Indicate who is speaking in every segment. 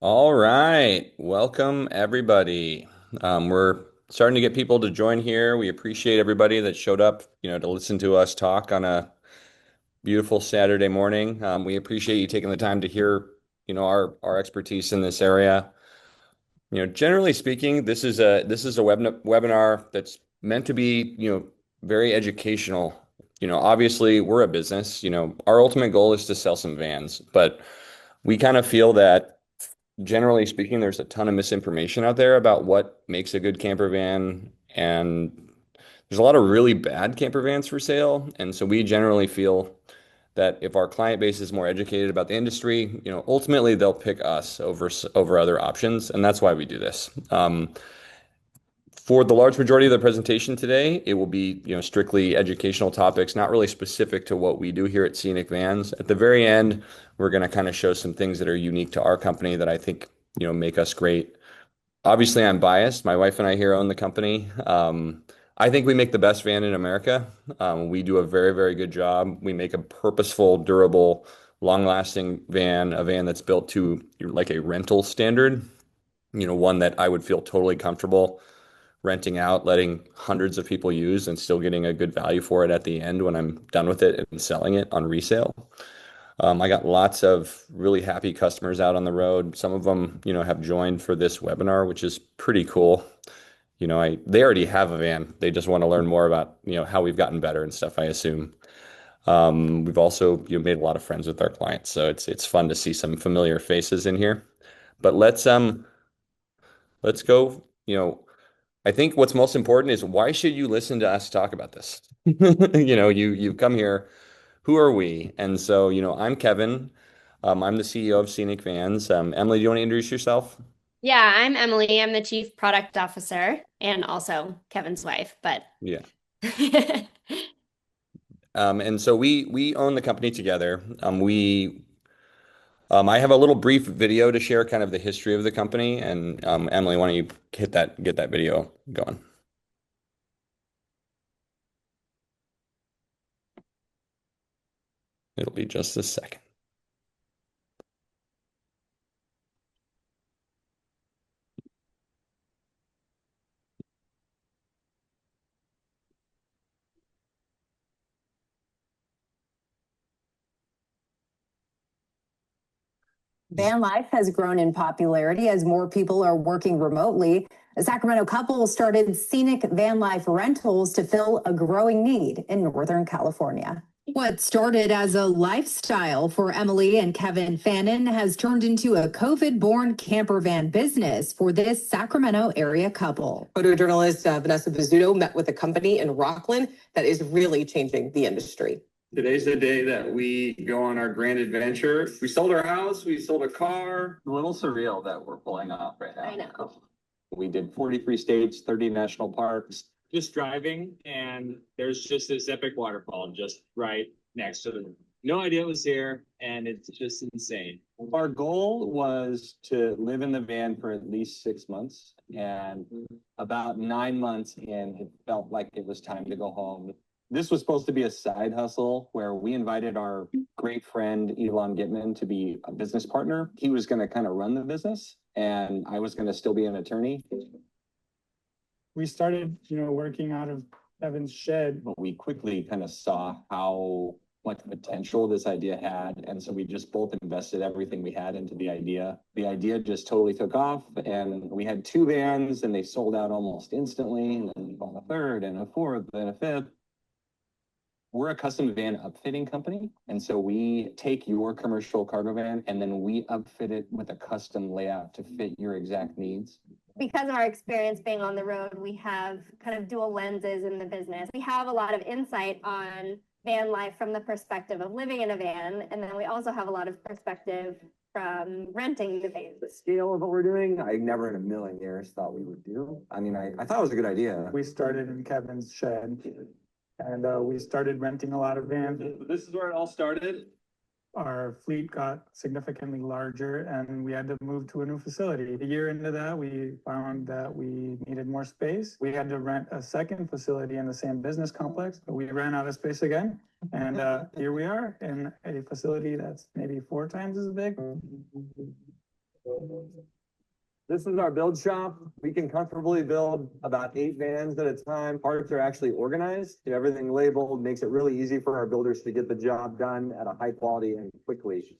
Speaker 1: All right. Welcome, everybody. We're starting to get people to join here. We appreciate everybody that showed up, to listen to us talk on a beautiful Saturday morning. We appreciate you taking the time to hear, our expertise in this area. Generally speaking, this is a webinar that's meant to be, very educational. Obviously, we're a business. Our ultimate goal is to sell some vans, but we kind of feel that generally speaking, there's a ton of misinformation out there about what makes a good camper van, and there's a lot of really bad camper vans for sale. And so we generally feel that if our client base is more educated about the industry, ultimately they'll pick us over other options, and that's why we do this. For the large majority of the presentation today, it will be, strictly educational topics, not really specific to what we do here at Scenic Vans. At the very end, we're going to kind of show some things that are unique to our company that I think, make us great. Obviously, I'm biased. My wife and I here own the company. I think we make the best van in America. We do a very, very good job. We make a purposeful, durable, long-lasting van, a van that's built to like a rental standard, one that I would feel totally comfortable renting out, letting hundreds of people use and still getting a good value for it at the end when I'm done with it and selling it on resale. I got lots of really happy customers out on the road. Some of them, have joined for this webinar, which is pretty cool. They already have a van. They just want to learn more about, how we've gotten better and stuff, I assume. We've also, made a lot of friends with our clients, so it's fun to see some familiar faces in here. But let's go, I think what's most important is why should you listen to us talk about this? You've come here. Who are we? And so, I'm Kevin. I'm the CEO of Scenic Vans. Emily, do you want to introduce yourself?
Speaker 2: Yeah, I'm Emily. I'm the Chief Product Officer and also Kevin's wife, but
Speaker 1: Yeah. And so we own the company together. I have a little brief video to share, kind of the history of the company. And Emily, why don't you get that video going? It'll be just a second.
Speaker 3: Van life has grown in popularity as more people are working remotely. A Sacramento couple started Scenic Van Life Rentals to fill a growing need in Northern California. What started as a lifestyle for Emily and Kevin Fannin has turned into a COVID-born camper van business for this Sacramento area couple. Photojournalist Vanessa Bizzuto met with a company in Rockland that is really changing the industry.
Speaker 4: Today's the day that we go on our grand adventure. We sold our house, we sold a car.
Speaker 1: A little surreal that we're pulling off right now.
Speaker 2: I know.
Speaker 1: We did 43 states, 30 national parks.
Speaker 4: Just driving, and there's just this epic waterfall just right next to the. No idea it was here, and it's just insane.
Speaker 5: Our goal was to live in the van for at least 6 months, and about 9 months in, it felt like it was time to go home. This was supposed to be a side hustle where we invited our great friend Elon Gitman to be a business partner. He was going to kind of run the business, and I was going to still be an attorney.
Speaker 6: We started, working out of Kevin's shed.
Speaker 5: But we quickly kind of saw how much potential this idea had. And so we just both invested everything we had into the idea. The idea just totally took off, and we had 2 vans and they sold out almost instantly. And then we bought a third and a fourth and a fifth. We're a custom van upfitting company. And so we take your commercial cargo van and then we upfit it with a custom layout to fit your exact needs.
Speaker 2: Because of our experience being on the road, we have kind of dual lenses in the business. We have a lot of insight on van life from the perspective of living in a van, and then we also have a lot of perspective from renting the van.
Speaker 5: The scale of what we're doing, I never in a million years thought we would do. I mean, I thought it was a good idea.
Speaker 6: We started in Kevin's shed, and we started renting a lot of vans.
Speaker 4: This is where it all started.
Speaker 6: Our fleet got significantly larger and we had to move to a new facility. A year into that, we found that we needed more space. We had to rent a second facility in the same business complex, but we ran out of space again. And here we are in a facility that's maybe 4 times as big.
Speaker 5: This is our build shop. We can comfortably build about 8 vans at a time. Parts are actually organized, everything labeled, makes it really easy for our builders to get the job done at a high quality and quickly.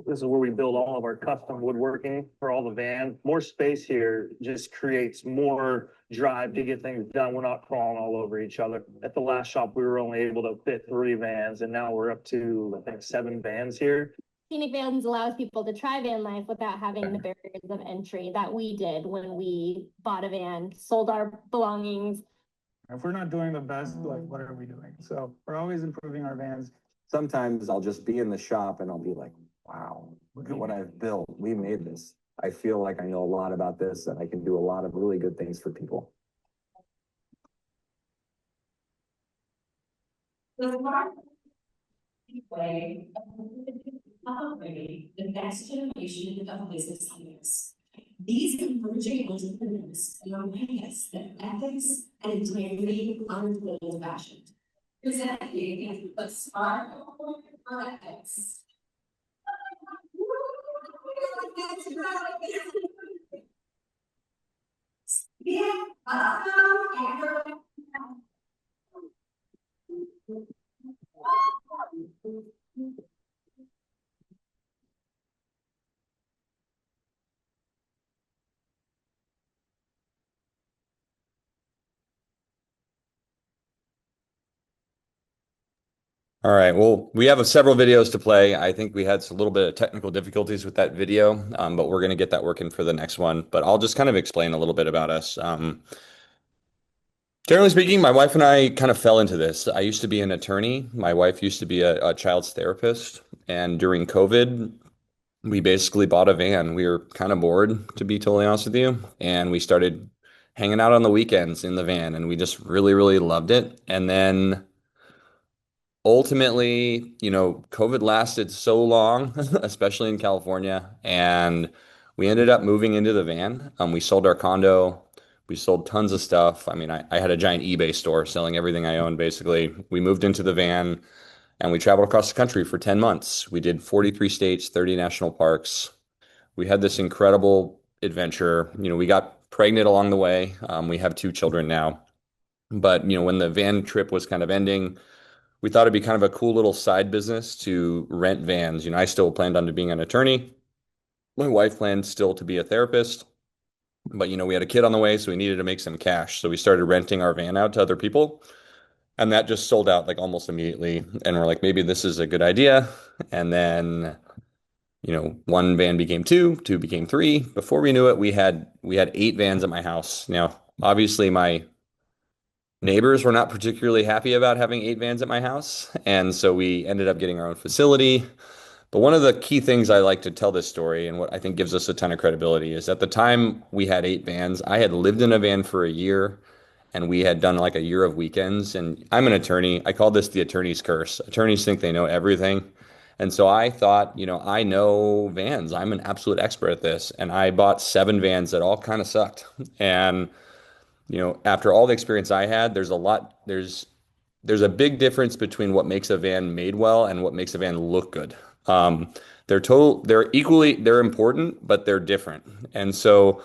Speaker 7: This is where we build all of our custom woodworking for all the vans. More space here just creates more drive to get things done. We're not crawling all over each other. At the last shop, we were only able to fit 3 vans, and now we're up to, I think, 7 vans here.
Speaker 2: Scenic Vans allows people to try van life without having the barriers of entry that we did when we bought a van, sold our belongings.
Speaker 6: If we're not doing the best, like, what are we doing? So we're always improving our vans.
Speaker 5: Sometimes I'll just be in the shop and I'll be like, wow, look at what I've built. We made this. I feel like I know a lot about this and I can do a lot of really good things for people.
Speaker 8: The next generation of business leaders. These emerging entrepreneurs are us that ethics and integrity aren't old fashioned. Presenting a smart ethics. Yeah.
Speaker 1: All right. Well, we have several videos to play. I think we had a little bit of technical difficulties with that video, but we're going to get that working for the next one. But I'll just kind of explain a little bit about us. Generally speaking, my wife and I kind of fell into this. I used to be an attorney. My wife used to be a child's therapist. And during COVID, we basically bought a van. We were kind of bored, to be totally honest with you. And we started hanging out on the weekends in the van, and we just really, really loved it. And then ultimately, COVID lasted so long, especially in California, and we ended up moving into the van. We sold our condo. We sold tons of stuff. I mean, I had a giant eBay store selling everything I owned, basically. We moved into the van and we traveled across the country for 10 months. We did 43 states, 30 national parks. We had this incredible adventure. We got pregnant along the way. We have 2 children now. But, when the van trip was kind of ending, we thought it'd be kind of a cool little side business to rent vans. I still planned on being an attorney. My wife planned still to be a therapist. But, we had a kid on the way, so we needed to make some cash. So we started renting our van out to other people. And that just sold out like almost immediately. And we're like, maybe this is a good idea. And then, 1 van became 2, 2 became 3. Before we knew it, we had 8 vans at my house. Now, obviously, my neighbors were not particularly happy about having 8 vans at my house. And so we ended up getting our own facility. But one of the key things I like to tell this story, and what I think gives us a ton of credibility, is at the time we had 8 vans, I had lived in a van for a year, and we had done like a year of weekends. And I'm an attorney. I call this the attorney's curse. Attorneys think they know everything. And so I thought, I know vans. I'm an absolute expert at this. And I bought 7 vans that all kind of sucked. And after all the experience I had, there's a big difference between what makes a van made well and what makes a van look good. They're important, but they're different. And so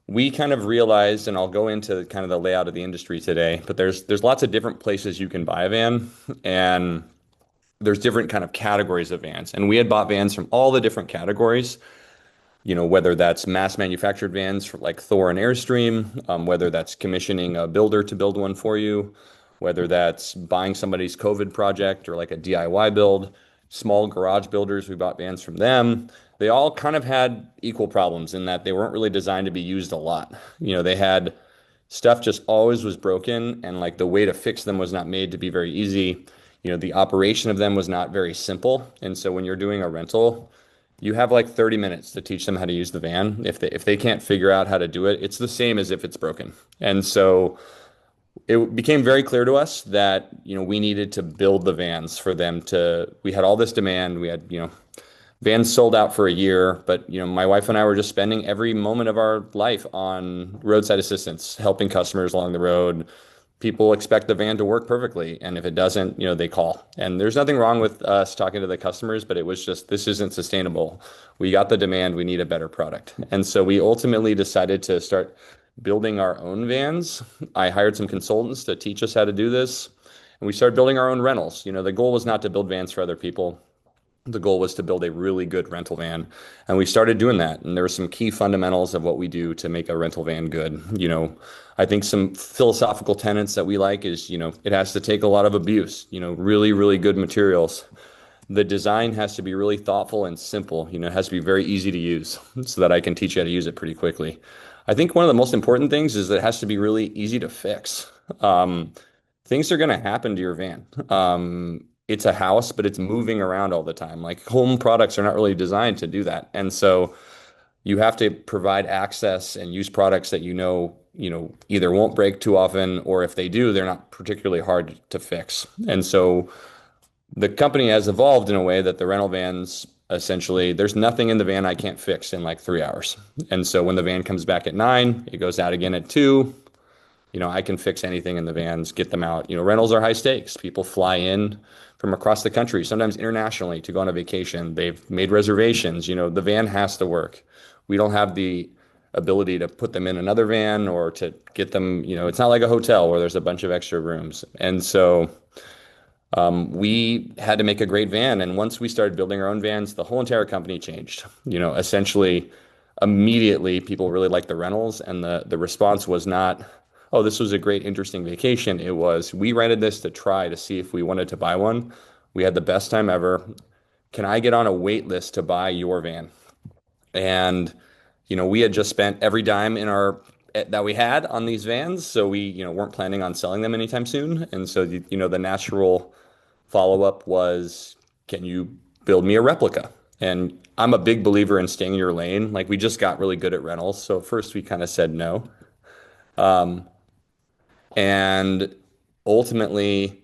Speaker 1: we kind of realized, and I'll go into kind of the layout of the industry today, but there's lots of different places you can buy a van, and there's different kind of categories of vans. And we had bought vans from all the different categories. Whether that's mass manufactured vans for like Thor and Airstream, whether that's commissioning a builder to build one for you, whether that's buying somebody's COVID project or like a DIY build, small garage builders, we bought vans from them. They all kind of had equal problems in that they weren't really designed to be used a lot. They had stuff just always was broken, and like the way to fix them was not made to be very easy. The operation of them was not very simple. And so when you're doing a rental, you have like 30 minutes to teach them how to use the van. If they can't figure out how to do it, it's the same as if it's broken. And so it became very clear to us that, we needed to build the vans for them we had all this demand. We had, vans sold out for a year, but, my wife and I were just spending every moment of our life on roadside assistance, helping customers along the road, people expect the van to work perfectly. And if it doesn't, they call. And there's nothing wrong with us talking to the customers, but it was just, this isn't sustainable. We got the demand, we need a better product. And so we ultimately decided to start building our own vans. I hired some consultants to teach us how to do this. And we started building our own rentals. The goal was not to build vans for other people. The goal was to build a really good rental van. And we started doing that. And there were some key fundamentals of what we do to make a rental van good. I think some philosophical tenets that we like is, it has to take a lot of abuse, really, really good materials. The design has to be really thoughtful and simple. It has to be very easy to use so that I can teach you how to use it pretty quickly. I think one of the most important things is that it has to be really easy to fix. Things are going to happen to your van. It's a house, but it's moving around all the time. Like home products are not really designed to do that. And so you have to provide access and use products that either won't break too often, or if they do, they're not particularly hard to fix. And so the company has evolved in a way that the rental vans, essentially, there's nothing in the van I can't fix in like 3 hours. And so when the van comes back at 9, it goes out again at 2. I can fix anything in the vans, get them out. Rentals are high stakes. People fly in from across the country, sometimes internationally, to go on a vacation. They've made reservations. The van has to work. We don't have the ability to put them in another van or to get them, it's not like a hotel where there's a bunch of extra rooms. And so we had to make a great van. And once we started building our own vans, the whole entire company changed. Essentially, immediately, people really liked the rentals. And the response was not, oh, this was a great, interesting vacation. It was, we rented this to try to see if we wanted to buy one. We had the best time ever. Can I get on a wait list to buy your van? And, we had just spent every dime that we had on these vans. So we, weren't planning on selling them anytime soon. And so, the natural follow-up was, can you build me a replica? And I'm a big believer in staying in your lane. Like we just got really good at rentals. So first we kind of said no. And ultimately,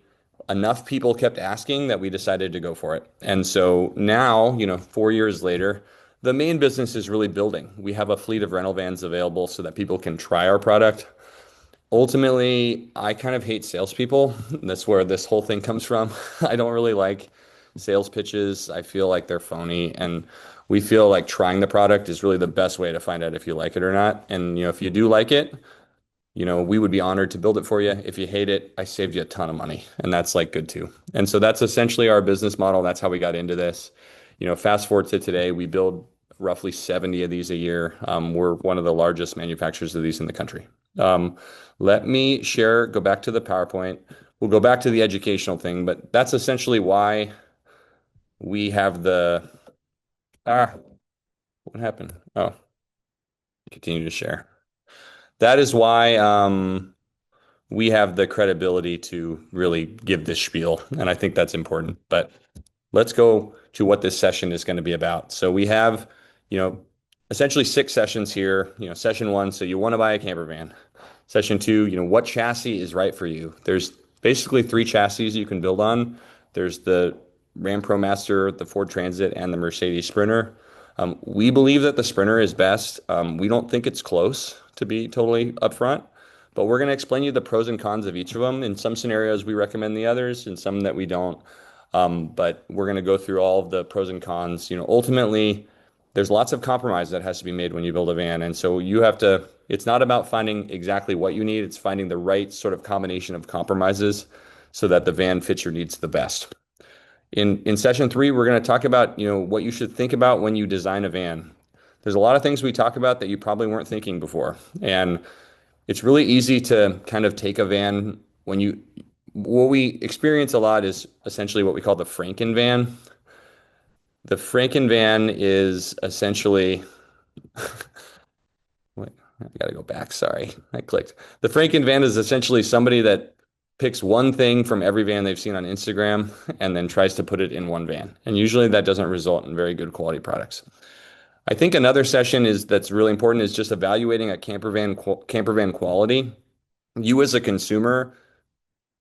Speaker 1: enough people kept asking that we decided to go for it. And so now, 4 years later, the main business is really building. We have a fleet of rental vans available so that people can try our product. Ultimately, I kind of hate salespeople. That's where this whole thing comes from. I don't really like sales pitches. I feel like they're phony. And we feel like trying the product is really the best way to find out if you like it or not. And, if you do like it, we would be honored to build it for you. If you hate it, I saved you a ton of money, and that's like good too. And so that's essentially our business model. That's how we got into this. Fast forward to today, we build roughly 70 of these a year. We're one of the largest manufacturers of these in the country. Let me go back to the PowerPoint. We'll go back to the educational thing, but that's essentially why we have what happened? Oh, continue to share. That is why we have the credibility to really give this spiel, and I think that's important. But let's go to what this session is going to be about. So we have, essentially 6 sessions here. Session 1, so you want to buy a camper van. Session 2, what chassis is right for you? There's basically 3 chassis you can build on. There's the Ram ProMaster, the Ford Transit, and the Mercedes Sprinter. We believe that the Sprinter is best. We don't think it's close, to be totally upfront, but we're going to explain you the pros and cons of each of them. In some scenarios, we recommend the others, in some that we don't. But we're going to go through all of the pros and cons. Ultimately, there's lots of compromise that has to be made when you build a van. And so it's not about finding exactly what you need. It's finding the right sort of combination of compromises so that the van fits your needs the best. In session 3, we're going to talk about, what you should think about when you design a van. There's a lot of things we talk about that you probably weren't thinking before. And it's really easy to kind of take a van what we experience a lot is essentially what we call the Franken van. The Franken van is essentially, wait, I got to go back. Sorry, I clicked. The Franken van is essentially somebody that picks one thing from every van they've seen on Instagram and then tries to put it in one van. And usually that doesn't result in very good quality products. I think another session that's really important is just evaluating a campervan quality. You as a consumer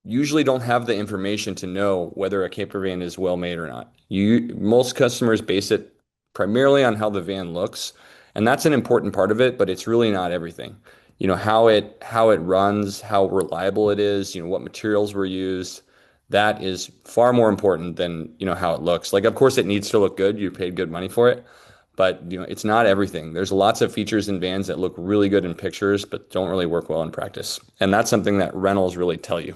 Speaker 1: usually don't have the information to know whether a campervan is well made or not. Most customers base it primarily on how the van looks, and that's an important part of it, but it's really not everything. how it runs, how reliable it is, what materials were used. That is far more important than, how it looks. Like, of course, it needs to look good. You paid good money for it, but it's not everything. There's lots of features in vans that look really good in pictures, but don't really work well in practice. And that's something that rentals really tell you.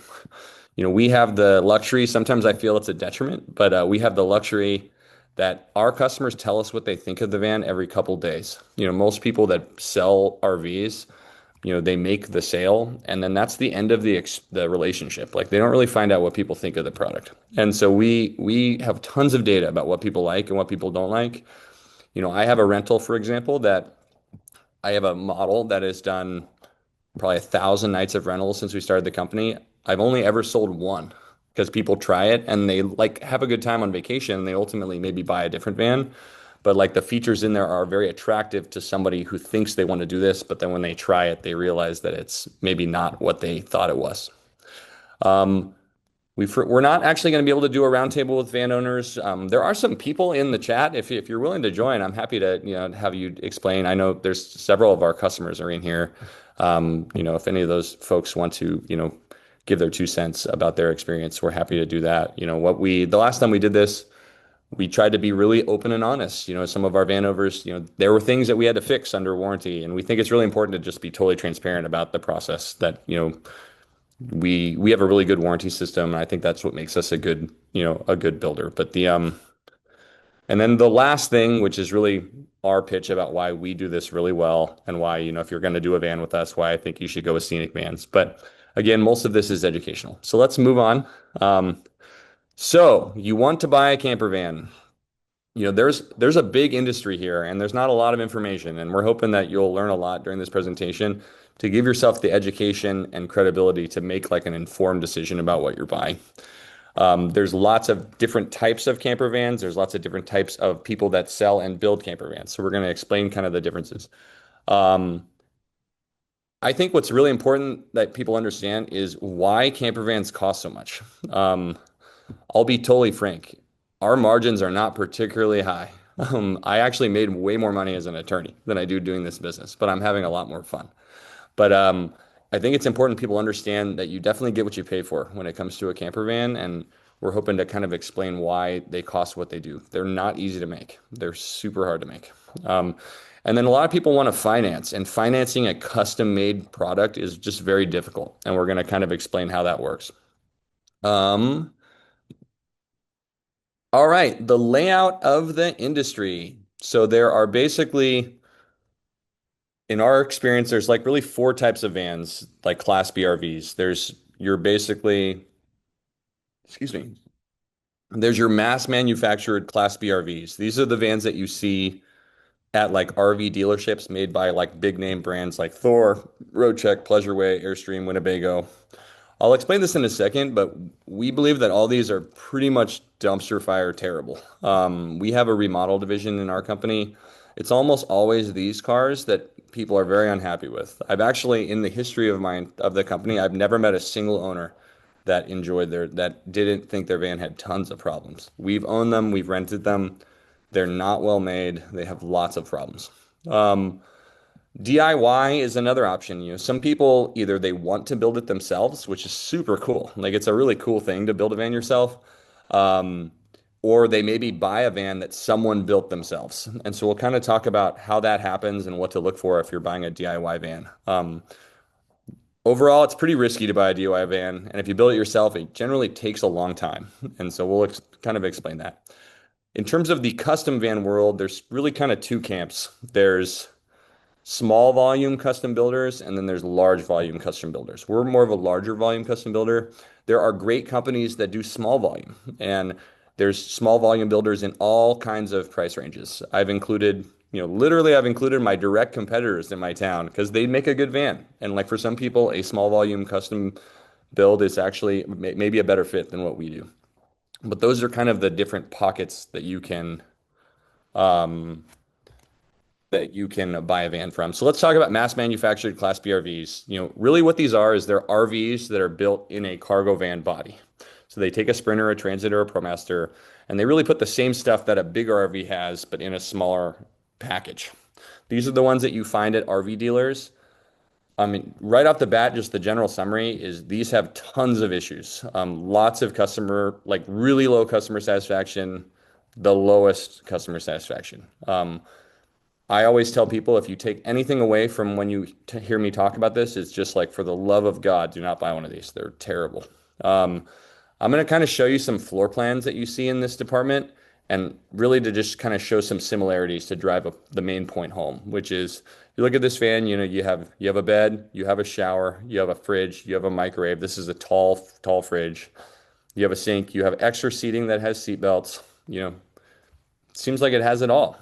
Speaker 1: We have the luxury, sometimes I feel it's a detriment, but we have the luxury that our customers tell us what they think of the van every couple days. Most people that sell RVs, they make the sale, and then that's the end of the relationship. Like, they don't really find out what people think of the product. And so we have tons of data about what people like and what people don't like. I have a rental, for example, that I have a model that has done probably 1,000 nights of rentals since we started the company. I've only ever sold one because people try it and they like have a good time on vacation. And they ultimately maybe buy a different van, but like the features in there are very attractive to somebody who thinks they want to do this, but then when they try it, they realize that it's maybe not what they thought it was. We're not actually going to be able to do a roundtable with van owners. There are some people in the chat. If you're willing to join, I'm happy to have you explain. I know there's several of our customers are in here. If any of those folks want to give their 2 cents about their experience, we're happy to do that. The last time we did this, we tried to be really open and honest. Some of our van owners, there were things that we had to fix under warranty, and we think it's really important to just be totally transparent about the process. That we have a really good warranty system, and I think that's what makes us a good builder. But and then the last thing, which is really our pitch about why we do this really well, and why, if you're going to do a van with us, why I think you should go with Scenic Vans. But again, most of this is educational. So let's move on. So you want to buy a camper van. There's a big industry here, and there's not a lot of information, and we're hoping that you'll learn a lot during this presentation to give yourself the education and credibility to make like an informed decision about what you're buying. There's lots of different types of camper vans. There's lots of different types of people that sell and build camper vans. So we're going to explain kind of the differences. I think what's really important that people understand is why camper vans cost so much. I'll be totally frank. Our margins are not particularly high. I actually made way more money as an attorney than I do doing this business, but I'm having a lot more fun. But I think it's important people understand that you definitely get what you pay for when it comes to a camper van, and we're hoping to kind of explain why they cost what they do. They're not easy to make. They're super hard to make. And then a lot of people want to finance, and financing a custom-made product is just very difficult, and we're going to kind of explain how that works. All right, the layout of the industry. So there are basically, in our experience, there's like really 4 types of vans, like Class B RVs. There's your mass manufactured Class B RVs. These are the vans that you see at like RV dealerships made by like big name brands like Thor, Roadcheck, Pleasureway, Airstream, Winnebago. I'll explain this in a second, but we believe that all these are pretty much dumpster fire terrible. We have a remodel division in our company. It's almost always these cars that people are very unhappy with. I've actually, in the history of the company, I've never met a single owner that that didn't think their van had tons of problems. We've owned them, we've rented them. They're not well made. They have lots of problems. DIY is another option. Some people either they want to build it themselves, which is super cool. Like, it's a really cool thing to build a van yourself. Or they maybe buy a van that someone built themselves. And so we'll kind of talk about how that happens and what to look for if you're buying a DIY van. Overall, it's pretty risky to buy a DIY van. And if you build it yourself, it generally takes a long time. And so we'll kind of explain that. In terms of the custom van world, there's really kind of 2 camps. There's small volume custom builders, and then there's large volume custom builders. We're more of a larger volume custom builder. There are great companies that do small volume, and there's small volume builders in all kinds of price ranges. I've included my direct competitors in my town because they make a good van. And like, for some people, a small volume custom build is actually maybe a better fit than what we do. But those are kind of the different pockets that you can buy a van from. So let's talk about mass manufactured Class B RVs. Really what these are is they're RVs that are built in a cargo van body. So they take a Sprinter, a Transit, or a ProMaster, and they really put the same stuff that a bigger RV has, but in a smaller package. These are the ones that you find at RV dealers. I mean, right off the bat, just the general summary is these have tons of issues. Lots of customer, like really low customer satisfaction, the lowest customer satisfaction. I always tell people if you take anything away from when you hear me talk about this, it's just like, for the love of God, do not buy one of these. They're terrible. Um, I'm going to kind of show you some floor plans that you see in this department and really to just kind of show some similarities to drive the main point home, which is you look at this van, you have a bed, you have a shower, you have a fridge, you have a microwave. This is a tall fridge. You have a sink, you have extra seating that has seat belts. Seems like it has it all.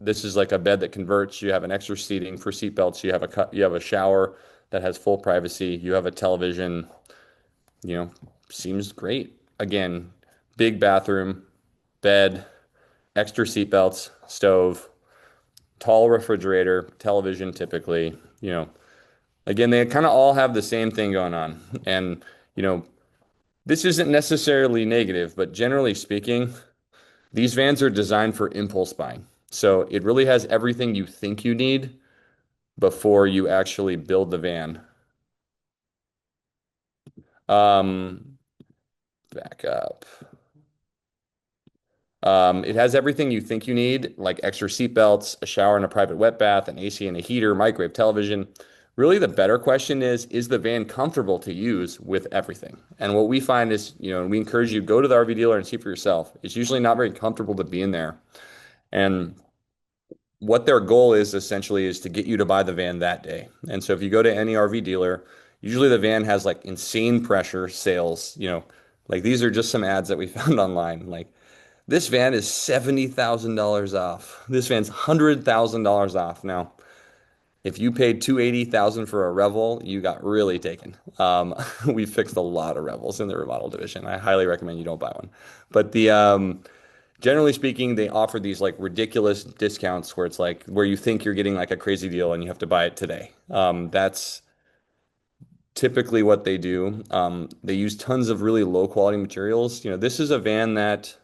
Speaker 1: This is like a bed that converts. You have an extra seating for seat belts. You have a shower that has full privacy. You have a television. Seems great. Again, big bathroom, bed, extra seat belts, stove, tall refrigerator, television typically. Again, they kind of all have the same thing going on. And, this isn't necessarily negative, but generally speaking, these vans are designed for impulse buying. So it really has everything you think you need before you actually build the van. Back up. It has everything you think you need, like extra seat belts, a shower and a private wet bath, an AC and a heater, microwave, television. Really, the better question is the van comfortable to use with everything? And what we find is, we encourage you, go to the RV dealer and see for yourself. It's usually not very comfortable to be in there. And what their goal is essentially is to get you to buy the van that day. And so if you go to any RV dealer, usually the van has like insane pressure sales, like these are just some ads that we found online. Like, this van is $70,000 off. This van's $100,000 off. Now, if you paid $280,000 for a Revel, you got really taken. We fixed a lot of Revels in the remodel division. I highly recommend you don't buy one. But generally speaking, they offer these like ridiculous discounts where it's like where you think you're getting like a crazy deal and you have to buy it today. That's typically what they do. They use tons of really low quality materials. This is a van that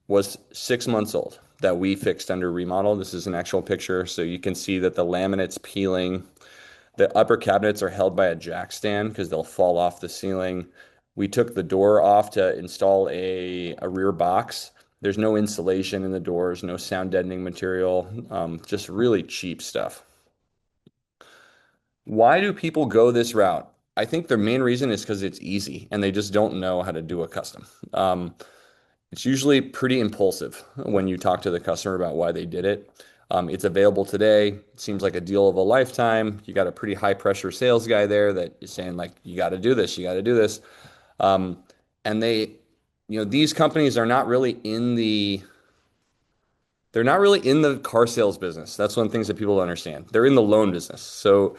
Speaker 1: was 6 months old that we fixed under remodel. This is an actual picture. So you can see that the laminate's peeling. The upper cabinets are held by a jack stand because they'll fall off the ceiling. We took the door off to install a rear box. There's no insulation in the doors, no sound deadening material, just really cheap stuff. Why do people go this route? I think their main reason is because it's easy and they just don't know how to do a custom. It's usually pretty impulsive when you talk to the customer about why they did it. It's available today. It seems like a deal of a lifetime. You got a pretty high pressure sales guy there that is saying like, you got to do this, you got to do this. And these companies are not really they're not really in the car sales business. That's one of the things that people don't understand. They're in the loan business. So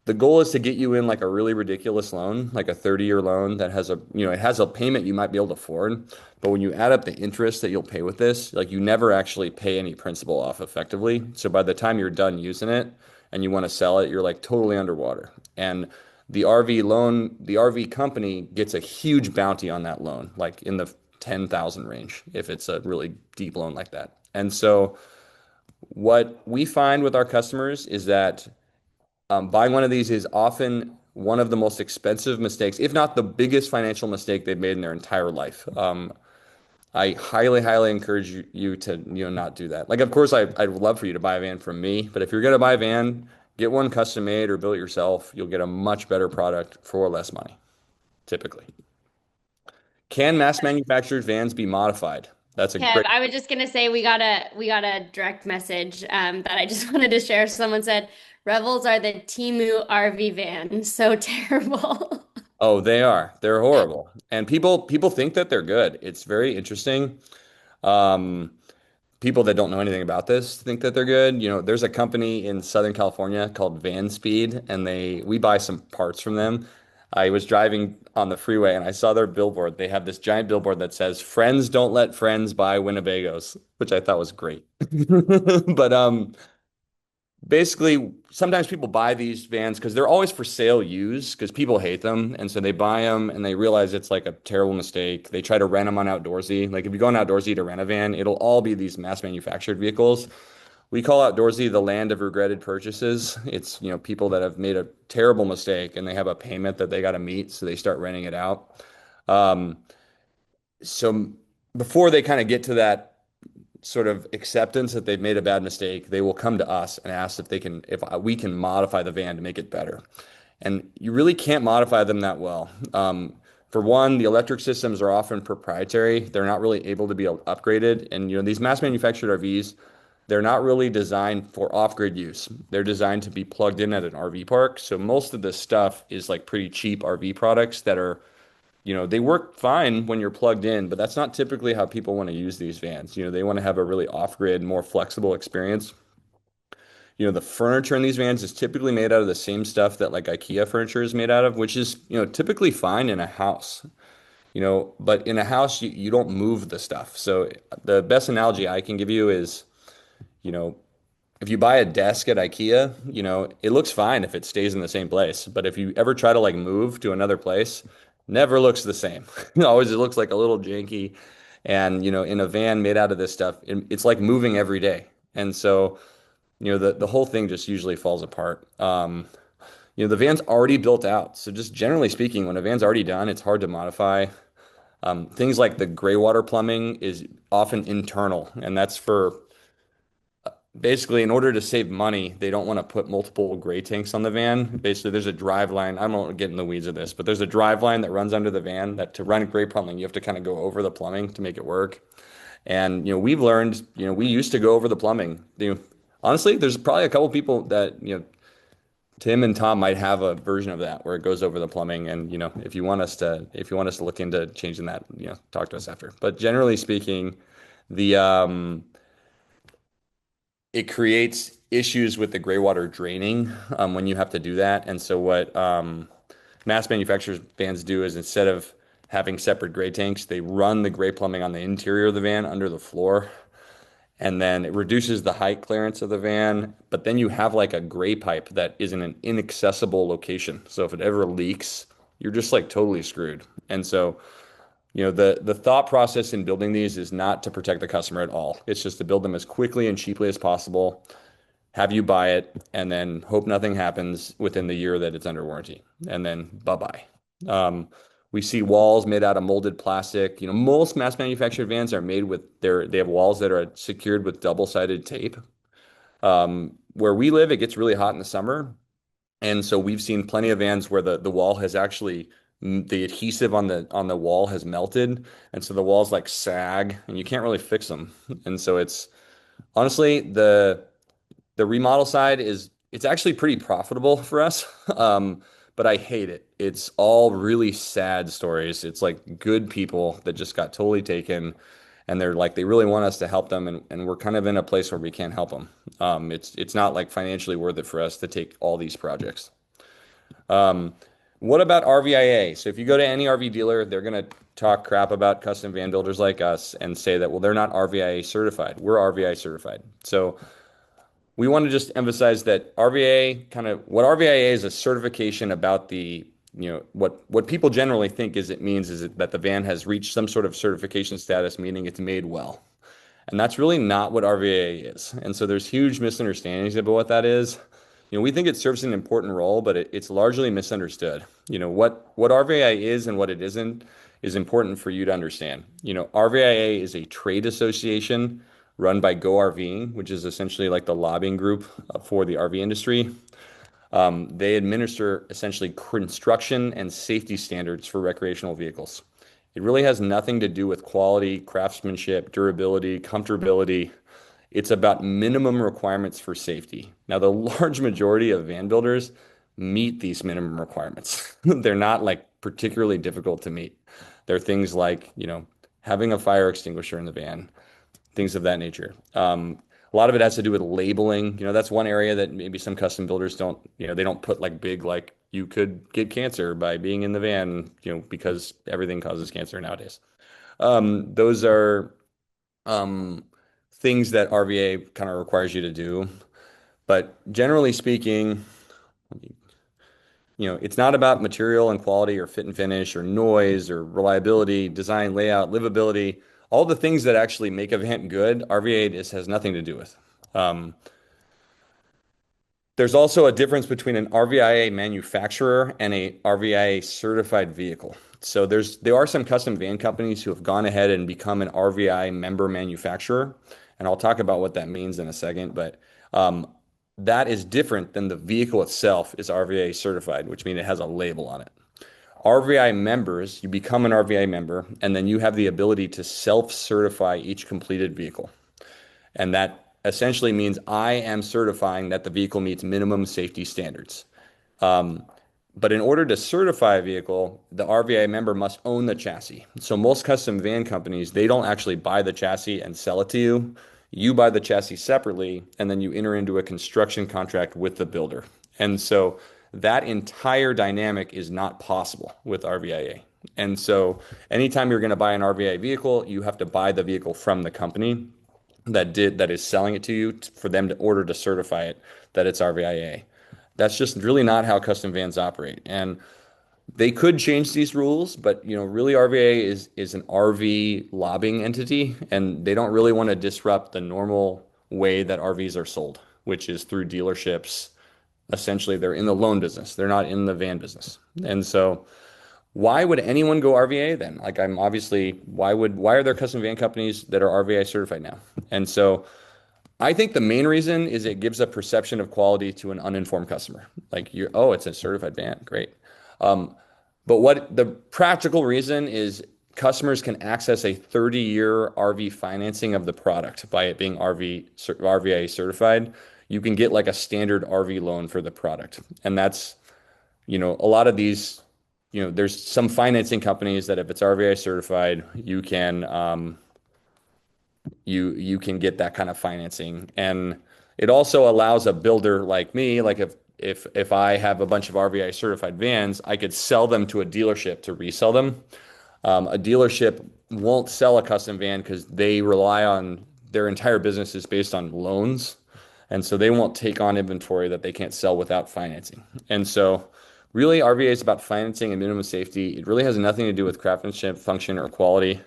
Speaker 1: the goal is to get you in like a really ridiculous loan, like a 30-year loan that has it has a payment you might be able to afford. But when you add up the interest that you'll pay with this, like you never actually pay any principal off effectively. So by the time you're done using it and you want to sell it, you're like totally underwater. And the RV company gets a huge bounty on that loan, like in the 10,000 range, if it's a really deep loan like that. And so what we find with our customers is that buying one of these is often one of the most expensive mistakes, if not the biggest financial mistake they've made in their entire life. I highly, highly encourage you to not do that. Like, of course, I'd love for you to buy a van from me, but if you're going to buy a van, get one custom made or build it yourself. You'll get a much better product for less money, typically. Can mass manufactured vans be modified? That's a
Speaker 9: Kev,
Speaker 1: great.
Speaker 9: I was just gonna say we got a direct message that I just wanted to share. Someone said Revels are the Temu RV van. So terrible.
Speaker 1: Oh, they are. They're horrible. And people think that they're good. It's very interesting. Um, People that don't know anything about this think that they're good. There's a company in Southern California called Van Speed, and we buy some parts from them. I was driving on the freeway and I saw their billboard. They have this giant billboard that says, "Friends don't let friends buy Winnebagos," which I thought was great. But basically, sometimes people buy these vans because they're always for sale used because people hate them. And so they buy them and they realize it's like a terrible mistake. They try to rent them on Outdoorsy. Like if you go on Outdoorsy to rent a van, it'll all be these mass manufactured vehicles. we call outdoorsy the land of regretted purchases. It's, people that have made a terrible mistake and they have a payment that they got to meet, so they start renting it out. Um, so before they kind of get to that sort of acceptance that they've made a bad mistake, they will come to us and ask if we can modify the van to make it better. And you really can't modify them that well. For one, the electric systems are often proprietary. They're not really able to be upgraded. And these mass manufactured RVs, they're not really designed for off-grid use. They're designed to be plugged in at an RV park. So most of the stuff is like pretty cheap RV products that are, they work fine when you're plugged in, but that's not typically how people want to use these vans. They want to have a really off-grid, more flexible experience. The furniture in these vans is typically made out of the same stuff that like IKEA furniture is made out of, which is, typically fine in a house. But in a house, you don't move the stuff. So the best analogy I can give you is, you know, if you buy a desk at IKEA, it looks fine if it stays in the same place. But if you ever try to like move to another place, never looks the same. Always it looks like a little janky. And, in a van made out of this stuff, it's like moving every day. And so, the whole thing just usually falls apart. The van's already built out. So just generally speaking, when a van's already done, it's hard to modify. Things like the gray water plumbing is often internal, and that's for basically in order to save money, they don't want to put multiple gray tanks on the van. Basically, there's a drive line. I don't get in the weeds of this, but there's a drive line that runs under the van that to run gray plumbing, you have to kind of go over the plumbing to make it work. And, we've learned, we used to go over the plumbing. Honestly, there's probably a couple people that, Tim and Tom might have a version of that where it goes over the plumbing. And, if you want us to look into changing that, talk to us after. But generally speaking, the it creates issues with the gray water draining when you have to do that. And so what mass manufacturers vans do is instead of having separate gray tanks, they run the gray plumbing on the interior of the van under the floor. And then it reduces the height clearance of the van, but then you have like a gray pipe that is in an inaccessible location. So if it ever leaks, you're just like totally screwed. And so, the thought process in building these is not to protect the customer at all. It's just to build them as quickly and cheaply as possible, have you buy it, and then hope nothing happens within the year that it's under warranty. And then bye-bye. We see walls made out of molded plastic. Most mass manufactured vans are made with they have walls that are secured with double-sided tape. Where we live, it gets really hot in the summer. And so we've seen plenty of vans where the wall has actually, the adhesive on the wall has melted. And so the walls like sag and you can't really fix them. And so it's honestly, the remodel side it's actually pretty profitable for us. But I hate it. It's all really sad stories. It's like good people that just got totally taken, and they're like they really want us to help them, and we're kind of in a place where we can't help them. It's not like financially worth it for us to take all these projects. What about RVIA? So if you go to any RV dealer, they're gonna talk crap about custom van builders like us and say that, well, they're not RVIA certified. We're RVIA certified. So we want to just emphasize that what RVIA is a certification about what people generally think it means is that the van has reached some sort of certification status, meaning it's made well. And that's really not what RVIA is. And so there's huge misunderstandings about what that is. We think it serves an important role, but it's largely misunderstood. What RVIA is and what it isn't is important for you to understand. RVIA is a trade association run by Go RVing, which is essentially like the lobbying group for the RV industry. They administer essentially construction and safety standards for recreational vehicles. It really has nothing to do with quality, craftsmanship, durability, comfortability. It's about minimum requirements for safety. Now, the large majority of van builders meet these minimum requirements. They're not like particularly difficult to meet. They're things like, having a fire extinguisher in the van, things of that nature. A lot of it has to do with labeling. That's one area that maybe some custom builders don't, they don't put like big, like you could get cancer by being in the van, because everything causes cancer nowadays. Those are things that RVA kind of requires you to do. But generally speaking, it's not about material and quality or fit and finish or noise or reliability, design, layout, livability. All the things that actually make a van good, RVA just has nothing to do with. Um, there's also a difference between an RVIA manufacturer and a RVIA certified vehicle. So there are some custom van companies who have gone ahead and become an RVI member manufacturer, and I'll talk about what that means in a second. But that is different than the vehicle itself is RVIA certified, which means it has a label on it. RVI members, you become an RVI member, and then you have the ability to self-certify each completed vehicle. And that essentially means I am certifying that the vehicle meets minimum safety standards. But in order to certify a vehicle, the RVI member must own the chassis. So most custom van companies, they don't actually buy the chassis and sell it to you. You buy the chassis separately, and then you enter into a construction contract with the builder. And so that entire dynamic is not possible with RVIA. And so anytime you're going to buy an RVIA vehicle, you have to buy the vehicle from the company that is selling it to you for them to order to certify it that it's RVIA. That's just really not how custom vans operate. And they could change these rules, but really RVIA is an RV lobbying entity, and they don't really want to disrupt the normal way that RVs are sold, which is through dealerships. Essentially, they're in the loan business. They're not in the van business. And so why would anyone go RVA then? Like why are there custom van companies that are RVA certified now? And so I think the main reason is it gives a perception of quality to an uninformed customer. Like oh, it's a certified van, great. But what the practical reason is customers can access a 30-year RV financing of the product by it being RVA certified. You can get like a standard RV loan for the product. And that's, a lot of these, there's some financing companies that if it's RVA certified, you can you can get that kind of financing. And it also allows a builder like me, like if I have a bunch of RVI certified vans, I could sell them to a dealership to resell them. A dealership won't sell a custom van because they rely on their entire business is based on loans. And so they won't take on inventory that they can't sell without financing. And so really RVA is about financing and minimum safety. It really has nothing to do with craftsmanship, function, or quality.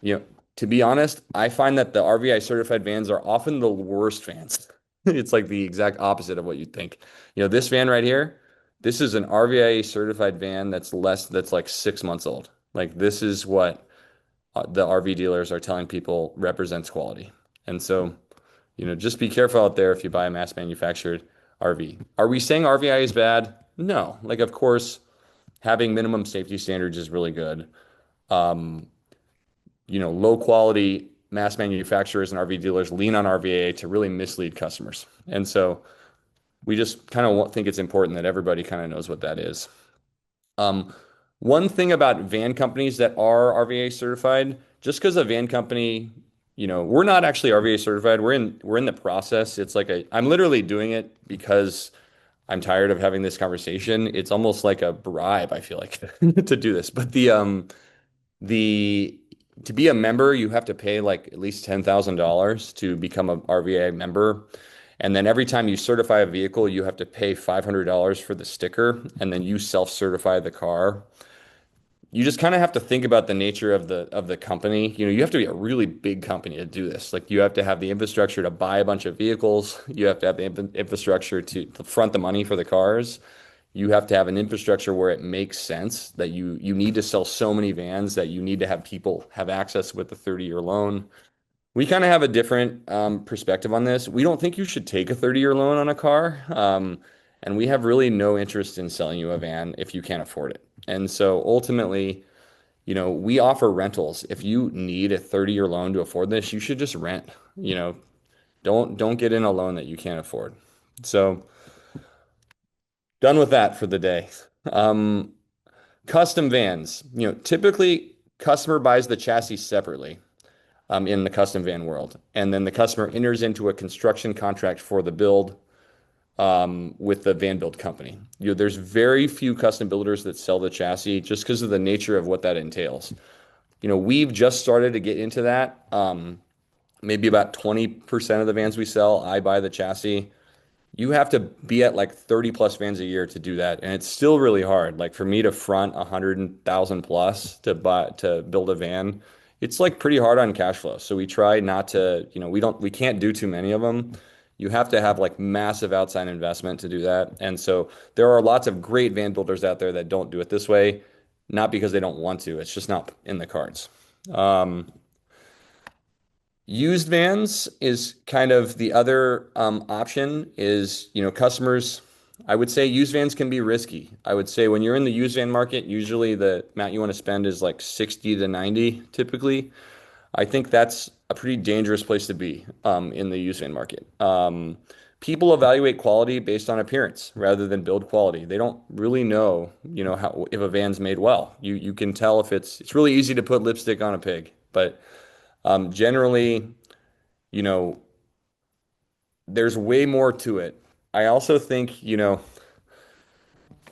Speaker 1: To be honest, I find that the RVI certified vans are often the worst vans. It's like the exact opposite of what you'd think. This van right here, this is an RVIA certified van that's like 6 months old. Like this is what the RV dealers are telling people represents quality. And so, just be careful out there if you buy a mass manufactured RV. Are we saying RVIA is bad? No. Like, of course, having minimum safety standards is really good. Low quality mass manufacturers and RV dealers lean on RVIA to really mislead customers. And so we just kind of think it's important that everybody kind of knows what that is. One thing about van companies that are RVIA certified, just because a van company, we're not actually RVIA certified. We're in the process. It's like I'm literally doing it because I'm tired of having this conversation. It's almost like a bribe, I feel like, to do this. But to be a member, you have to pay like at least $10,000 to become a RVIA member. And then every time you certify a vehicle, you have to pay $500 for the sticker, and then you self-certify the car. You just kind of have to think about the nature of the company. You have to be a really big company to do this. Like you have to have the infrastructure to buy a bunch of vehicles. You have to have the infrastructure to front the money for the cars. You have to have an infrastructure where it makes sense that you need to sell so many vans that you need to have people have access with the 30-year loan. We kind of have a different perspective on this. We don't think you should take a 30-year loan on a car. And we have really no interest in selling you a van if you can't afford it. And so ultimately, we offer rentals. If you need a 30-year loan to afford this, you should just rent. Don't get in a loan that you can't afford. So done with that for the day. Custom vans. Typically customer buys the chassis separately in the custom van world. And then the customer enters into a construction contract for the build with the van build company. There's very few custom builders that sell the chassis just because of the nature of what that entails. We've just started to get into that. Maybe about 20% of the vans we sell, I buy the chassis. You have to be at like 30 plus vans a year to do that. And it's still really hard. Like for me to front 100,000 plus to build a van it's like pretty hard on cash flow. So we try not to, we can't do too many of them. You have to have like massive outside investment to do that. And so there are lots of great van builders out there that don't do it this way, not because they don't want to, it's just not in the cards. Used vans is kind of the other option is, customers, I would say used vans can be risky. I would say when you're in the used van market, usually the amount you want to spend is like 60 to 90 typically. I think that's a pretty dangerous place to be in the used van market. People evaluate quality based on appearance rather than build quality. They don't really know, how if a van's made well. You can tell if it's really easy to put lipstick on a pig, but generally, you know, there's way more to it. I also think,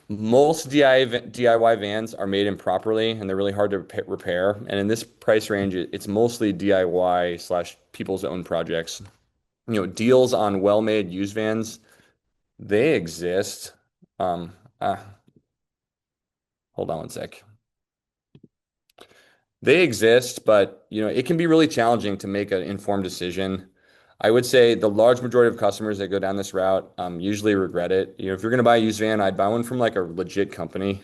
Speaker 1: most DIY vans are made improperly and they're really hard to repair. And in this price range, it's mostly DIY slash people's own projects. Deals on well-made used vans, they exist. Um, uh, Hold on one sec. They exist, but it can be really challenging to make an informed decision. I would say the large majority of customers that go down this route usually regret it. If you're going to buy a used van, I'd buy one from like a legit company.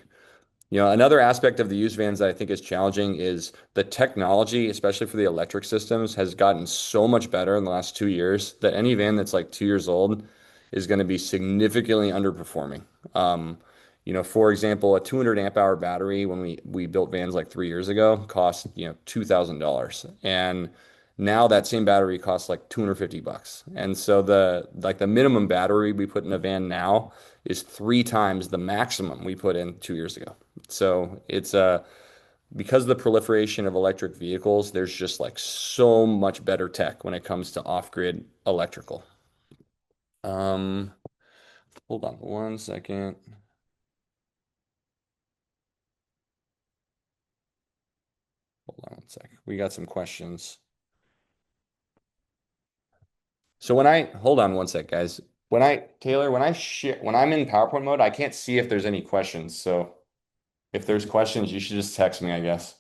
Speaker 1: Another aspect of the used vans that I think is challenging is the technology, especially for the electric systems, has gotten so much better in the last 2 years that any van that's like 2 years old is going to be significantly underperforming. For example, a 200 amp hour battery when we built vans like 3 years ago cost, $2,000. And now that same battery costs like 250 bucks. And so the minimum battery we put in a van now is 3 times the maximum we put in 2 years ago. So it's because of the proliferation of electric vehicles, there's just like so much better tech when it comes to off-grid electrical. Hold on one second. Hold on one sec. We got some questions. So hold on one sec, guys. Taylor, when I'm in PowerPoint mode, I can't see if there's any questions. So if there's questions, you should just text me, I guess.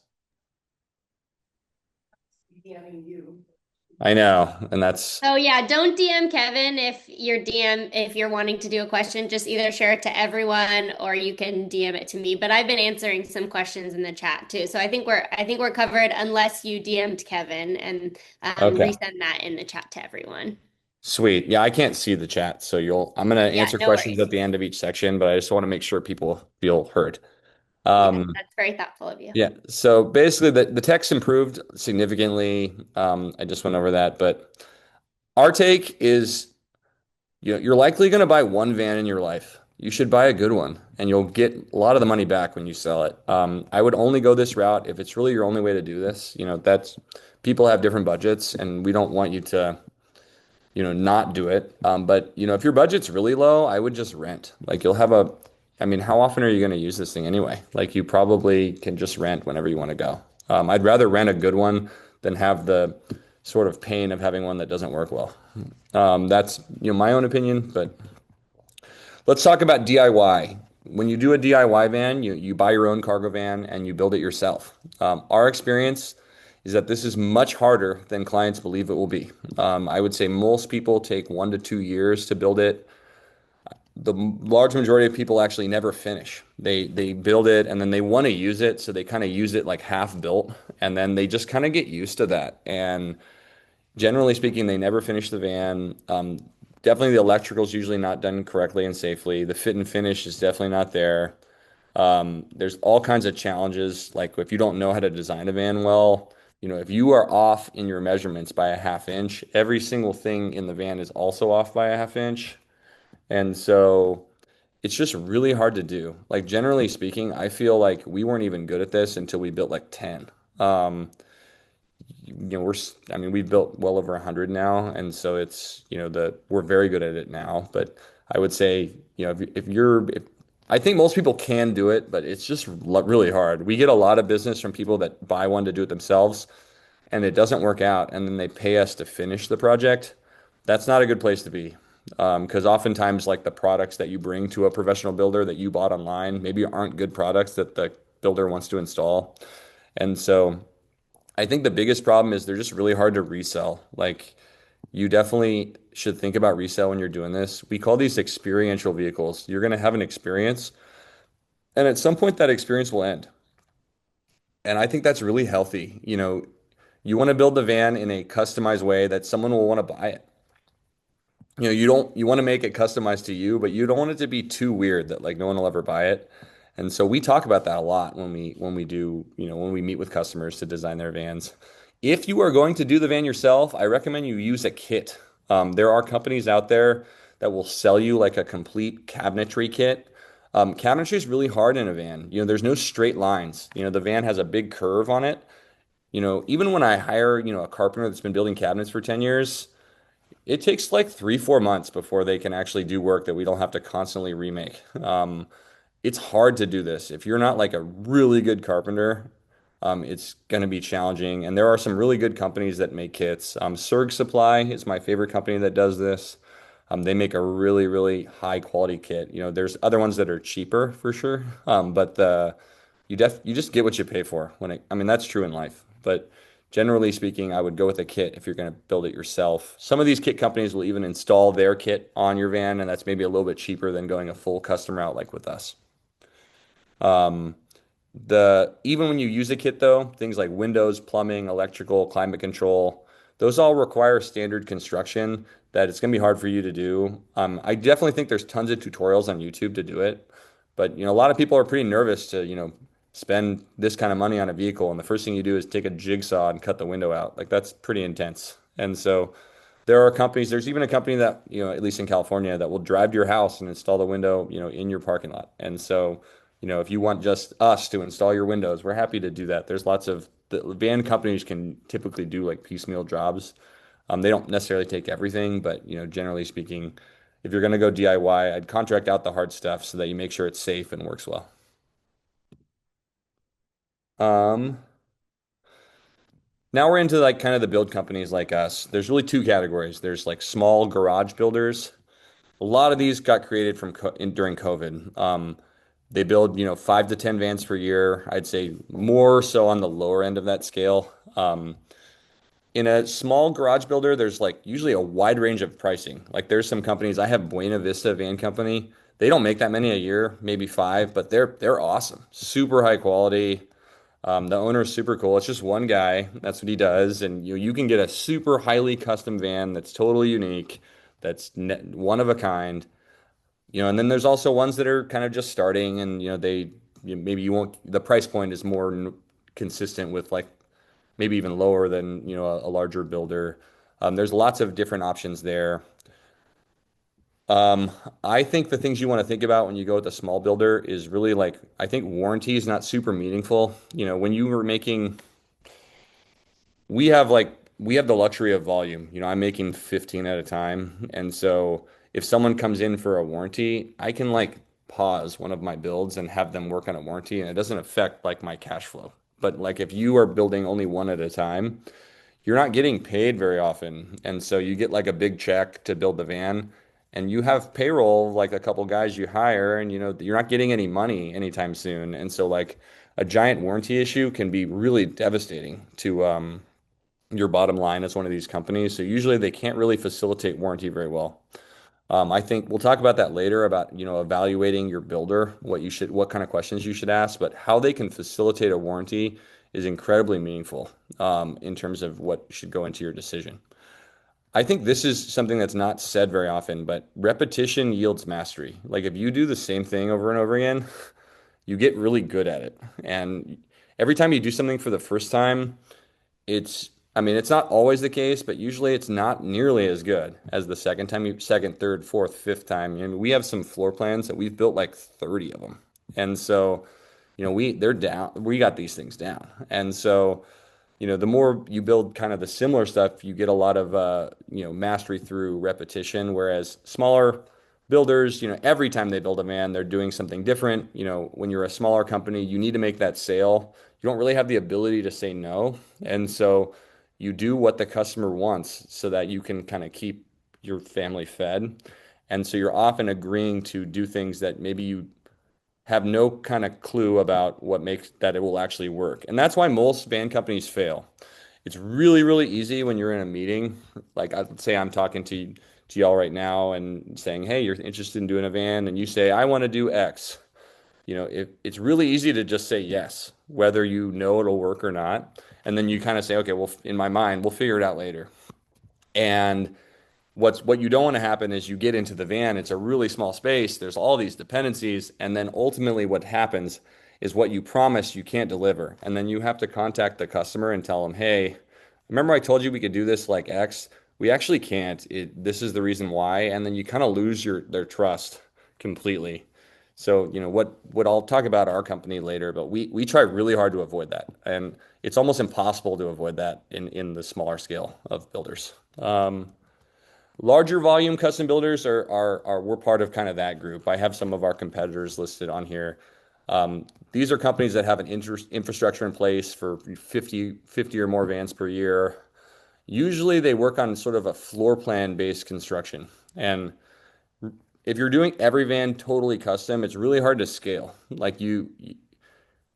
Speaker 1: I know, and that's
Speaker 9: Oh yeah, don't DM Kevin if you're wanting to do a question, just either share it to everyone or you can DM it to me. But I've been answering some questions in the chat too. So I think we're covered unless you DM'd Kevin and
Speaker 1: okay.
Speaker 9: resend that in the chat to everyone.
Speaker 1: Sweet. Yeah, I can't see the chat, so I'm gonna
Speaker 9: Yeah,
Speaker 1: answer
Speaker 9: no
Speaker 1: questions
Speaker 9: worries.
Speaker 1: at the end of each section, but I just want to make sure people feel heard.
Speaker 9: Yeah, that's very thoughtful of you.
Speaker 1: Yeah. So basically, the text improved significantly. I just went over that, but our take is, you're likely going to buy one van in your life. You should buy a good one, and you'll get a lot of the money back when you sell it. I would only go this route if it's really your only way to do this. That's people have different budgets, and we don't want you to, not do it. But if your budget's really low, I would just rent. Like I mean, how often are you going to use this thing anyway? Like you probably can just rent whenever you want to go. I'd rather rent a good one than have the sort of pain of having one that doesn't work well. That's my own opinion, but let's talk about DIY. When you do a DIY van, you buy your own cargo van and you build it yourself. Our experience is that this is much harder than clients believe it will be. I would say most people take 1 to 2 years to build it. The large majority of people actually never finish. They build it and then they want to use it, so they kind of use it like half built, and then they just kind of get used to that. And generally speaking, they never finish the van. Definitely the electrical is usually not done correctly and safely. The fit and finish is definitely not there. There's all kinds of challenges, like if you don't know how to design a van well, if you are off in your measurements by a half inch, every single thing in the van is also off by a half inch. And so it's just really hard to do. Like generally speaking, I feel like we weren't even good at this until we built like 10. I mean, we've built well over 100 now, and so it's, we're very good at it now. But I would say, I think most people can do it, but it's just really hard. We get a lot of business from people that buy one to do it themselves, and it doesn't work out, and then they pay us to finish the project. That's not a good place to be. Because oftentimes, like the products that you bring to a professional builder that you bought online maybe aren't good products that the builder wants to install. And so I think the biggest problem is they're just really hard to resell. Like you definitely should think about resale when you're doing this. We call these experiential vehicles. You're going to have an experience, and at some point that experience will end. And I think that's really healthy. You want to build the van in a customized way that someone will want to buy it. You want to make it customized to you, but you don't want it to be too weird that like no one will ever buy it. And so we talk about that a lot when we do, when we meet with customers to design their vans. If you are going to do the van yourself, I recommend you use a kit. There are companies out there that will sell you like a complete cabinetry kit. Cabinetry is really hard in a van. There's no straight lines. The van has a big curve on it. Even when I hire, a carpenter that's been building cabinets for 10 years, it takes like 3, 4 months before they can actually do work that we don't have to constantly remake. It's hard to do this. If you're not like a really good carpenter, it's going to be challenging. And there are some really good companies that make kits. Surg Supply is my favorite company that does this. They make a really, really high quality kit. There's other ones that are cheaper for sure. But you just get what you pay for I mean, that's true in life. But generally speaking, I would go with a kit if you're going to build it yourself. Some of these kit companies will even install their kit on your van, and that's maybe a little bit cheaper than going a full custom route like with us. Um, Even when you use a kit though, things like windows, plumbing, electrical, climate control, those all require standard construction that it's going to be hard for you to do. I definitely think there's tons of tutorials on YouTube to do it, but a lot of people are pretty nervous to, spend this kind of money on a vehicle, and the first thing you do is take a jigsaw and cut the window out. Like that's pretty intense. And so there are companies, there's even a company that, at least in California, that will drive to your house and install the window, in your parking lot. And so, if you want just us to install your windows, we're happy to do that. There's lots of the van companies can typically do like piecemeal jobs. They don't necessarily take everything, but generally speaking, if you're going to go DIY, I'd contract out the hard stuff so that you make sure it's safe and works well. Um, Now we're into like kind of the build companies like us. There's really two categories. There's like small garage builders. A lot of these got created during COVID. They build, 5 to 10 vans per year. I'd say more so on the lower end of that scale. In a small garage builder, there's like usually a wide range of pricing. Like there's some companies, I have Buena Vista Van Company. They don't make that many a year, maybe five, but they're awesome. Super high quality. The owner is super cool. It's just one guy. That's what he does. And you can get a super highly custom van that's totally unique, that's one of a kind. And then there's also ones that are kind of just starting and, maybe you won't, the price point is more consistent with like maybe even lower than, a larger builder. There's lots of different options there. I think the things you want to think about when you go with a small builder is really like, I think warranty is not super meaningful. When you were making, we have the luxury of volume. I'm making 15 at a time. And so if someone comes in for a warranty, I can like pause one of my builds and have them work on a warranty and it doesn't affect like my cash flow. But like if you are building only one at a time, you're not getting paid very often. And so you get like a big check to build the van and you have payroll, like a couple guys you hire, and you're not getting any money anytime soon. And so like a giant warranty issue can be really devastating to your bottom line as one of these companies. So usually they can't really facilitate warranty very well. I think we'll talk about that later about, evaluating your builder, what kind of questions you should ask, but how they can facilitate a warranty is incredibly meaningful in terms of what should go into your decision. I think this is something that's not said very often, but repetition yields mastery. Like if you do the same thing over and over again, you get really good at it. And every time you do something for the first time, I mean, it's not always the case, but usually it's not nearly as good as the second time, second, third, fourth, fifth time. We have some floor plans that we've built like 30 of them. And so, they're down, we got these things down. And so, the more you build kind of the similar stuff, you get a lot of, mastery through repetition. Whereas smaller builders, every time they build a van, they're doing something different. When you're a smaller company, you need to make that sale. You don't really have the ability to say no. And so you do what the customer wants so that you can kind of keep your family fed. And so you're often agreeing to do things that maybe you have no kind of clue about what makes that it will actually work. And that's why most van companies fail. It's really, really easy when you're in a meeting. Like I'd say I'm talking to y'all right now and saying, hey, you're interested in doing a van, and you say, I want to do X. It's really easy to just say yes, whether you know it'll work or not. And then you kind of say, okay, well, in my mind, we'll figure it out later. And what you don't want to happen is you get into the van, it's a really small space, there's all these dependencies, and then ultimately what happens is what you promised you can't deliver. And then you have to contact the customer and tell them, hey, remember I told you we could do this like X? We actually can't. This is the reason why. And then you kind of lose their trust completely. So, what I'll talk about our company later, but we try really hard to avoid that. And it's almost impossible to avoid that in the smaller scale of builders. Larger volume custom builders we're part of kind of that group. I have some of our competitors listed on here. These are companies that have an infrastructure in place for 50 or more vans per year. Usually they work on sort of a floor plan based construction. And if you're doing every van totally custom, it's really hard to scale. Like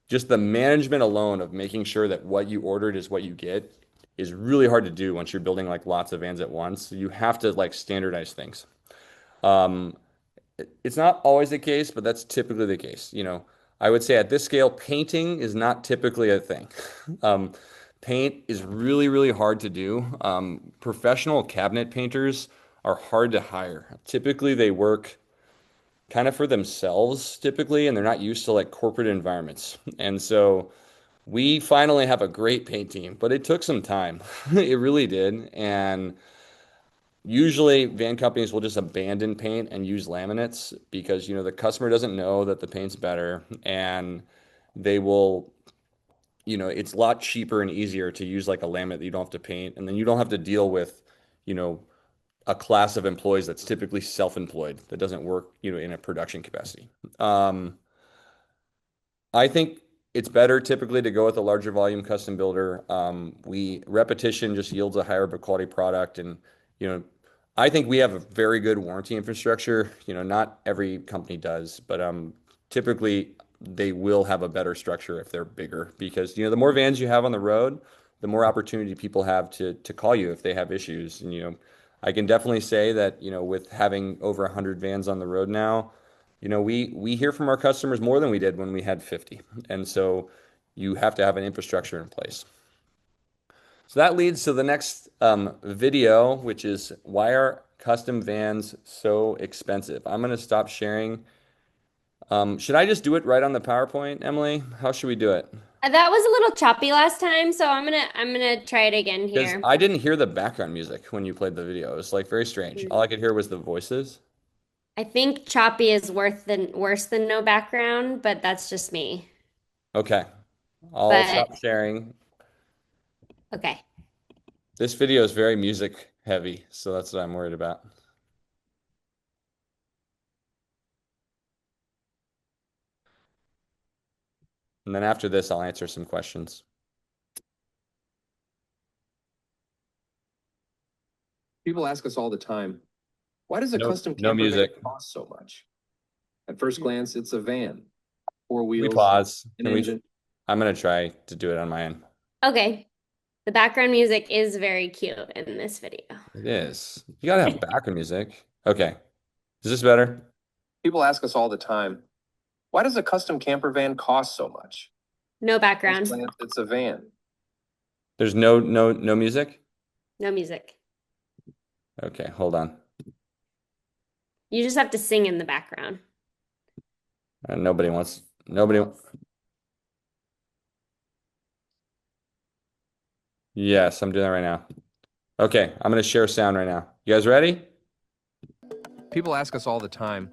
Speaker 1: just the management alone of making sure that what you ordered is what you get is really hard to do once you're building like lots of vans at once. You have to like standardize things. It's not always the case, but that's typically the case. I would say at this scale, painting is not typically a thing. Paint is really, really hard to do. Professional cabinet painters are hard to hire. Typically, they work kind of for themselves, typically, and they're not used to like corporate environments. And so we finally have a great paint team, but it took some time. It really did. And usually van companies will just abandon paint and use laminates because, the customer doesn't know that the paint's better, and they will, it's a lot cheaper and easier to use like a laminate that you don't have to paint. And then you don't have to deal with, a class of employees that's typically self-employed that doesn't work, in a production capacity. I think it's better typically to go with a larger volume custom builder. Repetition just yields a higher quality product. And, I think we have a very good warranty infrastructure. Not every company does, but typically they will have a better structure if they're bigger because, the more vans you have on the road, the more opportunity people have to call you if they have issues. And, I can definitely say that, with having over 100 vans on the road now, we hear from our customers more than we did when we had 50. And so you have to have an infrastructure in place. So that leads to the next video, which is why are custom vans so expensive? I'm going to stop sharing. Should I just do it right on the PowerPoint, Emily? How should we do it?
Speaker 9: That was a little choppy last time, so I'm gonna try it again
Speaker 1: Because
Speaker 9: here.
Speaker 1: I didn't hear the background music when you played the video. It was like very strange. All I could hear was the voices.
Speaker 9: I think choppy is worse than no background, but that's just me.
Speaker 1: Okay. I'll stop sharing.
Speaker 9: Okay.
Speaker 1: This video is very music heavy, so that's what I'm worried about. And then after this, I'll answer some questions.
Speaker 10: People ask us all the time, why does a custom
Speaker 1: no
Speaker 10: camper van
Speaker 1: music.
Speaker 10: cost so much? At first glance, it's a van, 4 wheels,
Speaker 1: We pause.
Speaker 10: an engine.
Speaker 1: I'm going to try to do it on my end.
Speaker 9: Okay. The background music is very cute in this video.
Speaker 1: It is. You got to have background music. Okay. Is this better?
Speaker 10: People ask us all the time, why does a custom camper van cost so much?
Speaker 9: No
Speaker 10: At
Speaker 9: background.
Speaker 10: first glance, it's a van.
Speaker 1: There's no music?
Speaker 9: No music.
Speaker 1: Okay, hold on.
Speaker 9: You just have to sing in the background.
Speaker 1: Nobody. Yes, I'm doing that right now. Okay, I'm going to share sound right now. You guys ready?
Speaker 10: People ask us all the time,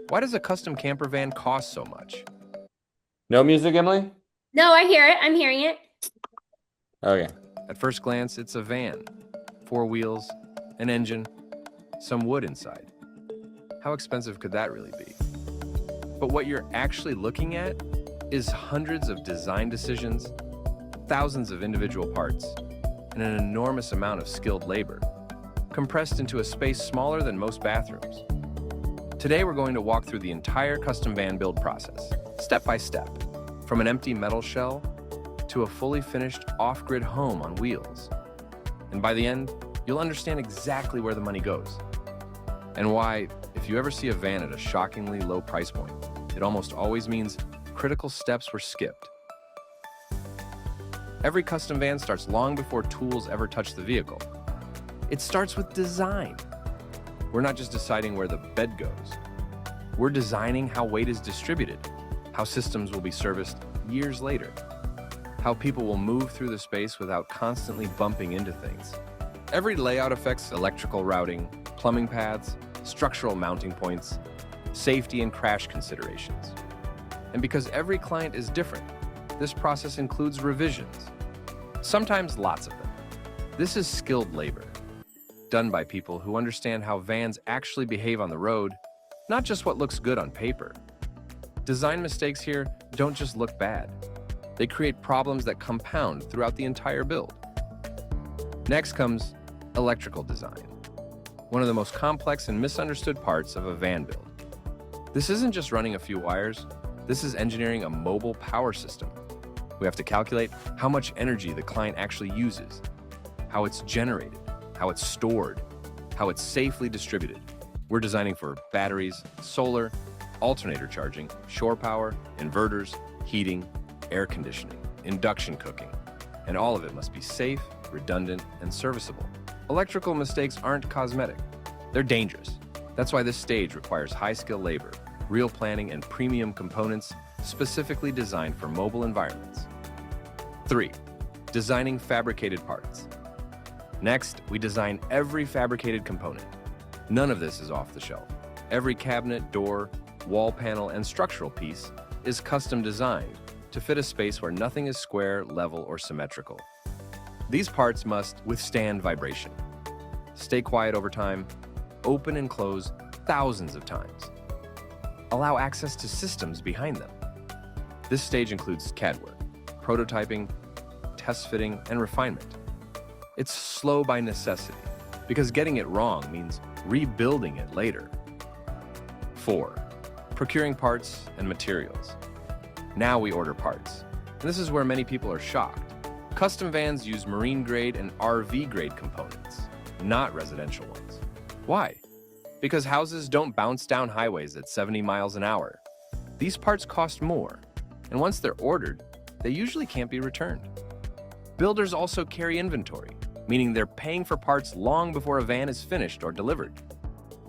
Speaker 10: why does a custom camper van cost so much?
Speaker 1: No music, Emily?
Speaker 9: No, I hear it. I'm hearing it.
Speaker 1: Okay.
Speaker 10: At first glance, it's a van, 4 wheels, an engine, some wood inside. How expensive could that really be? But what you're actually looking at is hundreds of design decisions, thousands of individual parts, and an enormous amount of skilled labor, compressed into a space smaller than most bathrooms. Today, we're going to walk through the entire custom van build process, step by step, from an empty metal shell to a fully finished off-grid home on wheels. And by the end, you'll understand exactly where the money goes and why, if you ever see a van at a shockingly low price point, it almost always means critical steps were skipped. Every custom van starts long before tools ever touch the vehicle. It starts with design. We're not just deciding where the bed goes. We're designing how weight is distributed, how systems will be serviced years later, how people will move through the space without constantly bumping into things. Every layout affects electrical routing, plumbing paths, structural mounting points, safety and crash considerations. And because every client is different, this process includes revisions, sometimes lots of them. This is skilled labor, done by people who understand how vans actually behave on the road, not just what looks good on paper. Design mistakes here don't just look bad. They create problems that compound throughout the entire build. Next comes electrical design, one of the most complex and misunderstood parts of a van build. This isn't just running a few wires, this is engineering a mobile power system. We have to calculate how much energy the client actually uses, how it's generated, how it's stored, how it's safely distributed. We're designing for batteries, solar, alternator charging, shore power, inverters, heating, air conditioning, induction cooking, and all of it must be safe, redundant, and serviceable. Electrical mistakes aren't cosmetic. They're dangerous. That's why this stage requires high-skill labor, real planning, and premium components specifically designed for mobile environments. 3. Designing fabricated parts. Next, we design every fabricated component. None of this is off the shelf. Every cabinet, door, wall panel, and structural piece is custom designed to fit a space where nothing is square, level, or symmetrical. These parts must withstand vibration, stay quiet over time, open and close thousands of times, allow access to systems behind them. This stage includes CAD work, prototyping, test fitting, and refinement. It's slow by necessity, because getting it wrong means rebuilding it later. 4. Procuring parts and materials. Now we order parts. And this is where many people are shocked. Custom vans use marine grade and RV grade components, not residential ones. Why? Because houses don't bounce down highways at 70 miles an hour. These parts cost more, and once they're ordered, they usually can't be returned. Builders also carry inventory, meaning they're paying for parts long before a van is finished or delivered.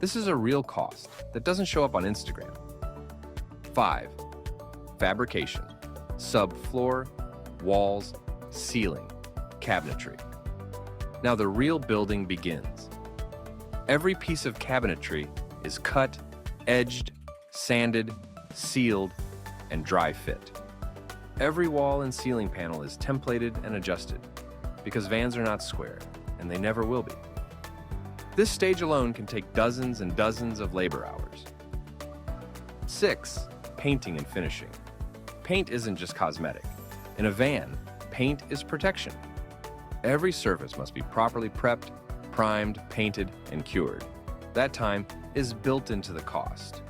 Speaker 10: This is a real cost that doesn't show up on Instagram. 5. Fabrication. Subfloor, walls, ceiling, cabinetry. Now the real building begins. Every piece of cabinetry is cut, edged, sanded, sealed, and dry fit. Every wall and ceiling panel is templated and adjusted because vans are not square, and they never will be. This stage alone can take dozens and dozens of labor hours. 6. Painting and finishing. Paint isn't just cosmetic. In a van, paint is protection. Every surface must be properly prepped, primed, painted, and cured. That time is built into the cost.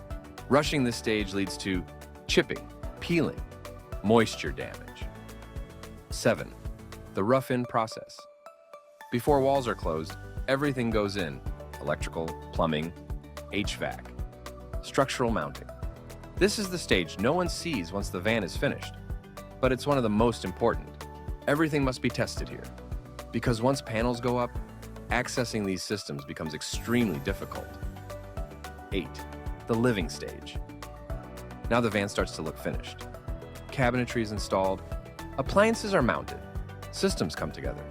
Speaker 10: Rushing this stage leads to chipping, peeling, moisture damage. 7. The rough-in process. Before walls are closed, everything goes in: electrical, plumbing, HVAC, structural mounting. This is the stage no one sees once the van is finished, but it's one of the most important. Everything must be tested here, because once panels go up, accessing these systems becomes extremely difficult. 8. The living stage. Now the van starts to look finished. Cabinetry is installed, appliances are mounted, systems come together.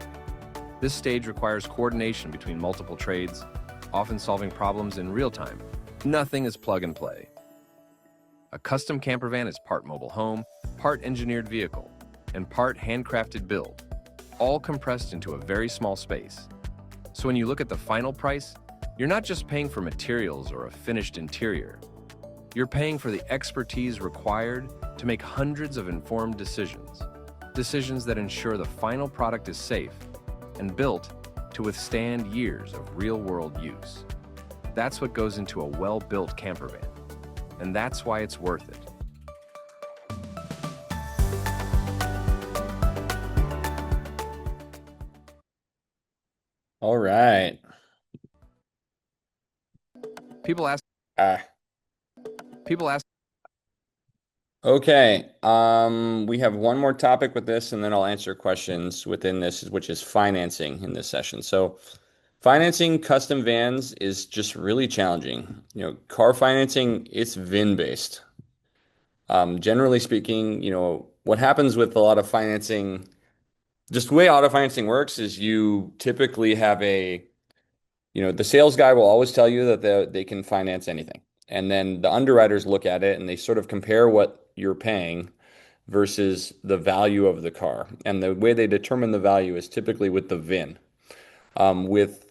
Speaker 10: This stage requires coordination between multiple trades, often solving problems in real time. Nothing is plug and play. A custom camper van is part mobile home, part engineered vehicle, and part handcrafted build, all compressed into a very small space. So when you look at the final price, you're not just paying for materials or a finished interior. You're paying for the expertise required to make hundreds of informed decisions. Decisions that ensure the final product is safe and built to withstand years of real-world use. That's what goes into a well-built camper van. And that's why it's worth it.
Speaker 1: All right.
Speaker 10: People ask,
Speaker 1: Ah.
Speaker 10: people ask,
Speaker 1: Okay. We have one more topic with this, and then I'll answer questions within this, which is financing in this session. So, financing custom vans is just really challenging. Car financing, it's VIN based. Generally speaking, what happens with a lot of financing, just the way auto financing works is you typically have the sales guy will always tell you that they can finance anything. And then the underwriters look at it and they sort of compare what you're paying versus the value of the car. And the way they determine the value is typically with the VIN. With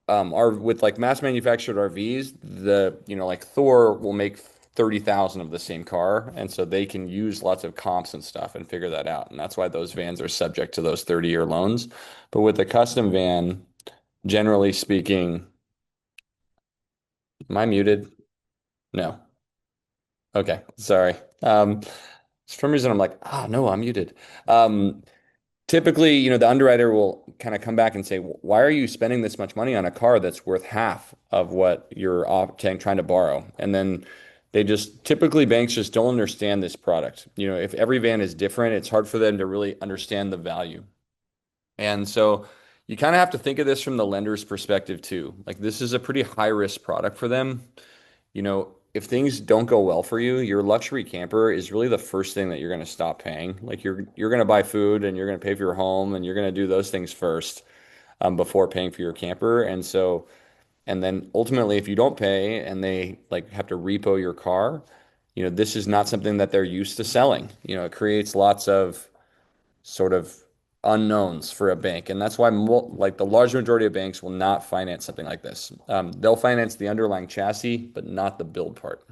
Speaker 1: like mass manufactured RVs, like Thor will make 30,000 of the same car, and so they can use lots of comps and stuff and figure that out. And that's why those vans are subject to those 30-year loans. But with a custom van, generally speaking, am I muted? No. Okay, sorry. For some reason I'm like, no, I'm muted. Typically, the underwriter will kind of come back and say, why are you spending this much money on a car that's worth half of what you're trying to borrow? And then typically banks just don't understand this product. If every van is different, it's hard for them to really understand the value. And so you kind of have to think of this from the lender's perspective too. Like this is a pretty high risk product for them. If things don't go well for you, your luxury camper is really the first thing that you're going to stop paying. Like you're going to buy food and you're going to pay for your home and you're going to do those things first before paying for your camper. And then ultimately, if you don't pay and they like have to repo your car, this is not something that they're used to selling. It creates lots of sort of unknowns for a bank. And that's why like the large majority of banks will not finance something like this. They'll finance the underlying chassis, but not the build part.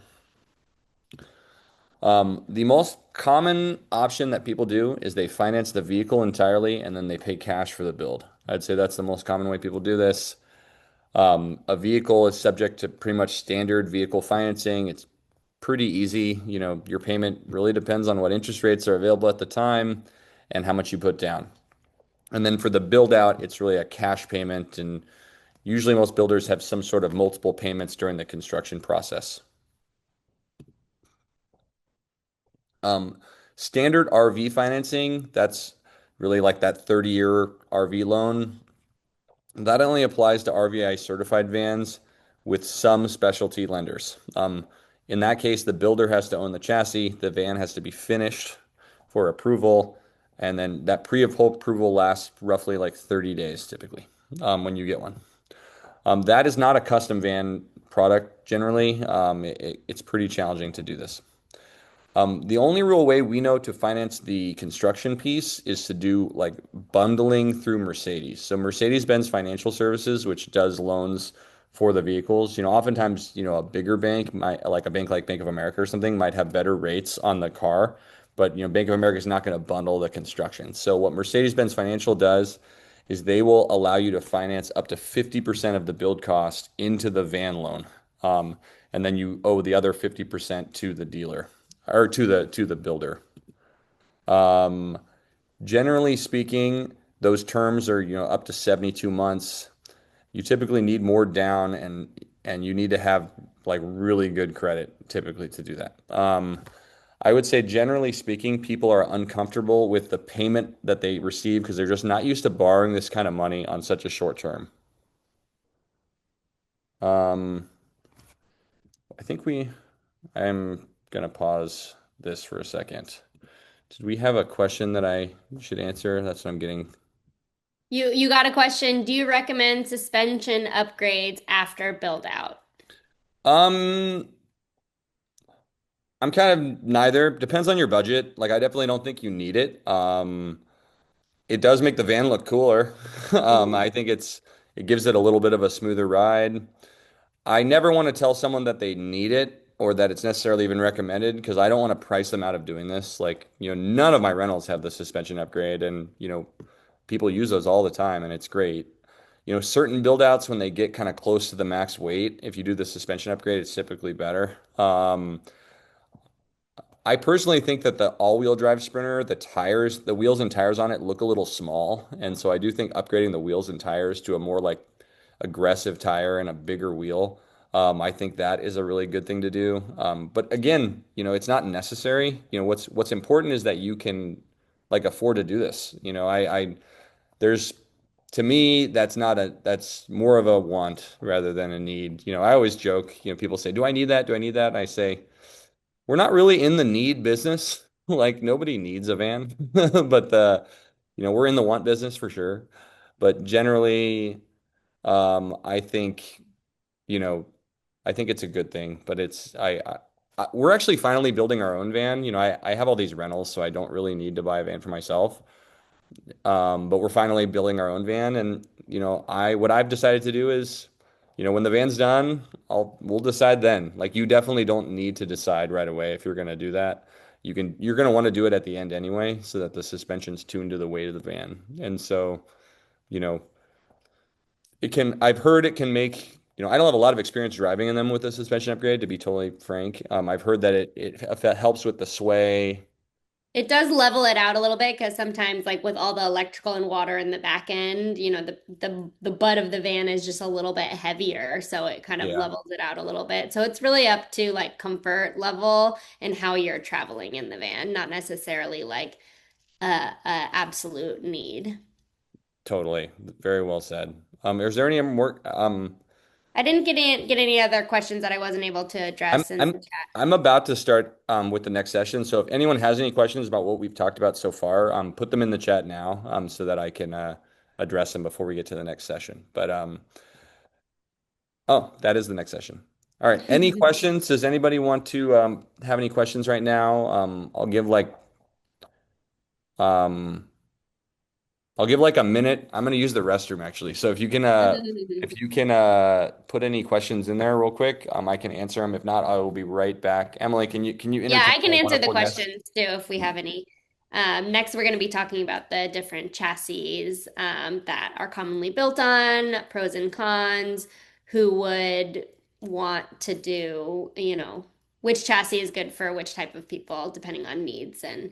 Speaker 1: The most common option that people do is they finance the vehicle entirely and then they pay cash for the build. I'd say that's the most common way people do this. A vehicle is subject to pretty much standard vehicle financing. It's pretty easy. Your payment really depends on what interest rates are available at the time and how much you put down. And then for the build out, it's really a cash payment. And usually most builders have some sort of multiple payments during the construction process. Standard RV financing, that's really like that 30-year RV loan. That only applies to RVIA certified vans with some specialty lenders. In that case, the builder has to own the chassis, the van has to be finished for approval, and then that pre-approval lasts roughly like 30 days typically when you get one. That is not a custom van product generally. It's pretty challenging to do this. The only real way we know to finance the construction piece is to do like bundling through Mercedes. So Mercedes-Benz Financial Services, which does loans for the vehicles, oftentimes, a bigger bank like a bank like Bank of America or something might have better rates on the car, but Bank of America is not going to bundle the construction. So what Mercedes-Benz Financial does is they will allow you to finance up to 50% of the build cost into the van loan. And then you owe the other 50% to the dealer or to the builder. Generally speaking, those terms are, up to 72 months. You typically need more down and you need to have like really good credit typically to do that. I would say generally speaking, people are uncomfortable with the payment that they receive because they're just not used to borrowing this kind of money on such a short term. I think I'm gonna pause this for a second. Did we have a question that I should answer? That's what I'm getting.
Speaker 9: You got a question. Do you recommend suspension upgrades after build out?
Speaker 1: I'm kind of neither. Depends on your budget. Like I definitely don't think you need it. It does make the van look cooler. I think it gives it a little bit of a smoother ride. I never want to tell someone that they need it or that it's necessarily even recommended because I don't want to price them out of doing this. Like, none of my rentals have the suspension upgrade and, people use those all the time and it's great. certain build outs when they get kind of close to the max weight, if you do the suspension upgrade, it's typically better. I personally think that the all-wheel drive Sprinter, the wheels and tires on it look a little small, and so I do think upgrading the wheels and tires to a more like aggressive tire and a bigger wheel, I think that is a really good thing to do. But again, it's not necessary. What's important is that you can like afford to do this. There's to me that's more of a want rather than a need. I always joke. People say, "Do I need that? Do I need that?" And I say, we're not really in the need business. Like nobody needs a van, but we're in the want business for sure. But generally, I think, you know, I think it's a good thing. But we're actually finally building our own van. I have all these rentals, so I don't really need to buy a van for myself. But we're finally building our own van, and what I've decided to do is, when the van's done, we'll decide then. Like you definitely don't need to decide right away if you're gonna do that. You're gonna want to do it at the end anyway, so that the suspension's tuned to the weight of the van. And so, you know, I've heard it can make, I don't have a lot of experience driving in them with the suspension upgrade, to be totally frank. I've heard that it helps with the sway.
Speaker 9: It does level it out a little bit because sometimes, like with all the electrical and water in the back end, the butt of the van is just a little bit heavier, so it kind of
Speaker 1: Yeah.
Speaker 9: levels it out a little bit. So it's really up to like comfort level and how you're traveling in the van, not necessarily like a absolute need.
Speaker 1: Totally. Very well said. Is there any more?
Speaker 9: I didn't get any other questions that I wasn't able to
Speaker 1: I'm
Speaker 9: address in the
Speaker 1: I'm
Speaker 9: chat.
Speaker 1: I'm about to start with the next session. So if anyone has any questions about what we've talked about so far, put them in the chat now, so that I can address them before we get to the next session. But oh, that is the next session. All right. Any questions? Does anybody want to have any questions right now? Um, I'll give like a minute. I'm gonna use the restroom actually. So if you can put any questions in there real quick, I can answer them. If not, I will be right back. Emily, can you
Speaker 9: Yeah,
Speaker 1: entertain
Speaker 9: I can
Speaker 1: our
Speaker 9: answer the
Speaker 1: wonderful guest?
Speaker 9: questions too if we have any. Next, we're going to be talking about the different chassis that are commonly built on, pros and cons, who would want to do, which chassis is good for which type of people, depending on needs and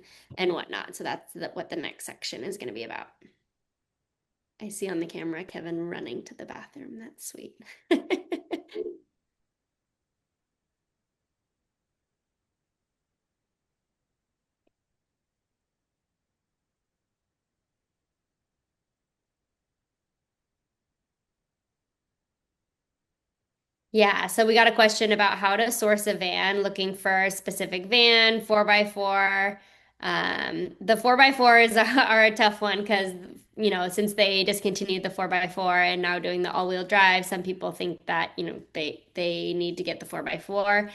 Speaker 9: whatnot. So that's what the next section is going to be about. I see on the camera Kevin running to the bathroom. That's sweet. Yeah, so we got a question about how to source a van, looking for a specific van, 4x4. The 4x4s are a tough one because, since they discontinued the 4x4 and now doing the all-wheel drive, some people think that, they need to get the 4x4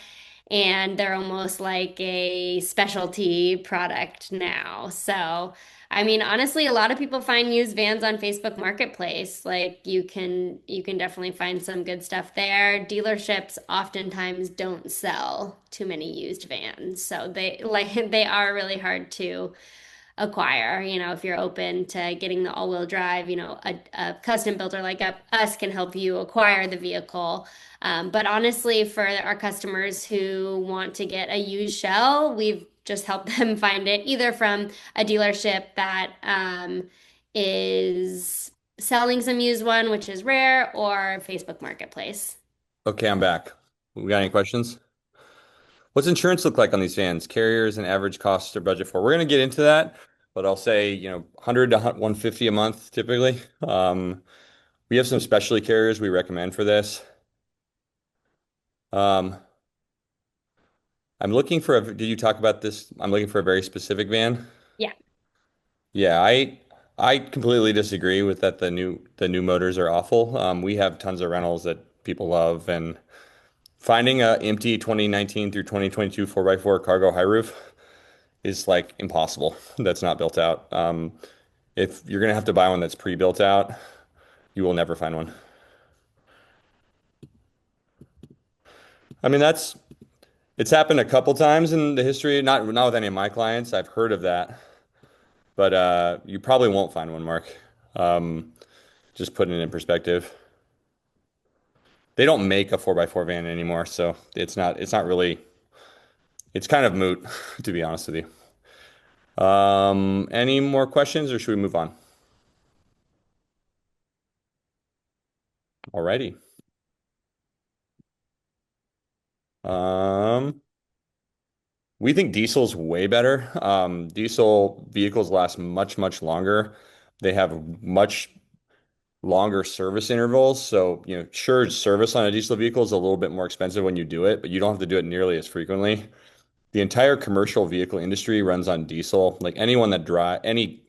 Speaker 9: and they're almost like a specialty product now. So, I mean, honestly, a lot of people find used vans on Facebook Marketplace. Like you can definitely find some good stuff there. Dealerships oftentimes don't sell too many used vans. So they are really hard to acquire. If you're open to getting the all-wheel drive, a custom builder like us can help you acquire the vehicle. But honestly, for our customers who want to get a used shell, we've just helped them find it either from a dealership that is selling some used one, which is rare, or Facebook Marketplace.
Speaker 1: Okay, I'm back. We got any questions? What's insurance look like on these vans? Carriers and average costs or budget for? We're gonna get into that, but I'll say, 100 to 150 a month typically. We have some specialty carriers we recommend for this. Um, did you talk about this? I'm looking for a very specific van.
Speaker 9: Yeah.
Speaker 1: Yeah, I completely disagree with that. The new motors are awful. We have tons of rentals that people love, and finding a empty 2019 through 2022 4x4 cargo high roof is like impossible. That's not built out. If you're gonna have to buy one that's pre-built out, you will never find one. I mean, it's happened a couple times in the history, not with any of my clients. I've heard of that, but you probably won't find one, Mark. Um, Just putting it in perspective. They don't make a 4x4 van anymore, so it's not really, it's kind of moot, to be honest with you. Any more questions or should we move on? Alrighty. We think diesel's way better. Diesel vehicles last much, much longer. They have much longer service intervals. So, sure, service on a diesel vehicle is a little bit more expensive when you do it, but you don't have to do it nearly as frequently. The entire commercial vehicle industry runs on diesel. Like anyone that any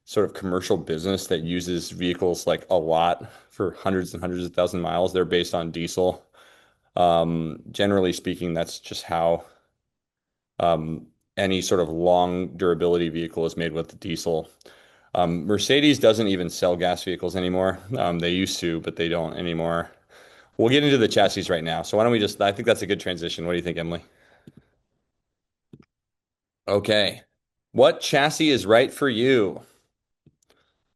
Speaker 1: sort of commercial business that uses vehicles like a lot for hundreds and hundreds of thousand miles, they're based on diesel. Generally speaking, that's just how any sort of long durability vehicle is made with diesel. Mercedes doesn't even sell gas vehicles anymore. They used to, but they don't anymore. We'll get into the chassis right now. So why don't we I think that's a good transition. What do you think, Emily? Okay. What chassis is right for you?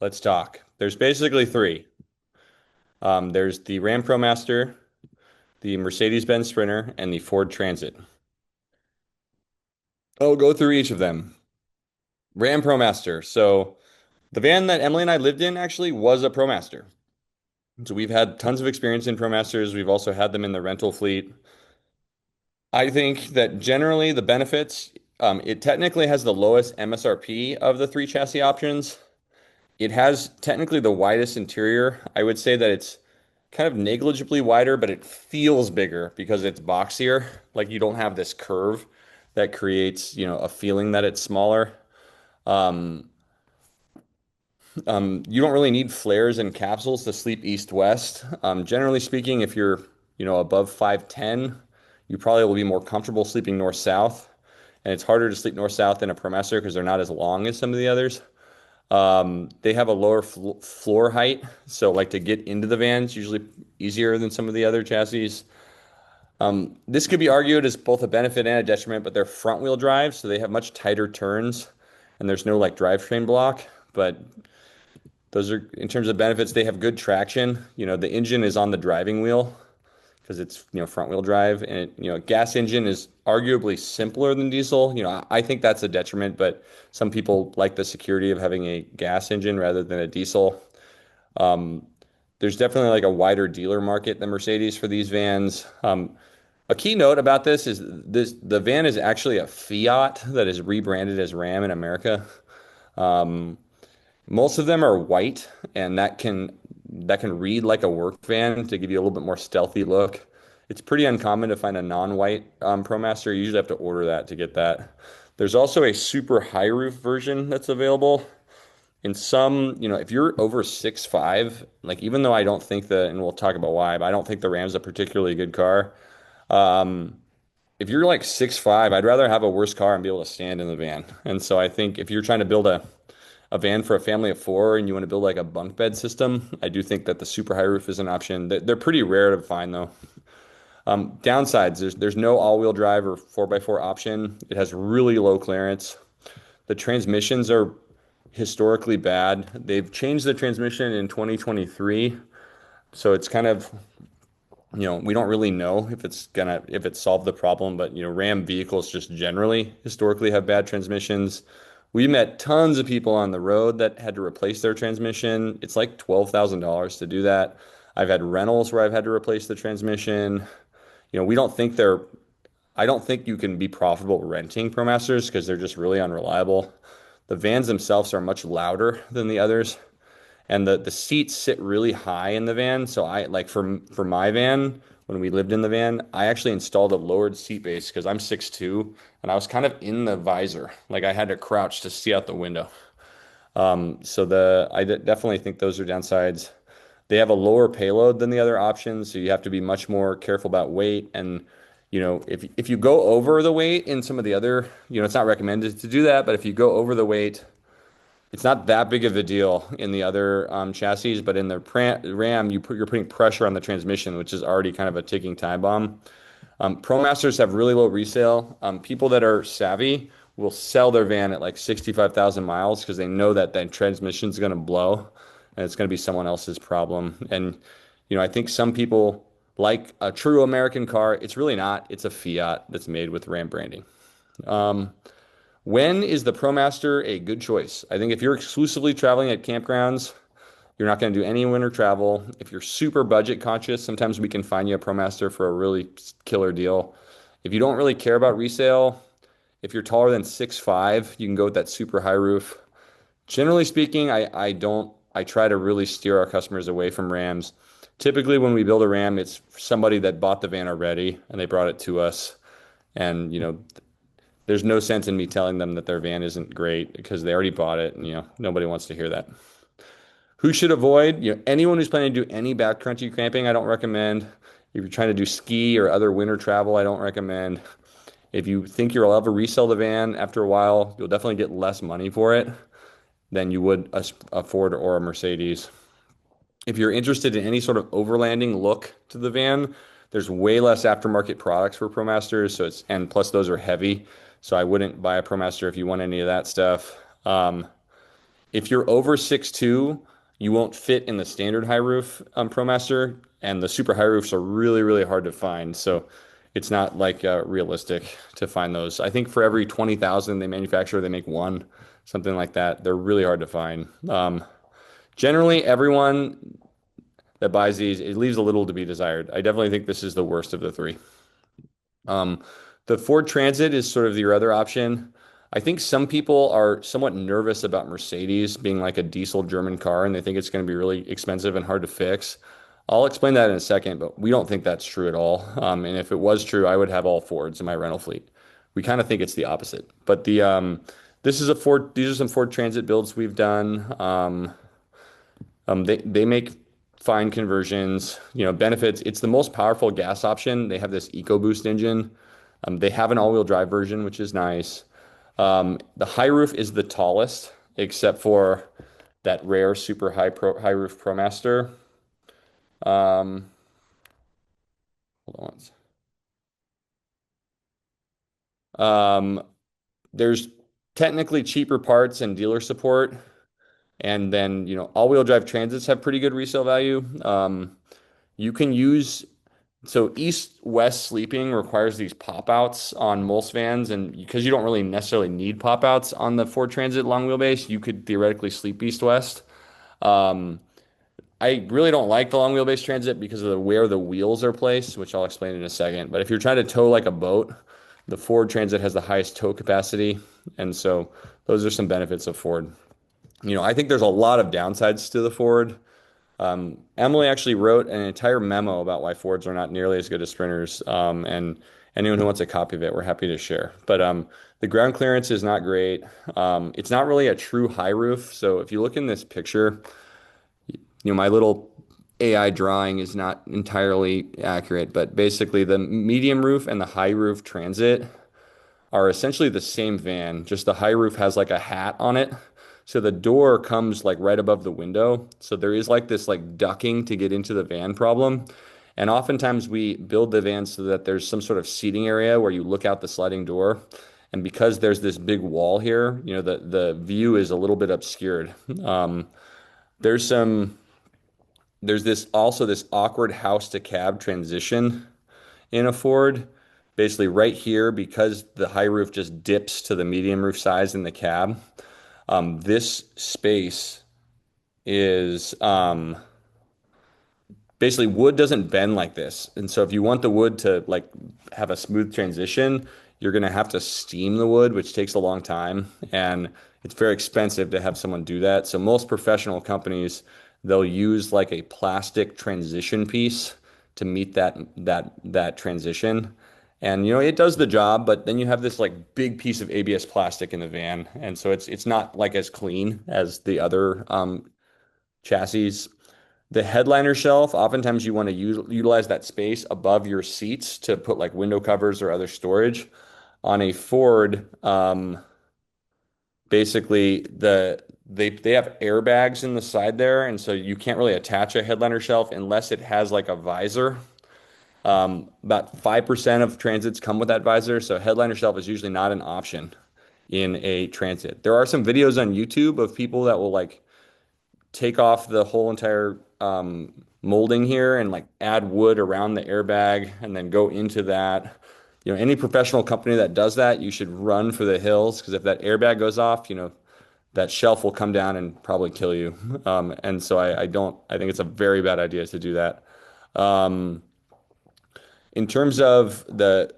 Speaker 1: Let's talk. There's basically three. There's the Ram ProMaster, the Mercedes-Benz Sprinter, and the Ford Transit. I'll go through each of them. Ram ProMaster. So the van that Emily and I lived in actually was a ProMaster. So we've had tons of experience in ProMasters. We've also had them in the rental fleet. I think that generally the benefits, it technically has the lowest MSRP of the three chassis options. It has technically the widest interior. I would say that it's kind of negligibly wider, but it feels bigger because it's boxier. Like you don't have this curve that creates, a feeling that it's smaller. You don't really need flares and capsules to sleep east-west. Generally speaking, if you're, above 5'10", you probably will be more comfortable sleeping north-south. And it's harder to sleep north-south in a ProMaster because they're not as long as some of the others. They have a lower floor height. So like to get into the van is usually easier than some of the other chassis. This could be argued as both a benefit and a detriment, but they're front-wheel drive, so they have much tighter turns. And there's no like drivetrain block. But those are, in terms of benefits, they have good traction. The engine is on the driving wheel because it's, front wheel drive. And, gas engine is arguably simpler than diesel. I think that's a detriment, but some people like the security of having a gas engine rather than a diesel. There's definitely like a wider dealer market than Mercedes for these vans. A key note about this is the van is actually a Fiat that is rebranded as Ram in America. Most of them are white, and that can read like a work van to give you a little bit more stealthy look. It's pretty uncommon to find a non-white ProMaster. You usually have to order that to get that. There's also a super high roof version that's available. In some, if you're over 6'5", like even though I don't think and we'll talk about why, but I don't think the Ram's a particularly good car. If you're like 6'5", I'd rather have a worse car and be able to stand in the van. And so I think if you're trying to build a van for a family of four and you want to build like a bunk bed system, I do think that the super high roof is an option. They're pretty rare to find though. Downsides, there's no all-wheel drive or 4x4 option. It has really low clearance. The transmissions are historically bad. They've changed the transmission in 2023. So it's kind of, we don't really know if it's solved the problem, but Ram vehicles just generally historically have bad transmissions. We met tons of people on the road that had to replace their transmission. It's like $12,000 to do that. I've had rentals where I've had to replace the transmission. I don't think you can be profitable renting ProMasters because they're just really unreliable. The vans themselves are much louder than the others. And the seats sit really high in the van. So I like for my van, when we lived in the van, I actually installed a lowered seat base because I'm 6'2", and I was kind of in the visor. Like I had to crouch to see out the window. I definitely think those are downsides. They have a lower payload than the other options, so you have to be much more careful about weight. And if you go over the weight in some of the other, it's not recommended to do that, but if you go over the weight, it's not that big of a deal in the other chassis, but in the Ram, you're putting pressure on the transmission, which is already kind of a ticking time bomb. ProMasters have really low resale. People that are savvy will sell their van at like 65,000 miles because they know that transmission is going to blow. and it's going to be someone else's problem. And, I think some people like a true American car. It's really not. It's a Fiat that's made with Ram branding. When is the ProMaster a good choice? I think if you're exclusively traveling at campgrounds, you're not going to do any winter travel. If you're super budget conscious, sometimes we can find you a ProMaster for a really killer deal. If you don't really care about resale, if you're taller than 6'5", you can go with that super high roof. Generally speaking, I try to really steer our customers away from Rams. Typically, when we build a Ram, it's somebody that bought the van already and they brought it to us. And, there's no sense in me telling them that their van isn't great because they already bought it, and, nobody wants to hear that. Who should avoid? Anyone who's planning to do any backcountry camping, I don't recommend. If you're trying to do ski or other winter travel, I don't recommend. If you think you'll ever resell the van after a while, you'll definitely get less money for it than you would a Ford or a Mercedes. If you're interested in any sort of overlanding look to the van, there's way less aftermarket products for ProMasters, and plus those are heavy, so I wouldn't buy a ProMaster if you want any of that stuff. If you're over 6'2", you won't fit in the standard high roof ProMaster, and the super high roofs are really, really hard to find. So it's not like realistic to find those. I think for every 20,000 they manufacture, they make one, something like that. They're really hard to find. Generally, everyone that buys these, it leaves a little to be desired. I definitely think this is the worst of the three. The Ford Transit is sort of your other option. I think some people are somewhat nervous about Mercedes being like a diesel German car, and they think it's going to be really expensive and hard to fix. I'll explain that in a second, but we don't think that's true at all. And if it was true, I would have all Fords in my rental fleet. We kind of think it's the opposite. But this is a Ford. These are some Ford Transit builds we've done. They make fine conversions. Benefits. It's the most powerful gas option. They have this EcoBoost engine. They have an all-wheel drive version, which is nice. The high roof is the tallest, except for that rare super high roof ProMaster. Hold on. There's technically cheaper parts and dealer support, and then all-wheel drive Transits have pretty good resale value. You can use east-west sleeping requires these pop-outs on most vans, and because you don't really necessarily need pop-outs on the Ford Transit long wheelbase, you could theoretically sleep east-west. I really don't like the long wheelbase Transit because of where the wheels are placed, which I'll explain in a second. But if you're trying to tow like a boat, the Ford Transit has the highest tow capacity, and so those are some benefits of Ford. I think there's a lot of downsides to the Ford. Emily actually wrote an entire memo about why Fords are not nearly as good as Sprinters, and anyone who wants a copy of it, we're happy to share. But the ground clearance is not great. It's not really a true high roof. So if you look in this picture, my little AI drawing is not entirely accurate, but basically the medium roof and the high roof Transit are essentially the same van, just the high roof has like a hat on it. So the door comes like right above the window. So there is like this like ducking to get into the van problem. And oftentimes we build the van so that there's some sort of seating area where you look out the sliding door. And because there's this big wall here, the view is a little bit obscured. There's this awkward house to cab transition in a Ford. Basically right here, because the high roof just dips to the medium roof size in the cab. This space is basically wood doesn't bend like this. And so if you want the wood to like have a smooth transition, you're going to have to steam the wood, which takes a long time. And it's very expensive to have someone do that. So most professional companies, they'll use like a plastic transition piece to meet that transition. And it does the job, but then you have this like big piece of ABS plastic in the van, and so it's not like as clean as the other chassis. The headliner shelf, oftentimes you want to utilize that space above your seats to put like window covers or other storage. On a Ford, basically they have airbags in the side there, and so you can't really attach a headliner shelf unless it has like a visor. About 5% of Transits come with that visor, so headliner shelf is usually not an option in a Transit. There are some videos on YouTube of people that will like take off the whole entire molding here and like add wood around the airbag and then go into that. Any professional company that does that, you should run for the hills because if that airbag goes off, that shelf will come down and probably kill you. And so I think it's a very bad idea to do that. In terms of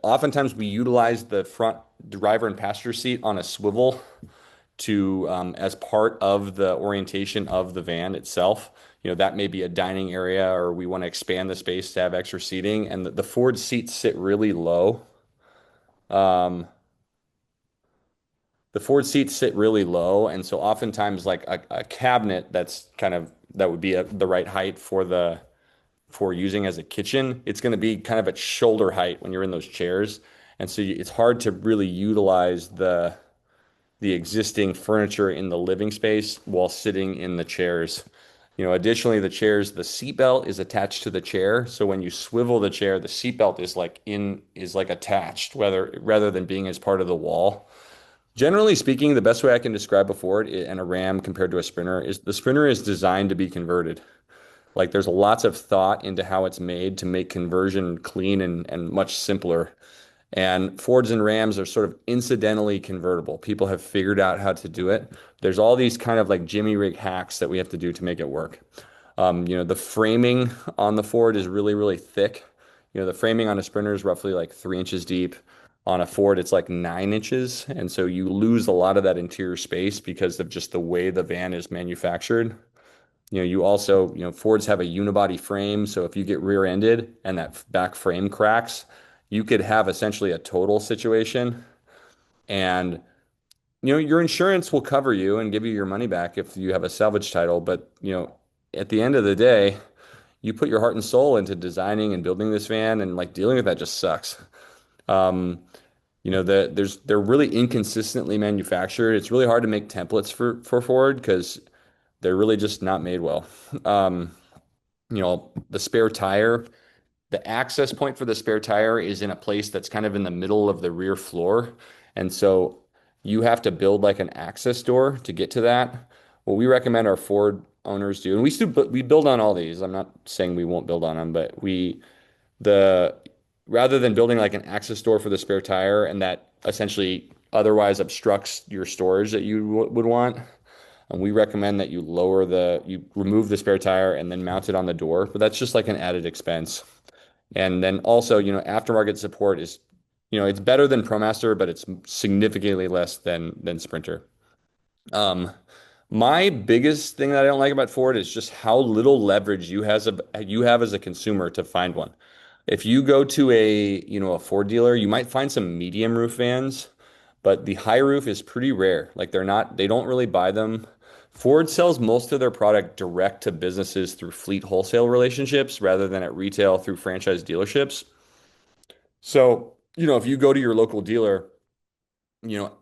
Speaker 1: oftentimes we utilize the front driver and passenger seat on a swivel to as part of the orientation of the van itself. That may be a dining area or we want to expand the space to have extra seating. And the Ford seats sit really low. The Ford seats sit really low. And so oftentimes like a cabinet that would be the right height for using as a kitchen, it's going to be kind of at shoulder height when you're in those chairs. And so it's hard to really utilize the existing furniture in the living space while sitting in the chairs. Additionally, the seatbelt is attached to the chair. So when you swivel the chair, the seatbelt is like attached, rather than being as part of the wall. Generally speaking, the best way I can describe a Ford and a Ram compared to a Sprinter is the Sprinter is designed to be converted. Like there's lots of thought into how it's made to make conversion clean and much simpler. And Fords and Rams are sort of incidentally convertible. People have figured out how to do it. There's all these kind of like Jimmy rig hacks that we have to do to make it work. The framing on the Ford is really, really thick. The framing on a Sprinter is roughly like 3 inches deep. On a Ford, it's like 9 inches. And so you lose a lot of that interior space because of just the way the van is manufactured. You also, Fords have a unibody frame. So if you get rear-ended and that back frame cracks, you could have essentially a total situation. And, your insurance will cover you and give you your money back if you have a salvage title. But, at the end of the day, you put your heart and soul into designing and building this van and like dealing with that just sucks. They're really inconsistently manufactured. It's really hard to make templates for Ford because they're really just not made well. The spare tire, the access point for the spare tire is in a place that's kind of in the middle of the rear floor. And so you have to build like an access door to get to that. What we recommend our Ford owners do, and we build on all these. I'm not saying we won't build on them, but rather than building like an access door for the spare tire and that essentially otherwise obstructs your storage that you would want, and we recommend that you remove the spare tire and then mount it on the door, but that's just like an added expense. And then also, aftermarket support is, it's better than ProMaster, but it's significantly less than Sprinter. My biggest thing that I don't like about Ford is just how little leverage you have as a consumer to find one. If you go to a Ford dealer, you might find some medium roof vans, but the high roof is pretty rare. Like they don't really buy them. Ford sells most of their product direct to businesses through fleet wholesale relationships rather than at retail through franchise dealerships. So, if you go to your local dealer,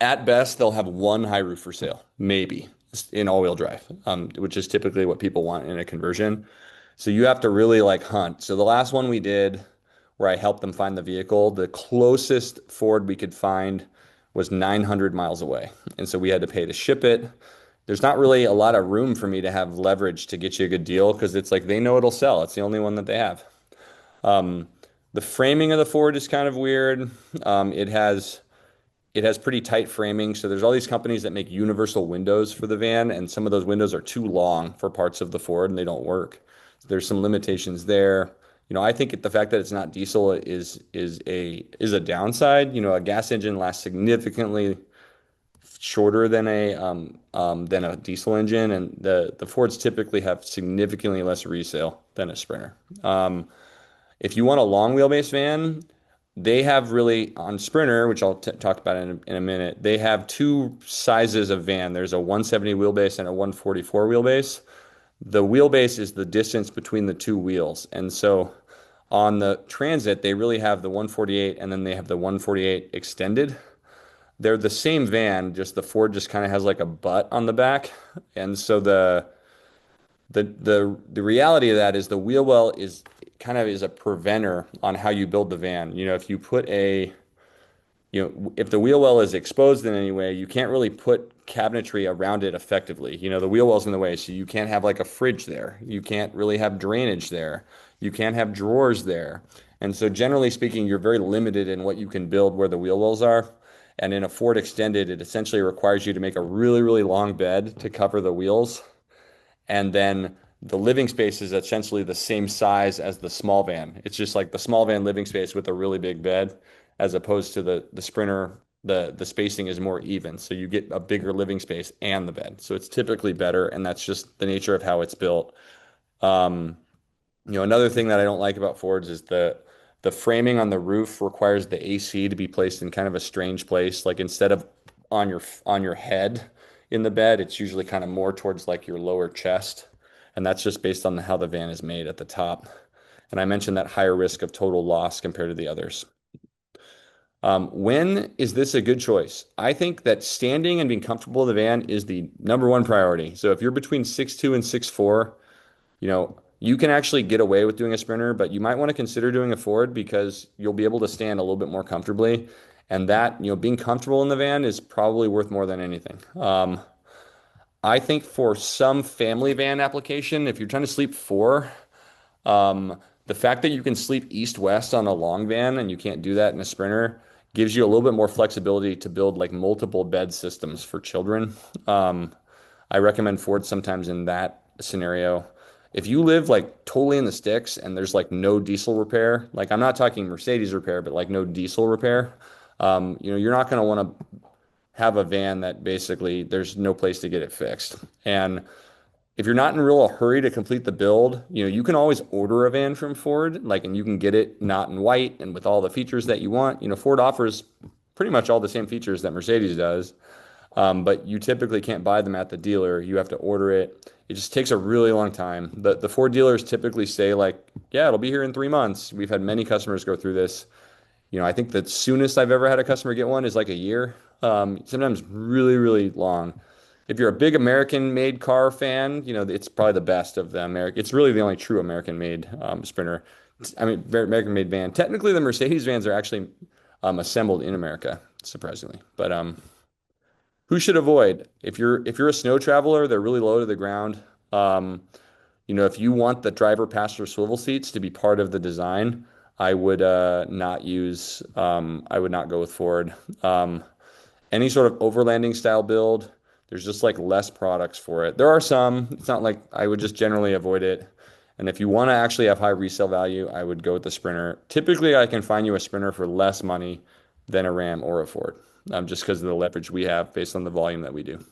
Speaker 1: at best, they'll have one high roof for sale, maybe in all-wheel drive, which is typically what people want in a conversion. So you have to really like hunt. So the last one we did where I helped them find the vehicle, the closest Ford we could find was 900 miles away. And so we had to pay to ship it. There's not really a lot of room for me to have leverage to get you a good deal because it's like they know it'll sell. It's the only one that they have. The framing of the Ford is kind of weird. It has pretty tight framing. So there's all these companies that make universal windows for the van, and some of those windows are too long for parts of the Ford and they don't work. So there's some limitations there. I think the fact that it's not diesel is a downside. A gas engine lasts significantly shorter than a diesel engine, and the Fords typically have significantly less resale than a Sprinter. If you want a long wheelbase van, they have really on Sprinter, which I'll talk about in a minute. They have two sizes of van. There's a 170 wheelbase and a 144 wheelbase. The wheelbase is the distance between the two wheels, and so on the Transit, they really have the 148 and then they have the 148 extended. They're the same van, just the Ford just kind of has like a butt on the back. And so the reality of that is the wheel well is a preventer on how you build the van. If you put a if the wheel well is exposed in any way, you can't really put cabinetry around it effectively. The wheel well's in the way, so you can't have like a fridge there. You can't really have drainage there. You can't have drawers there. And so generally speaking, you're very limited in what you can build where the wheel wells are. And in a Ford Extended, it essentially requires you to make a really, really long bed to cover the wheels. And then the living space is essentially the same size as the small van. It's just like the small van living space with a really big bed, as opposed to the Sprinter. The spacing is more even, so you get a bigger living space and the bed. So it's typically better, and that's just the nature of how it's built. Another thing that I don't like about Fords is the framing on the roof requires the AC to be placed in kind of a strange place. Like instead of on your head in the bed, it's usually kind of more towards like your lower chest. And that's just based on how the van is made at the top. And I mentioned that higher risk of total loss compared to the others. When is this a good choice? I think that standing and being comfortable in the van is the number one priority. So if you're between 6'2" and 6'4", you can actually get away with doing a Sprinter, but you might want to consider doing a Ford because you'll be able to stand a little bit more comfortably. And that, being comfortable in the van is probably worth more than anything. I think for some family van application, if you're trying to sleep four, the fact that you can sleep east-west on a long van and you can't do that in a Sprinter gives you a little bit more flexibility to build like multiple bed systems for children. I recommend Ford sometimes in that scenario. If you live like totally in the sticks and there's like no diesel repair, like I'm not talking Mercedes repair, but like no diesel repair, you're not going to want to have a van that basically there's no place to get it fixed. And if you're not in a real hurry to complete the build, you can always order a van from Ford, and you can get it not in white and with all the features that you want. Ford offers pretty much all the same features that Mercedes does, but you typically can't buy them at the dealer. You have to order it. It just takes a really long time. The Ford dealers typically say yeah, it'll be here in 3 months. We've had many customers go through this. I think the soonest I've ever had a customer get one is like a year, sometimes really, really long. If you're a big American-made car fan, it's probably the best of the American. It's really the only true American-made Sprinter. American-made van. Technically, the Mercedes vans are actually assembled in America, surprisingly. But who should avoid? If you're a snow traveler, they're really low to the ground. If you want the driver passenger swivel seats to be part of the design, I would not use. I would not go with Ford. Any sort of overlanding style build, there's just like less products for it. There are some. It's not like I would just generally avoid it. And if you want to actually have high resale value, I would go with the Sprinter. Typically, I can find you a Sprinter for less money than a Ram or a Ford, just because of the leverage we have based on the volume that we do.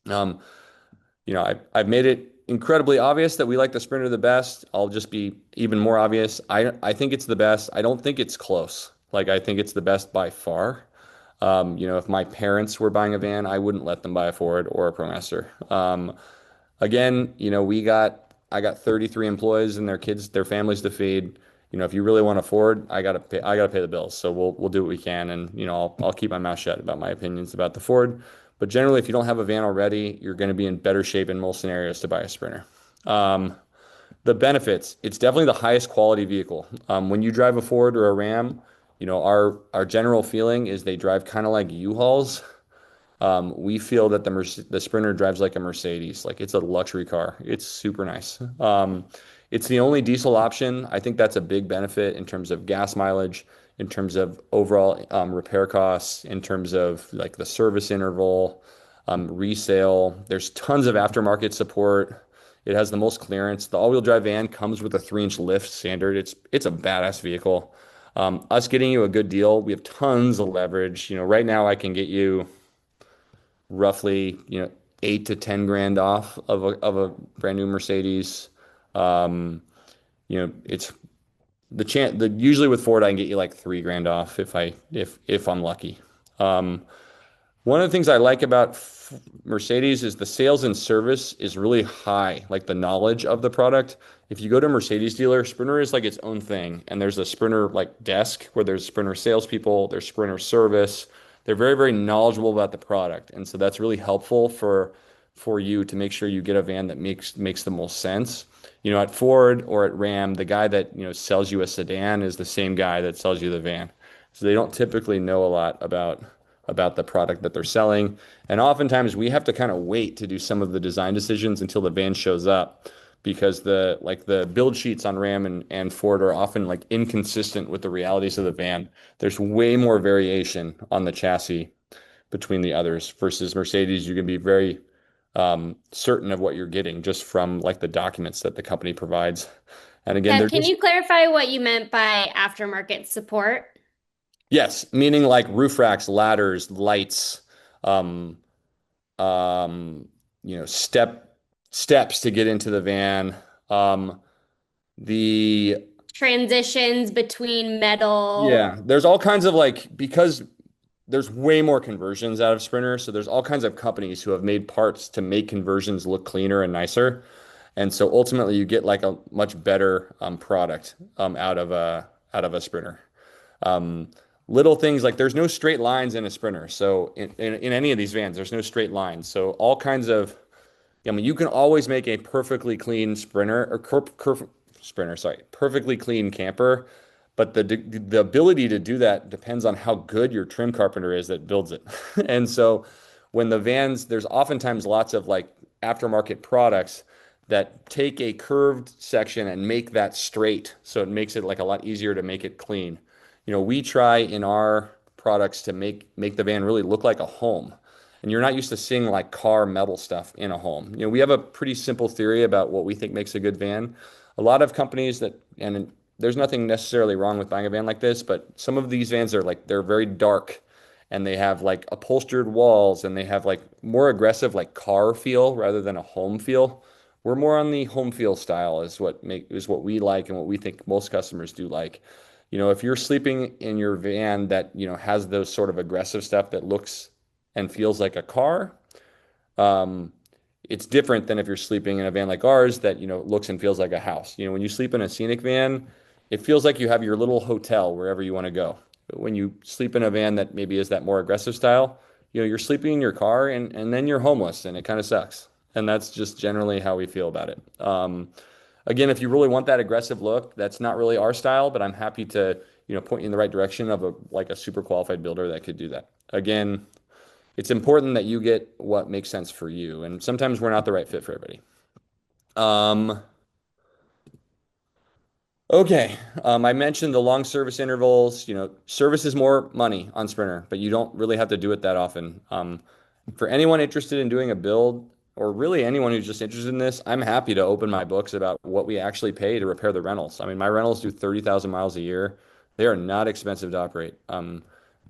Speaker 1: I've made it incredibly obvious that we like the Sprinter the best. I'll just be even more obvious. I think it's the best. I don't think it's close. I think it's the best by far. If my parents were buying a van, I wouldn't let them buy a Ford or a ProMaster. Again, I got 33 employees and their families to feed. If you really want a Ford, I gotta pay the bills. So we'll do what we can, and I'll keep my mouth shut about my opinions about the Ford. But generally, if you don't have a van already, you're going to be in better shape in most scenarios to buy a Sprinter. The benefits, it's definitely the highest quality vehicle. When you drive a Ford or a Ram, our general feeling is they drive kind of like U-Hauls. We feel that the Sprinter drives like a Mercedes. It's a luxury car. It's super nice. It's the only diesel option. I think that's a big benefit in terms of gas mileage, in terms of overall repair costs, in terms of the service interval, resale. There's tons of aftermarket support. It has the most clearance. The all-wheel drive van comes with a 3-inch lift standard. It's a badass vehicle. Us getting you a good deal, we have tons of leverage. Right now I can get you roughly, 8 to 10 grand off of a brand new Mercedes. It's usually with Ford I can get you like 3 grand off if I'm lucky. One of the things I like about Mercedes is the sales and service is really high, the knowledge of the product. If you go to a Mercedes dealer, Sprinter is its own thing. And there's a Sprinter desk where there's Sprinter salespeople, there's Sprinter service. They're very, very knowledgeable about the product. And so that's really helpful for you to make sure you get a van that makes the most sense. At Ford or at Ram, the guy that, sells you a sedan is the same guy that sells you the van. So they don't typically know a lot about the product that they're selling. And oftentimes we have to kind of wait to do some of the design decisions until the van shows up because the build sheets on Ram and Ford are often like inconsistent with the realities of the van. There's way more variation on the chassis between the others versus Mercedes. You can be very certain of what you're getting just from like the documents that the company provides. And again, they're
Speaker 9: Can
Speaker 1: just,
Speaker 9: you clarify what you meant by aftermarket support?
Speaker 1: yes, meaning like roof racks, ladders, lights, um, um, steps to get into the van. Um, the
Speaker 9: Transitions between metal.
Speaker 1: Yeah, there's all kinds of like because there's way more conversions out of Sprinter, so there's all kinds of companies who have made parts to make conversions look cleaner and nicer. And so ultimately you get like a much better product out of a Sprinter. Um, Little things like there's no straight lines in a Sprinter. So in any of these vans, there's no straight lines. So all kinds of I mean, you can always make a perfectly clean Sprinter or Sprinter, sorry, perfectly clean camper, but the ability to do that depends on how good your trim carpenter is that builds it. And so when the vans, there's oftentimes lots of like aftermarket products that take a curved section and make that straight. So it makes it like a lot easier to make it clean. We try in our products to make the van really look like a home. And you're not used to seeing like car metal stuff in a home. We have a pretty simple theory about what we think makes a good van. A lot of companies and there's nothing necessarily wrong with buying a van like this, but some of these vans are like, they're very dark and they have like upholstered walls and they have like more aggressive like car feel rather than a home feel. We're more on the home feel style is what we like and what we think most customers do like. If you're sleeping in your van that, has those sort of aggressive stuff that looks and feels like a car, um, it's different than if you're sleeping in a van like ours that, looks and feels like a house. When you sleep in a scenic van, it feels like you have your little hotel wherever you want to go. But when you sleep in a van that maybe is that more aggressive style, you're sleeping in your car and then you're homeless and it kind of sucks. And that's just generally how we feel about it. Again, if you really want that aggressive look, that's not really our style, but I'm happy to, point you in the right direction of a super qualified builder that could do that. Again, it's important that you get what makes sense for you. And sometimes we're not the right fit for everybody. Okay. I mentioned the long service intervals. Service is more money on Sprinter, but you don't really have to do it that often. For anyone interested in doing a build, or really anyone who's just interested in this, I'm happy to open my books about what we actually pay to repair the rentals. I mean, my rentals do 30,000 miles a year. They are not expensive to operate.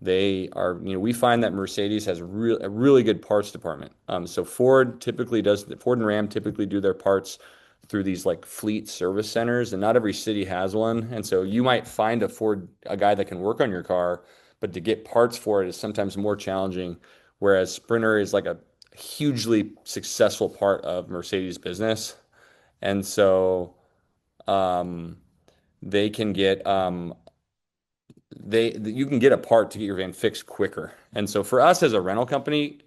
Speaker 1: They are, we find that Mercedes has a really good parts department. So Ford and Ram typically do their parts through these like fleet service centers, and not every city has one. And so you might find a guy that can work on your car, but to get parts for it is sometimes more challenging. Whereas Sprinter is like a hugely successful part of Mercedes business. And so they can get you can get a part to get your van fixed quicker. And so for us as a rental company,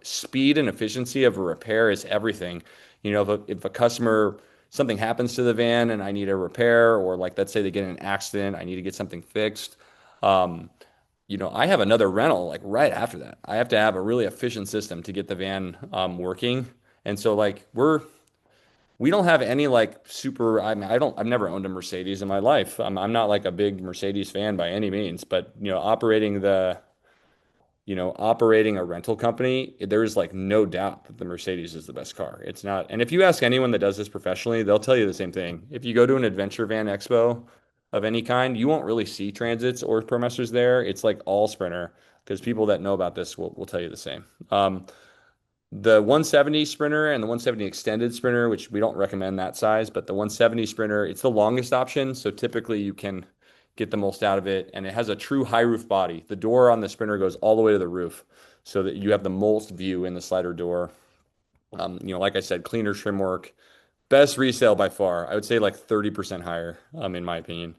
Speaker 1: speed and efficiency of a repair is everything. If a customer, something happens to the van and I need a repair, or like, let's say they get in an accident, I need to get something fixed. I have another rental like right after that. I have to have a really efficient system to get the van working. And so like we don't have any like super, I mean, I've never owned a Mercedes in my life. I'm not like a big Mercedes fan by any means, but operating a rental company, there is like no doubt that the Mercedes is the best car. It's not. And if you ask anyone that does this professionally, they'll tell you the same thing. If you go to an adventure van expo of any kind, you won't really see Transits or ProMasters there. It's like all Sprinter because people that know about this will tell you the same. The 170 Sprinter and the 170 Extended Sprinter, which we don't recommend that size, but the 170 Sprinter, it's the longest option. So typically you can get the most out of it. And it has a true high roof body. The door on the Sprinter goes all the way to the roof so that you have the most view in the slider door. Like I said, cleaner trim work, best resale by far. I would say like 30% higher, in my opinion.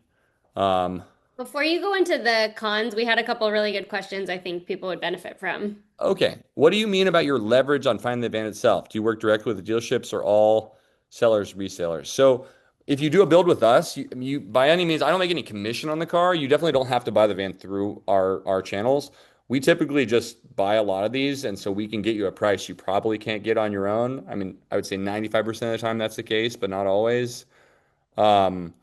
Speaker 9: Before you go into the cons, we had a couple really good questions I think people would benefit from.
Speaker 1: Okay. What do you mean about your leverage on finding the van itself? Do you work directly with the dealerships or all sellers, resellers? So If you do a build with us, you by any means, I don't make any commission on the car. You definitely don't have to buy the van through our channels. We typically just buy a lot of these, and so we can get you a price you probably can't get on your own. I mean, I would say 95% of the time that's the case, but not always. Um,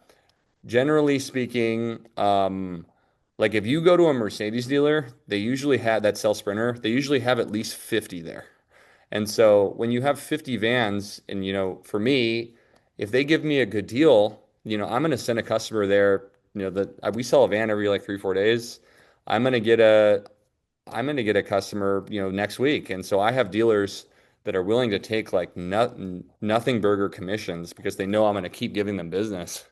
Speaker 1: Generally speaking, like if you go to a Mercedes dealer, they usually have that sell Sprinter, they usually have at least 50 there. And so when you have 50 vans, and for me, if they give me a good deal, I'm going to send a customer there, that we sell a van every like 3, 4 days. I'm going to get a I'm going to get a customer, next week. And so I have dealers that are willing to take like nothing burger commissions because they know I'm going to keep giving them business.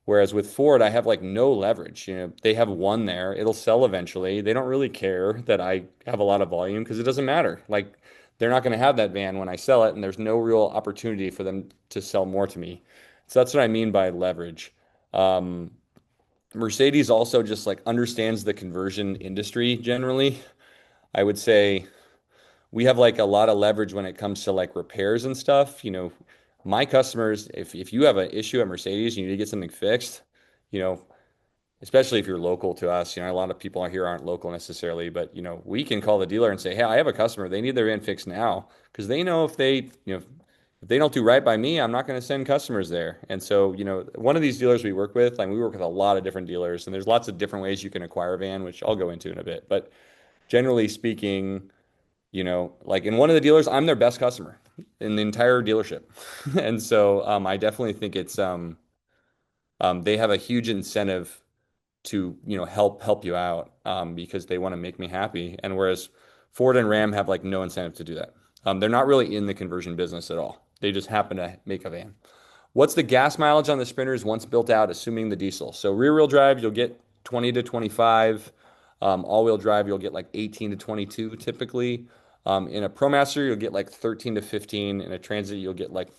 Speaker 1: Whereas with Ford, I have like no leverage. They have one there. It'll sell eventually. They don't really care that I have a lot of volume because it doesn't matter. Like they're not going to have that van when I sell it, and there's no real opportunity for them to sell more to me. So that's what I mean by leverage. Um, Mercedes also just like understands the conversion industry generally. I would say we have like a lot of leverage when it comes to like repairs and stuff. My customers, if you have an issue at Mercedes, you need to get something fixed, you know, especially if you're local to us, a lot of people out here aren't local necessarily, but we can call the dealer and say, hey, I have a customer, they need their van fixed now. Because they know if they don't do right by me, I'm not going to send customers there. And so, one of these dealers we work with, like we work with a lot of different dealers, and there's lots of different ways you can acquire a van, which I'll go into in a bit. But generally speaking, like in one of the dealers, I'm their best customer in the entire dealership. And so I definitely think they have a huge incentive to, help you out because they want to make me happy. And whereas Ford and Ram have like no incentive to do that. They're not really in the conversion business at all. They just happen to make a van. What's the gas mileage on the Sprinters once built out, assuming the diesel? So rear wheel drive, you'll get 20 to 25. All-wheel drive, you'll get like 18 to 22 typically. In a ProMaster, you'll get like 13 to 15. In a Transit, you'll get like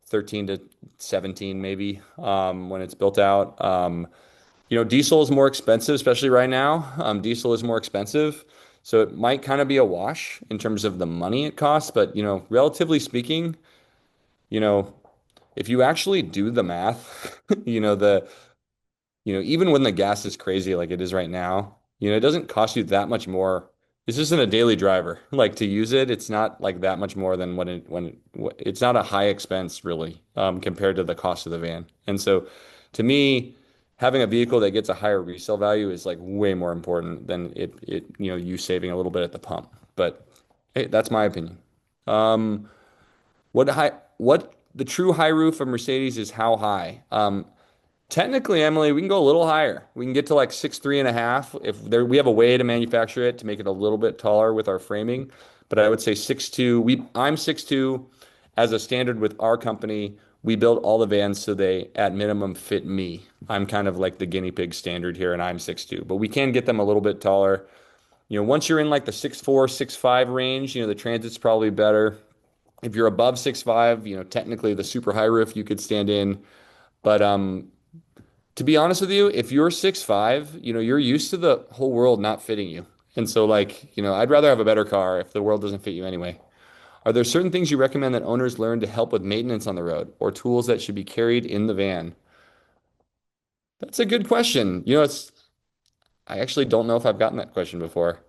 Speaker 1: 13 to 17 maybe when it's built out. Diesel is more expensive, especially right now. Diesel is more expensive. So it might kind of be a wash in terms of the money it costs. But, relatively speaking, you know, if you actually do the math, even when the gas is crazy like it is right now, it doesn't cost you that much more. This isn't a daily driver. Like to use it, it's not like that much more than it's not a high expense really, compared to the cost of the van. And so to me, having a vehicle that gets a higher resale value is like way more important than you saving a little bit at the pump. But hey, that's my opinion. Um, what the true high roof of Mercedes is how high? Technically, Emily, we can go a little higher. We can get to like 6'3.5" if we have a way to manufacture it to make it a little bit taller with our framing. But I would say 6'2". I'm 6'2". As a standard with our company, we build all the vans so they at minimum fit me. I'm kind of like the guinea pig standard here, and I'm 6'2". But we can get them a little bit taller. Once you're in like the 6'4", 6'5" range, the Transit's probably better. If you're above 6'5", technically the super high roof you could stand in. But to be honest with you, if you're 6'5", you're used to the whole world not fitting you. And so like, I'd rather have a better car if the world doesn't fit you anyway. Are there certain things you recommend that owners learn to help with maintenance on the road or tools that should be carried in the van? That's a good question. I actually don't know if I've gotten that question before.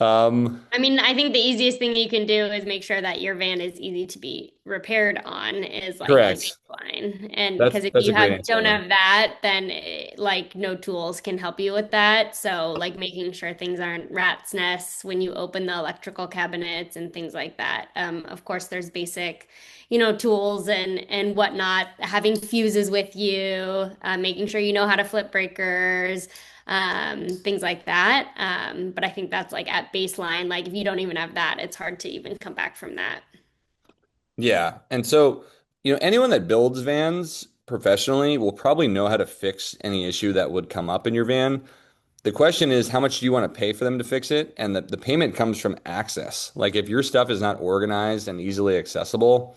Speaker 9: I mean, I think the easiest thing you can do is make sure that your van is easy to be repaired on is like the
Speaker 1: Correct.
Speaker 9: baseline. And
Speaker 1: That's
Speaker 9: because if
Speaker 1: that's
Speaker 9: you
Speaker 1: a great
Speaker 9: have
Speaker 1: answer,
Speaker 9: don't
Speaker 1: Emily.
Speaker 9: have that, then like no tools can help you with that. So like making sure things aren't rat's nests when you open the electrical cabinets and things like that. Of course, there's basic, tools and whatnot, having fuses with you, making sure you know how to flip breakers, things like that. But I think that's like at baseline. Like if you don't even have that, it's hard to even come back from that.
Speaker 1: Yeah. And so, anyone that builds vans professionally will probably know how to fix any issue that would come up in your van. The question is, how much do you want to pay for them to fix it? And the payment comes from access. Like if your stuff is not organized and easily accessible,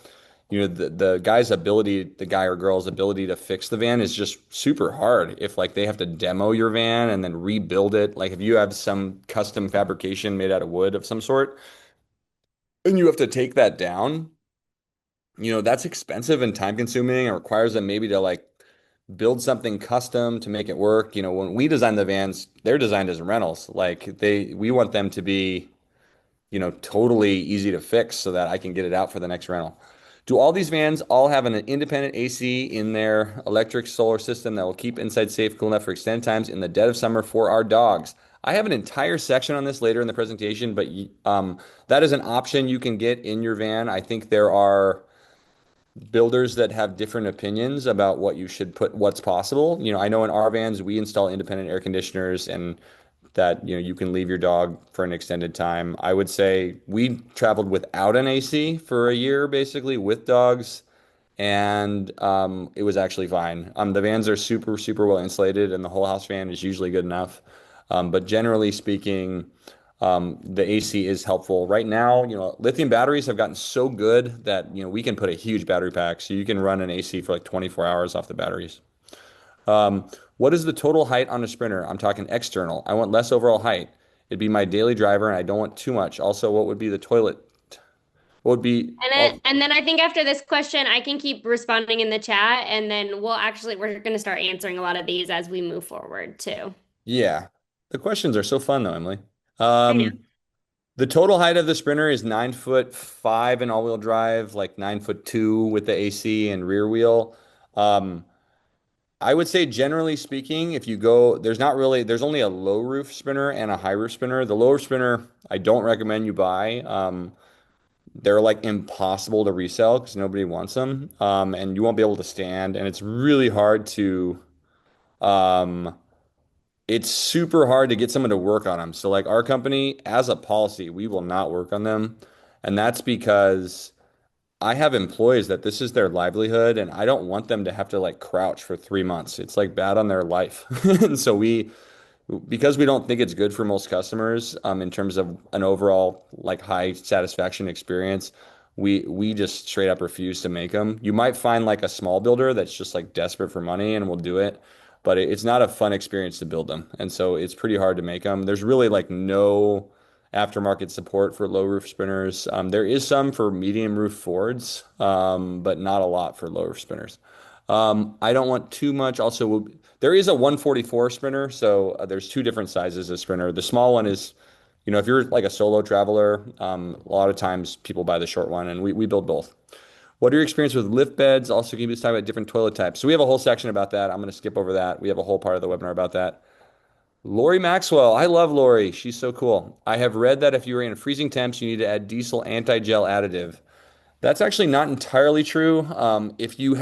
Speaker 1: the the guy or girl's ability to fix the van is just super hard. If like they have to demo your van and then rebuild it, like if you have some custom fabrication made out of wood of some sort, and you have to take that down, that's expensive and time consuming and requires them maybe to like build something custom to make it work. You know, when we design the vans, they're designed as rentals. Like we want them to be, you know, totally easy to fix so that I can get it out for the next rental. Do all these vans all have an independent AC in their electric solar system that will keep inside safe, cool enough for extended times in the dead of summer for our dogs? I have an entire section on this later in the presentation, but that is an option you can get in your van. I think there are builders that have different opinions about what you should put, what's possible. You know, I know in our vans we install independent air conditioners and that, you know, you can leave your dog for an extended time. I would say we traveled without an AC for a year, basically with dogs, and it was actually fine. The vans are super, super well insulated, and the whole house fan is usually good enough. But generally speaking, the AC is helpful. Right now, you know, lithium batteries have gotten so good that, you know, we can put a huge battery pack, so you can run an AC for like 24 hours off the batteries. What is the total height on a Sprinter? I'm talking external. I want less overall height. It'd be my daily driver, and I don't want too much. Also, what would be the toilet? What would be?
Speaker 9: And then I think after this question, I can keep responding in the chat, and then we're going to start answering a lot of these as we move forward too.
Speaker 1: Yeah, the questions are so fun though, Emily.
Speaker 9: I know.
Speaker 1: The total height of the Sprinter is 9'5" in all-wheel drive, like 9'2" with the AC and rear wheel. I would say generally speaking, if you go, there's only a low roof Sprinter and a high roof Sprinter. The lower Sprinter, I don't recommend you buy. They're like impossible to resell because nobody wants them. And you won't be able to stand, and um, it's super hard to get someone to work on them. So like our company, as a policy, we will not work on them. And that's because I have employees that this is their livelihood, and I don't want them to have to like crouch for 3 months. It's like bad on their life. And so because we don't think it's good for most customers, in terms of an overall like high satisfaction experience, we just straight up refuse to make them. You might find like a small builder that's just like desperate for money and will do it, but it's not a fun experience to build them. And so it's pretty hard to make them. There's really like no aftermarket support for low roof Sprinters. There is some for medium roof Fords, but not a lot for low roof Sprinters. I don't want too much. Also, there is a 144 Sprinter, so there's two different sizes of Sprinter. The small one is, you know, if you're like a solo traveler, a lot of times people buy the short one, and we build both. What are your experience with lift beds? Also, can you just talk about different toilet types? So we have a whole section about that. I'm going to skip over that. We have a whole part of the webinar about that. Lori Maxwell. I love Lori. She's so cool. I have read that if you are in freezing temps, you need to add diesel anti-gel additive. That's actually not entirely true. If you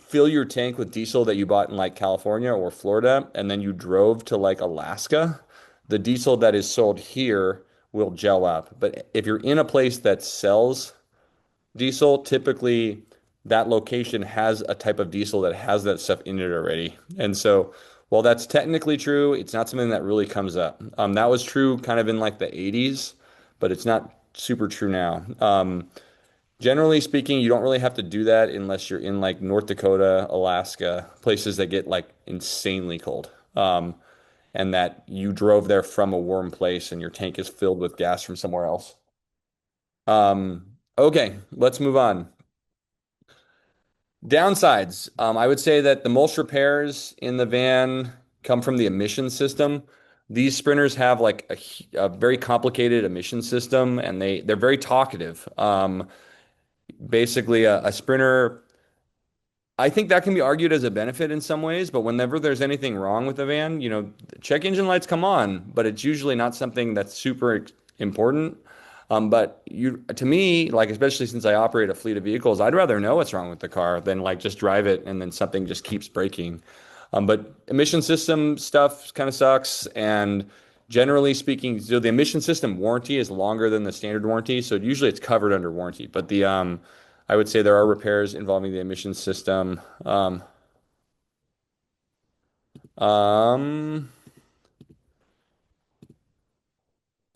Speaker 1: fill your tank with diesel that you bought in like California or Florida, and then you drove to like Alaska, the diesel that is sold here will gel up. But if you're in a place that sells diesel, typically that location has a type of diesel that has that stuff in it already. And so while that's technically true, it's not something that really comes up. That was true kind of in like the 80s, but it's not super true now. Generally speaking, you don't really have to do that unless you're in like North Dakota, Alaska, places that get like insanely cold. And that you drove there from a warm place and your tank is filled with gas from somewhere else. Okay, let's move on. Downsides. I would say that the most repairs in the van come from the emission system. These Sprinters have like a very complicated emission system, and they're very talkative. Basically, a Sprinter, I think that can be argued as a benefit in some ways, but whenever there's anything wrong with the van, you know, check engine lights come on, but it's usually not something that's super important. But to me, like, especially since I operate a fleet of vehicles, I'd rather know what's wrong with the car than like just drive it and then something just keeps breaking. But emission system stuff kind of sucks. And generally speaking, so the emission system warranty is longer than the standard warranty. So usually it's covered under warranty. But I would say there are repairs involving the emission system.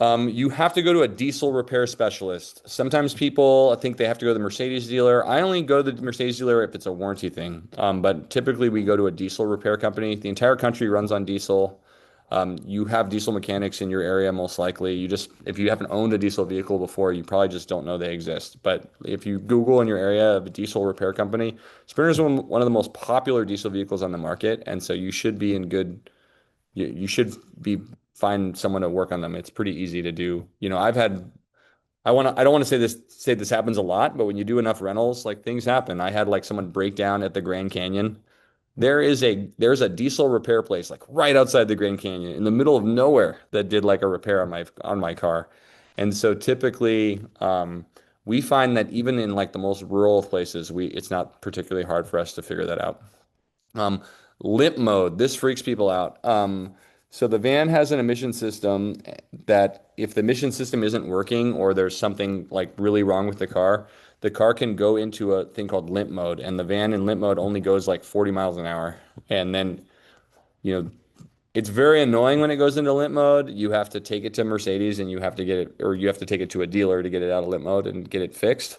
Speaker 1: You have to go to a diesel repair specialist. Sometimes people think they have to go to the Mercedes dealer. I only go to the Mercedes dealer if it's a warranty thing. But typically we go to a diesel repair company. The entire country runs on diesel. You have diesel mechanics in your area, most likely. If you haven't owned a diesel vehicle before, you probably just don't know they exist. But if you Google in your area of a diesel repair company, Sprinter is one of the most popular diesel vehicles on the market. And so you should be in good, you should be find someone to work on them. It's pretty easy to do. I don't want to say this happens a lot, but when you do enough rentals, like things happen. I had like someone break down at the Grand Canyon. There's a diesel repair place like right outside the Grand Canyon in the middle of nowhere that did like a repair on my car. And so typically we find that even in like the most rural places, it's not particularly hard for us to figure that out. Um, Limp mode, this freaks people out. So the van has an emission system that if the emission system isn't working or there's something like really wrong with the car can go into a thing called limp mode, and the van in limp mode only goes like 40 miles an hour. And then, you know, it's very annoying when it goes into limp mode. You have to take it to Mercedes and you have to get it, or you have to take it to a dealer to get it out of limp mode and get it fixed.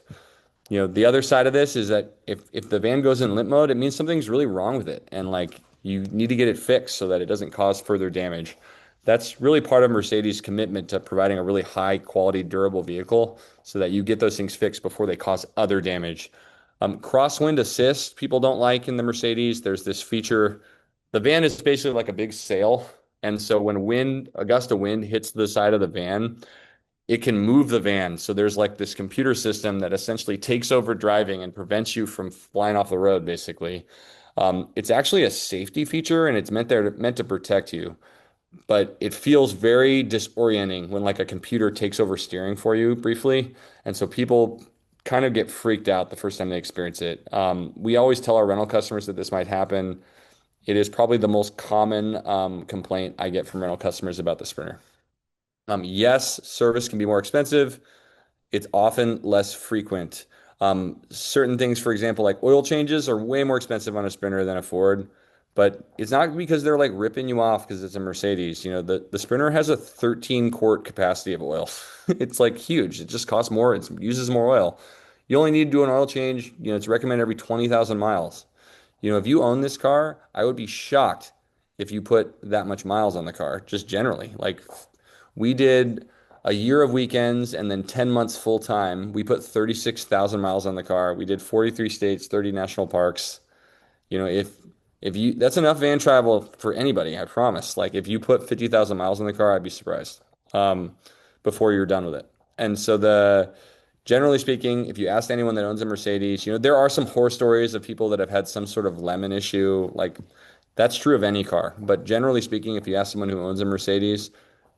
Speaker 1: The other side of this is that if the van goes in limp mode, it means something's really wrong with it. And like you need to get it fixed so that it doesn't cause further damage. That's really part of Mercedes' commitment to providing a really high quality, durable vehicle so that you get those things fixed before they cause other damage. Crosswind assist, people don't like in the Mercedes. There's this feature. The van is basically like a big sail. And so when a gust of wind hits the side of the van, it can move the van. So there's like this computer system that essentially takes over driving and prevents you from flying off the road, basically. It's actually a safety feature and it's meant to protect you, but it feels very disorienting when like a computer takes over steering for you briefly. And so people kind of get freaked out the first time they experience it. We always tell our rental customers that this might happen. It is probably the most common complaint I get from rental customers about the Sprinter. Yes, service can be more expensive. It's often less frequent. Certain things, for example, like oil changes are way more expensive on a Sprinter than a Ford, but it's not because they're like ripping you off because it's a Mercedes. The Sprinter has a 13 quart capacity of oil. It's like huge. It just costs more. It uses more oil. You only need to do an oil change. It's recommended every 20,000 miles. If you own this car, I would be shocked if you put that much miles on the car, just generally. Like we did a year of weekends and then 10 months full time. We put 36,000 miles on the car. We did 43 states, 30 national parks. If you that's enough van travel for anybody, I promise. Like if you put 50,000 miles on the car, I'd be surprised before you're done with it. And so generally speaking, if you ask anyone that owns a Mercedes, there are some horror stories of people that have had some sort of lemon issue. Like that's true of any car. But generally speaking, if you ask someone who owns a Mercedes,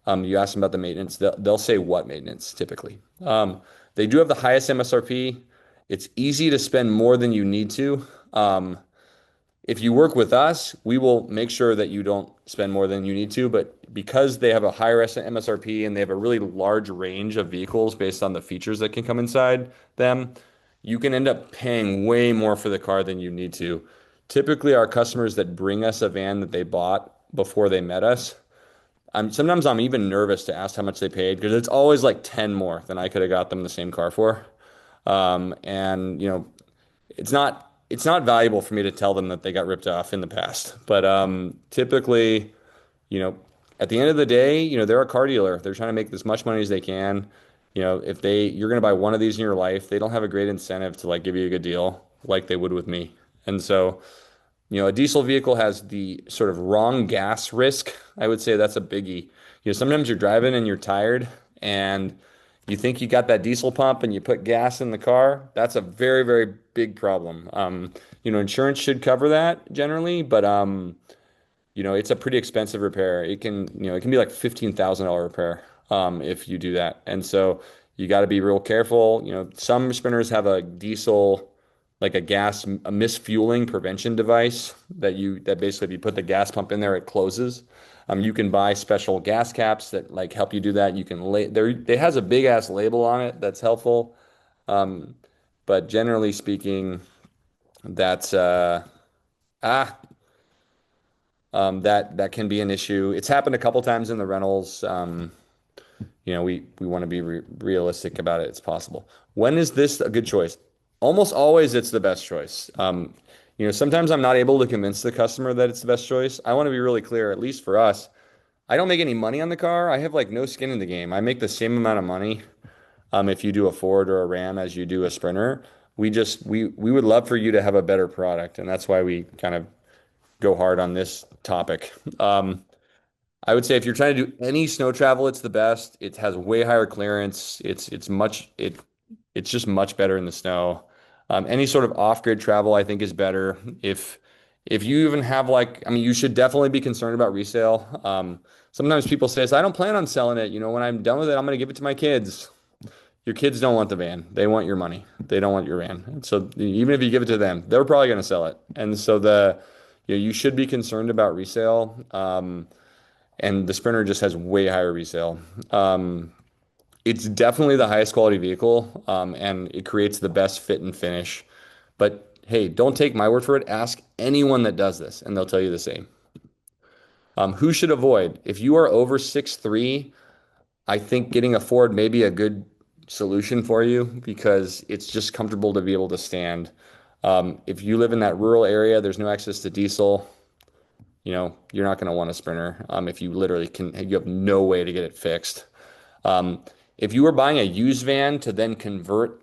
Speaker 1: you ask them about the maintenance, they'll say what maintenance typically. They do have the highest MSRP. It's easy to spend more than you need to. If you work with us, we will make sure that you don't spend more than you need to. But because they have a higher MSRP and they have a really large range of vehicles based on the features that can come inside them, you can end up paying way more for the car than you need to. Typically, our customers that bring us a van that they bought before they met us, sometimes I'm even nervous to ask how much they paid because it's always like 10 more than I could have got them the same car for. And it's not valuable for me to tell them that they got ripped off in the past. But typically, at the end of the day, they're a car dealer. They're trying to make as much money as they can. If you're going to buy one of these in your life, they don't have a great incentive to like give you a good deal like they would with me. And so, a diesel vehicle has the sort of wrong gas risk. I would say that's a biggie. Sometimes you're driving and you're tired and you think you got that diesel pump and you put gas in the car. That's a very, very big problem. Insurance should cover that generally, but it's a pretty expensive repair. It can be like $15,000 repair if you do that. And so you got to be real careful. Some Sprinters have a diesel, like a misfueling prevention device that basically if you put the gas pump in there, it closes. You can buy special gas caps that like help you do that. You can it has a big ass label on it that's helpful. But generally speaking, that's that can be an issue. It's happened a couple times in the rentals. We want to be realistic about it. It's possible. When is this a good choice? Almost always it's the best choice. Sometimes I'm not able to convince the customer that it's the best choice. I want to be really clear, at least for us, I don't make any money on the car. I have like no skin in the game. I make the same amount of money if you do a Ford or a Ram as you do a Sprinter. We would love for you to have a better product, and that's why we kind of go hard on this topic. I would say if you're trying to do any snow travel, it's the best. It has way higher clearance. It's just much better in the snow. Any sort of off-grid travel, I think, is better. If you even have like, I mean, you should definitely be concerned about resale. Sometimes people say, "So I don't plan on selling it. You know, when I'm done with it, I'm going to give it to my kids." Your kids don't want the van. They want your money. They don't want your van. And so even if you give it to them, they're probably going to sell it. And so you should be concerned about resale. And the Sprinter just has way higher resale. It's definitely the highest quality vehicle, and it creates the best fit and finish. But hey, don't take my word for it. Ask anyone that does this, and they'll tell you the same. Who should avoid? If you are over 6'3", I think getting a Ford may be a good solution for you because it's just comfortable to be able to stand. If you live in that rural area, there's no access to diesel. You're not going to want a Sprinter if you literally you have no way to get it fixed. If you were buying a used van to then convert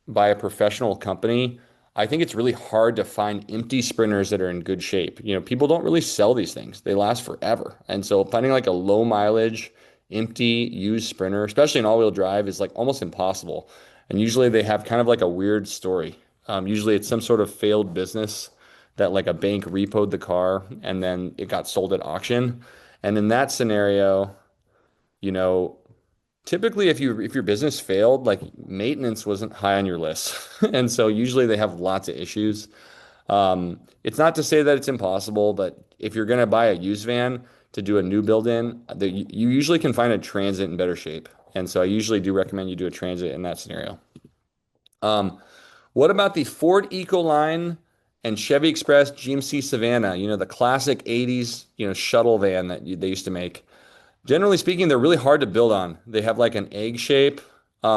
Speaker 1: by a professional company, I think it's really hard to find empty Sprinters that are in good shape. People don't really sell these things. They last forever. And so finding like a low mileage, empty used Sprinter, especially in all-wheel drive, is like almost impossible. And usually they have kind of like a weird story. Usually it's some sort of failed business that like a bank repoed the car and then it got sold at auction. And in that scenario, typically if your business failed, like maintenance wasn't high on your list. And so usually they have lots of issues. It's not to say that it's impossible, but if you're going to buy a used van to do a new build in, you usually can find a Transit in better shape. And so I usually do recommend you do a Transit in that scenario. What about the Ford Ecoline and Chevy Express GMC Savannah, the classic 80s, shuttle van that they used to make? Generally speaking, they're really hard to build on. They have like an egg shape. They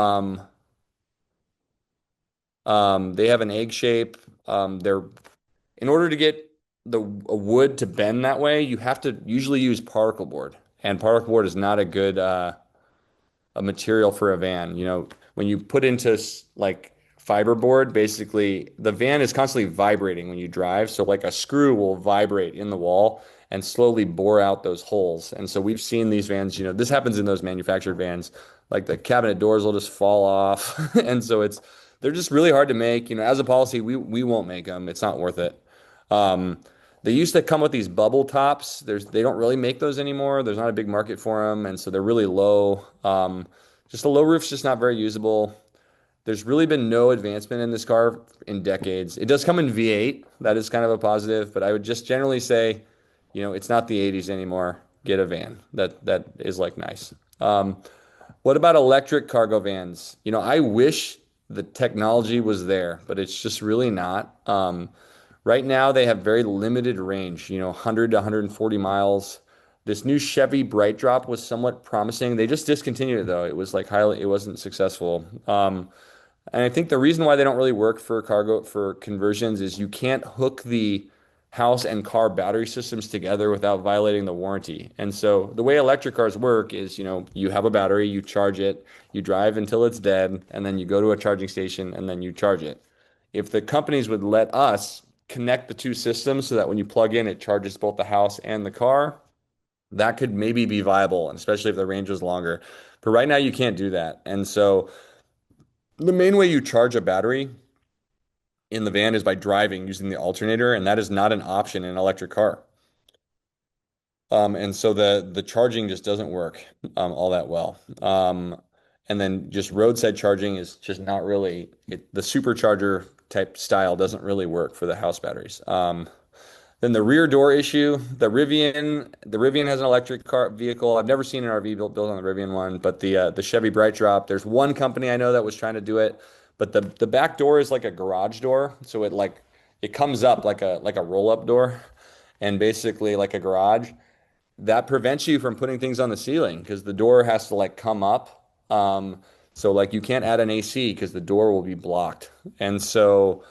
Speaker 1: have an egg shape. In order to get a wood to bend that way, you have to usually use particle board, and particle board is not a good a material for a van. When you put into like fiberboard, basically the van is constantly vibrating when you drive. So like a screw will vibrate in the wall and slowly bore out those holes. And so we've seen these vans, this happens in those manufactured vans, like the cabinet doors will just fall off. And so they're just really hard to make. As a policy, we won't make them. It's not worth it. They used to come with these bubble tops. They don't really make those anymore. There's not a big market for them. And so they're really low. Just a low roof's just not very usable. There's really been no advancement in this car in decades. It does come in V8. That is kind of a positive, but I would just generally say, it's not the 80s anymore. Get a van. That is like nice. What about electric cargo vans? I wish the technology was there, but it's just really not. Right now they have very limited range, 100 to 140 miles. This new Chevy Bright Drop was somewhat promising. They just discontinued it though. It was like it wasn't successful. And I think the reason why they don't really work for conversions is you can't hook the house and car battery systems together without violating the warranty. And so the way electric cars work is, you have a battery, you charge it, you drive until it's dead, and then you go to a charging station and then you charge it. If the companies would let us connect the two systems so that when you plug in, it charges both the house and the car, that could maybe be viable, and especially if the range was longer. But right now you can't do that. And so the main way you charge a battery in the van is by driving using the alternator, and that is not an option in an electric car. And so the charging just doesn't work all that well. And then just roadside charging is just not really the supercharger type style doesn't really work for the house batteries. Then the rear door issue, the Rivian has an electric car vehicle. I've never seen an RV built on the Rivian one, but the Chevy Bright Drop, there's one company I know that was trying to do it, but the back door is like a garage door, so it comes up like a roll-up door, and basically like a garage. That prevents you from putting things on the ceiling because the door has to like come up. So like you can't add an AC because the door will be blocked. And so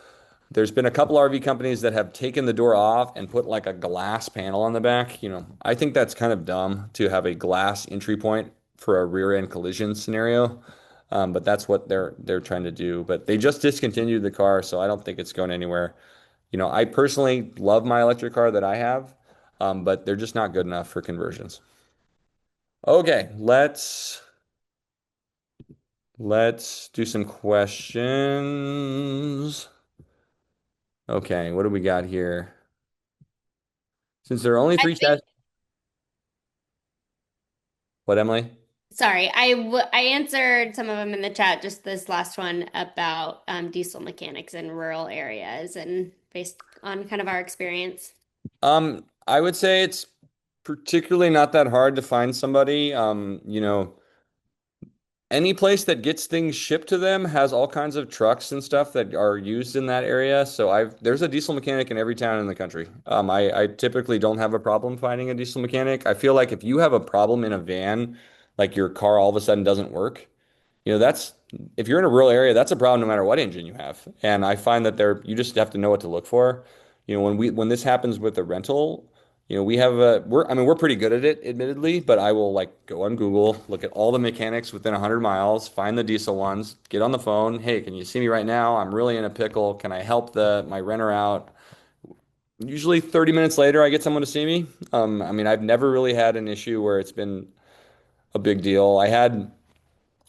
Speaker 1: There's been a couple RV companies that have taken the door off and put like a glass panel on the back. I think that's kind of dumb to have a glass entry point for a rear end collision scenario. But that's what they're trying to do. But they just discontinued the car, so I don't think it's going anywhere. I personally love my electric car that I have, but they're just not good enough for conversions. Okay, let's do some questions. Okay, what do we got here? Since there are only
Speaker 9: I
Speaker 1: three
Speaker 9: think,
Speaker 1: tests. What, Emily?
Speaker 9: sorry, I answered some of them in the chat, just this last one about diesel mechanics in rural areas and based on kind of our experience.
Speaker 1: I would say it's particularly not that hard to find somebody. Any place that gets things shipped to them has all kinds of trucks and stuff that are used in that area. So there's a diesel mechanic in every town in the country. I typically don't have a problem finding a diesel mechanic. I feel like if you have a problem in a van, like your car all of a sudden doesn't work, that's if you're in a rural area, that's a problem no matter what engine you have. And I find that you just have to know what to look for. When this happens with the rental, we have we're pretty good at it, admittedly, but I will like go on Google, look at all the mechanics within 100 miles, find the diesel ones, get on the phone. Hey, can you see me right now? I'm really in a pickle. Can I help my renter out? Usually 30 minutes later, I get someone to see me. I've never really had an issue where it's been a big deal. I had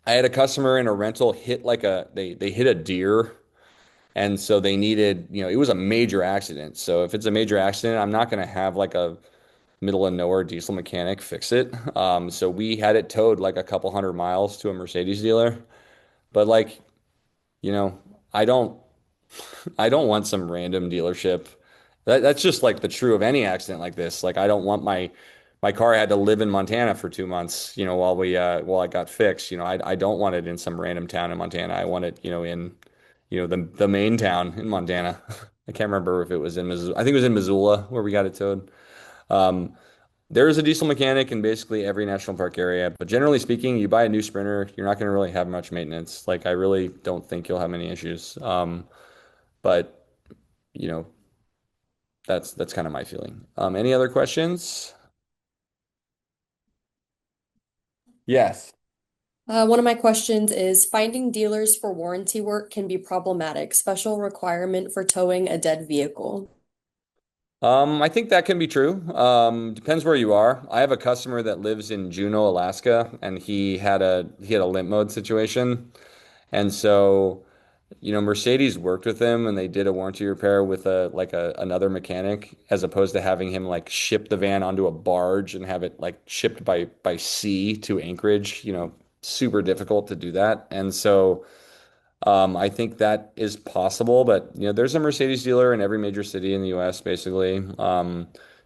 Speaker 1: a customer in a rental hit they hit a deer, and so they needed, it was a major accident. So if it's a major accident, I'm not going to have like a middle of nowhere diesel mechanic fix it. So we had it towed like a couple hundred miles to a Mercedes dealer. But like, you know, I don't I don't want some random dealership. That's just like the true of any accident like this. Like I don't want my car had to live in Montana for 2 months, while I got fixed. I don't want it in some random town in Montana. I want it, in, the main town in Montana. I can't remember if it was in Missoula. I think it was in Missoula where we got it towed. Um, there is a diesel mechanic in basically every national park area, but generally speaking, you buy a new Sprinter, you're not going to really have much maintenance. Like I really don't think you'll have many issues. But you know, that's kind of my feeling. Any other questions? Yes.
Speaker 11: One of my questions is finding dealers for warranty work can be problematic. Special requirement for towing a dead vehicle.
Speaker 1: I think that can be true. Depends where you are. I have a customer that lives in Juneau, Alaska, and he had a limp mode situation. And so, Mercedes worked with him and they did a warranty repair with another mechanic as opposed to having him like ship the van onto a barge and have it like shipped by sea to Anchorage, super difficult to do that. And so I think that is possible, but there's a Mercedes dealer in every major city in the US, basically.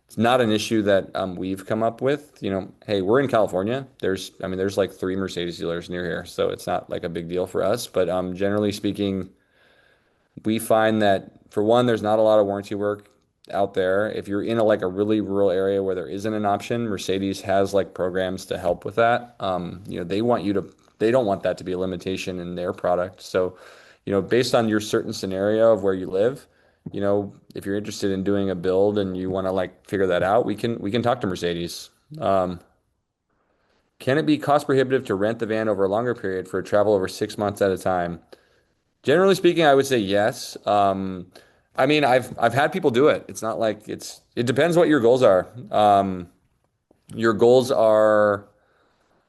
Speaker 1: It's not an issue that we've come up with. Hey, we're in California. There's like 3 Mercedes dealers near here, so it's not like a big deal for us. But generally speaking, we find that for one, there's not a lot of warranty work out there. If you're in a really rural area where there isn't an option, Mercedes has like programs to help with that. They don't want that to be a limitation in their product. So, based on your certain scenario of where you live, if you're interested in doing a build and you want to like figure that out, we can talk to Mercedes. Can it be cost prohibitive to rent the van over a longer period for travel over 6 months at a time? Generally speaking, I would say yes. I've had people do it. It's not like it depends what your goals are. Your goals are,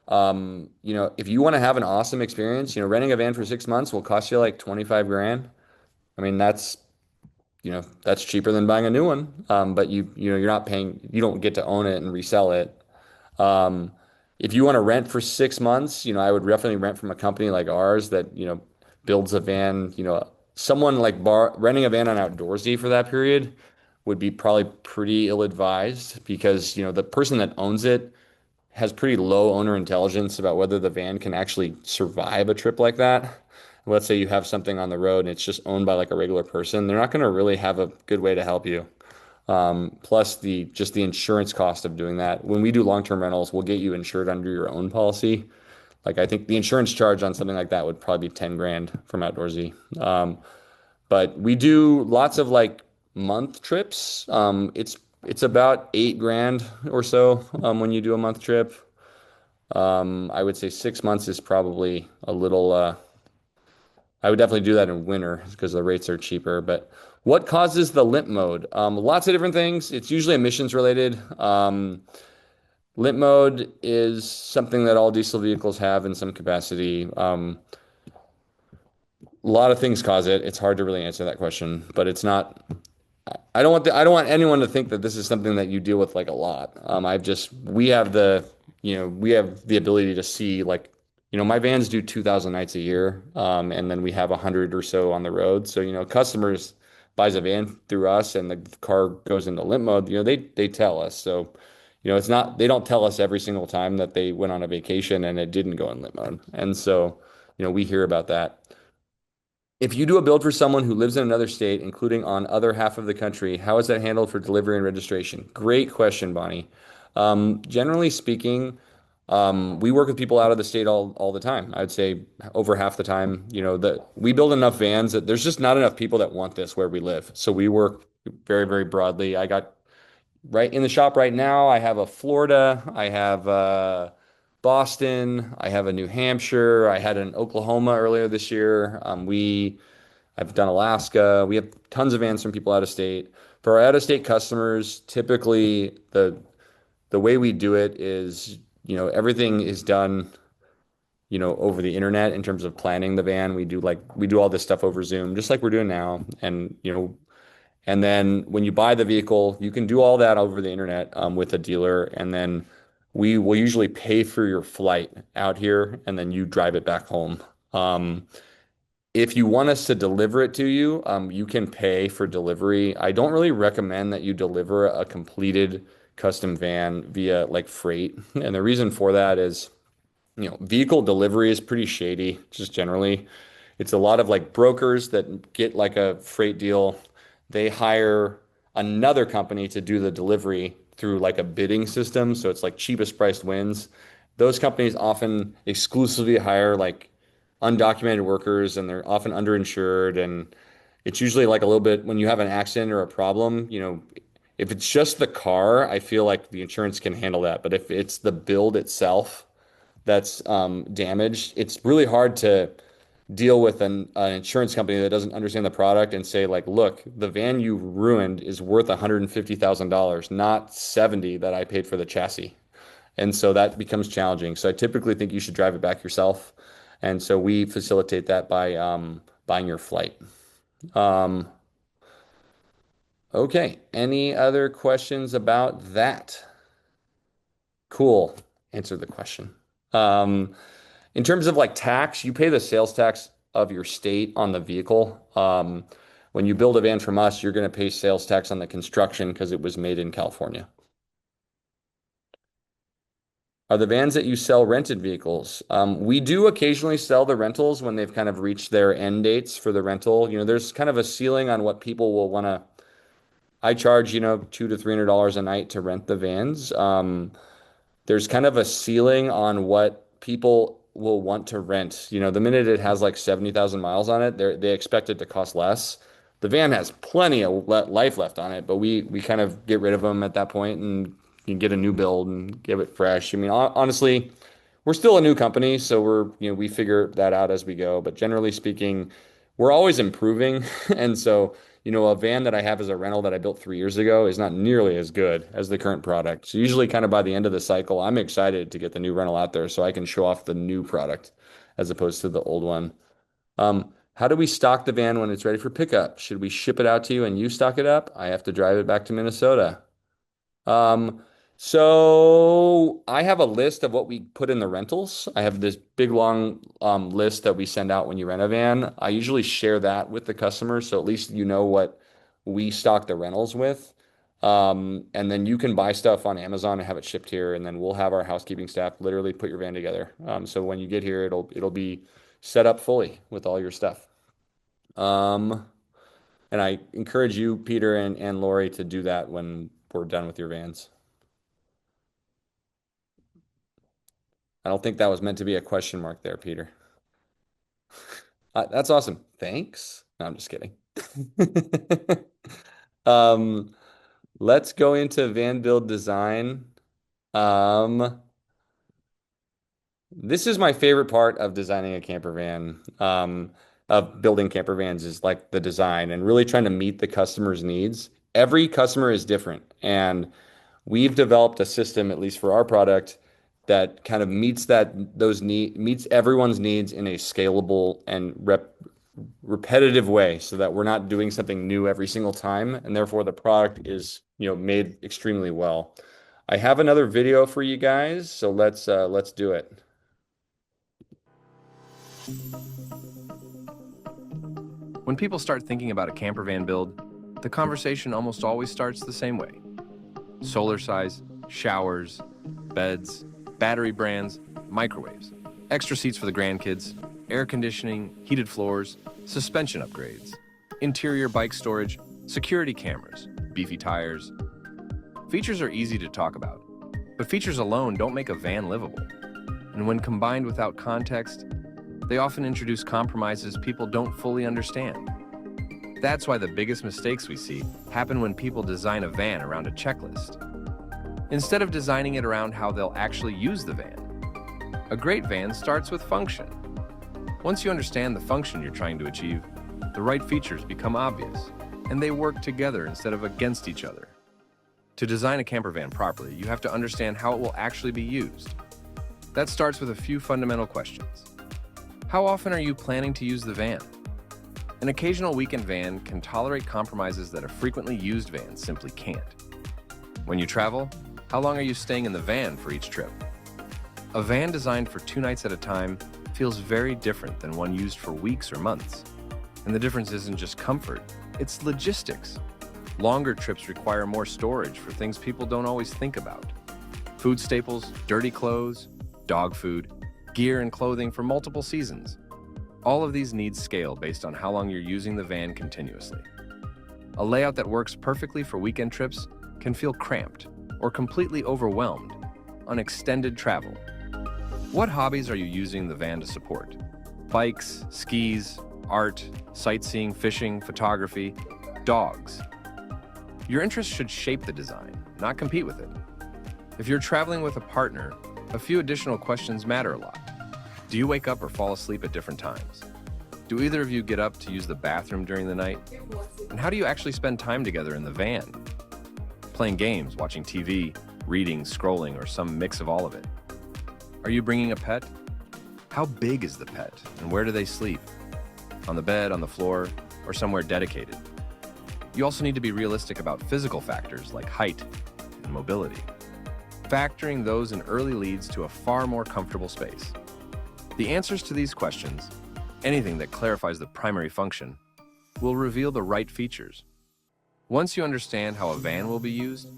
Speaker 1: if you want to have an awesome experience, renting a van for 6 months will cost you like 25 grand. That's, that's cheaper than buying a new one. But you're not paying, you don't get to own it and resell it. If you want to rent for 6 months, I would definitely rent from a company like ours that, builds a van, someone like renting a van on Outdoorsy for that period would be probably pretty ill-advised because, the person that owns it has pretty low owner intelligence about whether the van can actually survive a trip like that. Let's say you have something on the road and it's just owned by like a regular person, they're not going to really have a good way to help you. Plus just the insurance cost of doing that. When we do long-term rentals, we'll get you insured under your own policy. Like I think the insurance charge on something like that would probably be 10 grand from Outdoorsy. But we do lots of like month trips. It's about 8 grand or so when you do a month trip. I would say 6 months is probably a little. I would definitely do that in winter because the rates are cheaper. But what causes the limp mode? Lots of different things. It's usually emissions related. Limp mode is something that all diesel vehicles have in some capacity. A lot of things cause it. It's hard to really answer that question, but it's not. I don't want anyone to think that this is something that you deal with like a lot. We have we have the ability to see like, my vans do 2,000 nights a year, and then we have 100 or so on the road. So, customers buys a van through us and the car goes into limp mode. They tell us. So, it's not they don't tell us every single time that they went on a vacation and it didn't go in limp mode. And so, we hear about that. If you do a build for someone who lives in another state, including on other half of the country, how is that handled for delivery and registration? Great question, Bonnie. Generally speaking, we work with people out of the state all the time. I'd say over half the time, that we build enough vans that there's just not enough people that want this where we live. So we work very, very broadly. I got right in the shop right now, I have a Florida, I have Boston, I have a New Hampshire, I had an Oklahoma earlier this year. I've done Alaska. We have tons of vans from people out of state. For our out of state customers, typically the way we do it is, everything is done, over the internet in terms of planning the van. We do all this stuff over Zoom, just like we're doing now. And then when you buy the vehicle, you can do all that over the internet with a dealer. And then we will usually pay for your flight out here and then you drive it back home. If you want us to deliver it to you, you can pay for delivery. I don't really recommend that you deliver a completed custom van via like freight. And the reason for that is, vehicle delivery is pretty shady, just generally. It's a lot of like brokers that get like a freight deal. They hire another company to do the delivery through like a bidding system. So it's like cheapest priced wins. Those companies often exclusively hire like undocumented workers and they're often underinsured. And it's usually like a little bit when you have an accident or a problem, if it's just the car, I feel like the insurance can handle that. But if it's the build itself that's damaged, it's really hard to deal with an insurance company that doesn't understand the product and say like, look, the van you ruined is worth $150,000, not 70 that I paid for the chassis. And so that becomes challenging. So I typically think you should drive it back yourself. And so we facilitate that by buying your flight. Okay. Any other questions about that? Cool. Answer the question. In terms of like tax, you pay the sales tax of your state on the vehicle. When you build a van from us, you're going to pay sales tax on the construction because it was made in California. Are the vans that you sell rented vehicles? We do occasionally sell the rentals when they've kind of reached their end dates for the rental. There's kind of a ceiling on what people will want to. I charge, $200 to $300 a night to rent the vans. There's kind of a ceiling on what people will want to rent. The minute it has like 70,000 miles on it, they expect it to cost less. The van has plenty of life left on it, but we kind of get rid of them at that point and you get a new build and give it fresh. I mean, honestly, we're still a new company, so we figure that out as we go. But generally speaking, we're always improving. And so, a van that I have as a rental that I built 3 years ago is not nearly as good as the current product. So usually kind of by the end of the cycle, I'm excited to get the new rental out there so I can show off the new product as opposed to the old one. How do we stock the van when it's ready for pickup? Should we ship it out to you and you stock it up? I have to drive it back to Minnesota. So I have a list of what we put in the rentals. I have this big long list that we send out when you rent a van. I usually share that with the customer, so at least you know what we stock the rentals with. And then you can buy stuff on Amazon and have it shipped here, and then we'll have our housekeeping staff literally put your van together. So when you get here, it'll be set up fully with all your stuff. And I encourage you, Peter and Lori, to do that when we're done with your vans. I don't think that was meant to be a question mark there, Peter. That's awesome. Thanks. No, I'm just kidding. Um, let's go into van build design. This is my favorite part of designing a camper van, of building camper vans is like the design and really trying to meet the customer's needs. Every customer is different, and we've developed a system, at least for our product, that kind of meets everyone's needs in a scalable and repetitive way, so that we're not doing something new every single time, and therefore the product is, made extremely well. I have another video for you guys, so let's do it.
Speaker 10: When people start thinking about a camper van build, the conversation almost always starts the same way. Solar size, showers, beds, battery brands, microwaves, extra seats for the grandkids, air conditioning, heated floors, suspension upgrades, interior bike storage, security cameras, beefy tires. Features are easy to talk about, but features alone don't make a van livable. And when combined without context, they often introduce compromises people don't fully understand. That's why the biggest mistakes we see happen when people design a van around a checklist, instead of designing it around how they'll actually use the van. A great van starts with function. Once you understand the function you're trying to achieve, the right features become obvious, and they work together instead of against each other. To design a camper van properly, you have to understand how it will actually be used. That starts with a few fundamental questions. How often are you planning to use the van? An occasional weekend van can tolerate compromises that a frequently used van simply can't. When you travel, how long are you staying in the van for each trip? A van designed for 2 nights at a time feels very different than one used for weeks or months. And the difference isn't just comfort, it's logistics. Longer trips require more storage for things people don't always think about. Food staples, dirty clothes, dog food, gear and clothing for multiple seasons. All of these needs scale based on how long you're using the van continuously. A layout that works perfectly for weekend trips can feel cramped or completely overwhelmed on extended travel. What hobbies are you using the van to support? Bikes, skis, art, sightseeing, fishing, photography, dogs. Your interests should shape the design, not compete with it. If you're traveling with a partner, a few additional questions matter a lot. Do you wake up or fall asleep at different times? Do either of you get up to use the bathroom during the night? And how do you actually spend time together in the van? Playing games, watching TV, reading, scrolling, or some mix of all of it? Are you bringing a pet? How big is the pet, and where do they sleep? On the bed, on the floor, or somewhere dedicated? You also need to be realistic about physical factors like height and mobility. Factoring those in early leads to a far more comfortable space. The answers to these questions, anything that clarifies the primary function, will reveal the right features. Once you understand how a van will be used,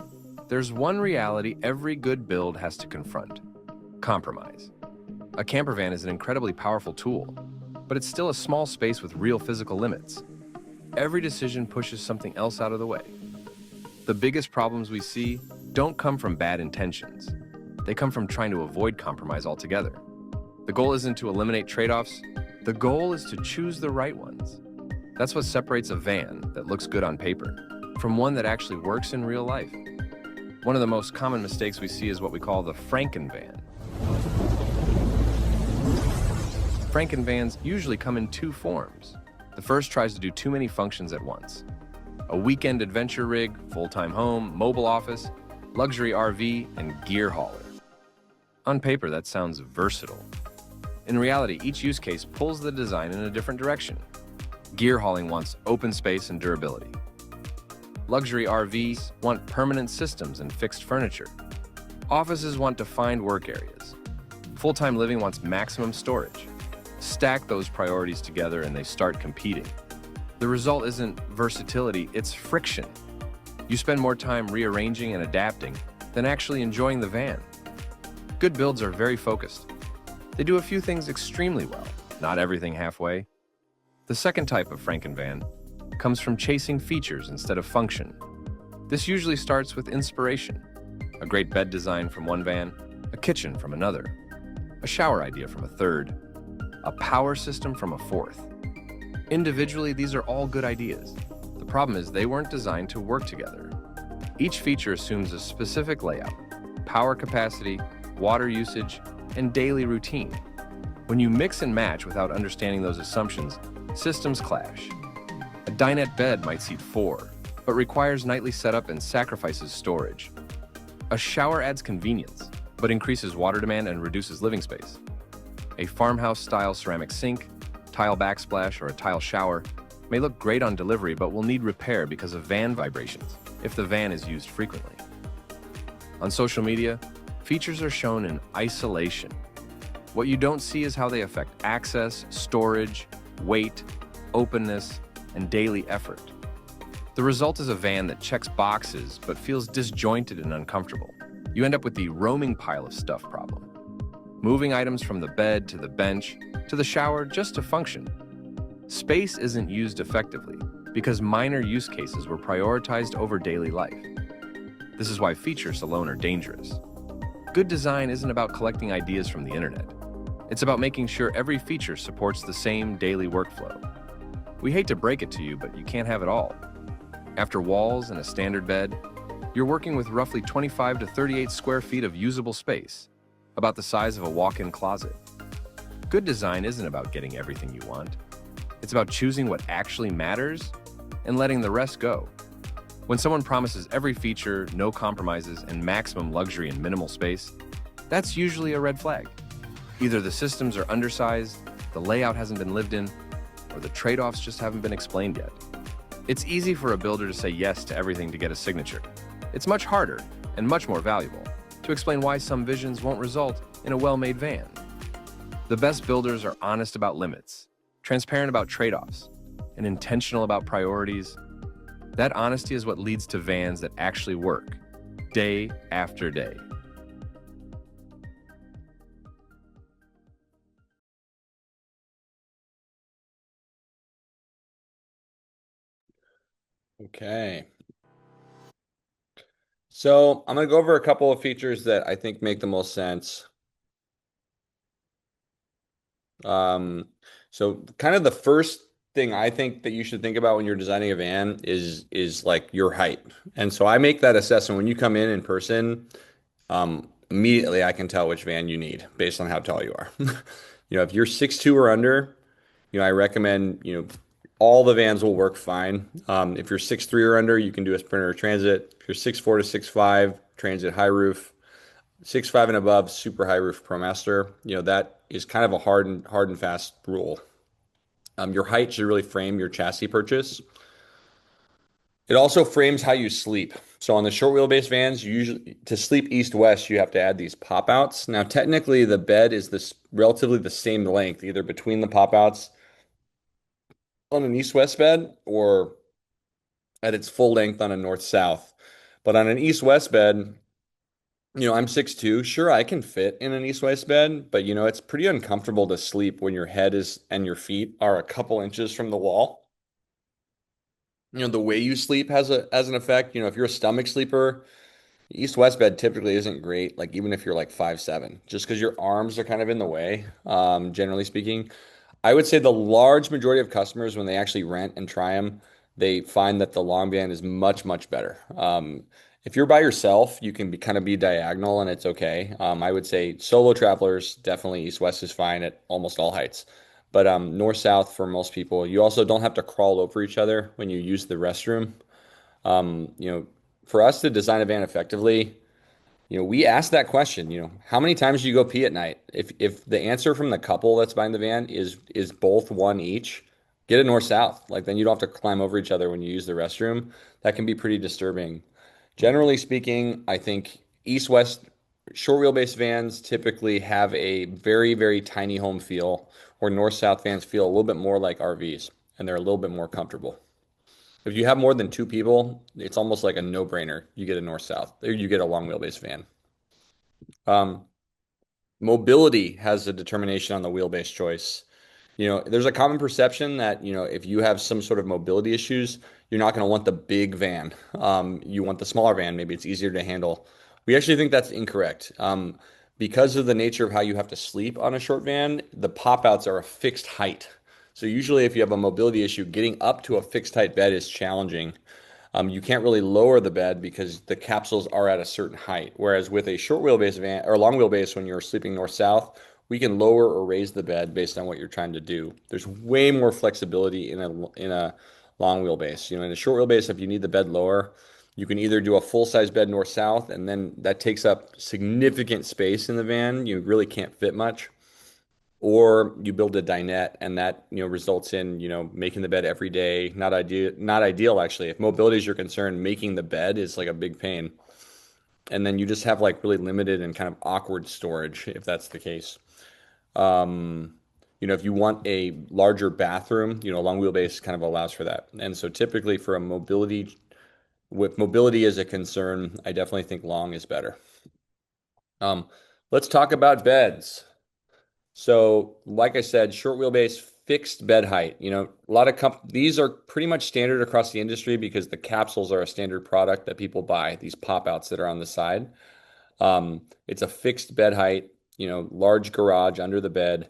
Speaker 10: there's one reality every good build has to confront: compromise. A camper van is an incredibly powerful tool, but it's still a small space with real physical limits. Every decision pushes something else out of the way. The biggest problems we see don't come from bad intentions. They come from trying to avoid compromise altogether. The goal isn't to eliminate trade-offs. The goal is to choose the right ones. That's what separates a van that looks good on paper from one that actually works in real life. One of the most common mistakes we see is what we call the Frankenvan. Frankenvans usually come in 2 forms. The first tries to do too many functions at once. A weekend adventure rig, full-time home, mobile office, luxury RV, and gear hauler. On paper, that sounds versatile. In reality, each use case pulls the design in a different direction. Gear hauling wants open space and durability. Luxury RVs want permanent systems and fixed furniture. Offices want defined work areas. Full-time living wants maximum storage. Stack those priorities together and they start competing. The result isn't versatility, it's friction. You spend more time rearranging and adapting than actually enjoying the van. Good builds are very focused. They do a few things extremely well, not everything halfway. The second type of Frankenvan comes from chasing features instead of function. This usually starts with inspiration. A great bed design from one van, a kitchen from another, a shower idea from a third, a power system from a fourth. Individually, these are all good ideas. The problem is they weren't designed to work together. Each feature assumes a specific layout, power capacity, water usage, and daily routine. When you mix and match without understanding those assumptions, systems clash. A dinette bed might seat 4, but requires nightly setup and sacrifices storage. A shower adds convenience, but increases water demand and reduces living space. A farmhouse-style ceramic sink, tile backsplash, or a tile shower may look great on delivery but will need repair because of van vibrations if the van is used frequently. On social media, features are shown in isolation. What you don't see is how they affect access, storage, weight, openness, and daily effort. The result is a van that checks boxes but feels disjointed and uncomfortable. You end up with the roaming pile of stuff problem. Moving items from the bed to the bench to the shower just to function. Space isn't used effectively because minor use cases were prioritized over daily life. This is why features alone are dangerous. Good design isn't about collecting ideas from the internet. It's about making sure every feature supports the same daily workflow. We hate to break it to you, but you can't have it all. After walls and a standard bed, you're working with roughly 25 to 38 square feet of usable space, about the size of a walk-in closet. Good design isn't about getting everything you want. It's about choosing what actually matters and letting the rest go. When someone promises every feature, no compromises, and maximum luxury in minimal space, that's usually a red flag. Either the systems are undersized, the layout hasn't been lived in, or the trade-offs just haven't been explained yet. It's easy for a builder to say yes to everything to get a signature. It's much harder and much more valuable to explain why some visions won't result in a well-made van. The best builders are honest about limits, transparent about trade-offs, and intentional about priorities. That honesty is what leads to vans that actually work, day after day.
Speaker 1: Okay. So I'm going to go over a couple of features that I think make the most sense. So kind of the first thing I think that you should think about when you're designing a van is like your height. And so I make that assessment when you come in person. Immediately I can tell which van you need based on how tall you are. If you're 6'2" or under, I recommend, all the vans will work fine. If you're 6'3" or under, you can do a Sprinter or Transit. If you're 6'4" to 6'5", Transit high roof. 6'5" and above, super high roof ProMaster. That is kind of a hard and fast rule. Your height should really frame your chassis purchase. It also frames how you sleep. So on the short wheelbase vans, you usually to sleep east-west, you have to add these pop-outs. Now, technically, the bed is relatively the same length, either between the pop-outs on an east-west bed or at its full length on a north-south. But on an east-west bed, I'm 6'2". Sure, I can fit in an east-west bed, but it's pretty uncomfortable to sleep when your head and your feet are a couple inches from the wall. The way you sleep has an effect. If you're a stomach sleeper, east-west bed typically isn't great, like even if you're like 5'7", just because your arms are kind of in the way, generally speaking. I would say the large majority of customers, when they actually rent and try them, they find that the long van is much, much better. If you're by yourself, you can kind of be diagonal and it's okay. I would say solo travelers, definitely east-west is fine at almost all heights. But north-south for most people, you also don't have to crawl over each other when you use the restroom. For us to design a van effectively, we ask that question, how many times do you go pee at night? If the answer from the couple that's buying the van is both one each, get a north-south. Like then you don't have to climb over each other when you use the restroom. That can be pretty disturbing. Generally speaking, I think east-west short wheelbase vans typically have a very, very tiny home feel, where north-south vans feel a little bit more like RVs, and they're a little bit more comfortable. If you have more than 2 people, it's almost like a no-brainer. You get a north-south, or you get a long wheelbase van. Mobility has a determination on the wheelbase choice. There's a common perception that, if you have some sort of mobility issues, you're not going to want the big van. You want the smaller van. Maybe it's easier to handle. We actually think that's incorrect. Because of the nature of how you have to sleep on a short van, the pop-outs are a fixed height. So usually if you have a mobility issue, getting up to a fixed height bed is challenging. You can't really lower the bed because the capsules are at a certain height. Whereas with a short wheelbase van or long wheelbase, when you're sleeping north-south, we can lower or raise the bed based on what you're trying to do. There's way more flexibility in a long wheelbase. In a short wheelbase, if you need the bed lower, you can either do a full-size bed north-south, and then that takes up significant space in the van. You really can't fit much. Or you build a dinette, and that results in making the bed every day. Not ideal actually. If mobility is your concern, making the bed is like a big pain. And then you just have like really limited and kind of awkward storage if that's the case. If you want a larger bathroom, long wheelbase kind of allows for that. And so typically for with mobility as a concern, I definitely think long is better. Let's talk about beds. So, like I said, short wheelbase, fixed bed height. A lot of these are pretty much standard across the industry because the capsules are a standard product that people buy, these pop-outs that are on the side. It's a fixed bed height, large garage under the bed,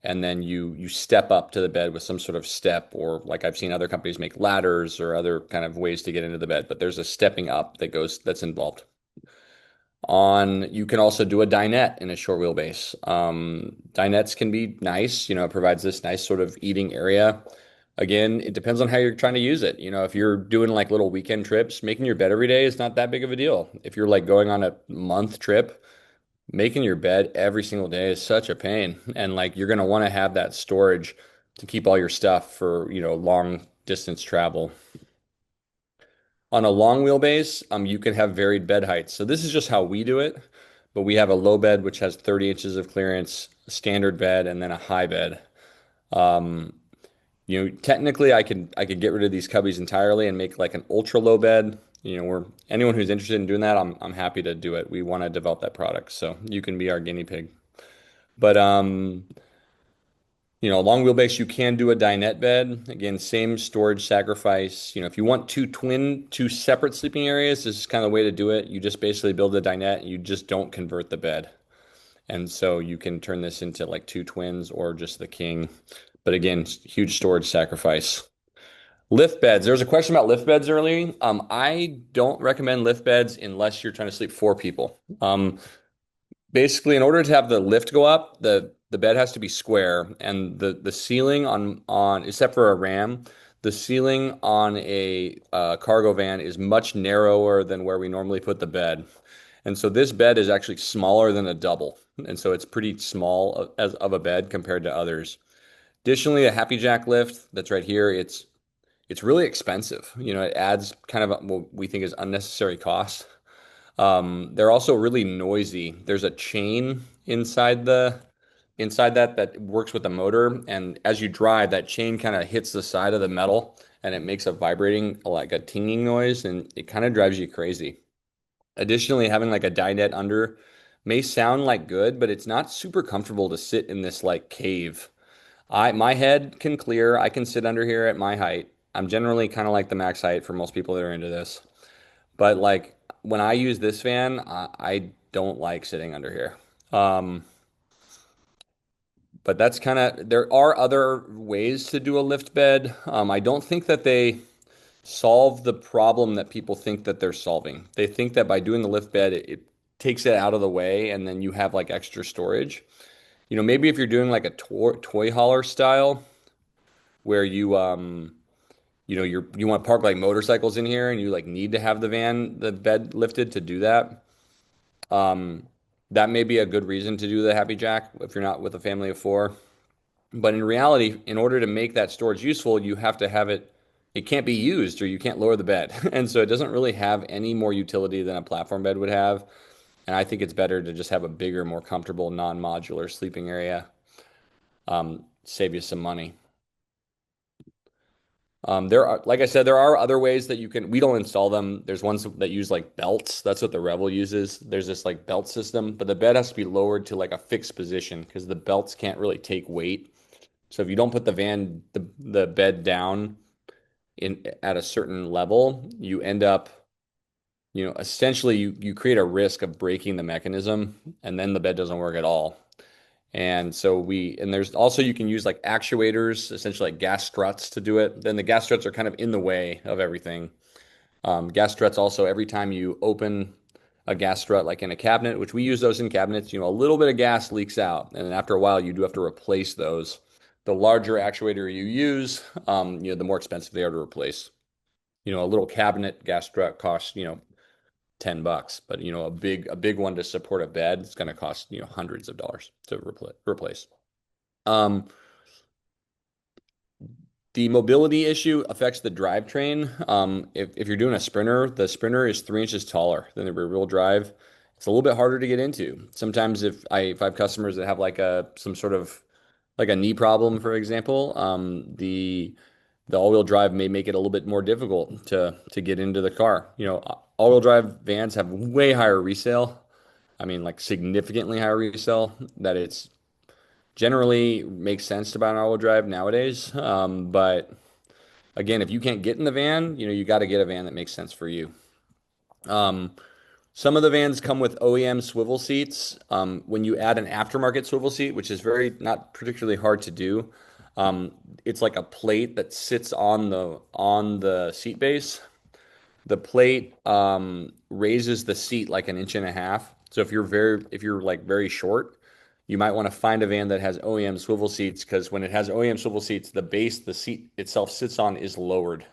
Speaker 1: and then you step up to the bed with some sort of step, or like I've seen other companies make ladders or other kind of ways to get into the bed, but there's a stepping up that's involved. You can also do a dinette in a short wheelbase. Dinettes can be nice, it provides this nice sort of eating area. Again, it depends on how you're trying to use it. If you're doing like little weekend trips, making your bed every day is not that big of a deal. If you're like going on a month trip, making your bed every single day is such a pain. And like you're gonna want to have that storage to keep all your stuff for, long distance travel. On a long wheelbase, you can have varied bed heights. So this is just how we do it, but we have a low bed which has 30 inches of clearance, a standard bed, and then a high bed. Technically, I could get rid of these cubbies entirely and make like an ultra low bed. Where anyone who's interested in doing that, I'm happy to do it. We want to develop that product, so you can be our guinea pig. But long wheelbase, you can do a dinette bed. Again, same storage sacrifice. If you want two separate sleeping areas, this is kind of the way to do it. You just basically build a dinette and you just don't convert the bed. And so you can turn this into like two twins or just the king. But again, huge storage sacrifice. Lift beds. There was a question about lift beds earlier. I don't recommend lift beds unless you're trying to sleep four people. Basically, in order to have the lift go up, the bed has to be square, and the ceiling on except for a Ram, the ceiling on a cargo van is much narrower than where we normally put the bed. And so this bed is actually smaller than a double, and so it's pretty small of a bed compared to others. Additionally, a Happy Jack lift that's right here, it's really expensive. It adds kind of what we think is unnecessary cost. They're also really noisy. There's a chain inside that works with the motor, and as you drive, that chain kind of hits the side of the metal, and it makes a vibrating, like a tinging noise, and it kind of drives you crazy. Additionally, having like a dinette under may sound like good, but it's not super comfortable to sit in this like cave. My head can clear. I can sit under here at my height. I'm generally kind of like the max height for most people that are into this. But like when I use this fan, I don't like sitting under here. But that's there are other ways to do a lift bed. I don't think that they solve the problem that people think that they're solving. They think that by doing the lift bed, it takes it out of the way and then you have like extra storage. Maybe if you're doing like a toy hauler style where you want to park like motorcycles in here and you like need to have the bed lifted to do that. That may be a good reason to do the Happy Jack if you're not with a family of four. But in reality, in order to make that storage useful, you have to have it can't be used or you can't lower the bed. And so it doesn't really have any more utility than a platform bed would have. And I think it's better to just have a bigger, more comfortable, non-modular sleeping area. Save you some money. Like I said, there are other ways that we don't install them. There's ones that use like belts. That's what the Revel uses. There's this like belt system, but the bed has to be lowered to like a fixed position because the belts can't really take weight. So if you don't put the bed down at a certain level, you end up, essentially you create a risk of breaking the mechanism and then the bed doesn't work at all. And so and there's also, you can use like actuators, essentially like gas struts to do it. Then the gas struts are kind of in the way of everything. Gas struts also, every time you open a gas strut, like in a cabinet, which we use those in cabinets, a little bit of gas leaks out. And then after a while, you do have to replace those. The larger actuator you use, the more expensive they are to replace. A little cabinet gas strut costs, $10, but a big one to support a bed, it's going to cost, hundreds of dollars to replace. The mobility issue affects the drivetrain. If you're doing a Sprinter, the Sprinter is 3 inches taller than the rear-wheel drive. It's a little bit harder to get into. Sometimes if I have customers that have like some sort of like a knee problem, for example, the all-wheel drive may make it a little bit more difficult to get into the car. All-wheel drive vans have way higher resale. I mean, like significantly higher resale, that it's generally makes sense to buy an all-wheel drive nowadays. But again, if you can't get in the van, you got to get a van that makes sense for you. Some of the vans come with OEM swivel seats. When you add an aftermarket swivel seat, which is not particularly hard to do, it's like a plate that sits on the seat base. The plate raises the seat like 1.5 inches. So if you're like very short, you might want to find a van that has OEM swivel seats, because when it has OEM swivel seats, the base the seat itself sits on is lowered.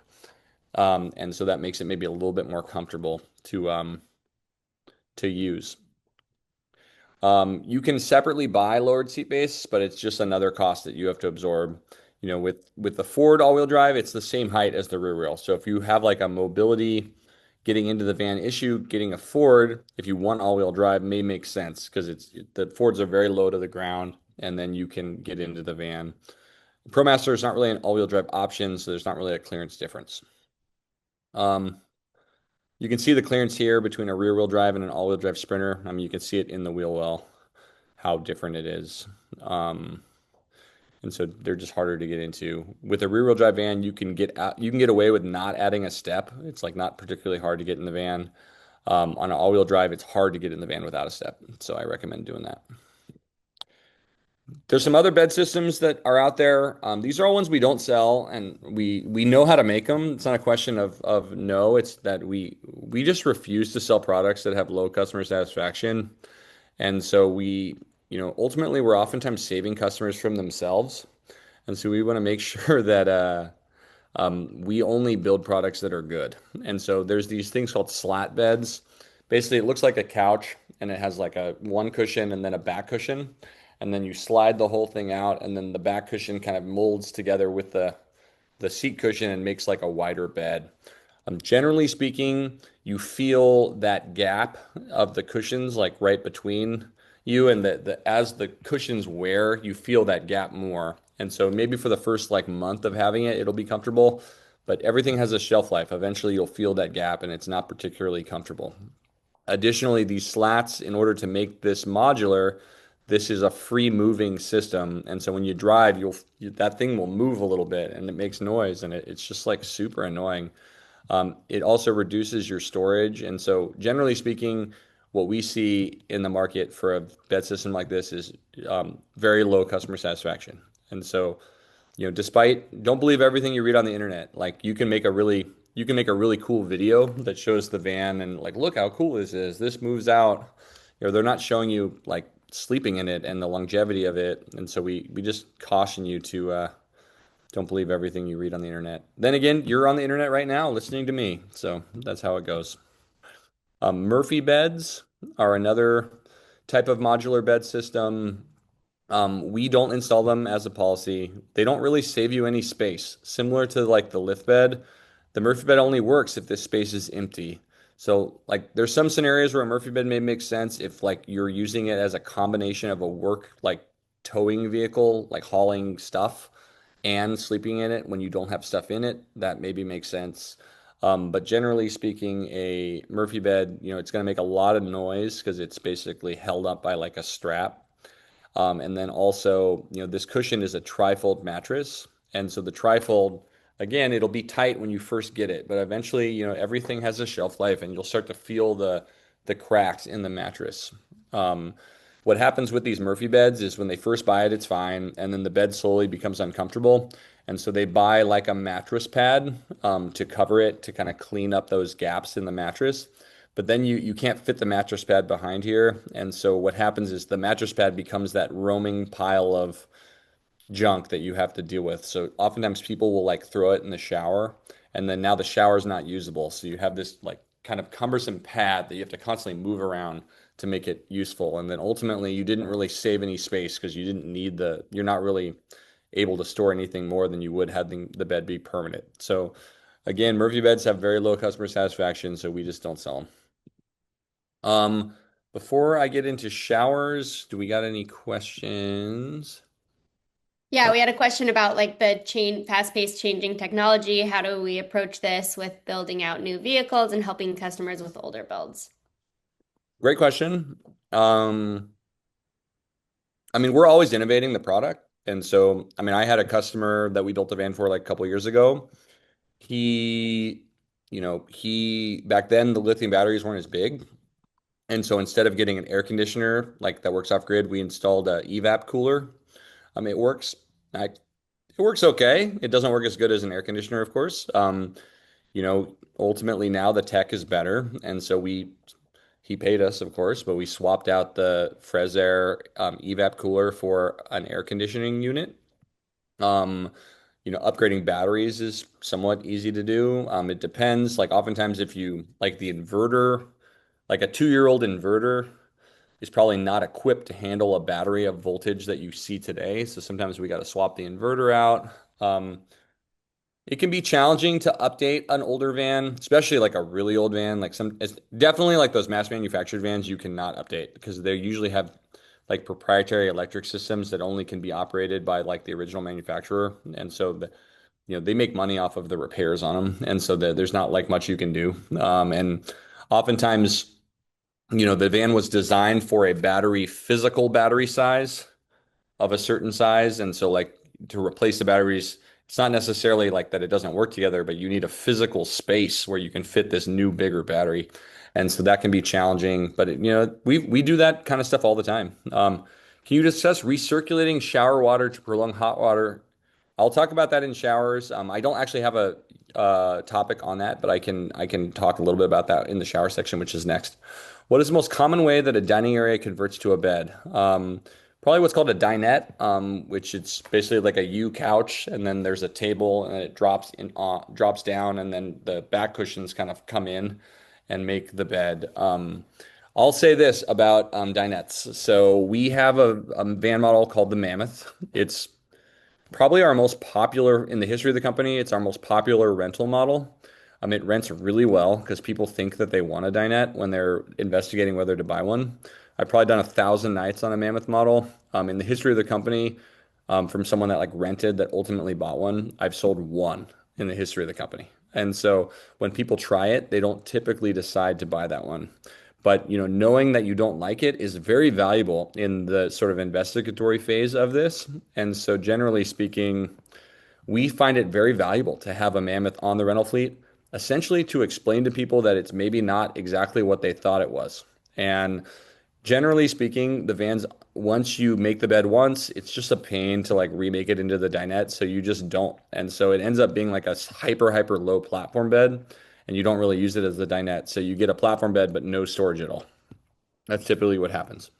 Speaker 1: And so that makes it maybe a little bit more comfortable to use. You can separately buy lowered seat base, but it's just another cost that you have to absorb. With the Ford all-wheel drive, it's the same height as the rear wheel. So if you have like a mobility getting into the van issue, getting a Ford, if you want all-wheel drive, may make sense, because the Fords are very low to the ground, and then you can get into the van. ProMaster is not really an all-wheel drive option, so there's not really a clearance difference. You can see the clearance here between a rear-wheel drive and an all-wheel drive Sprinter. I mean, you can see it in the wheel well, how different it is. And so they're just harder to get into. With a rear-wheel drive van, you can get away with not adding a step. It's like not particularly hard to get in the van. On an all-wheel drive, it's hard to get in the van without a step. So I recommend doing that. There's some other bed systems that are out there. These are all ones we don't sell, and we know how to make them. It's not a question of no. It's that we just refuse to sell products that have low customer satisfaction. And so ultimately, we're oftentimes saving customers from themselves. And so we want to make sure that we only build products that are good. And so there's these things called slat beds. Basically, it looks like a couch, and it has like one cushion and then a back cushion. And then you slide the whole thing out, and then the back cushion kind of molds together with the seat cushion and makes like a wider bed. Generally speaking, you feel that gap of the cushions like right between you, and as the cushions wear, you feel that gap more. And so maybe for the first like month of having it, it'll be comfortable, but everything has a shelf life. Eventually, you'll feel that gap, and it's not particularly comfortable. Additionally, these slats, in order to make this modular, this is a free moving system. And so when you drive, that thing will move a little bit, and it makes noise, and it's just like super annoying. It also reduces your storage. And so generally speaking, what we see in the market for a bed system like this is very low customer satisfaction. And so, don't believe everything you read on the internet. Like you can make a really cool video that shows the van and like, look how cool this is. This moves out. They're not showing you like sleeping in it and the longevity of it. And so we just caution you to don't believe everything you read on the internet. Then again, you're on the internet right now listening to me. So that's how it goes. Murphy beds are another type of modular bed system. We don't install them as a policy. They don't really save you any space. Similar to like the lift bed, the Murphy bed only works if this space is empty. So like there's some scenarios where a Murphy bed may make sense if like you're using it as a combination of a work like towing vehicle, like hauling stuff and sleeping in it when you don't have stuff in it. That maybe makes sense. But generally speaking, a Murphy bed, it's going to make a lot of noise because it's basically held up by like a strap. And then also, this cushion is a trifold mattress. And so the trifold, again, it'll be tight when you first get it, but eventually, everything has a shelf life, and you'll start to feel the cracks in the mattress. what happens with these Murphy beds is when they first buy it, it's fine, and then the bed slowly becomes uncomfortable. And so they buy like a mattress pad to cover it to kind of clean up those gaps in the mattress. But then you can't fit the mattress pad behind here. And so what happens is the mattress pad becomes that roaming pile of junk that you have to deal with. So oftentimes people will like throw it in the shower, and then now the shower is not usable. So you have this like kind of cumbersome pad that you have to constantly move around to make it useful. And then ultimately you didn't really save any space because you didn't need you're not really able to store anything more than you would having the bed be permanent. So again, Murphy beds have very low customer satisfaction, so we just don't sell them. Before I get into showers, do we got any questions?
Speaker 9: Yeah, we had a question about like the fast-paced changing technology. How do we approach this with building out new vehicles and helping customers with older builds?
Speaker 1: Great question. I mean, we're always innovating the product. And so, I mean, I had a customer that we built a van for like a couple years ago. He back then the lithium batteries weren't as big. And so instead of getting an air conditioner like that works off grid, we installed a evap cooler. It works. It works okay. It doesn't work as good as an air conditioner, of course. Ultimately now the tech is better, and so he paid us, of course, but we swapped out the Fresair evap cooler for an air conditioning unit. Upgrading batteries is somewhat easy to do. It depends. Like oftentimes, if you like the inverter, like a 2-year-old inverter is probably not equipped to handle a battery of voltage that you see today. So sometimes we got to swap the inverter out. It can be challenging to update an older van, especially like a really old van. It's definitely like those mass manufactured vans you cannot update because they usually have like proprietary electric systems that only can be operated by like the original manufacturer. And so they make money off of the repairs on them. And so there's not like much you can do. And oftentimes, the van was designed for a physical battery size of a certain size. And so like to replace the batteries, it's not necessarily like that it doesn't work together, but you need a physical space where you can fit this new, bigger battery. And so that can be challenging, but we do that kind of stuff all the time. Can you discuss recirculating shower water to prolong hot water? I'll talk about that in showers. I don't actually have a topic on that, but I can talk a little bit about that in the shower section, which is next. What is the most common way that a dining area converts to a bed? Probably what's called a dinette, which it's basically like a U couch, and then there's a table, and it drops down, and then the back cushions kind of come in and make the bed. I'll say this about dinettes. So we have a van model called the Mammoth. It's probably our most popular in the history of the company. It's our most popular rental model. It rents really well because people think that they want a dinette when they're investigating whether to buy one. I've probably done 1,000 nights on a Mammoth model. In the history of the company, from someone that like rented that ultimately bought one, I've sold one in the history of the company. And so when people try it, they don't typically decide to buy that one. But knowing that you don't like it is very valuable in the sort of investigatory phase of this. And so generally speaking, we find it very valuable to have a Mammoth on the rental fleet, essentially to explain to people that it's maybe not exactly what they thought it was. And generally speaking, the vans, once you make the bed once, it's just a pain to like remake it into the dinette. So you just don't. And so it ends up being like a hyper low platform bed, and you don't really use it as the dinette. So you get a platform bed, but no storage at all. That's typically what happens.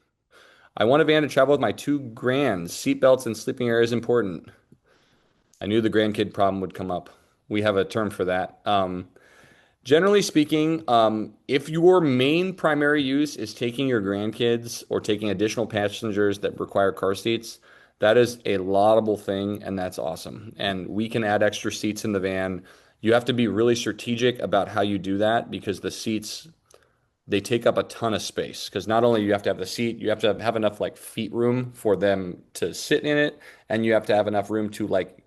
Speaker 1: I want a van to travel with my 2 grands. Seatbelts and sleeping area is important. I knew the grandkid problem would come up. We have a term for that. Generally speaking, if your main primary use is taking your grandkids or taking additional passengers that require car seats, that is a laudable thing, and that's awesome. And we can add extra seats in the van. You have to be really strategic about how you do that because the seats, they take up a ton of space. Because not only you have to have the seat, you have to have enough like feet room for them to sit in it, and you have to have enough room to like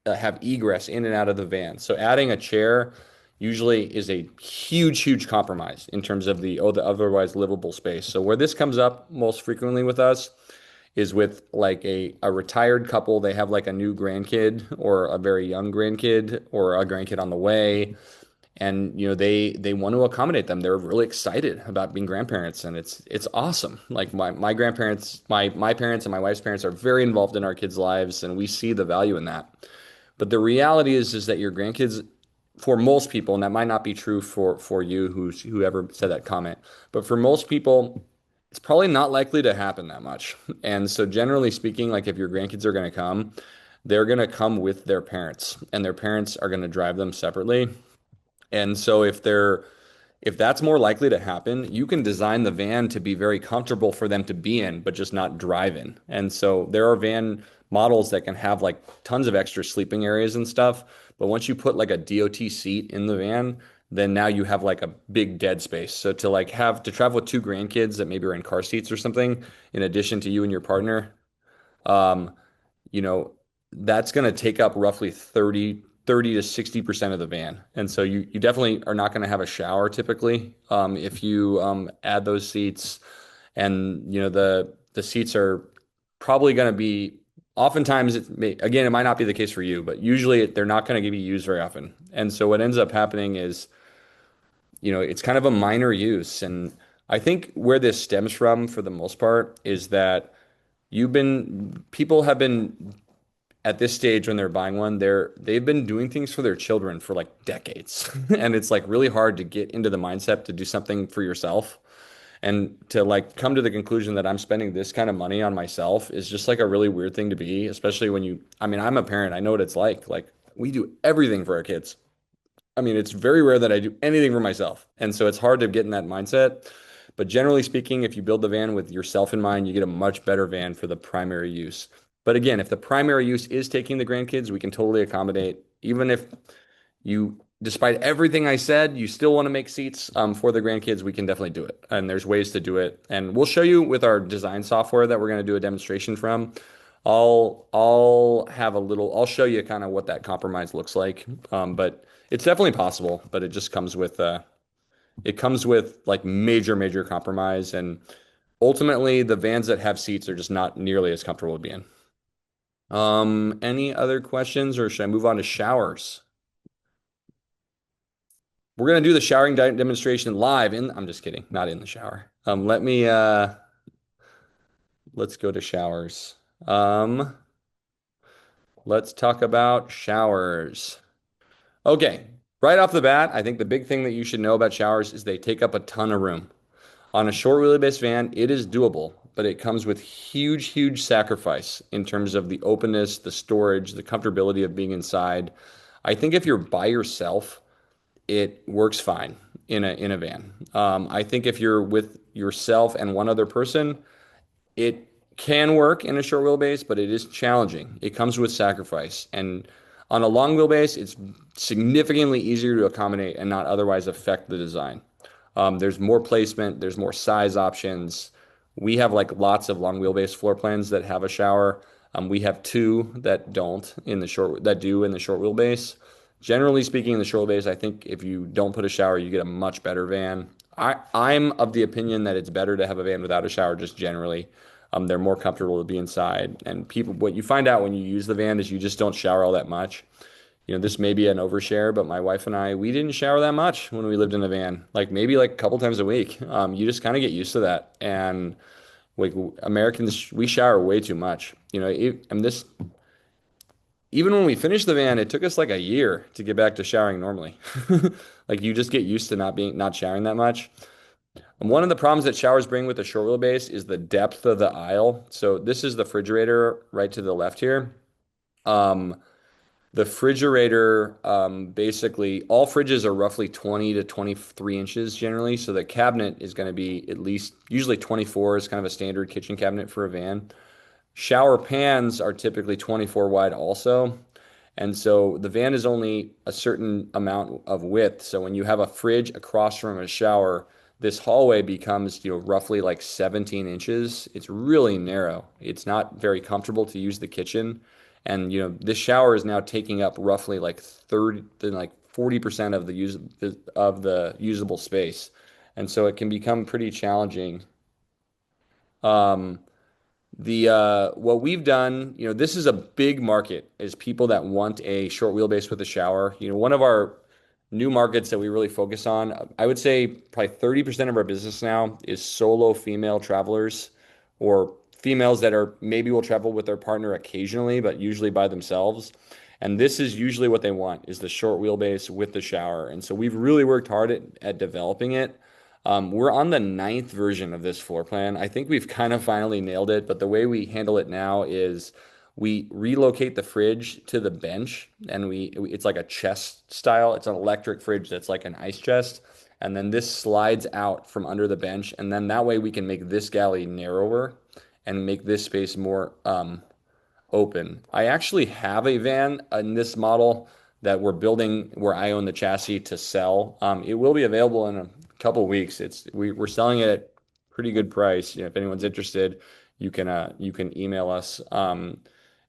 Speaker 1: have egress in and out of the van. So adding a chair usually is a huge compromise in terms of the otherwise livable space. So where this comes up most frequently with us is with like a retired couple. They have like a new grandkid or a very young grandkid or a grandkid on the way. and they want to accommodate them. They're really excited about being grandparents, and it's awesome. Like my grandparents, my parents and my wife's parents are very involved in our kids' lives, and we see the value in that. But the reality is that your grandkids, for most people, and that might not be true for you whoever said that comment, but for most people, it's probably not likely to happen that much. And so generally speaking, like if your grandkids are going to come, they're going to come with their parents, and their parents are going to drive them separately. And so if that's more likely to happen, you can design the van to be very comfortable for them to be in, but just not drive in. And so there are van models that can have like tons of extra sleeping areas and stuff. But once you put like a DOT seat in the van, then now you have like a big dead space. So to like have to travel with two grandkids that maybe are in car seats or something, in addition to you and your partner, um, you know, that's going to take up roughly 30 to 60% of the van. And so you definitely are not going to have a shower typically if you add those seats. And, the seats are probably going to be, oftentimes, again, it might not be the case for you, but usually they're not going to be used very often. And so what ends up happening is, it's kind of a minor use. And I think where this stems from for the most part is that people have been at this stage when they're buying one, they've been doing things for their children for like decades. And it's like really hard to get into the mindset to do something for yourself. And to like come to the conclusion that I'm spending this kind of money on myself is just like a really weird thing to be, especially I mean, I'm a parent, I know what it's like. Like we do everything for our kids. I mean, it's very rare that I do anything for myself. And so it's hard to get in that mindset. But generally speaking, if you build the van with yourself in mind, you get a much better van for the primary use. But again, if the primary use is taking the grandkids, we can totally accommodate. Even if despite everything I said, you still want to make seats for the grandkids, we can definitely do it. And there's ways to do it. And we'll show you with our design software that we're going to do a demonstration from. I'll show you kind of what that compromise looks like. But it's definitely possible, but it just comes with like major compromise. And ultimately the vans that have seats are just not nearly as comfortable to be in. Any other questions, or should I move on to showers? We're going to do the showering demonstration live I'm just kidding, not in the shower. Let's go to showers. Let's talk about showers. Okay, right off the bat, I think the big thing that you should know about showers is they take up a ton of room. On a short wheelbase van, it is doable, but it comes with huge sacrifice in terms of the openness, the storage, the comfortability of being inside. I think if you're by yourself, it works fine in a van. I think if you're with yourself and one other person, it can work in a short wheelbase, but it is challenging. It comes with sacrifice. And on a long wheelbase, it's significantly easier to accommodate and not otherwise affect the design. There's more placement, there's more size options. We have like lots of long wheelbase floor plans that have a shower. We have two that don't in the short wheelbase. Generally speaking, in the short wheelbase, I think if you don't put a shower, you get a much better van. I'm of the opinion that it's better to have a van without a shower, just generally. They're more comfortable to be inside. And what you find out when you use the van is you just don't shower all that much. This may be an overshare, but my wife and I, we didn't shower that much when we lived in a van, like maybe like a couple times a week. You just kind of get used to that. And like Americans, we shower way too much. Even when we finished the van, it took us like a year to get back to showering normally. Like you just get used to not showering that much. And one of the problems that showers bring with the short wheelbase is the depth of the aisle. So this is the refrigerator right to the left here. The refrigerator, basically, all fridges are roughly 20 to 23 inches generally. So the cabinet is going to be at least, usually 24 is kind of a standard kitchen cabinet for a van. Shower pans are typically 24 wide also. And so the van is only a certain amount of width. So when you have a fridge across from a shower, this hallway becomes, roughly like 17 inches. It's really narrow. It's not very comfortable to use the kitchen. And, this shower is now taking up roughly like 40% of the usable space. And so it can become pretty challenging. What we've done, this is a big market, is people that want a short wheelbase with a shower. One of our new markets that we really focus on, I would say probably 30% of our business now is solo female travelers or females that are maybe will travel with their partner occasionally, but usually by themselves. And this is usually what they want is the short wheelbase with the shower. And so we've really worked hard at developing it. We're on the 9th version of this floor plan. I think we've kind of finally nailed it, but the way we handle it now is we relocate the fridge to the bench and it's like a chest style. It's an electric fridge that's like an ice chest. And then this slides out from under the bench. And then that way we can make this galley narrower and make this space more open. I actually have a van in this model that we're building where I own the chassis to sell. It will be available in a couple of weeks. We're selling it at pretty good price. If anyone's interested, you can email us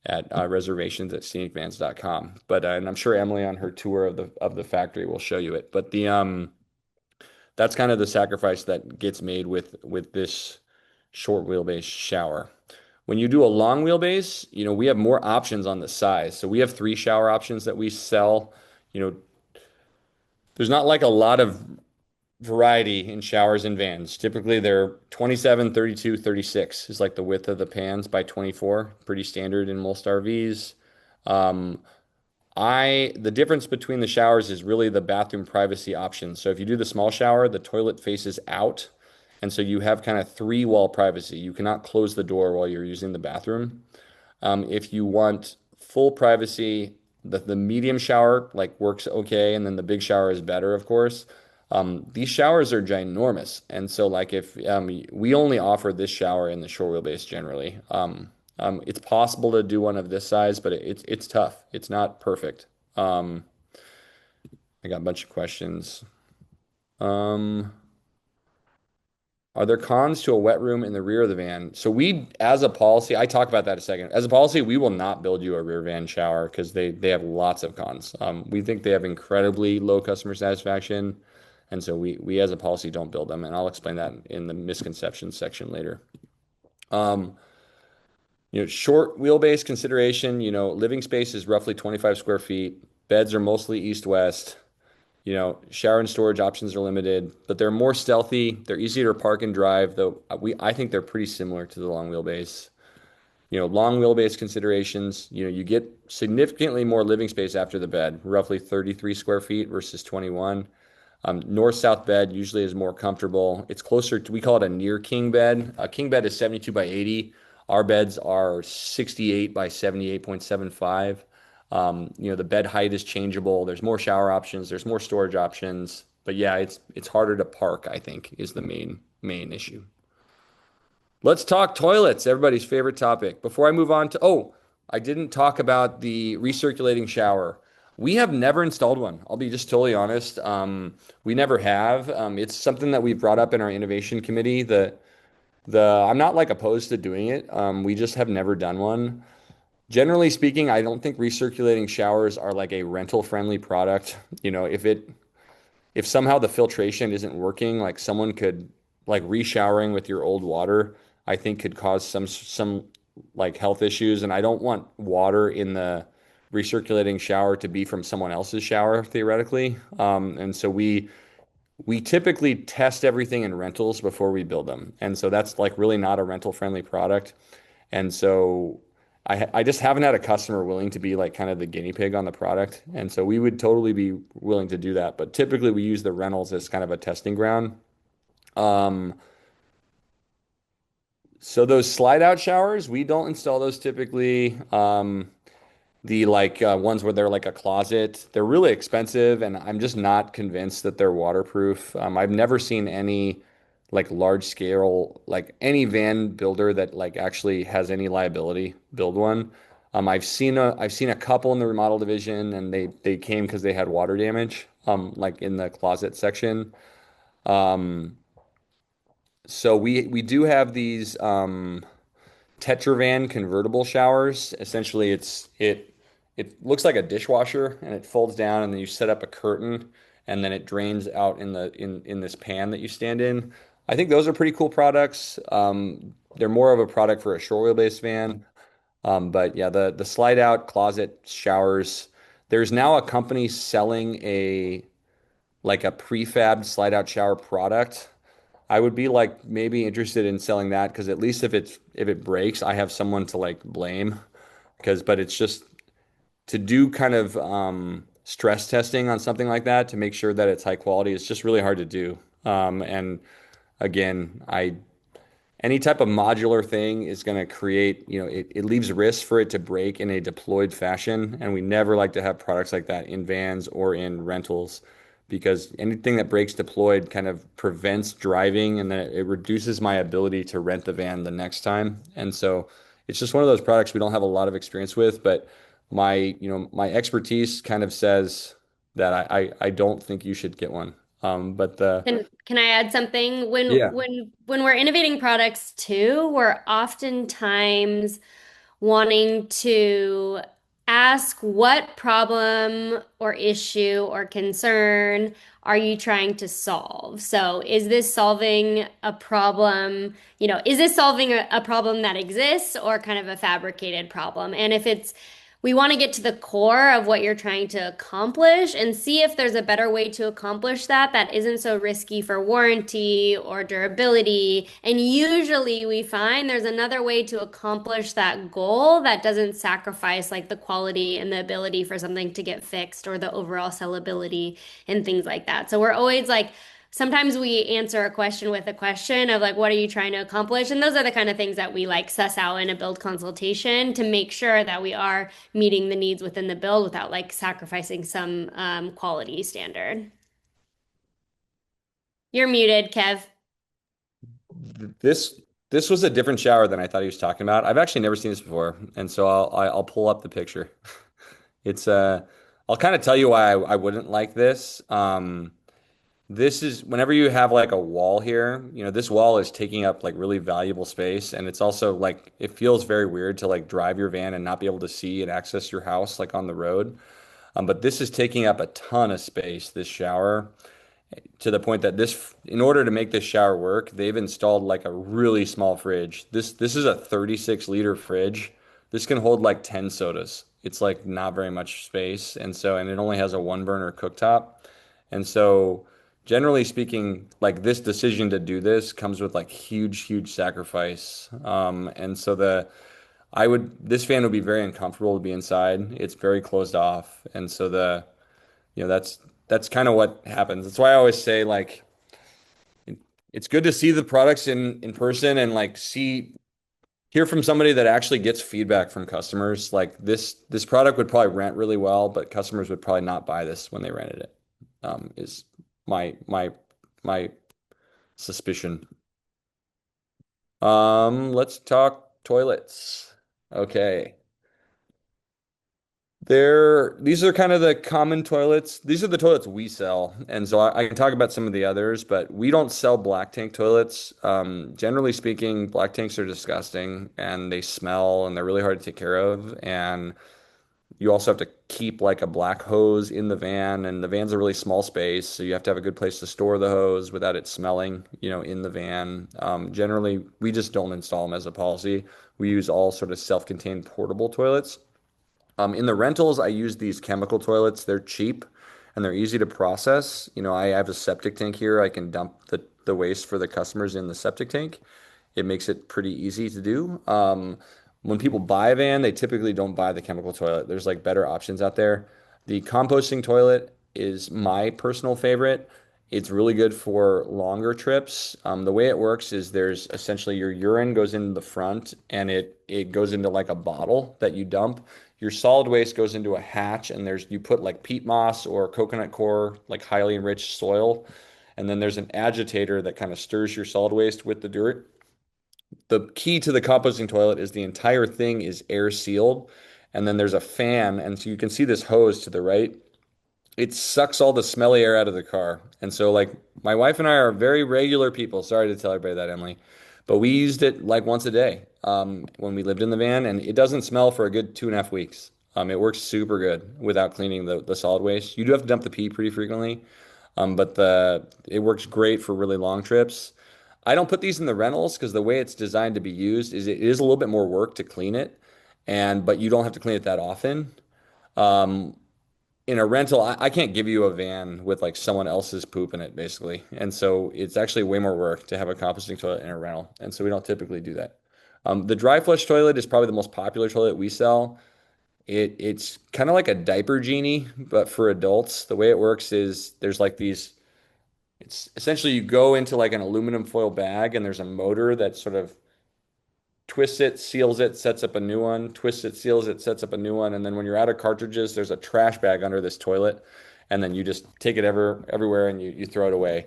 Speaker 1: at reservations@scenicvans.com. But and I'm sure Emily on her tour of the factory will show you it. But that's kind of the sacrifice that gets made with this short wheelbase shower. When you do a long wheelbase, we have more options on the size. So we have 3 shower options that we sell. There's not like a lot of variety in showers and vans. Typically they're 27, 32, 36 is like the width of the pans by 24, pretty standard in most RVs. The difference between the showers is really the bathroom privacy option. So if you do the small shower, the toilet faces out. And so you have kind of 3-wall privacy. You cannot close the door while you're using the bathroom. If you want full privacy, the medium shower works okay, and then the big shower is better, of course. These showers are ginormous, and so if we only offer this shower in the short wheelbase generally. It's possible to do one of this size, but it's tough. It's not perfect. I got a bunch of questions. Are there cons to a wet room in the rear of the van? So as a policy, I talk about that in a second. As a policy, we will not build you a rear van shower because they have lots of cons. We think they have incredibly low customer satisfaction. And so we as a policy don't build them. And I'll explain that in the misconceptions section later. Short wheelbase consideration, living space is roughly 25 square feet. Beds are mostly east-west. Shower and storage options are limited, but they're more stealthy. They're easier to park and drive, though I think they're pretty similar to the long wheelbase. Long wheelbase considerations, you get significantly more living space after the bed, roughly 33 square feet versus 21. North-south bed usually is more comfortable. It's closer to, we call it a near king bed. A king bed is 72 by 80. Our beds are 68 by 78.75. The bed height is changeable. There's more shower options. There's more storage options. But yeah, it's harder to park, I think, is the main issue. Let's talk toilets, everybody's favorite topic. Before I move on I didn't talk about the recirculating shower. We have never installed one. I'll be just totally honest. We never have. It's something that we brought up in our innovation committee. I'm not opposed to doing it. We just have never done one. Generally speaking, I don't think recirculating showers are a rental-friendly product. If somehow the filtration isn't working, someone could reshowering with your old water, I think could cause some health issues. And I don't want water in the recirculating shower to be from someone else's shower, theoretically. And so we typically test everything in rentals before we build them. And so that's really not a rental-friendly product. And so I just haven't had a customer willing to be kind of the guinea pig on the product. And so we would totally be willing to do that. But typically we use the rentals as kind of a testing ground. So those slide out showers, we don't install those typically. The ones where they're a closet, they're really expensive, and I'm just not convinced that they're waterproof. I've never seen any large scale any van builder that actually has any liability build one. I've seen a couple in the remodel division, and they came because they had water damage in the closet section. So we do have these Tetravan convertible showers. Essentially it looks like a dishwasher, and it folds down, and then you set up a curtain, and then it drains out in this pan that you stand in. I think those are pretty cool products. They're more of a product for a short wheelbase van. But yeah, the slide out closet showers. There's now a company selling like a prefabbed slide out shower product, I would be like maybe interested in selling that because at least if it breaks, I have someone to like blame. But it's just to do kind of stress testing on something like that to make sure that it's high quality. It's just really hard to do. And again, I any type of modular thing is going to create, it leaves risk for it to break in a deployed fashion. And we never like to have products like that in vans or in rentals because anything that breaks deployed kind of prevents driving and then it reduces my ability to rent the van the next time. And so it's just one of those products we don't have a lot of experience with, but my expertise kind of says that I don't think you should get one. But the
Speaker 9: Can I add something?
Speaker 1: Yeah.
Speaker 9: When we're innovating products too, we're oftentimes wanting to ask what problem or issue or concern are you trying to solve? So is this solving a problem, is this solving a problem that exists or kind of a fabricated problem? And if we want to get to the core of what you're trying to accomplish and see if there's a better way to accomplish that isn't so risky for warranty or durability. And usually we find there's another way to accomplish that goal that doesn't sacrifice like the quality and the ability for something to get fixed or the overall sellability and things like that. So we're always like, sometimes we answer a question with a question of like, what are you trying to accomplish? And those are the kind of things that we like suss out in a build consultation to make sure that we are meeting the needs within the build without like sacrificing some quality standard. You're muted, Kev.
Speaker 1: This was a different shower than I thought he was talking about. I've actually never seen this before, and so I'll pull up the picture. It's I'll kind of tell you why I wouldn't like this. This is whenever you have like a wall here, this wall is taking up like really valuable space, and it's also like it feels very weird to like drive your van and not be able to see and access your house like on the road. But this is taking up a ton of space, this shower, to the point that in order to make this shower work, they've installed like a really small fridge. This is a 36-liter fridge. This can hold like 10 sodas. It's like not very much space, and it only has a one burner cooktop. And so generally speaking, like this decision to do this comes with like huge sacrifice. And so this fan would be very uncomfortable to be inside. It's very closed off. And so that's kind of what happens. That's why I always say like it's good to see the products in person and like hear from somebody that actually gets feedback from customers. Like this product would probably rent really well, but customers would probably not buy this when they rented it. Is my suspicion. Let's talk toilets. Okay. These are kind of the common toilets. These are the toilets we sell. And so I can talk about some of the others, but we don't sell black tank toilets. Generally speaking, black tanks are disgusting and they smell and they're really hard to take care of. And you also have to keep like a black hose in the van, and the van's a really small space, so you have to have a good place to store the hose without it smelling, in the van. Generally, we just don't install them as a policy. We use all sort of self-contained portable toilets. In the rentals, I use these chemical toilets. They're cheap and they're easy to process. I have a septic tank here. I can dump the waste for the customers in the septic tank. It makes it pretty easy to do. When people buy a van, they typically don't buy the chemical toilet. There's like better options out there. The composting toilet is my personal favorite. It's really good for longer trips. The way it works is there's essentially your urine goes in the front and it goes into like a bottle that you dump. Your solid waste goes into a hatch and you put like peat moss or coconut coir, like highly enriched soil. And then there's an agitator that kind of stirs your solid waste with the dirt. The key to the composting toilet is the entire thing is air sealed. And then there's a fan. And so you can see this hose to the right. It sucks all the smelly air out of the car. And so like my wife and I are very regular people. Sorry to tell everybody that, Emily. But we used it like once a day when we lived in the van. And it doesn't smell for a good 2.5 weeks. It works super good without cleaning the solid waste. You do have to dump the pee pretty frequently. But it works great for really long trips. I don't put these in the rentals because the way it's designed to be used is it is a little bit more work to clean it, but you don't have to clean it that often. in a rental, I can't give you a van with like someone else's poop in it, basically. And so it's actually way more work to have a composting toilet in a rental. And so we don't typically do that. The dry flush toilet is probably the most popular toilet we sell. It's kind of like a diaper genie, but for adults. The way it works is there's like these, it's essentially you go into like an aluminum foil bag and there's a motor that sort of twists it, seals it, sets up a new one, twists it, seals it, sets up a new one. And then when you're out of cartridges, there's a trash bag under this toilet. And then you just take it everywhere and you throw it away.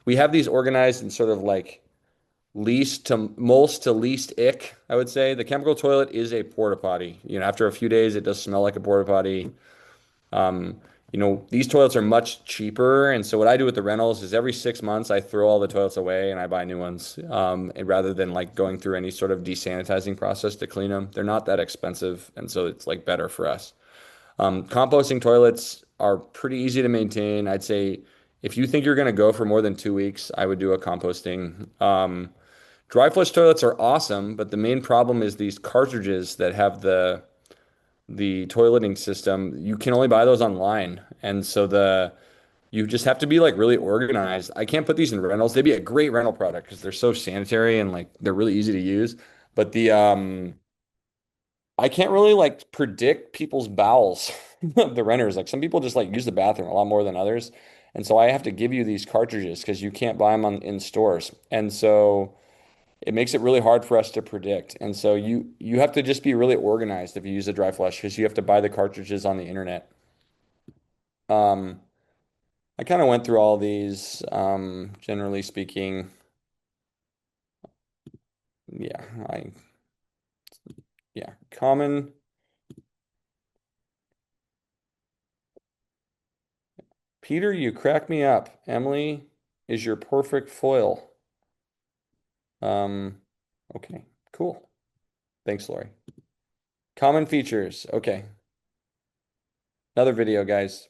Speaker 1: We have these organized in sort of like least to most to least ick, I would say. The chemical toilet is a porta potty. After a few days, it does smell like a porta potty. Um, these toilets are much cheaper. And so what I do with the rentals is every 6 months, I throw all the toilets away and I buy new ones. And rather than like going through any sort of desanitizing process to clean them, they're not that expensive. And so it's like better for us. Composting toilets are pretty easy to maintain. I'd say if you think you're going to go for more than 2 weeks, I would do a composting. Dry flush toilets are awesome, but the main problem is these cartridges that have the toileting system. You can only buy those online, and so you just have to be like really organized. I can't put these in rentals. They'd be a great rental product because they're so sanitary and like they're really easy to use. But I can't really like predict people's bowels, the renters. Like some people just like use the bathroom a lot more than others. And so I have to give you these cartridges because you can't buy them in stores. And so it makes it really hard for us to predict. And so you have to just be really organized if you use a dry flush because you have to buy the cartridges on the internet. Um, I kind of went through all these, generally speaking. Yeah, common. Peter, you crack me up. Emily is your perfect foil. Um, okay, cool. Thanks, Lori. Common features. Okay. Another video, guys.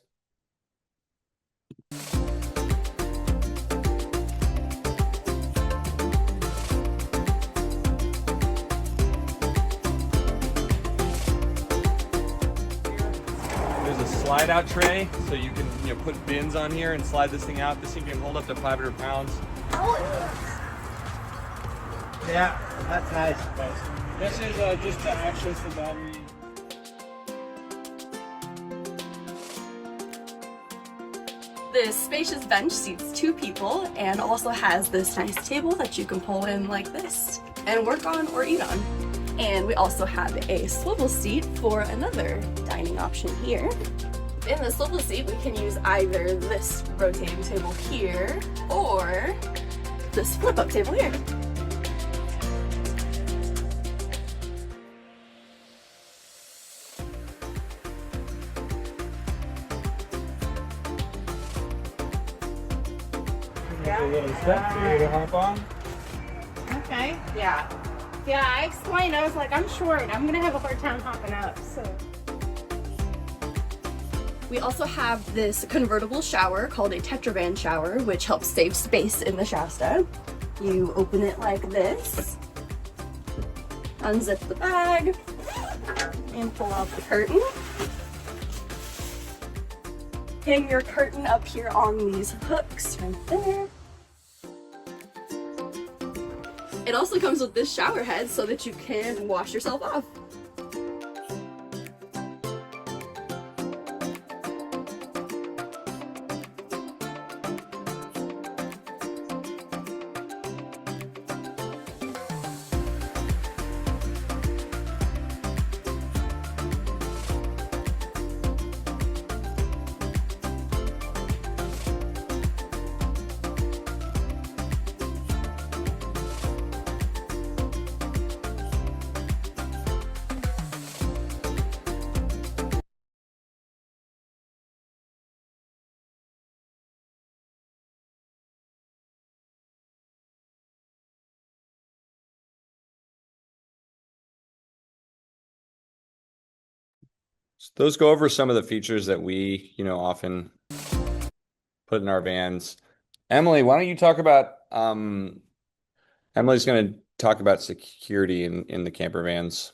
Speaker 1: There's a slide out tray, so you can put bins on here and slide this thing out. This thing can hold up to 500 pounds.
Speaker 7: Yeah, that's nice. This is just to access the battery.
Speaker 11: This spacious bench seats 2 people and also has this nice table that you can pull in like this and work on or eat on. And we also have a swivel seat for another dining option here. In the swivel seat, we can use either this rotating table here or this flip-up table here.
Speaker 7: A little step for you to hop on.
Speaker 12: Okay, yeah. Yeah, I explained, I was like, I'm short, I'm gonna have a hard time hopping up, so.
Speaker 11: We also have this convertible shower called a Tetravan shower, which helps save space in the Shasta. You open it like this, unzip the bag, and pull out the curtain. Hang your curtain up here on these hooks right there. It also comes with this shower head so that you can wash yourself off.
Speaker 1: So those go over some of the features that we, often put in our vans. Emily, why don't you talk about Emily's going to talk about security in the camper vans.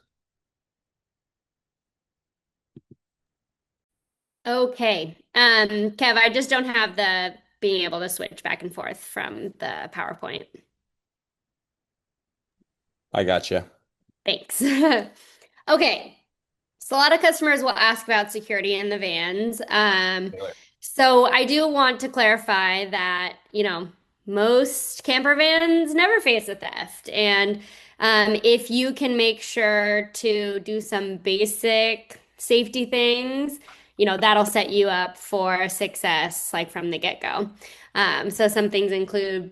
Speaker 9: Okay. Kev, I just don't have the being able to switch back and forth from the PowerPoint.
Speaker 1: I got you.
Speaker 9: Thanks. Okay. So a lot of customers will ask about security in the vans. So I do want to clarify that, most camper vans never face a theft. And if you can make sure to do some basic safety things, that'll set you up for success like from the get-go. So some things include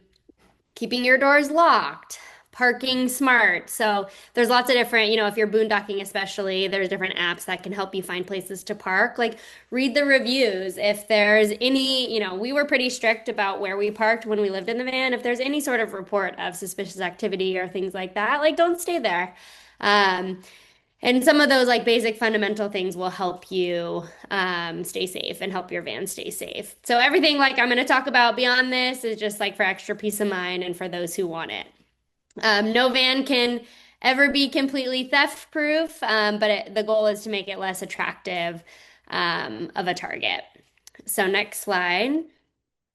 Speaker 9: keeping your doors locked, parking smart. So there's lots of different, if you're boondocking especially, there's different apps that can help you find places to park. Like read the reviews. If there's any, we were pretty strict about where we parked when we lived in the van. If there's any sort of report of suspicious activity or things like that, like don't stay there. And some of those like basic fundamental things will help you stay safe and help your van stay safe. So everything like I'm going to talk about beyond this is just like for extra peace of mind and for those who want it. No van can ever be completely theft proof, but the goal is to make it less attractive of a target. So next slide.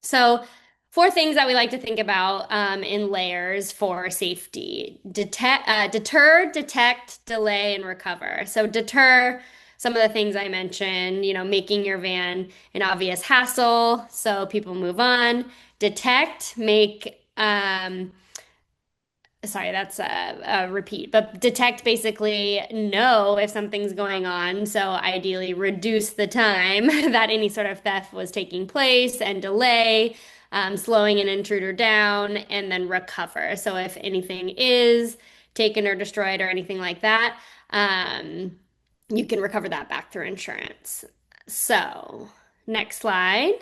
Speaker 9: So 4 things that we like to think about in layers for safety. Deter, detect, delay, and recover. So deter, some of the things I mentioned, making your van an obvious hassle so people move on. Detect, sorry, that's a repeat, but detect basically know if something's going on. So ideally reduce the time that any sort of theft was taking place and delay, slowing an intruder down, and then recover. So if anything is taken or destroyed or anything like that, you can recover that back through insurance. So next slide.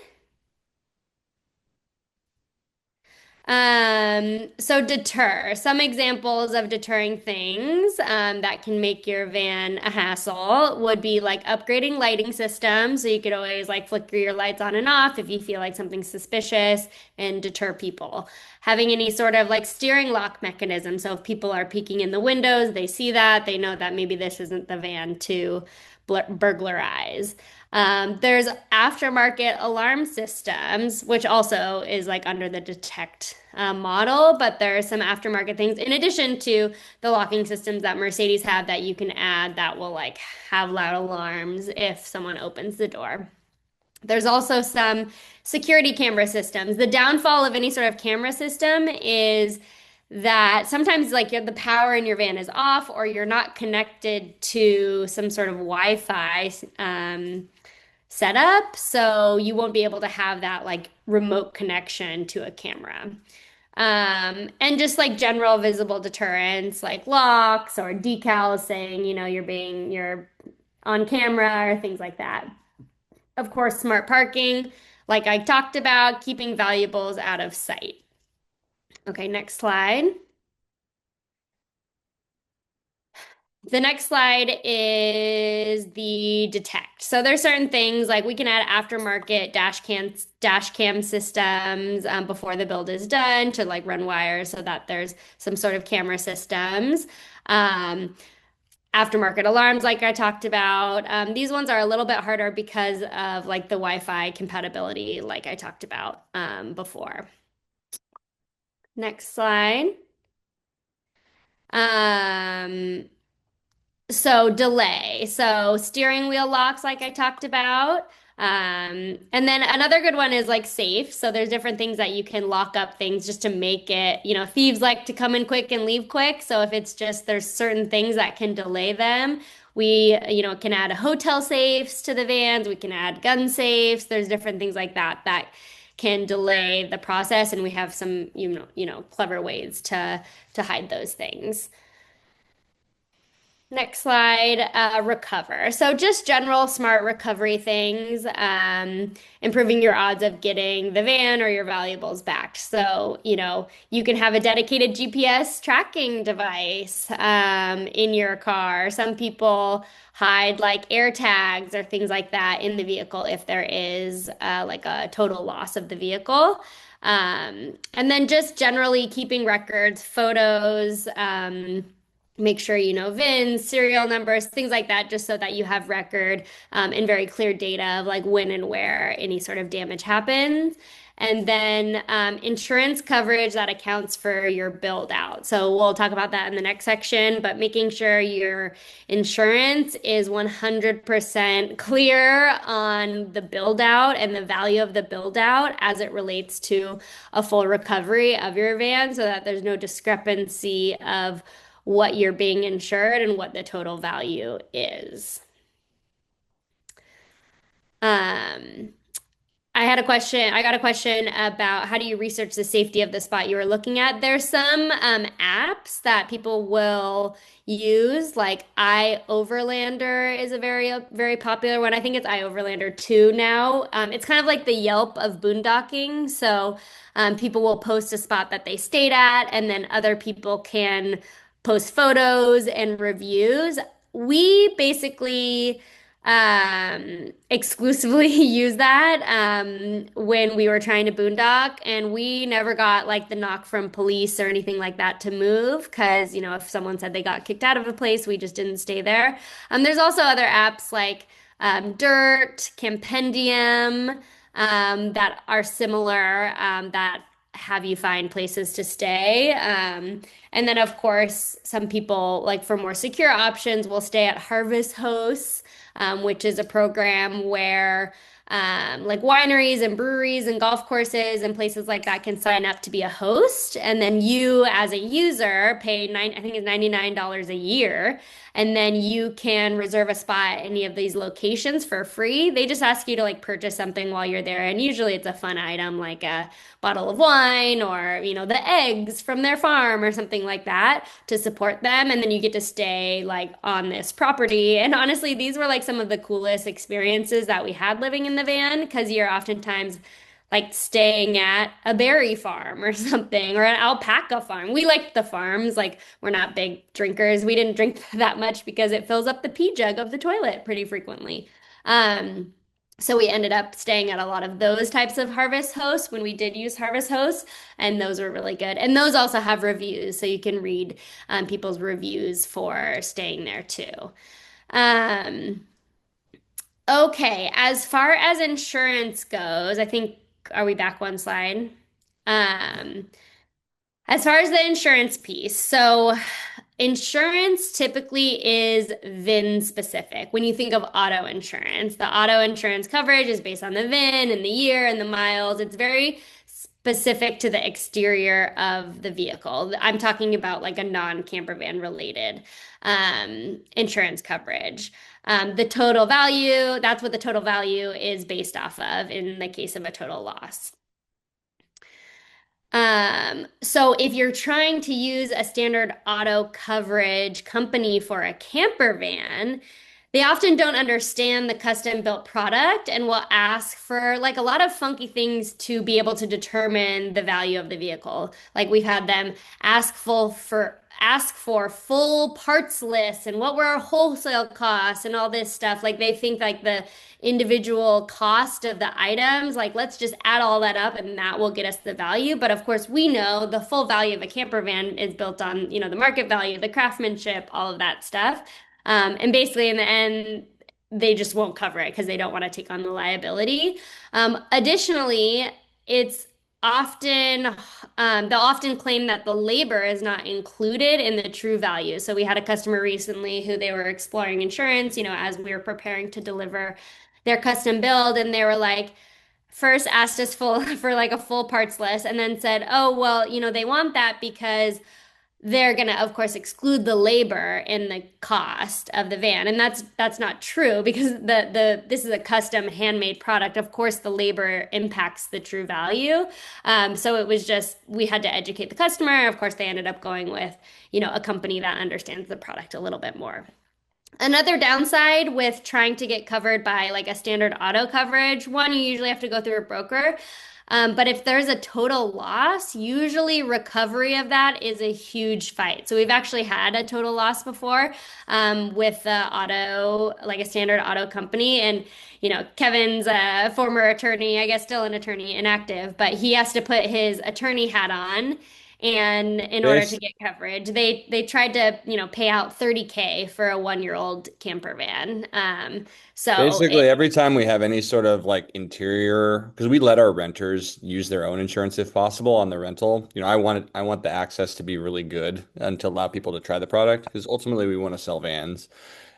Speaker 9: So deter. Some examples of deterring things that can make your van a hassle would be like upgrading lighting systems. So you could always like flicker your lights on and off if you feel like something's suspicious and deter people. Having any sort of like steering lock mechanism. So if people are peeking in the windows, they see that, they know that maybe this isn't the van to burglarize. There's aftermarket alarm systems, which also is like under the detect model, but there are some aftermarket things in addition to the locking systems that Mercedes have that you can add that will like have loud alarms if someone opens the door. There's also some security camera systems. The downfall of any sort of camera system is that sometimes like the power in your van is off or you're not connected to some sort of Wi-Fi setup, so you won't be able to have that like remote connection to a camera. And just like general visible deterrence, like locks or decals saying, you're on camera or things like that. Of course, smart parking, like I talked about, keeping valuables out of sight. Okay, next slide. The next slide is the detect. So there's certain things like we can add aftermarket dash cam systems before the build is done to like run wires so that there's some sort of camera systems. Aftermarket alarms, like I talked about. These ones are a little bit harder because of like the Wi-Fi compatibility, like I talked about before. Next slide. So delay. So steering wheel locks, like I talked about. And then another good one is like safe. So there's different things that you can lock up things just to make it, thieves like to come in quick and leave quick. So if it's just, there's certain things that can delay them. We, can add hotel safes to the vans. We can add gun safes. There's different things like that that can delay the process. And we have some, clever ways to hide those things. Next slide, recover. So just general smart recovery things, improving your odds of getting the van or your valuables back. So, you can have a dedicated GPS tracking device in your car. Some people hide like air tags or things like that in the vehicle if there is like a total loss of the vehicle. And then just generally keeping records, photos, make sure you know VINs, serial numbers, things like that, just so that you have record and very clear data of like when and where any sort of damage happens. And then insurance coverage that accounts for your build out. So we'll talk about that in the next section, but making sure your insurance is 100% clear on the build out and the value of the build out as it relates to a full recovery of your van so that there's no discrepancy of what you're being insured and what the total value is. I got a question about how do you research the safety of the spot you were looking at? There's some apps that people will use, like iOverlander is a very popular one. I think it's iOverlander 2 now. It's kind of like the Yelp of boondocking. So people will post a spot that they stayed at, and then other people can post photos and reviews. We basically exclusively use that when we were trying to boondock, and we never got like the knock from police or anything like that to move because, you know, if someone said they got kicked out of a place, we just didn't stay there. There's also other apps like Dirt, Campendium that are similar that have you find places to stay. And then, of course, some people, like for more secure options, will stay at Harvest Hosts, which is a program where like wineries and breweries and golf courses and places like that can sign up to be a host. And then you, as a user, pay I think it's $99 a year. And then you can reserve a spot at any of these locations for free. They just ask you to like purchase something while you're there. And usually it's a fun item like a bottle of wine or, you know, the eggs from their farm or something like that to support them. And then you get to stay like on this property. And honestly, these were like some of the coolest experiences that we had living in the van because you're oftentimes like staying at a berry farm or something or an alpaca farm. We liked the farms. Like we're not big drinkers. We didn't drink that much because it fills up the pee jug of the toilet pretty frequently. So we ended up staying at a lot of those types of Harvest Hosts when we did use Harvest Hosts, and those were really good. And those also have reviews, so you can read people's reviews for staying there too. Okay, as far as insurance goes, I think, are we back one slide? As far as the insurance piece, so insurance typically is VIN specific. When you think of auto insurance, the auto insurance coverage is based on the VIN and the year and the miles. It's very specific to the exterior of the vehicle. I'm talking about like a non-campervan related insurance coverage. The total value, that's what the total value is based off of in the case of a total loss. So if you're trying to use a standard auto coverage company for a camper van, they often don't understand the custom built product and will ask for like a lot of funky things to be able to determine the value of the vehicle. Like we've had them ask for full parts lists and what were our wholesale costs and all this stuff. Like they think like the individual cost of the items, like let's just add all that up and that will get us the value. But of course we know the full value of a camper van is built on, you know, the market value, the craftsmanship, all of that stuff. And basically in the end, they just won't cover it because they don't want to take on the liability. Additionally, it's often, they'll often claim that the labor is not included in the true value. So we had a customer recently who they were exploring insurance, you know, as we were preparing to deliver their custom build, and they were like, first asked us for like a full parts list and then said, oh, well, you know, they want that because they're going to, of course, exclude the labor in the cost of the van. And that's not true because this is a custom handmade product. Of course, the labor impacts the true value. So it was just, we had to educate the customer. Of course, they ended up going with, you know, a company that understands the product a little bit more. Another downside with trying to get covered by like a standard auto coverage, one, you usually have to go through a broker. But if there's a total loss, usually recovery of that is a huge fight. So we've actually had a total loss before with the auto, like a standard auto company. And, you know, Kevin's a former attorney, I guess still an attorney, inactive, but he has to put his attorney hat on And in order to get coverage, they tried to, pay out 30K for a 1-year-old camper van.
Speaker 1: Basically, every time we have any sort of like interior, because we let our renters use their own insurance if possible on the rental. I want the access to be really good and to allow people to try the product because ultimately we want to sell vans.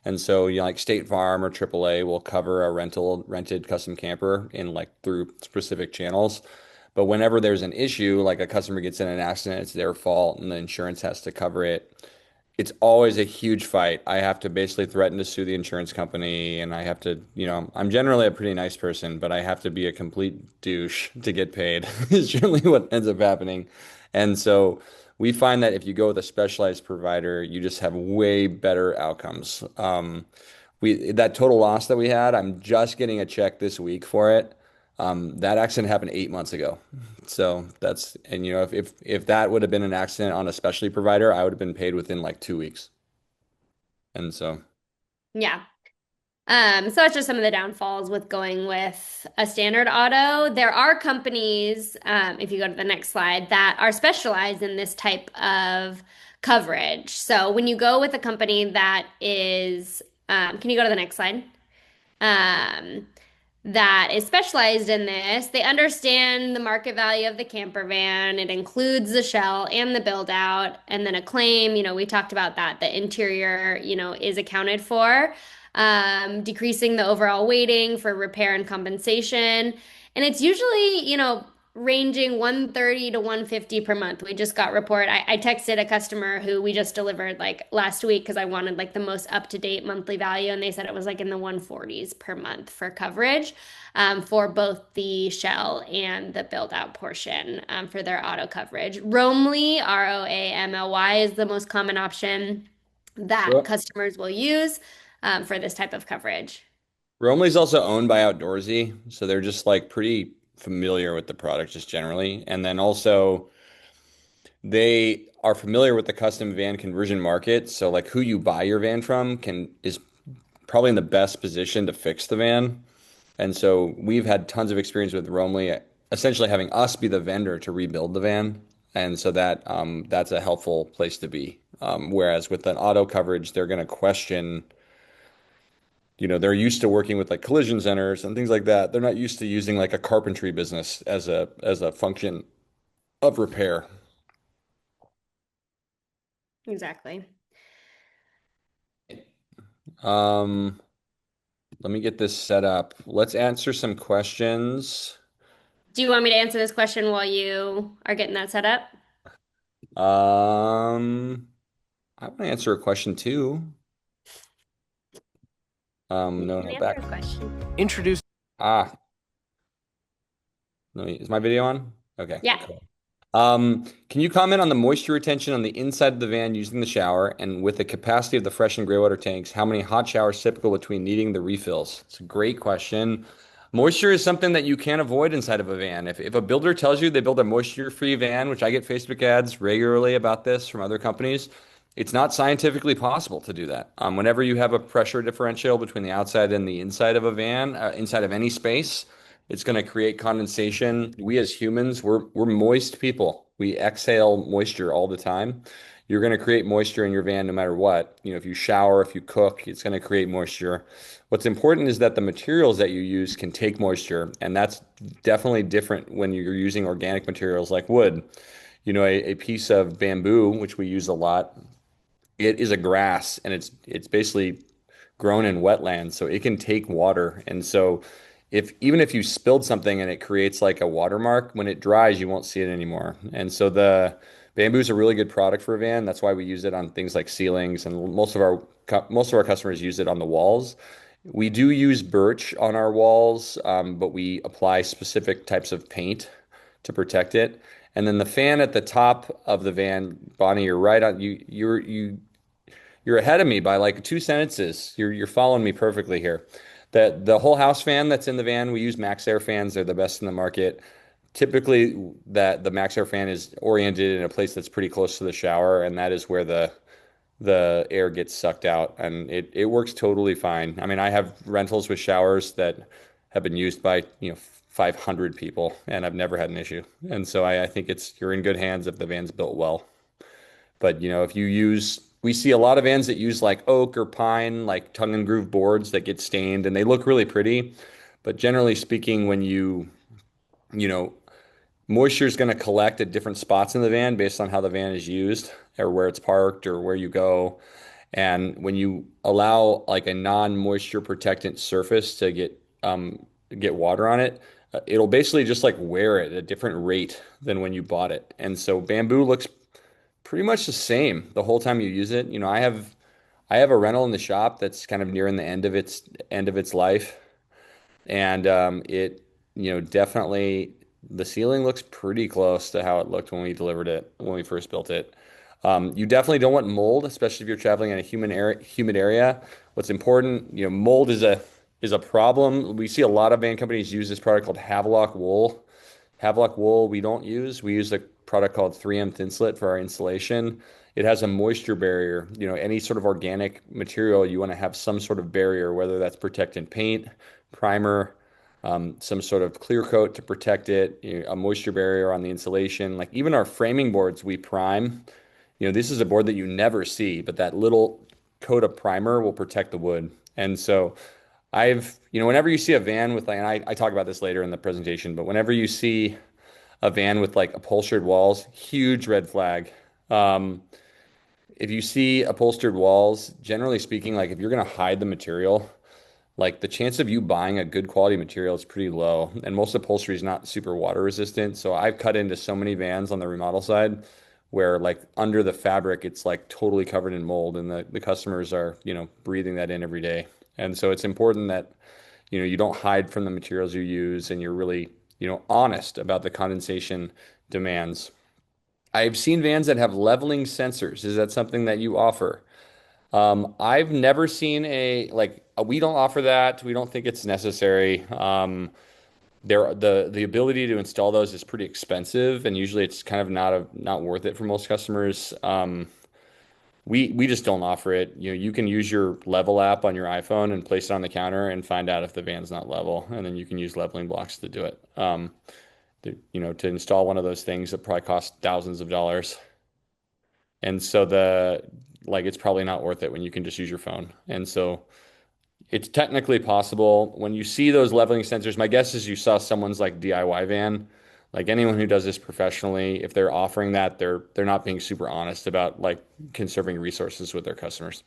Speaker 1: And so, like State Farm or AAA will cover a rented custom camper in like through specific channels. But whenever there's an issue, like a customer gets in an accident, it's their fault and the insurance has to cover it. It's always a huge fight. I have to basically threaten to sue the insurance company, and I have to, I'm generally a pretty nice person, but I have to be a complete douche to get paid, is generally what ends up happening. And so we find that if you go with a specialized provider, you just have way better outcomes. That total loss that we had, I'm just getting a check this week for it. That accident happened 8 months ago. So if that would have been an accident on a specialty provider, I would have been paid within like 2 weeks. And so,
Speaker 9: yeah. So that's just some of the downfalls with going with a standard auto. There are companies, if you go to the next slide, that are specialized in this type of coverage. So when you go with a company that is, can you go to the next slide? That is specialized in this. They understand the market value of the camper van. It includes the shell and the build out, and then a claim. We talked about that. The interior, is accounted for, decreasing the overall weighting for repair and compensation. And it's usually, ranging 130 to 150 per month. We just got report. I texted a customer who we just delivered like last week because I wanted like the most up-to-date monthly value, and they said it was like in the 140s per month for coverage, for both the shell and the build-out portion, for their auto coverage. Roamly, ROAMLY, is the most common option that customers will use, for this type of coverage.
Speaker 1: Roamly's also owned by Outdoorsy, so they're just like pretty familiar with the product just generally. And then also they are familiar with the custom van conversion market. So like who you buy your van from is probably in the best position to fix the van. And so we've had tons of experience with Roamly essentially having us be the vendor to rebuild the van. And so that's a helpful place to be. Whereas with an auto coverage, they're going to question, they're used to working with like collision centers and things like that. They're not used to using like a carpentry business as a function of repair.
Speaker 9: Exactly.
Speaker 1: Let me get this set up. Let's answer some questions.
Speaker 9: Do you want me to answer this question while you are getting that set up?
Speaker 1: I want to answer a question too. No, back.
Speaker 10: Introduce.
Speaker 1: No, is my video on? Okay.
Speaker 9: Yeah.
Speaker 1: Cool. Can you comment on the moisture retention on the inside of the van using the shower, and with the capacity of the fresh and gray water tanks, how many hot showers typical between needing the refills? It's a great question. Moisture is something that you can't avoid inside of a van. If a builder tells you they build a moisture-free van, which I get Facebook ads regularly about this from other companies, it's not scientifically possible to do that. Whenever you have a pressure differential between the outside and the inside of a van, inside of any space, it's going to create condensation. We as humans, we're moist people. We exhale moisture all the time. You're going to create moisture in your van no matter what. If you shower, if you cook, it's going to create moisture. What's important is that the materials that you use can take moisture, and that's definitely different when you're using organic materials like wood. A piece of bamboo, which we use a lot, it is a grass, and it's basically grown in wetlands, so it can take water. And so even if you spilled something and it creates like a watermark, when it dries, you won't see it anymore. And so the bamboo is a really good product for a van. That's why we use it on things like ceilings, and most of our customers use it on the walls. We do use birch on our walls, but we apply specific types of paint to protect it. And then the fan at the top of the van, Bonnie, you're right on. You're ahead of me by like 2 sentences. You're following me perfectly here. The whole house fan that's in the van, we use Max Air fans. They're the best in the market. Typically, the Max Air fan is oriented in a place that's pretty close to the shower, and that is where the air gets sucked out, and it works totally fine. I mean, I have rentals with showers that have been used by, 500 people, and I've never had an issue. And so I think you're in good hands if the van's built well. But, if we see a lot of vans that use like oak or pine, like tongue and groove boards that get stained, and they look really pretty. But generally speaking, when moisture is going to collect at different spots in the van based on how the van is used or where it's parked or where you go. And when you allow like a non-moisture protectant surface to get water on it, it'll basically just like wear it at a different rate than when you bought it. And so bamboo looks pretty much the same the whole time you use it. I have a rental in the shop that's kind of nearing the end of its life, and definitely the ceiling looks pretty close to how it looked when we first built it. You definitely don't want mold, especially if you're traveling in a humid area. What's important, mold is a problem. We see a lot of van companies use this product called Havelock wool. Havelock wool we don't use. We use a product called 3M Thin Slit for our insulation. It has a moisture barrier. Any sort of organic material, you want to have some sort of barrier, whether that's protectant paint, primer, some sort of clear coat to protect it, a moisture barrier on the insulation. Like even our framing boards, we prime. This is a board that you never see, but that little coat of primer will protect the wood. And so whenever you see a van with and I talk about this later in the presentation, but whenever you see a van with like upholstered walls, huge red flag. If you see upholstered walls, generally speaking, like if you're going to hide the material, like the chance of you buying a good quality material is pretty low. And most upholstery is not super water resistant. So I've cut into so many vans on the remodel side where like under the fabric, it's like totally covered in mold, and the customers are, breathing that in every day. And so it's important that, you don't hide from the materials you use, and you're really, honest about the condensation demands. I've seen vans that have leveling sensors. Is that something that you offer? I've never seen we don't offer that. We don't think it's necessary. The ability to install those is pretty expensive, and usually it's kind of not worth it for most customers. We just don't offer it. You can use your level app on your iPhone and place it on the counter and find out if the van's not level, and then you can use leveling blocks to do it. To install one of those things, it probably costs thousands of dollars. And so it's probably not worth it when you can just use your phone. And so it's technically possible. When you see those leveling sensors, my guess is you saw someone's like DIY van. Like anyone who does this professionally, if they're offering that, they're not being super honest about like conserving resources with their customers.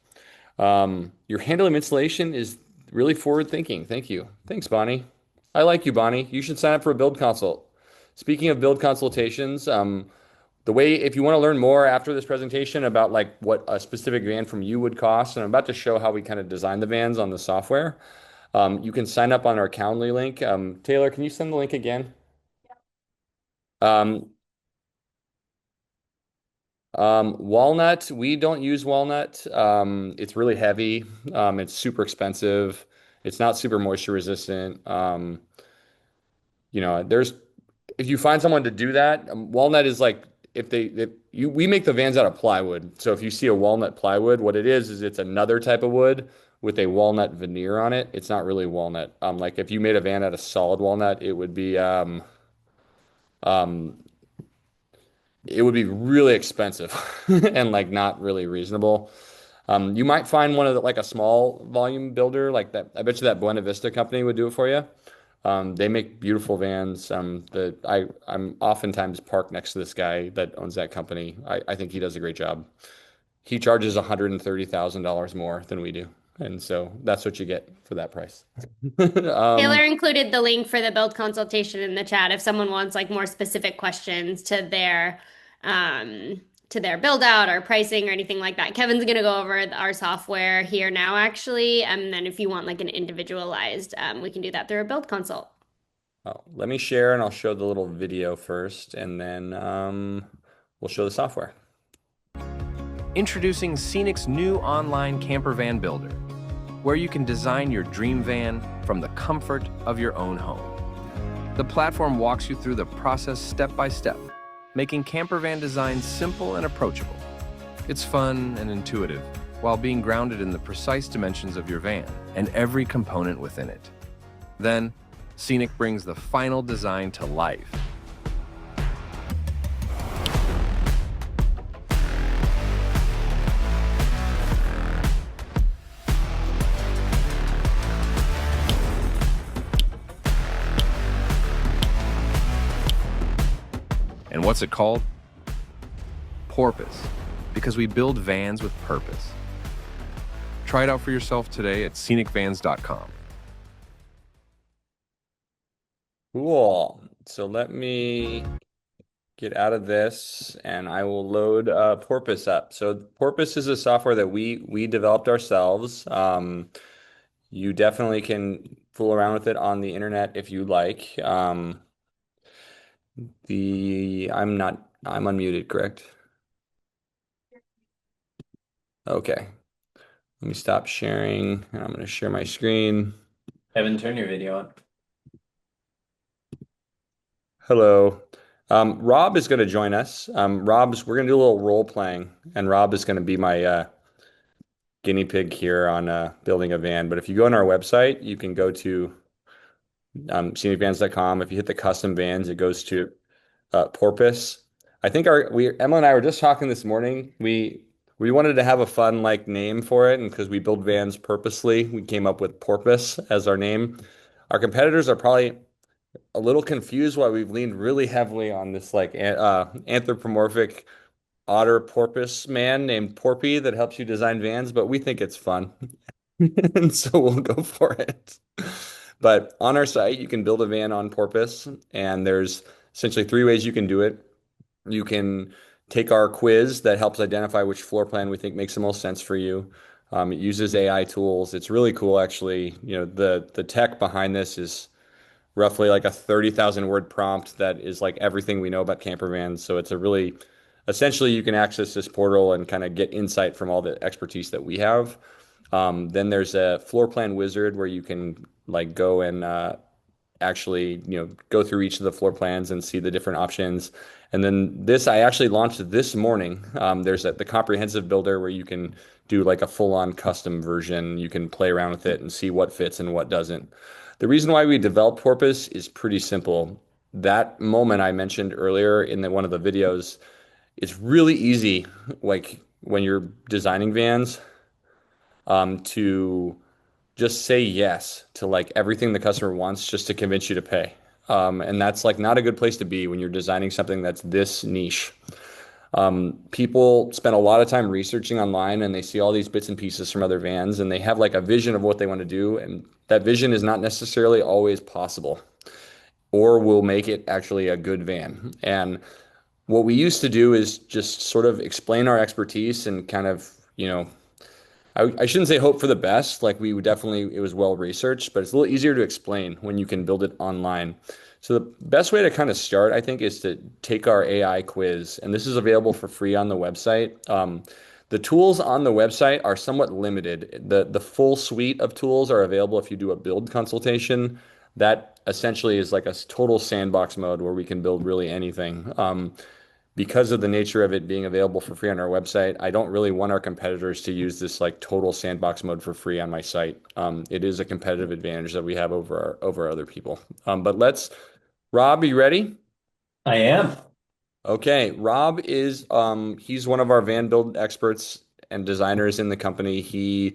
Speaker 1: Your handling installation is really forward thinking. Thank you. Thanks, Bonnie. I like you, Bonnie. You should sign up for a build consult. Speaking of build consultations, if you want to learn more after this presentation about like what a specific van from you would cost, and I'm about to show how we kind of design the vans on the software, you can sign up on our Calendly link. Taylor, can you send the link again? Walnut, we don't use walnut. It's really heavy. It's super expensive. It's not super moisture resistant. If you find someone to do that, walnut is like we make the vans out of plywood. So if you see a walnut plywood, what it is it's another type of wood with a walnut veneer on it. It's not really walnut. Like if you made a van out of solid walnut, it would be really expensive and like not really reasonable. You might find one of like a small volume builder like that. I bet you that Buena Vista company would do it for you. They make beautiful vans. I'm oftentimes parked next to this guy that owns that company. I think he does a great job. He charges $130,000 more than we do. And so that's what you get for that price.
Speaker 9: Taylor included the link for the build consultation in the chat if someone wants like more specific questions to their build out or pricing or anything like that. Kevin's going to go over our software here now, actually. And then if you want like an individualized, we can do that through a build consult.
Speaker 1: Oh, let me share and I'll show the little video first, and then we'll show the software.
Speaker 10: Introducing Scenic's new online camper van builder, where you can design your dream van from the comfort of your own home. The platform walks you through the process step by step, making camper van design simple and approachable. It's fun and intuitive, while being grounded in the precise dimensions of your van and every component within it. Then, Scenic brings the final design to life. And what's it called? Porpoise, because we build vans with purpose. Try it out for yourself today at scenicvans.com.
Speaker 1: Cool. So let me get out of this and I will load Porpoise up. So Porpoise is a software that we developed ourselves. You definitely can fool around with it on the internet if you like. I'm unmuted, correct? Okay. Let me stop sharing and I'm going to share my screen.
Speaker 13: Evan, turn your video on.
Speaker 1: Hello. Rob is going to join us. We're going to do a little role playing, and Rob is going to be my guinea pig here on building a van. But if you go on our website, you can go to scenicvans.com. If you hit the custom vans, it goes to Porpoise. I think Emma and I were just talking this morning. We wanted to have a fun name for it, and because we build vans purposely, we came up with Porpoise as our name. Our competitors are probably a little confused why we've leaned really heavily on this anthropomorphic otter porpoise man named Porpy that helps you design vans, but we think it's fun. And so we'll go for it. But on our site, you can build a van on Porpoise, and there's essentially 3 ways you can do it. You can take our quiz that helps identify which floor plan we think makes the most sense for you. It uses AI tools. It's really cool, actually. The tech behind this is roughly a 30,000 word prompt that is everything we know about camper vans. So it's essentially you can access this portal and kind of get insight from all the expertise that we have. Then there's a floor plan wizard where you can go and actually go through each of the floor plans and see the different options. And then I actually launched this morning. There's the comprehensive builder where you can do a full-on custom version. You can play around with it and see what fits and what doesn't. The reason why we developed Porpoise is pretty simple. That moment I mentioned earlier in one of the videos, it's really easy, when you're designing vans, to just say yes to everything the customer wants just to convince you to pay. And that's not a good place to be when you're designing something that's this niche. People spend a lot of time researching online and they see all these bits and pieces from other vans and they have a vision of what they want to do. And that vision is not necessarily always possible or will make it actually a good van. And what we used to do is just sort of explain our expertise and kind of, I shouldn't say hope for the best. It was well researched, but it's a little easier to explain when you can build it online. So the best way to kind of start, I think, is to take our AI quiz, and this is available for free on the website. The tools on the website are somewhat limited. The full suite of tools are available if you do a build consultation. That essentially is a total sandbox mode where we can build really anything. Because of the nature of it being available for free on our website, I don't really want our competitors to use this total sandbox mode for free on my site. It is a competitive advantage that we have over other people. But Rob, are you ready?
Speaker 13: I am.
Speaker 1: Okay, Rob is he's one of our van build experts and designers in the company. If you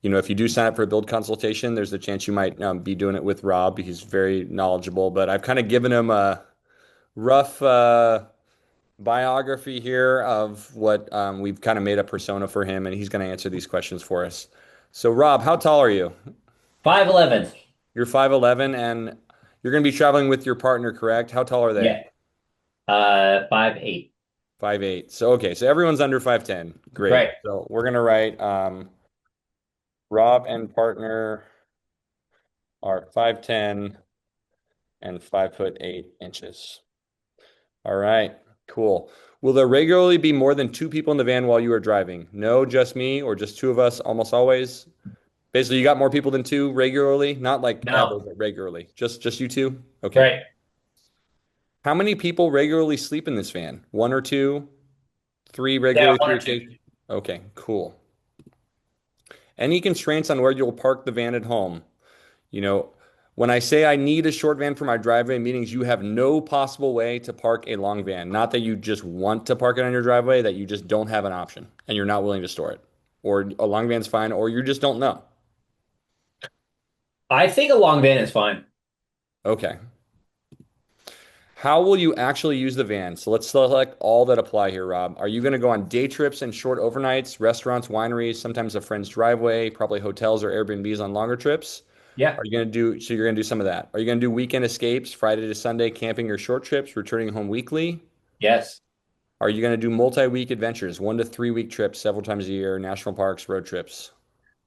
Speaker 1: do sign up for a build consultation, there's a chance you might be doing it with Rob. He's very knowledgeable, but I've kind of given him a rough biography here of what we've kind of made a persona for him, and he's going to answer these questions for us. So, Rob, how tall are you?
Speaker 13: 5'11".
Speaker 1: You're 5'11", and you're going to be traveling with your partner, correct? How tall are they?
Speaker 13: Yeah. 5'8".
Speaker 1: 5'8". So, okay, so everyone's under 5'10". Great.
Speaker 13: Right.
Speaker 1: So we're going to write Rob and partner are 5'10" and 5'8". All right. Cool. Will there regularly be more than 2 people in the van while you are driving? No, just me, or just 2 of us almost always? Basically, you got more people than 2 regularly? Not ever, but regularly. Just you 2? Okay.
Speaker 13: Right.
Speaker 1: How many people regularly sleep in this van? 1 or 2? 3 regularly?
Speaker 13: Yeah, 1 or
Speaker 1: 3
Speaker 13: 2.
Speaker 1: Okay, cool. Any constraints on where you'll park the van at home? When I say I need a short van for my driveway, meaning you have no possible way to park a long van. Not that you just want to park it on your driveway, that you just don't have an option and you're not willing to store it. Or a long van's fine, or you just don't know.
Speaker 13: I think a long van is fine.
Speaker 1: Okay. How will you actually use the van? So let's select all that apply here, Rob. Are you going to go on day trips and short overnights, restaurants, wineries, sometimes a friend's driveway, probably hotels or Airbnbs on longer trips?
Speaker 13: Yeah.
Speaker 1: Are you going to do, so you're going to do some of that. Are you going to do weekend escapes, Friday to Sunday, camping or short trips, returning home weekly?
Speaker 13: Yes.
Speaker 1: Are you going to do multi-week adventures, 1 to 3 week trips several times a year, national parks, road trips?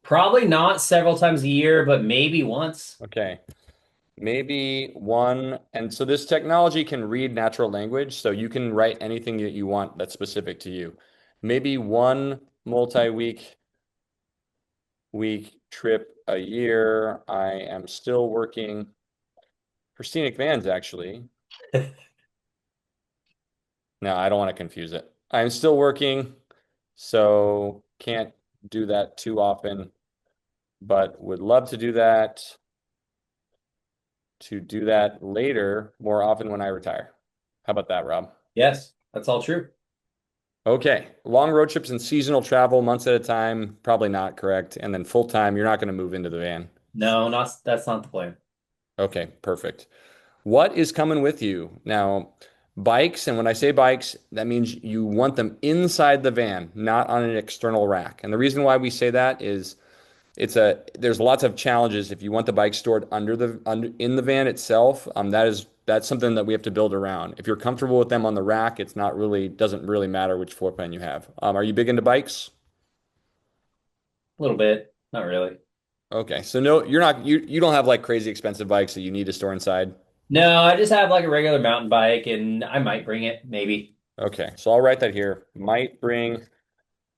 Speaker 13: Probably not several times a year, but maybe once.
Speaker 1: Okay. Maybe one. And so this technology can read natural language, so you can write anything that you want that's specific to you. Maybe one multi-week trip a year. I am still working for Scenic Vans, actually. No, I don't want to confuse it. I'm still working, so can't do that too often, but would love to do that later, more often when I retire. How about that, Rob?
Speaker 13: Yes, that's all true.
Speaker 1: Okay. Long road trips and seasonal travel, months at a time, probably not correct. And then full time, you're not going to move into the van.
Speaker 13: No, that's not the plan.
Speaker 1: Okay, perfect. What is coming with you? Now, bikes, and when I say bikes, that means you want them inside the van, not on an external rack. And the reason why we say that is there's lots of challenges if you want the bike stored in the van itself. That's something that we have to build around. If you're comfortable with them on the rack, doesn't really matter which floor plan you have. Are you big into bikes?
Speaker 13: A little bit, not really.
Speaker 1: Okay, so no, you're not. You don't have like crazy expensive bikes that you need to store inside.
Speaker 13: No, I just have like a regular mountain bike, and I might bring it, maybe.
Speaker 1: Okay, so I'll write that here. Might bring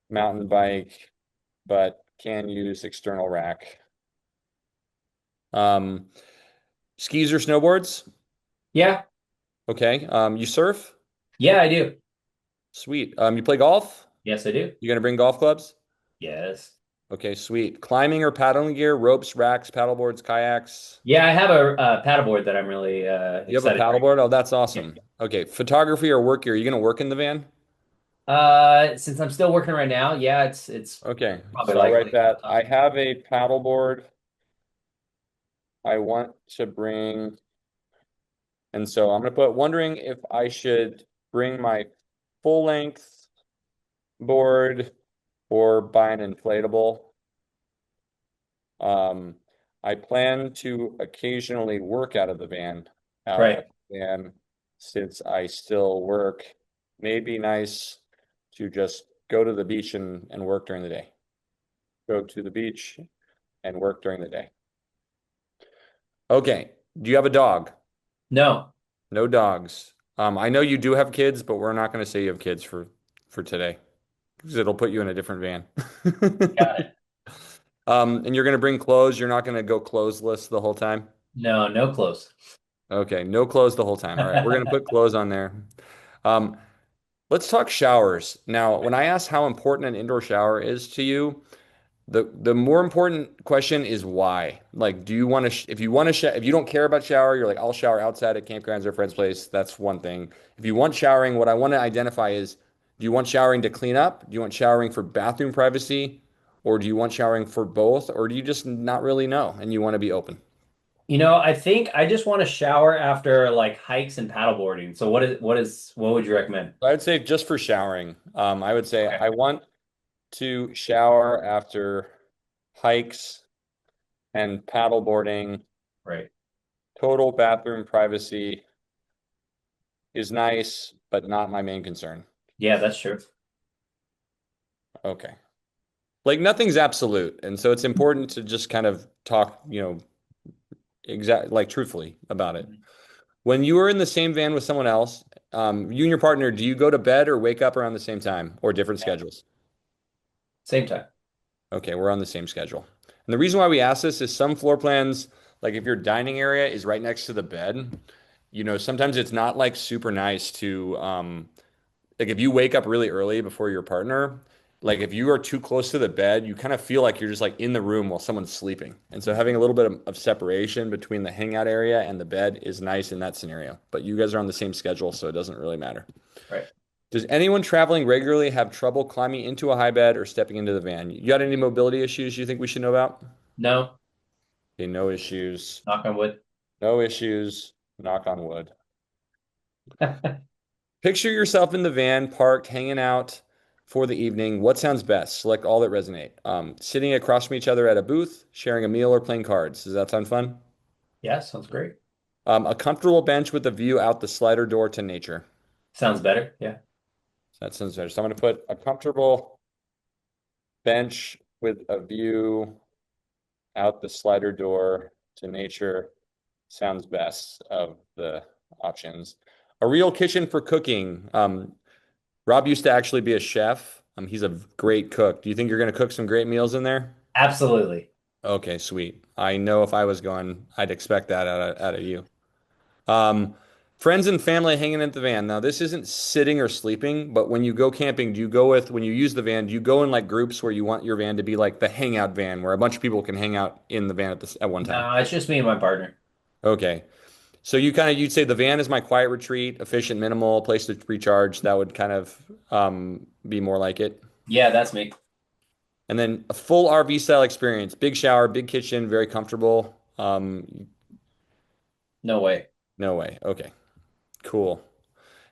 Speaker 1: mountain bike, but can use external rack. Skis or snowboards?
Speaker 13: Yeah.
Speaker 1: Okay. You surf?
Speaker 13: Yeah, I do.
Speaker 1: Sweet. You play golf?
Speaker 13: Yes, I do.
Speaker 1: You gonna bring golf clubs?
Speaker 13: Yes.
Speaker 1: Okay, sweet. Climbing or paddling gear, ropes, racks, paddleboards, kayaks.
Speaker 13: Yeah, I have a paddleboard that I'm really
Speaker 1: You have a
Speaker 13: excited
Speaker 1: paddleboard? Oh, that's awesome. Okay, photography or work gear. Are you gonna work in the van?
Speaker 13: Since I'm still working right now, yeah, it's
Speaker 1: Okay.
Speaker 13: probably
Speaker 1: So I'll
Speaker 13: likely.
Speaker 1: write that. I have a paddleboard I want to bring. And so I'm gonna put wondering if I should bring my full length board or buy an inflatable. I plan to occasionally work out of the van.
Speaker 13: Right.
Speaker 1: And since I still work, may be nice to just go to the beach and work during the day. Go to the beach and work during the day. Okay. Do you have a dog?
Speaker 13: No.
Speaker 1: No dogs. I know you do have kids, but we're not going to say you have kids for today because it'll put you in a different van.
Speaker 13: Got it.
Speaker 1: And you're going to bring clothes. You're not going to go clothesless the whole time.
Speaker 13: No clothes.
Speaker 1: Okay, no clothes the whole time. All right, we're going to put clothes on there. Let's talk showers. Now, when I ask how important an indoor shower is to you, the more important question is why. Like, do you want to, if you don't care about shower, you're like, I'll shower outside at campgrounds or friend's place. That's one thing. If you want showering, what I want to identify is, do you want showering to clean up? Do you want showering for bathroom privacy? Or do you want showering for both? Or do you just not really know and you want to be open?
Speaker 13: I think I just want to shower after like hikes and paddleboarding. So what would you recommend?
Speaker 1: I'd say just for showering. I would say
Speaker 13: Okay.
Speaker 1: I want to shower after hikes and paddleboarding.
Speaker 13: Right.
Speaker 1: Total bathroom privacy is nice, but not my main concern.
Speaker 13: Yeah, that's true.
Speaker 1: Okay. Like nothing's absolute. And so it's important to just kind of talk, like truthfully about it. When you are in the same van with someone else, you and your partner, do you go to bed or wake up around the same time or different schedules?
Speaker 13: Same time.
Speaker 1: Okay, we're on the same schedule. And the reason why we ask this is some floor plans, like if your dining area is right next to the bed, sometimes it's not like super nice to, like if you wake up really early before your partner, like if you are too close to the bed, you kind of feel like you're just like in the room while someone's sleeping. And so having a little bit of separation between the hangout area and the bed is nice in that scenario. But you guys are on the same schedule, so it doesn't really matter.
Speaker 13: Right.
Speaker 1: Does anyone traveling regularly have trouble climbing into a high bed or stepping into the van? You got any mobility issues you think we should know about?
Speaker 13: No.
Speaker 1: Okay, no issues.
Speaker 13: Knock on wood.
Speaker 1: No issues. Knock on wood. Picture yourself in the van, parked, hanging out for the evening. What sounds best? Select all that resonate. Sitting across from each other at a booth, sharing a meal, or playing cards. Does that sound fun?
Speaker 13: Yeah, sounds great.
Speaker 1: A comfortable bench with a view out the slider door to nature.
Speaker 13: Sounds better. Yeah.
Speaker 1: That sounds better. So I'm going to put a comfortable bench with a view out the slider door to nature. Sounds best of the options. A real kitchen for cooking. Rob used to actually be a chef. He's a great cook. Do you think you're going to cook some great meals in there?
Speaker 13: Absolutely.
Speaker 1: Okay, sweet. I know if I was going, I'd expect that out of you. Friends and family hanging in the van. Now, this isn't sitting or sleeping, but when you go camping, when you use the van, do you go in like groups where you want your van to be like the hangout van where a bunch of people can hang out in the van at one time?
Speaker 13: No, it's just me and my partner.
Speaker 1: Okay. So you'd say the van is my quiet retreat, efficient, minimal, place to recharge. That would kind of be more like it.
Speaker 13: Yeah, that's me.
Speaker 1: And then a full RV style experience, big shower, big kitchen, very comfortable.
Speaker 13: No way.
Speaker 1: No way. Okay, cool.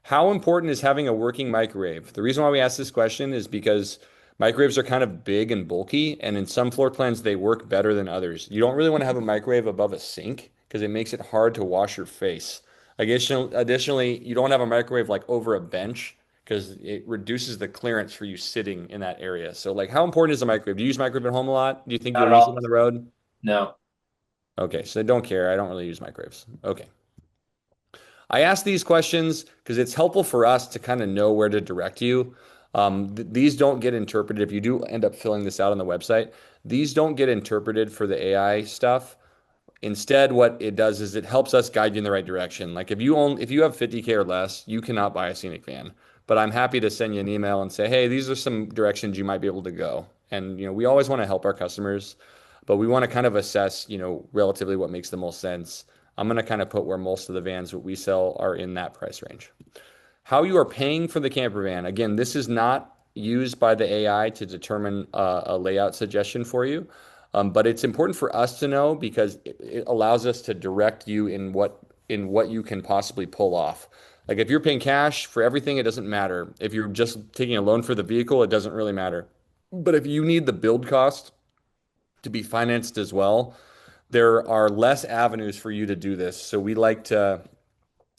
Speaker 1: How important is having a working microwave? The reason why we ask this question is because microwaves are kind of big and bulky, and in some floor plans, they work better than others. You don't really want to have a microwave above a sink because it makes it hard to wash your face. Additionally, you don't have a microwave like over a bench because it reduces the clearance for you sitting in that area. So like how important is a microwave? Do you use microwave at home a lot? Do you think
Speaker 13: Not
Speaker 1: you'll
Speaker 13: at
Speaker 1: use
Speaker 13: all.
Speaker 1: them on the road?
Speaker 13: No.
Speaker 1: Okay, so I don't care. I don't really use microwaves. Okay. I ask these questions because it's helpful for us to kind of know where to direct you. These don't get interpreted. If you do end up filling this out on the website, these don't get interpreted for the AI stuff. Instead, what it does is it helps us guide you in the right direction. Like if you have 50K or less, you cannot buy a scenic van. But I'm happy to send you an email and say, hey, these are some directions you might be able to go. And we always want to help our customers, but we want to kind of assess, relatively what makes the most sense. I'm going to kind of put where most of the vans that we sell are in that price range. How you are paying for the camper van. Again, this is not used by the AI to determine a layout suggestion for you. But it's important for us to know because it allows us to direct you in what you can possibly pull off. Like if you're paying cash for everything, it doesn't matter. If you're just taking a loan for the vehicle, it doesn't really matter. But if you need the build cost to be financed as well, there are less avenues for you to do this. So we like to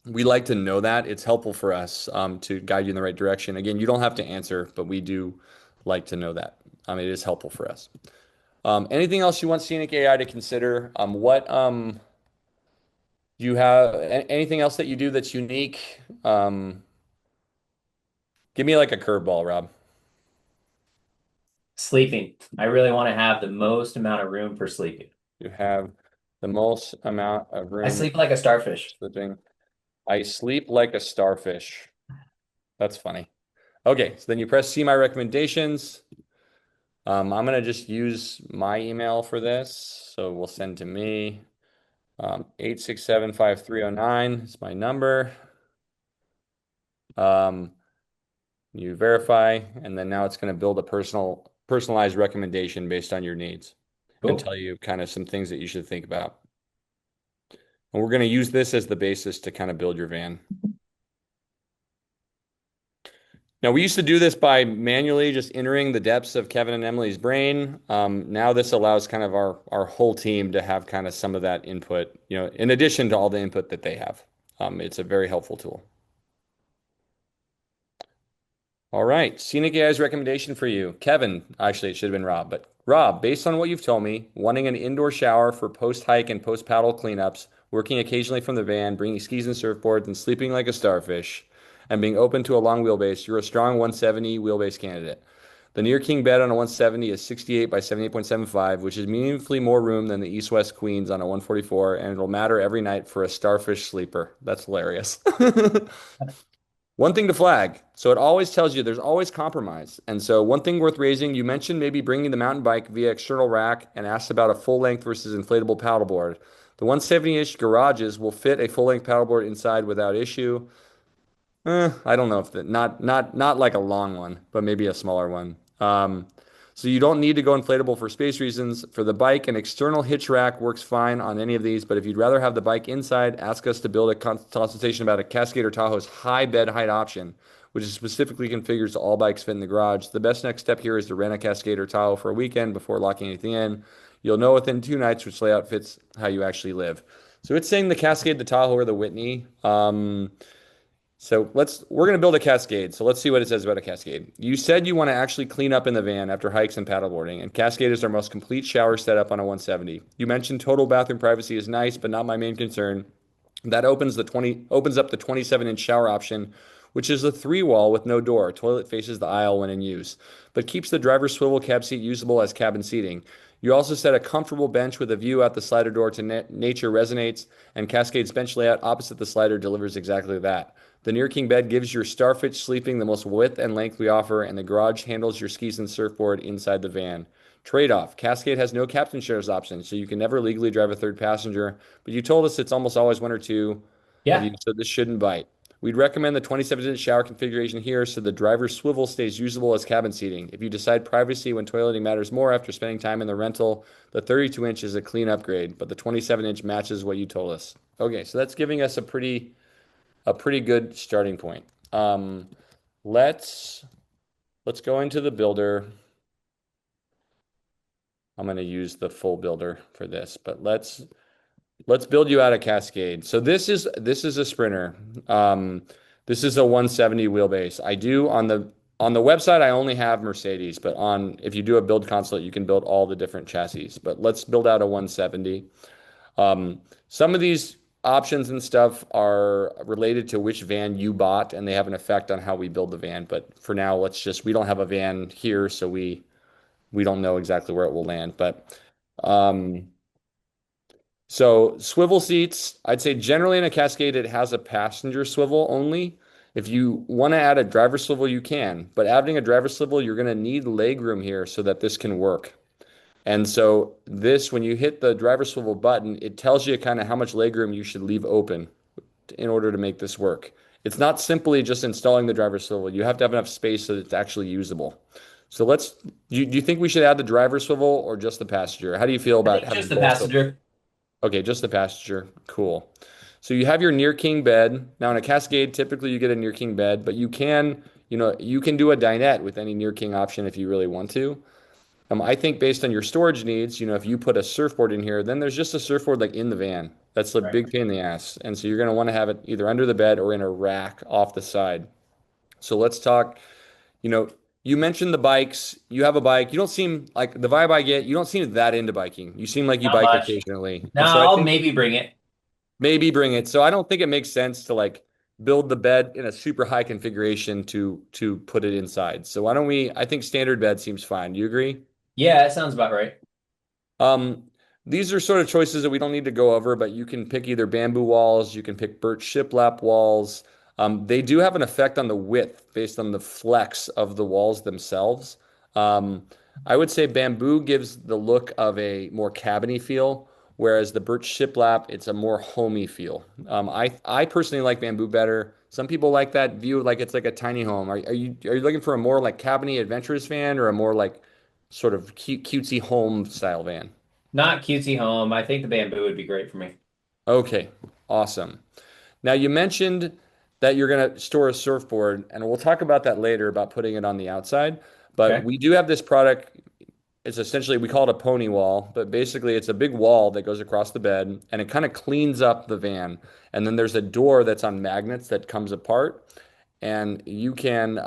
Speaker 1: know that. It's helpful for us to guide you in the right direction. Again, you don't have to answer, but we do like to know that. It is helpful for us. Anything else you want Scenic AI to consider? Do you have anything else that you do that's unique? Give me like a curveball, Rob.
Speaker 13: Sleeping. I really want to have the most amount of room for sleeping.
Speaker 1: You have the most amount of room.
Speaker 13: I sleep like a starfish.
Speaker 1: Sleeping. I sleep like a starfish. That's funny. Okay, so then you press see my recommendations. I'm going to just use my email for this. So we'll send to me. 8675309 is my number. You verify, and then now it's going to build a personalized recommendation based on your needs and tell you kind of some things that you should think about. And we're going to use this as the basis to kind of build your van. Now, we used to do this by manually just entering the depths of Kevin and Emily's brain. Now this allows kind of our whole team to have kind of some of that input, in addition to all the input that they have. It's a very helpful tool. All right, Scenic AI's recommendation for you. Kevin, actually it should have been Rob, but Rob, based on what you've told me, wanting an indoor shower for post-hike and post-paddle cleanups, working occasionally from the van, bringing skis and surfboards, and sleeping like a starfish, and being open to a long wheelbase, you're a strong 170 wheelbase candidate. The near king bed on a 170 is 68 by 78.75, which is meaningfully more room than the East-West Queens on a 144, and it'll matter every night for a starfish sleeper. That's hilarious. One thing to flag. So it always tells you there's always compromise. And so one thing worth raising, you mentioned maybe bringing the mountain bike via external rack and asked about a full length versus inflatable paddleboard. The 170-inch garages will fit a full length paddleboard inside without issue. I don't know if that not like a long one, but maybe a smaller one. So you don't need to go inflatable for space reasons. For the bike, an external hitch rack works fine on any of these, but if you'd rather have the bike inside, ask us to build a consultation about a Cascade or Tahoe's high bed height option, which is specifically configured so all bikes fit in the garage. The best next step here is to rent a Cascade or Tahoe for a weekend before locking anything in. You'll know within 2 nights which layout fits how you actually live. So it's saying the Cascade, the Tahoe, or the Whitney. So we're going to build a Cascade. So let's see what it says about a Cascade. You said you want to actually clean up in the van after hikes and paddleboarding, and Cascade is our most complete shower setup on a 170. You mentioned total bathroom privacy is nice, but not my main concern. That opens up the 27-inch shower option, which is a 3-wall with no door. Toilet faces the aisle when in use, but keeps the driver's swivel cab seat usable as cabin seating. You also set a comfortable bench with a view out the slider door to nature resonates, and Cascade's bench layout opposite the slider delivers exactly that. The Near King bed gives your starfish sleeping the most width and length we offer, and the garage handles your skis and surfboard inside the van. Trade-off. Cascade has no captain shares option, so you can never legally drive a third passenger, but you told us it's almost always one or two.
Speaker 13: Yeah.
Speaker 1: So this shouldn't bite. We'd recommend the 27-inch shower configuration here so the driver's swivel stays usable as cabin seating. If you decide privacy when toileting matters more after spending time in the rental, the 32-inch is a clean upgrade, but the 27-inch matches what you told us. Okay, so that's giving us a pretty good starting point. Let's go into the builder. I'm going to use the full builder for this, but let's build you out a Cascade. So this is a Sprinter. This is a 170 wheelbase. I do on the website, I only have Mercedes, but if you do a build console, you can build all the different chassis. But let's build out a 170. Some of these options and stuff are related to which van you bought, and they have an effect on how we build the van. But for now, we don't have a van here, so we don't know exactly where it will land. But so swivel seats, I'd say generally in a Cascade, it has a passenger swivel only. If you want to add a driver swivel, you can. But adding a driver swivel, you're going to need leg room here so that this can work. And so when you hit the driver swivel button, it tells you kind of how much legroom you should leave open in order to make this work. It's not simply just installing the driver swivel. You have to have enough space so that it's actually usable. So do you think we should add the driver swivel or just the passenger? How do you feel about having
Speaker 13: just the passenger?
Speaker 1: Okay, just the passenger. Cool. So you have your Near King bed. Now in a Cascade, typically you get a Near King bed, but you can do a dinette with any Near King option if you really want to. I think based on your storage needs, if you put a surfboard in here, then there's just a surfboard like in the van. That's a big pain in the ass. And so you're going to want to have it either under the bed or in a rack off the side. So let's talk, you mentioned the bikes. You have a bike. You don't seem like the vibe I get. You don't seem that into biking. You seem like you bike occasionally.
Speaker 13: No, I'll maybe bring it.
Speaker 1: Maybe bring it. So I don't think it makes sense to build the bed in a super high configuration to put it inside. So I think standard bed seems fine. Do you agree?
Speaker 13: Yeah, that sounds about right.
Speaker 1: These are sort of choices that we don't need to go over, but you can pick either bamboo walls, you can pick birch shiplap walls. They do have an effect on the width based on the flex of the walls themselves. I would say bamboo gives the look of a more cabiny feel, whereas the birch shiplap, it's a more homey feel. I personally like bamboo better. Some people like that view, like it's like a tiny home. Are you looking for a more like cabiny adventurous van or a more like sort of cutesy home style van?
Speaker 13: Not cutesy home. I think the bamboo would be great for me.
Speaker 1: Okay, awesome. Now you mentioned that you're going to store a surfboard, and we'll talk about that later about putting it on the outside. But we do have this product. It's essentially, we call it a pony wall, but basically it's a big wall that goes across the bed, and it kind of cleans up the van. And then there's a door that's on magnets that comes apart, and you can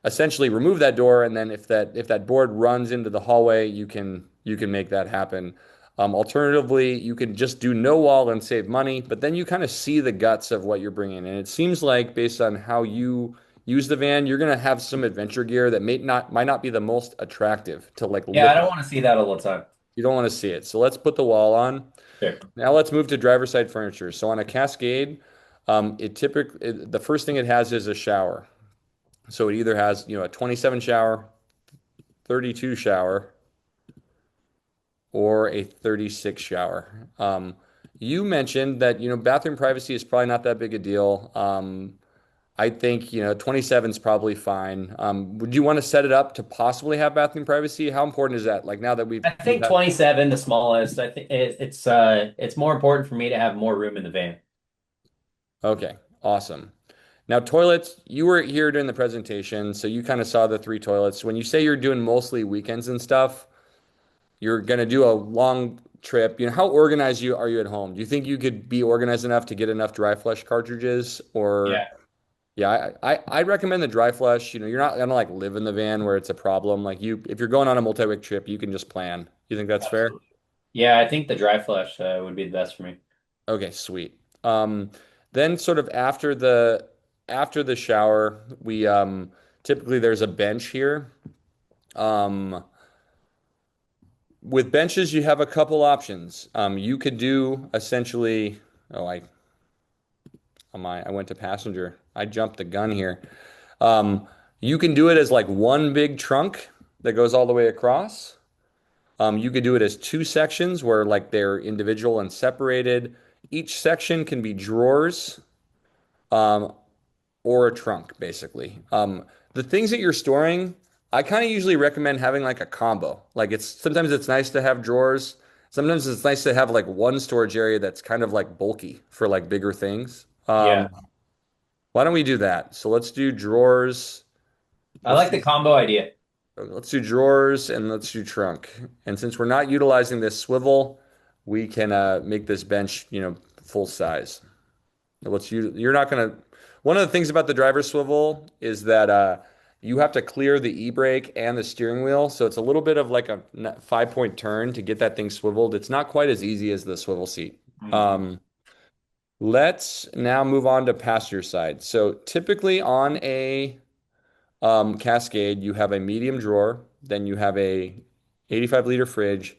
Speaker 1: essentially remove that door, and then if that board runs into the hallway, you can make that happen. Alternatively, you can just do no wall and save money, but then you kind of see the guts of what you're bringing. And it seems like based on how you use the van, you're going to have some adventure gear that might not be the most attractive to look
Speaker 13: I don't want to see that all the time.
Speaker 1: You don't want to see it. So let's put the wall on.
Speaker 13: Okay.
Speaker 1: Now let's move to driver side furniture. So on a Cascade, The first thing it has is a shower. So it either has, a 27 shower, 32 shower, or a 36 shower. You mentioned that, bathroom privacy is probably not that big a deal. I think, 27 is probably fine. Would you want to set it up to possibly have bathroom privacy? How important is that? Like now that
Speaker 13: I think 27, the smallest. I think it's more important for me to have more room in the van.
Speaker 1: Okay, awesome. Now, toilets, you were here during the presentation, so you kind of saw the three toilets. When you say you're doing mostly weekends and stuff, you're going to do a long trip. How organized are you at home? Do you think you could be organized enough to get enough dry flush cartridges? Or
Speaker 13: Yeah.
Speaker 1: yeah, I'd recommend the dry flush. You're not gonna like live in the van where it's a problem. Like if you're going on a multi-week trip, you can just plan. You think that's fair?
Speaker 13: Yeah, I think the dry flush would be the best for me.
Speaker 1: Okay, sweet. Then sort of after the shower, we typically there's a bench here. Um, with benches, you have a couple options. You could do essentially, oh, I went to passenger. I jumped the gun here. You can do it as like one big trunk that goes all the way across. You could do it as two sections where like they're individual and separated. Each section can be drawers, or a trunk, basically. The things that you're storing, I kind of usually recommend having like a combo. Like sometimes it's nice to have drawers. Sometimes it's nice to have like one storage area that's kind of like bulky for like bigger things.
Speaker 13: Yeah.
Speaker 1: Why don't we do that? So let's do drawers.
Speaker 13: I like the combo idea.
Speaker 1: Let's do drawers and let's do trunk. And since we're not utilizing this swivel, we can make this bench, full size. You're not going to, one of the things about the driver swivel is that you have to clear the e-brake and the steering wheel. So it's a little bit of like a 5-point turn to get that thing swiveled. It's not quite as easy as the swivel seat. Let's now move on to passenger side. So typically on a Cascade, you have a medium drawer, then you have a 85-liter fridge,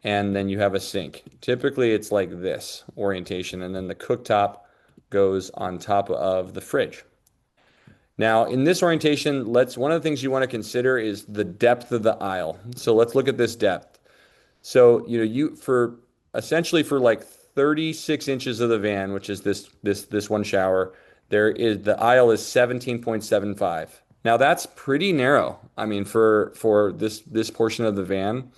Speaker 1: and then you have a sink. Typically, it's like this orientation, and then the cooktop goes on top of the fridge. Now, in this orientation, one of the things you want to consider is the depth of the aisle. So let's look at this depth. So, essentially for like 36 inches of the van, which is this one shower, the aisle is 17.75. Now that's pretty narrow. I mean, for this portion of the van,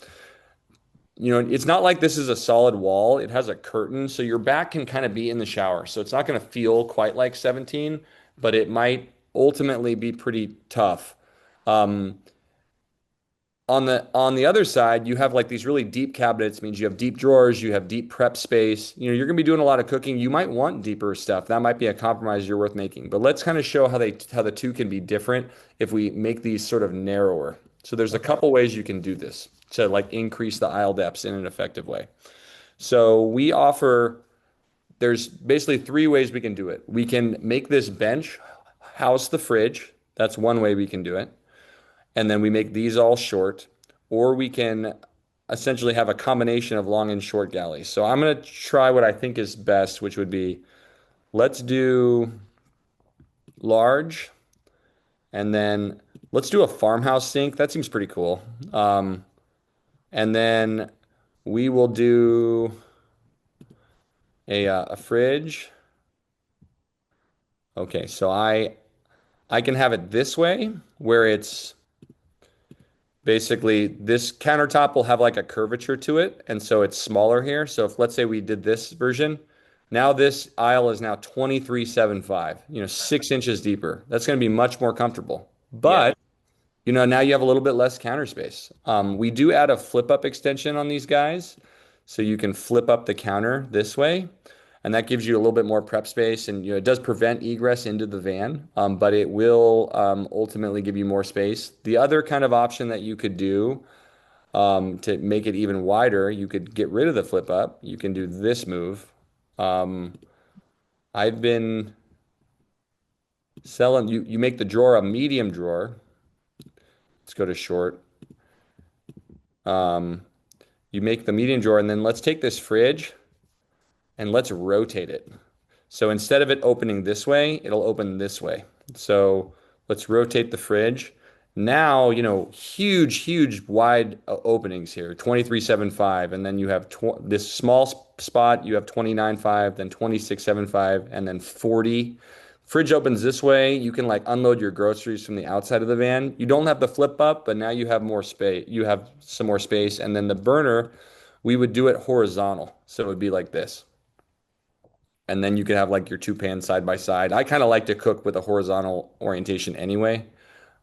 Speaker 1: it's not like this is a solid wall. It has a curtain, so your back can kind of be in the shower. So it's not going to feel quite like 17, but it might ultimately be pretty tough. On the other side, you have like these really deep cabinets, means you have deep drawers, you have deep prep space. You're going to be doing a lot of cooking. You might want deeper stuff. That might be a compromise you're worth making. But let's kind of show how the two can be different if we make these sort of narrower. So there's a couple ways you can do this to like increase the aisle depths in an effective way. So there's basically three ways we can do it. We can make this bench house the fridge. That's one way we can do it. And then we make these all short, or we can essentially have a combination of long and short galleys. So I'm going to try what I think is best, which would be, let's do large, and then let's do a farmhouse sink. That seems pretty cool. And then we will do a fridge. Okay, so I can have it this way, where it's basically this countertop will have like a curvature to it, and so it's smaller here. So if let's say we did this version, now this aisle is now 23.75, 6 inches deeper. That's going to be much more comfortable. But now you have a little bit less counter space. We do add a flip up extension on these guys, so you can flip up the counter this way. And that gives you a little bit more prep space, and it does prevent egress into the van, but it will ultimately give you more space. The other kind of option that you could do to make it even wider, you could get rid of the flip up. You can do this move. I've been selling, you make the drawer a medium drawer. Let's go to short. You make the medium drawer, and then let's take this fridge and let's rotate it. So instead of it opening this way, it'll open this way. So let's rotate the fridge. Now, huge, wide openings here, 23.75, and then you have this small spot, you have 29.5, then 26.75, and then 40. Fridge opens this way. You can like unload your groceries from the outside of the van. You don't have the flip up, but now you have more space. You have some more space. And then the burner, we would do it horizontal. So it would be like this. And then you could have like your two pans side by side. I kind of like to cook with a horizontal orientation anyway.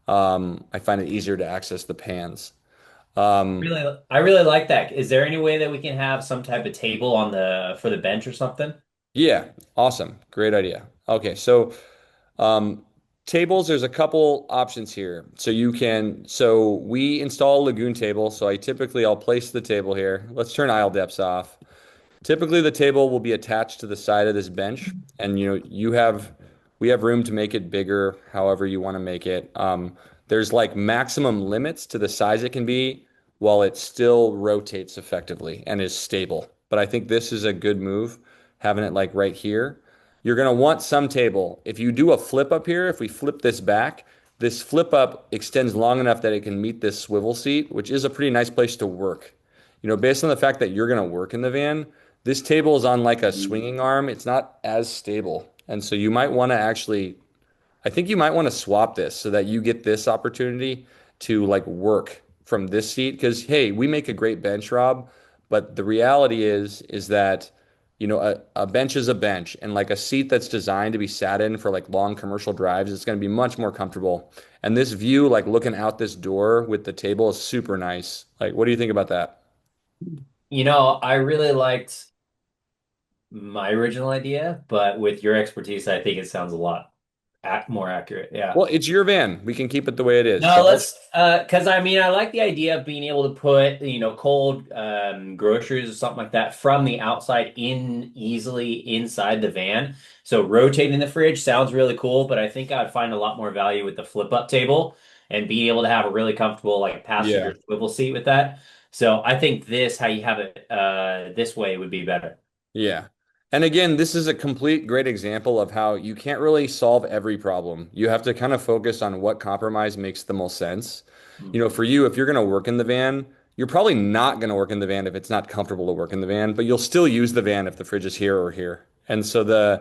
Speaker 1: I find it easier to access the pans.
Speaker 13: I really like that. Is there any way that we can have some type of table for the bench or something?
Speaker 1: Yeah, awesome. Great idea. Okay, so tables, there's a couple options here. So we install a lagoon table. So I'll place the table here. Let's turn aisle depths off. Typically the table will be attached to the side of this bench, and we have room to make it bigger, however you want to make it. There's like maximum limits to the size it can be while it still rotates effectively and is stable. But I think this is a good move, having it like right here. You're going to want some table. If you do a flip up here, if we flip this flip up extends long enough that it can meet this swivel seat, which is a pretty nice place to work. Based on the fact that you're going to work in the van, this table is on like a swinging arm. It's not as stable. And so I think you might want to swap this so that you get this opportunity to like work from this seat. Because, hey, we make a great bench, Rob, but the reality is that a bench is a bench, and like a seat that's designed to be sat in for like long commercial drives, it's going to be much more comfortable. And this view, like looking out this door with the table, is super nice. Like, what do you think about that?
Speaker 13: I really liked my original idea, but with your expertise, I think it sounds a lot more accurate. Yeah.
Speaker 1: Well, it's your van. We can keep it the way it is.
Speaker 13: No, because I like the idea of being able to put, cold groceries or something like that from the outside in easily inside the van. So rotating the fridge sounds really cool, but I think I'd find a lot more value with the flip up table and being able to have a really comfortable like passenger swivel seat with that. So I think how you have it this way would be better.
Speaker 1: Yeah. And again, this is a complete great example of how you can't really solve every problem. You have to kind of focus on what compromise makes the most sense. For you, if you're going to work in the van, you're probably not going to work in the van if it's not comfortable to work in the van, but you'll still use the van if the fridge is here or here. And so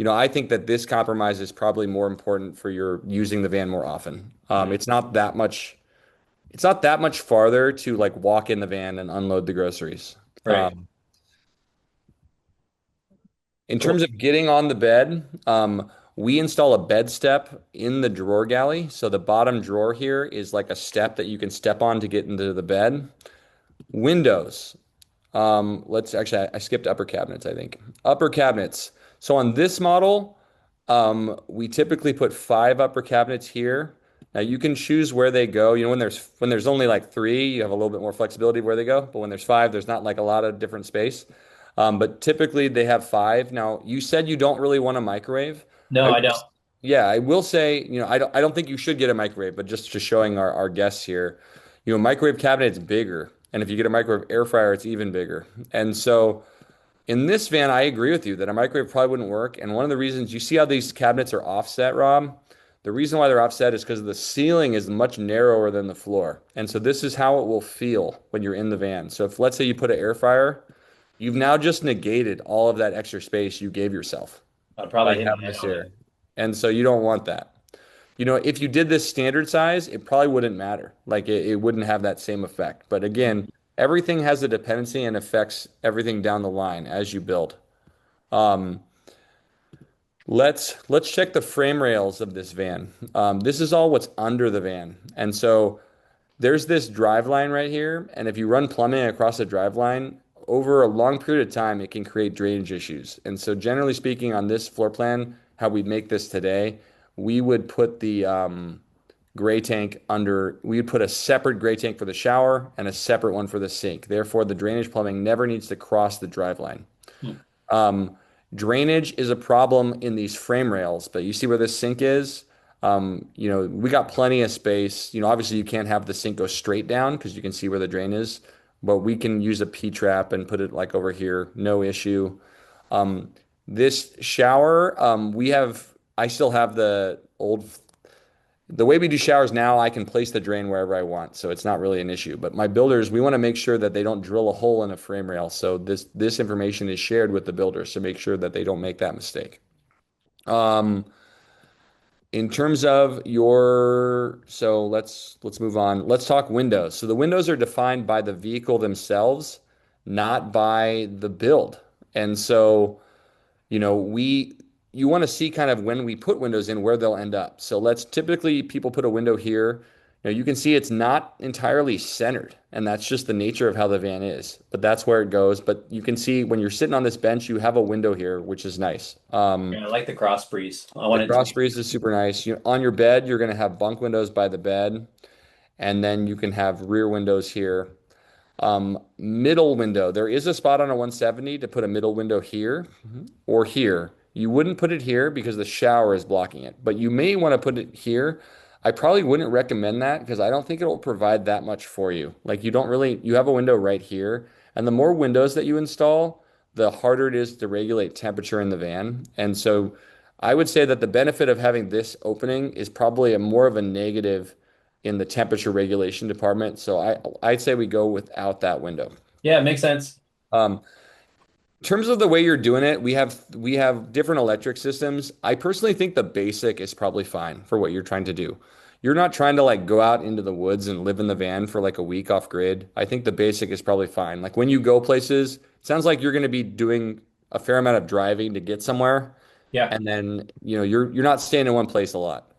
Speaker 1: I think that this compromise is probably more important for your using the van more often. It's not that much farther to like walk in the van and unload the groceries.
Speaker 13: Right.
Speaker 1: In terms of getting on the bed, we install a bed step in the drawer galley. So the bottom drawer here is like a step that you can step on to get into the bed. Windows. I skipped upper cabinets, I think. Upper cabinets. So on this model, we typically put 5 upper cabinets here. Now you can choose where they go. When there's only like 3, you have a little bit more flexibility where they go. But when there's 5, there's not like a lot of different space. But typically they have 5. Now, you said you don't really want a microwave.
Speaker 13: No, I don't.
Speaker 1: Yeah, I will say, I don't think you should get a microwave, but just showing our guests here, microwave cabinet's bigger. And if you get a microwave air fryer, it's even bigger. And so in this van, I agree with you that a microwave probably wouldn't work. And one of the reasons, you see how these cabinets are offset, Rob? The reason why they're offset is because the ceiling is much narrower than the floor. And so this is how it will feel when you're in the van. So if, let's say, you put an air fryer, you've now just negated all of that extra space you gave yourself.
Speaker 13: I'd probably
Speaker 1: hit this here. And so you don't want that. If you did this standard size, it probably wouldn't matter. Like it wouldn't have that same effect. But again, everything has a dependency and affects everything down the line as you build. Let's check the frame rails of this van. This is all what's under the van. And so there's this drive line right here. And if you run plumbing across the drive line, over a long period of time, it can create drainage issues. And so generally speaking, on this floor plan, how we make this today, we would put the gray tank we would put a separate gray tank for the shower and a separate one for the sink. Therefore, the drainage plumbing never needs to cross the drive line. Drainage is a problem in these frame rails, but you see where this sink is? We got plenty of space. Obviously you can't have the sink go straight down because you can see where the drain is, but we can use a P-trap and put it like over here, no issue. This shower, I still have the way we do showers now, I can place the drain wherever I want, so it's not really an issue. But my builders, we want to make sure that they don't drill a hole in a frame rail. So this information is shared with the builders to make sure that they don't make that mistake. In terms of so let's move on. Let's talk windows. So the windows are defined by the vehicle themselves, not by the build. And so, you want to see kind of when we put windows in where they'll end up. So typically people put a window here. You can see it's not entirely centered, and that's just the nature of how the van is, but that's where it goes. But you can see when you're sitting on this bench, you have a window here, which is nice.
Speaker 13: Yeah, I like the cross breeze.
Speaker 1: The cross breeze is super nice. On your bed, you're going to have bunk windows by the bed, and then you can have rear windows here. Middle window, there is a spot on a 170 to put a middle window here or here. You wouldn't put it here because the shower is blocking it, but you may want to put it here. I probably wouldn't recommend that because I don't think it will provide that much for you. Like you have a window right here, and the more windows that you install, the harder it is to regulate temperature in the van. And so I would say that the benefit of having this opening is probably more of a negative in the temperature regulation department. So I'd say we go without that window.
Speaker 13: Yeah, it makes sense.
Speaker 1: In terms of the way you're doing it, we have different electric systems. I personally think the basic is probably fine for what you're trying to do. You're not trying to like go out into the woods and live in the van for like a week off grid. I think the basic is probably fine. Like when you go places, it sounds like you're going to be doing a fair amount of driving to get somewhere.
Speaker 13: Yeah.
Speaker 1: And then, you're not staying in one place a lot.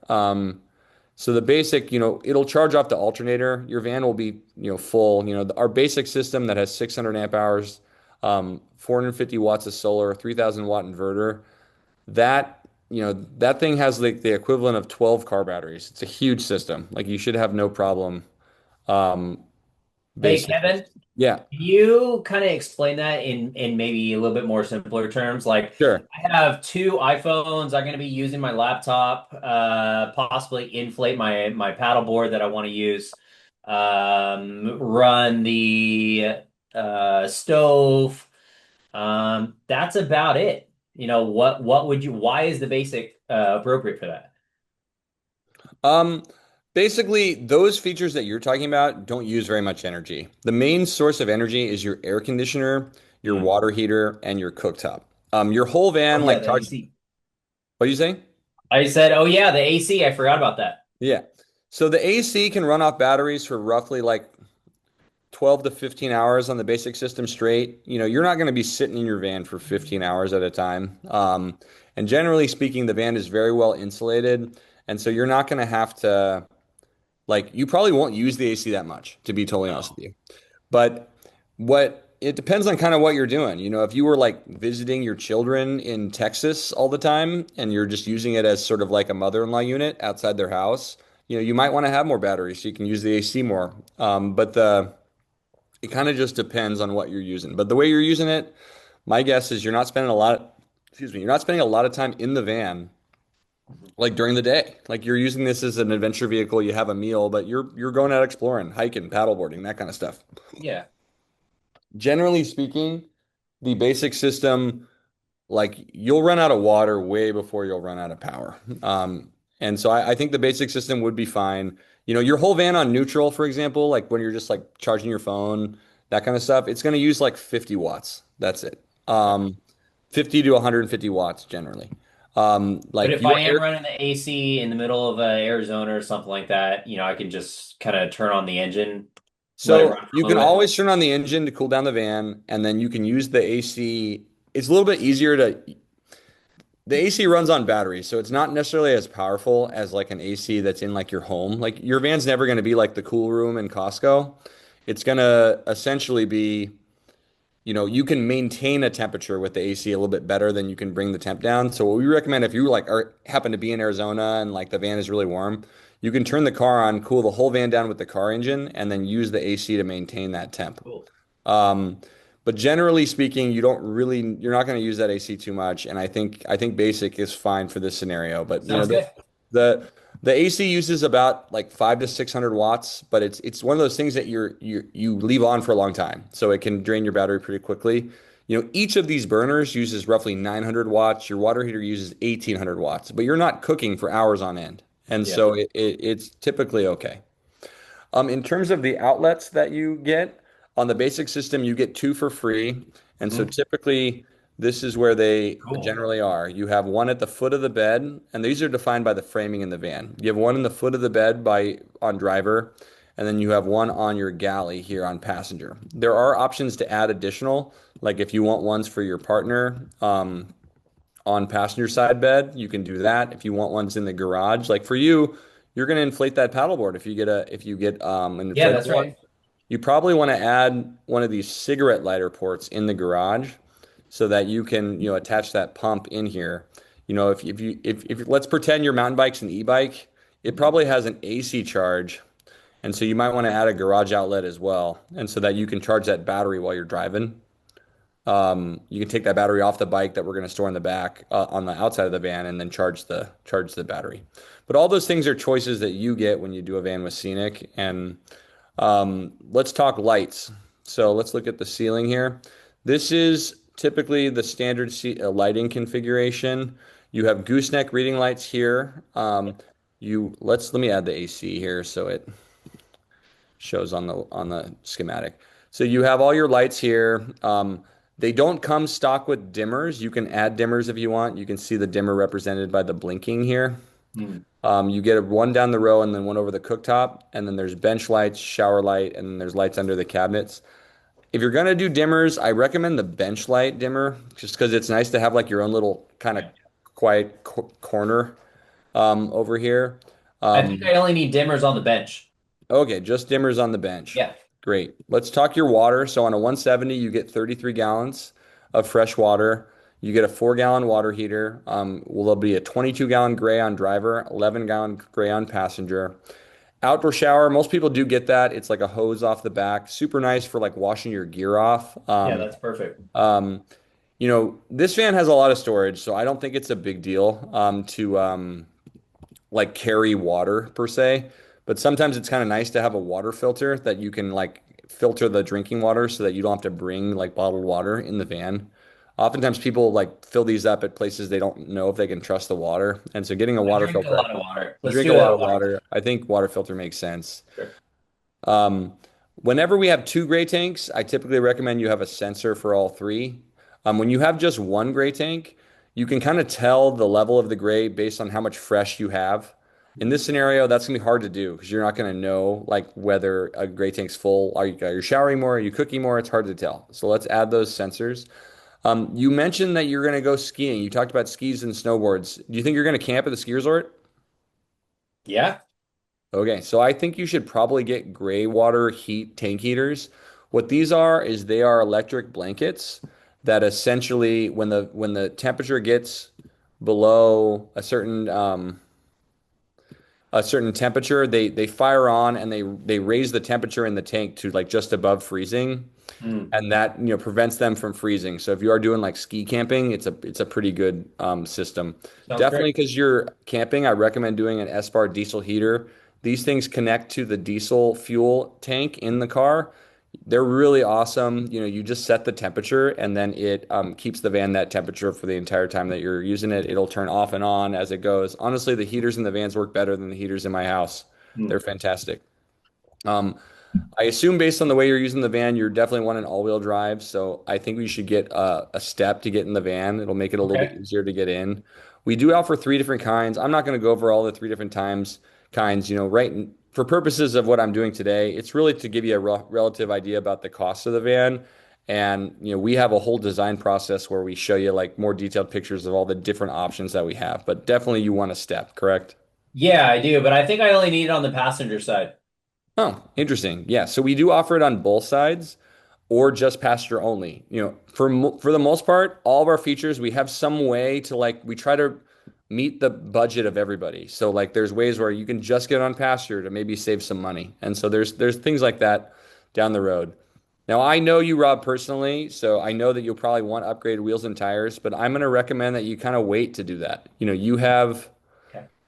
Speaker 1: So the basic, it'll charge off the alternator. Your van will be, full. Our basic system that has 600 amp hours, 450 watts of solar, 3,000 watt inverter. That thing has like the equivalent of 12 car batteries. It's a huge system. Like you should have no problem.
Speaker 13: Hey, Kevin.
Speaker 1: Yeah.
Speaker 13: Can you kind of explain that in maybe a little bit more simpler terms? Like,
Speaker 1: sure.
Speaker 13: I have two iPhones. I'm going to be using my laptop, possibly inflate my paddleboard that I want to use, run the stove. That's about it. Why is the basic appropriate for that?
Speaker 1: Basically, those features that you're talking about don't use very much energy. The main source of energy is your air conditioner, your water heater, and your cooktop. Your whole van,
Speaker 13: the AC.
Speaker 1: What do you say?
Speaker 13: I said, oh yeah, the AC. I forgot about that.
Speaker 1: Yeah. So the AC can run off batteries for roughly like 12 to 15 hours on the basic system straight. You're not going to be sitting in your van for 15 hours at a time. And generally speaking, the van is very well insulated. And so you're not going to have to, you probably won't use the AC that much, to be totally honest with you. But it depends on kind of what you're doing. If you were like visiting your children in Texas all the time and you're just using it as sort of like a mother-in-law unit outside their house, you might want to have more batteries so you can use the AC more. It kind of just depends on what you're using. But the way you're using it, my guess is you're not spending a lot of time in the van like during the day. Like you're using this as an adventure vehicle, you have a meal, but you're going out exploring, hiking, paddleboarding, that kind of stuff.
Speaker 13: Yeah.
Speaker 1: Generally speaking, the basic system, like you'll run out of water way before you'll run out of power. And so I think the basic system would be fine. Your whole van on neutral, for example, like when you're just like charging your phone, that kind of stuff, it's going to use like 50 watts. That's it. 50 to 150 watts generally.
Speaker 13: But if I am running the AC in the middle of Arizona or something like that, I can just kind of turn on the engine.
Speaker 1: So you can always turn on the engine to cool down the van, and then you can use the AC. It's a little bit easier the AC runs on batteries, so it's not necessarily as powerful as like an AC that's in like your home. Like your van's never going to be like the cool room in Costco. It's going to essentially be, you can maintain a temperature with the AC a little bit better than you can bring the temp down. So what we recommend if you happen to be in Arizona and like the van is really warm, you can turn the car on, cool the whole van down with the car engine, and then use the AC to maintain that temp.
Speaker 13: Cool.
Speaker 1: But generally speaking, you're not going to use that AC too much. And I think basic is fine for this scenario. But the AC uses about like 500 to 600 watts, but it's one of those things that you leave on for a long time. So it can drain your battery pretty quickly. Each of these burners uses roughly 900 watts. Your water heater uses 1800 watts, but you're not cooking for hours on end. And
Speaker 13: Yeah.
Speaker 1: so it's typically okay. In terms of the outlets that you get on the basic system, you get two for free. And so typically, this is where they
Speaker 13: Cool.
Speaker 1: generally are. You have one at the foot of the bed, and these are defined by the framing in the van. You have one in the foot of the bed on driver, and then you have one on your galley here on passenger. There are options to add additional, like if you want ones for your partner, on passenger side bed, you can do that. If you want ones in the garage, like for you, you're going to inflate that paddleboard if you get an
Speaker 13: Yeah,
Speaker 1: inflatable
Speaker 13: that's
Speaker 1: one.
Speaker 13: right.
Speaker 1: You probably want to add one of these cigarette lighter ports in the garage so that you can, attach that pump in here. If let's pretend your mountain bike's an e-bike, it probably has an AC charge. And so you might want to add a garage outlet as well. And so that you can charge that battery while you're driving. You can take that battery off the bike that we're going to store in the back on the outside of the van and then charge the battery. But all those things are choices that you get when you do a van with Scenic. And let's talk lights. So let's look at the ceiling here. This is typically the standard lighting configuration. You have gooseneck reading lights here. Let me add the AC here so it shows on the schematic. So you have all your lights here. They don't come stock with dimmers. You can add dimmers if you want. You can see the dimmer represented by the blinking here. You get one down the row and then one over the cooktop. And then there's bench lights, shower light, and then there's lights under the cabinets. If you're going to do dimmers, I recommend the bench light dimmer just because it's nice to have like your own little kind of quiet corner over here.
Speaker 13: I think I only need dimmers on the bench.
Speaker 1: Okay, just dimmers on the bench.
Speaker 13: Yeah.
Speaker 1: Great. Let's talk your water. So on a 170, you get 33 gallons of fresh water. You get a 4-gallon water heater. There'll be a 22-gallon gray on driver, 11-gallon gray on passenger. Outdoor shower, most people do get that. It's like a hose off the back. Super nice for like washing your gear off.
Speaker 13: Yeah, that's perfect.
Speaker 1: This van has a lot of storage, so I don't think it's a big deal to like carry water per se. But sometimes it's kind of nice to have a water filter that you can like filter the drinking water so that you don't have to bring like bottled water in the van. Oftentimes people like fill these up at places they don't know if they can trust the water. And so getting a water
Speaker 13: drink
Speaker 1: filter,
Speaker 13: a lot of water.
Speaker 1: drink a lot of water. I think water filter makes sense.
Speaker 13: Sure.
Speaker 1: Whenever we have two gray tanks, I typically recommend you have a sensor for all three. When you have just one gray tank, you can kind of tell the level of the gray based on how much fresh you have. In this scenario, that's gonna be hard to do because you're not gonna know like whether a gray tank's full. Are you showering more? Are you cooking more? It's hard to tell. So let's add those sensors. You mentioned that you're gonna go skiing. You talked about skis and snowboards. Do you think you're gonna camp at the ski resort?
Speaker 13: Yeah.
Speaker 1: Okay, so I think you should probably get gray water tank heaters. What these are is they are electric blankets that essentially when the temperature gets below a certain temperature, they fire on and they raise the temperature in the tank to like just above freezing, and that prevents them from freezing. So if you are doing like ski camping, it's a pretty good system.
Speaker 13: Sounds
Speaker 1: Definitely
Speaker 13: great.
Speaker 1: because you're camping, I recommend doing an S-bar diesel heater. These things connect to the diesel fuel tank in the car. They're really awesome. You just set the temperature and then it keeps the van that temperature for the entire time that you're using it. It'll turn off and on as it goes. Honestly, the heaters in the vans work better than the heaters in my house. They're fantastic. I assume based on the way you're using the van, you're definitely wanting all-wheel drive. So I think we should get a step to get in the van. It'll make it a little bit easier to get in. We do offer 3 different kinds. I'm not going to go over all the 3 different kinds, right? For purposes of what I'm doing today, it's really to give you a relative idea about the cost of the van. And, we have a whole design process where we show you like more detailed pictures of all the different options that we have. But definitely you want a step, correct?
Speaker 13: Yeah, I do, but I think I only need it on the passenger side.
Speaker 1: Oh, interesting. Yeah. So we do offer it on both sides or just passenger only. For the most part, all of our features, we have some way to we try to meet the budget of everybody. So like there's ways where you can just get on passenger to maybe save some money. And so there's things like that down the road. Now I know you, Rob, personally, so I know that you'll probably want upgraded wheels and tires, but I'm going to recommend that you kind of wait to do that. You have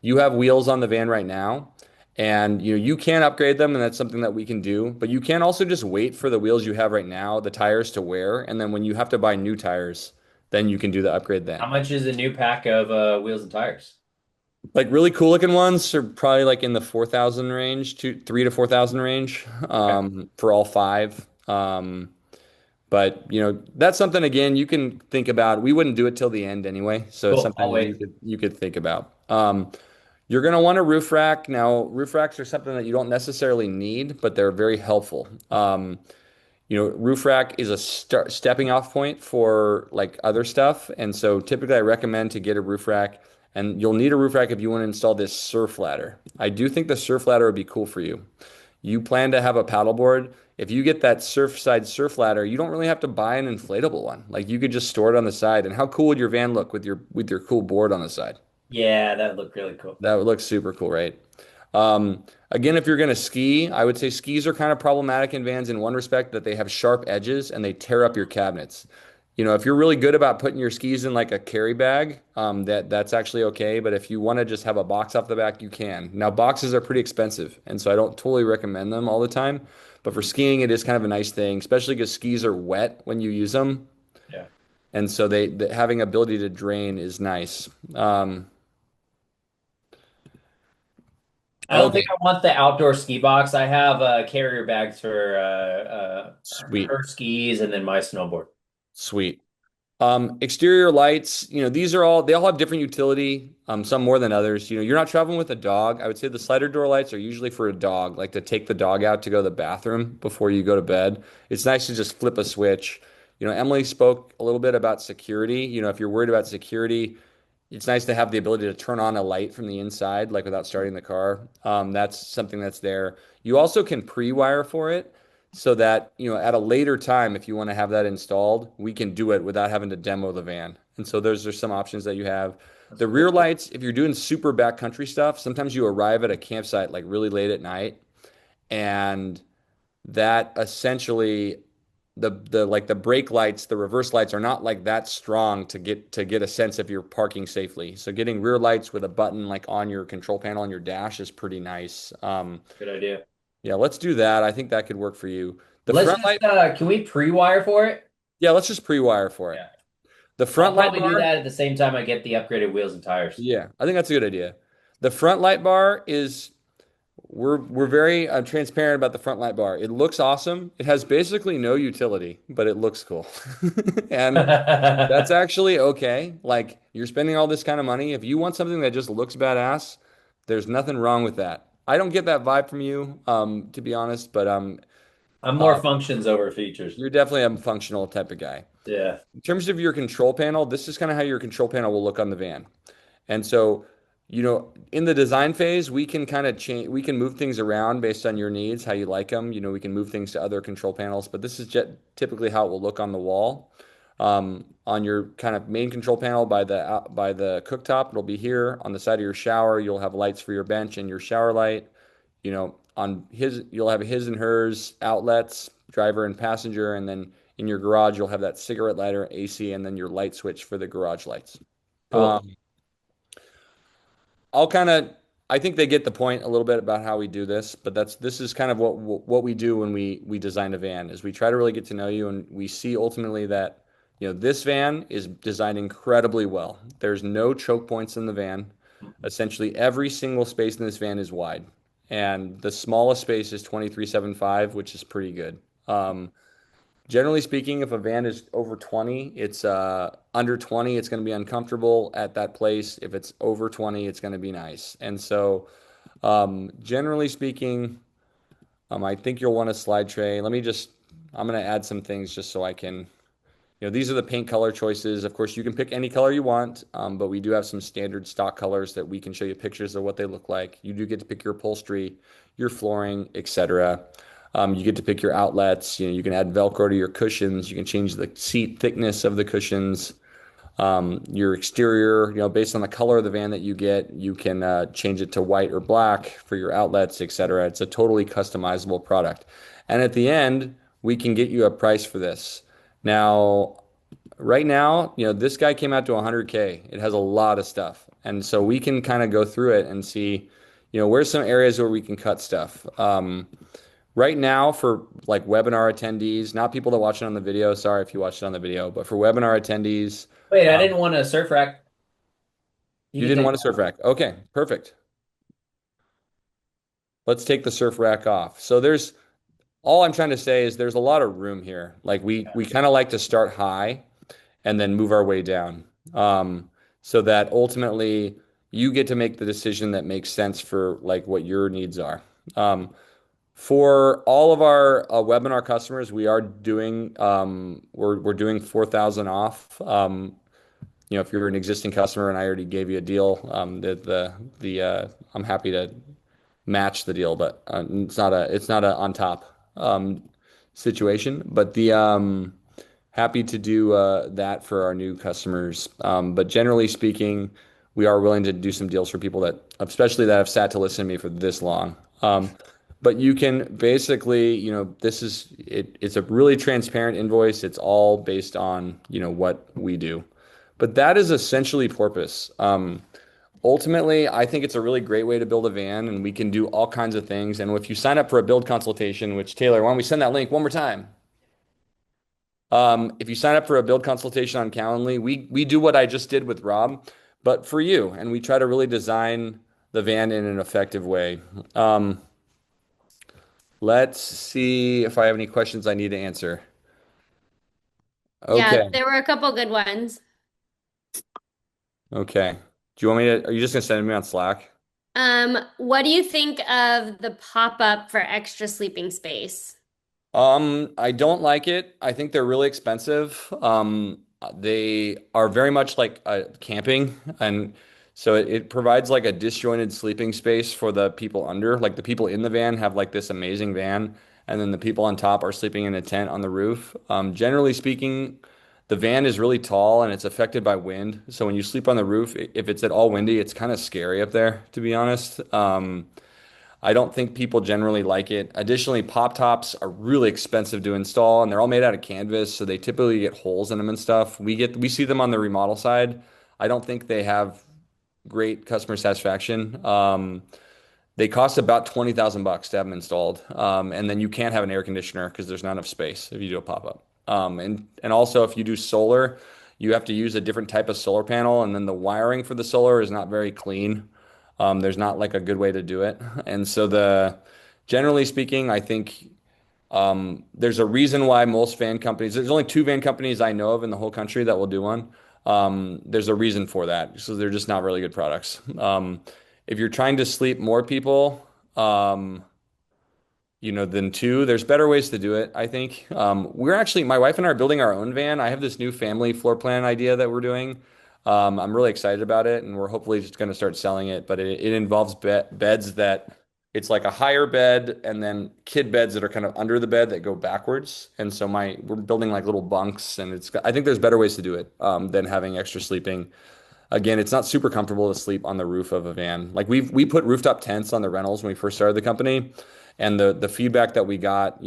Speaker 1: wheels on the van right now, And you can upgrade them, and that's something that we can do. But you can also just wait for the wheels you have right now, the tires to wear, and then when you have to buy new tires, then you can do the upgrade then.
Speaker 13: How much is a new pack of wheels and tires?
Speaker 1: Like really cool looking ones are probably like in the 4,000 range, 3 to 4,000 range, for all five. But that's something again you can think about. We wouldn't do it till the end anyway, so it's
Speaker 13: Cool. I'll
Speaker 1: something
Speaker 13: wait.
Speaker 1: you could think about. You're going to want a roof rack. Now, roof racks are something that you don't necessarily need, but they're very helpful. Roof rack is a stepping off point for like other stuff. And so typically I recommend to get a roof rack, and you'll need a roof rack if you want to install this surf ladder. I do think the surf ladder would be cool for you. You plan to have a paddleboard. If you get that Surfside surf ladder, you don't really have to buy an inflatable one. Like you could just store it on the side. And how cool would your van look with your cool board on the side?
Speaker 13: Yeah, that would look really cool.
Speaker 1: That would look super cool, right? Again, if you're going to ski, I would say skis are kind of problematic in vans in one respect that they have sharp edges and they tear up your cabinets. If you're really good about putting your skis in like a carry bag, that's actually okay. But if you want to just have a box off the back, you can. Now, boxes are pretty expensive, and so I don't totally recommend them all the time. But for skiing, it is kind of a nice thing, especially because skis are wet when you use them.
Speaker 13: Yeah.
Speaker 1: And so having ability to drain is nice.
Speaker 13: I don't think I want the outdoor ski box. I have carrier bags for
Speaker 1: Sweet.
Speaker 13: her skis and then my snowboard.
Speaker 1: Sweet. Exterior lights, they all have different utility, some more than others. You're not traveling with a dog. I would say the slider door lights are usually for a dog, like to take the dog out to go to the bathroom before you go to bed. It's nice to just flip a switch. Emily spoke a little bit about security. If you're worried about security, it's nice to have the ability to turn on a light from the inside, like without starting the car. That's something that's there. You also can pre-wire for it so that, at a later time, if you want to have that installed, we can do it without having to demo the van. And so those are some options that you have. The rear lights, if you're doing super backcountry stuff, sometimes you arrive at a campsite like really late at night, and that essentially the brake lights, the reverse lights are not like that strong to get a sense if you're parking safely. So getting rear lights with a button like on your control panel on your dash is pretty nice.
Speaker 13: Good idea.
Speaker 1: Yeah, let's do that. I think that could work for you.
Speaker 13: Can we pre-wire for it?
Speaker 1: Yeah, let's just pre-wire for it.
Speaker 13: Yeah.
Speaker 1: The front
Speaker 13: I'll
Speaker 1: light
Speaker 13: probably
Speaker 1: bar,
Speaker 13: do that at the same time I get the upgraded wheels and tires.
Speaker 1: yeah, I think that's a good idea. The front light bar is we're very transparent about the front light bar. It looks awesome. It has basically no utility, but it looks cool. And that's actually okay. Like you're spending all this kind of money. If you want something that just looks badass, there's nothing wrong with that. I don't get that vibe from you, to be honest, but
Speaker 13: I'm more functions over features.
Speaker 1: you're definitely a functional type of guy.
Speaker 13: Yeah.
Speaker 1: In terms of your control panel, this is kind of how your control panel will look on the van. And so, in the design phase, we can kind of change, we can move things around based on your needs, how you like them. We can move things to other control panels, but this is typically how it will look on the wall. On your kind of main control panel by the cooktop, it'll be here. On the side of your shower, you'll have lights for your bench and your shower light. You'll have his and hers outlets, driver and passenger, and then in your garage, you'll have that cigarette lighter, AC, and then your light switch for the garage lights.
Speaker 13: Cool.
Speaker 1: I think they get the point a little bit about how we do this, but this is kind of what we do when we design a van is we try to really get to know you, and we see ultimately that this van is designed incredibly well. There's no choke points in the van. Essentially every single space in this van is wide, and the smallest space is 23.75, which is pretty good. Generally speaking, if a van is over 20, it's under 20, it's going to be uncomfortable at that place. If it's over 20, it's going to be nice. And so, generally speaking, I think you'll want a slide tray. I'm going to add some things just so I can, these are the paint color choices. Of course, you can pick any color you want, but we do have some standard stock colors that we can show you pictures of what they look like. You do get to pick your upholstery, your flooring, etc. You get to pick your outlets. You can add Velcro to your cushions. You can change the seat thickness of the cushions. Your exterior, based on the color of the van that you get, you can change it to white or black for your outlets, etc. It's a totally customizable product. And at the end, we can get you a price for this. Now, right now, this guy came out to 100K. It has a lot of stuff. And so we can kind of go through it and see, where's some areas where we can cut stuff. Right now for like webinar attendees, not people that watch it on the video, sorry if you watched it on the video, but for webinar attendees.
Speaker 13: Wait, I didn't want a surf rack.
Speaker 1: You didn't want a surf rack. Okay, perfect. Let's take the surf rack off. So all I'm trying to say is there's a lot of room here. Like we kind of like to start high and then move our way down. So that ultimately you get to make the decision that makes sense for like what your needs are. For all of our webinar customers, we are doing we're doing 4,000 off. If you're an existing customer and I already gave you a deal, I'm happy to match the deal, but it's not a on top situation. But happy to do that for our new customers. But generally speaking, we are willing to do some deals for people especially that have sat to listen to me for this long. But you can basically, it's a really transparent invoice. It's all based on, what we do. But that is essentially Porpoise. Ultimately, I think it's a really great way to build a van, and we can do all kinds of things. And if you sign up for a build consultation, which Taylor, why don't we send that link one more time? If you sign up for a build consultation on Calendly, we do what I just did with Rob, but for you, and we try to really design the van in an effective way. Let's see if I have any questions I need to answer. Okay.
Speaker 9: Yeah, there were a couple good ones.
Speaker 1: Okay. Are you just gonna send me on Slack?
Speaker 9: What do you think of the pop-up for extra sleeping space?
Speaker 1: I don't like it. I think they're really expensive. They are very much like camping, and so it provides like a disjointed sleeping space for the people under. Like the people in the van have like this amazing van, and then the people on top are sleeping in a tent on the roof. Generally speaking, the van is really tall and it's affected by wind. So when you sleep on the roof, if it's at all windy, it's kind of scary up there, to be honest. I don't think people generally like it. Additionally, pop tops are really expensive to install, and they're all made out of canvas, so they typically get holes in them and stuff. We see them on the remodel side. I don't think they have great customer satisfaction. They cost about $20,000 to have them installed, and then you can't have an air conditioner because there's not enough space if you do a pop up. And also, if you do solar, you have to use a different type of solar panel, and then the wiring for the solar is not very clean. There's not like a good way to do it. And so generally speaking, I think there's a reason why most van companies, there's only 2 van companies I know of in the whole country that will do one. There's a reason for that. So they're just not really good products. If you're trying to sleep more people, than 2, there's better ways to do it, I think. My wife and I are building our own van. I have this new family floor plan idea that we're doing. I'm really excited about it, and we're hopefully just going to start selling it. But it involves beds that it's like a higher bed, and then kid beds that are kind of under the bed that go backwards. And so we're building like little bunks, and I think there's better ways to do it than having extra sleeping. Again, it's not super comfortable to sleep on the roof of a van. Like we put rooftop tents on the rentals when we first started the company, and the feedback that we got,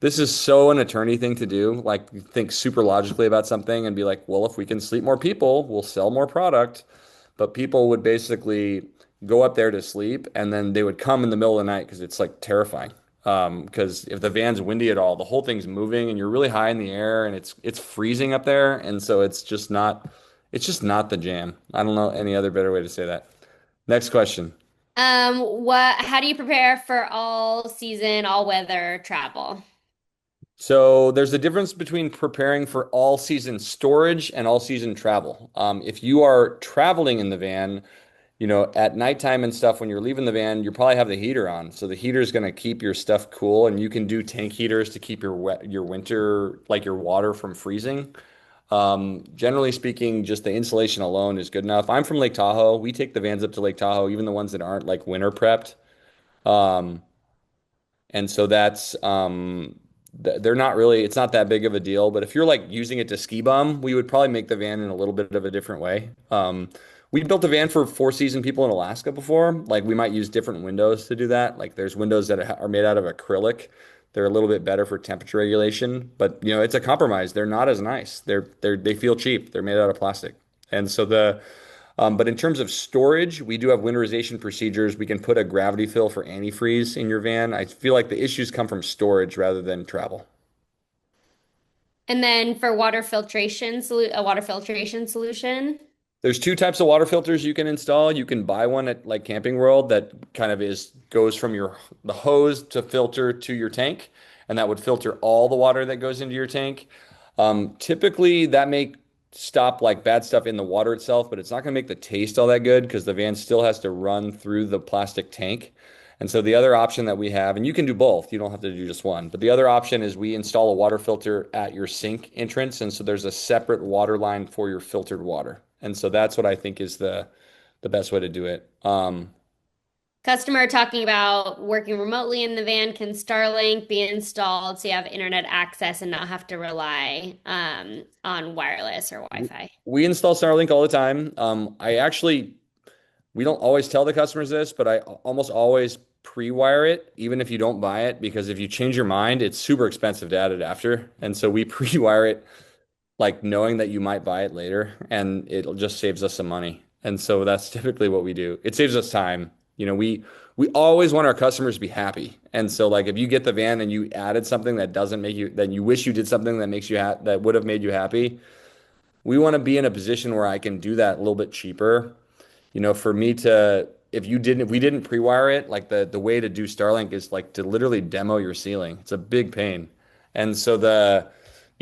Speaker 1: this is so an attorney thing to do. Like think super logically about something and be like, well, if we can sleep more people, we'll sell more product. But people would basically go up there to sleep, and then they would come in the middle of the night because it's like terrifying. Because if the van's windy at all, the whole thing's moving, and you're really high in the air, and it's freezing up there, and so it's just not the jam. I don't know any other better way to say that. Next question.
Speaker 9: How do you prepare for all season, all weather travel?
Speaker 1: So there's a difference between preparing for all season storage and all season travel. If you are traveling in the van, at nighttime and stuff, when you're leaving the van, you probably have the heater on. So the heater is going to keep your stuff cool, and you can do tank heaters to keep your winter, like your water from freezing. Generally speaking, just the insulation alone is good enough. I'm from Lake Tahoe. We take the vans up to Lake Tahoe, even the ones that aren't like winter prepped. And so they're not really, it's not that big of a deal. But if you're like using it to ski bum, we would probably make the van in a little bit of a different way. We built a van for 4-season people in Alaska before. Like we might use different windows to do that. Like there's windows that are made out of acrylic. They're a little bit better for temperature regulation, but it's a compromise. They're not as nice. They feel cheap. They're made out of plastic. And so But in terms of storage, we do have winterization procedures. We can put a gravity fill for antifreeze in your van. I feel like the issues come from storage rather than travel.
Speaker 9: And then for a water filtration solution.
Speaker 1: There's two types of water filters you can install. You can buy one at like Camping World that kind of goes from the hose to filter to your tank, and that would filter all the water that goes into your tank. Typically, that may stop like bad stuff in the water itself, but it's not going to make the taste all that good because the van still has to run through the plastic tank. And so the other option that we have, and you can do both, you don't have to do just one, but the other option is we install a water filter at your sink entrance. And so there's a separate water line for your filtered water. And so that's what I think is the best way to do it.
Speaker 9: Customer talking about working remotely in the van. Can Starlink be installed so you have internet access and not have to rely on wireless or Wi-Fi?
Speaker 1: We install Starlink all the time. We don't always tell the customers this, but I almost always pre-wire it, even if you don't buy it, because if you change your mind, it's super expensive to add it after. And so we pre-wire it, like knowing that you might buy it later, and it just saves us some money. And so that's typically what we do. It saves us time. We always want our customers to be happy. And so like if you get the van and you added something that doesn't make you, then you wish you did something that makes you that would have made you happy. We want to be in a position where I can do that a little bit cheaper. For me to, if we didn't pre-wire it, like the way to do Starlink is like to literally demo your ceiling. It's a big pain. And so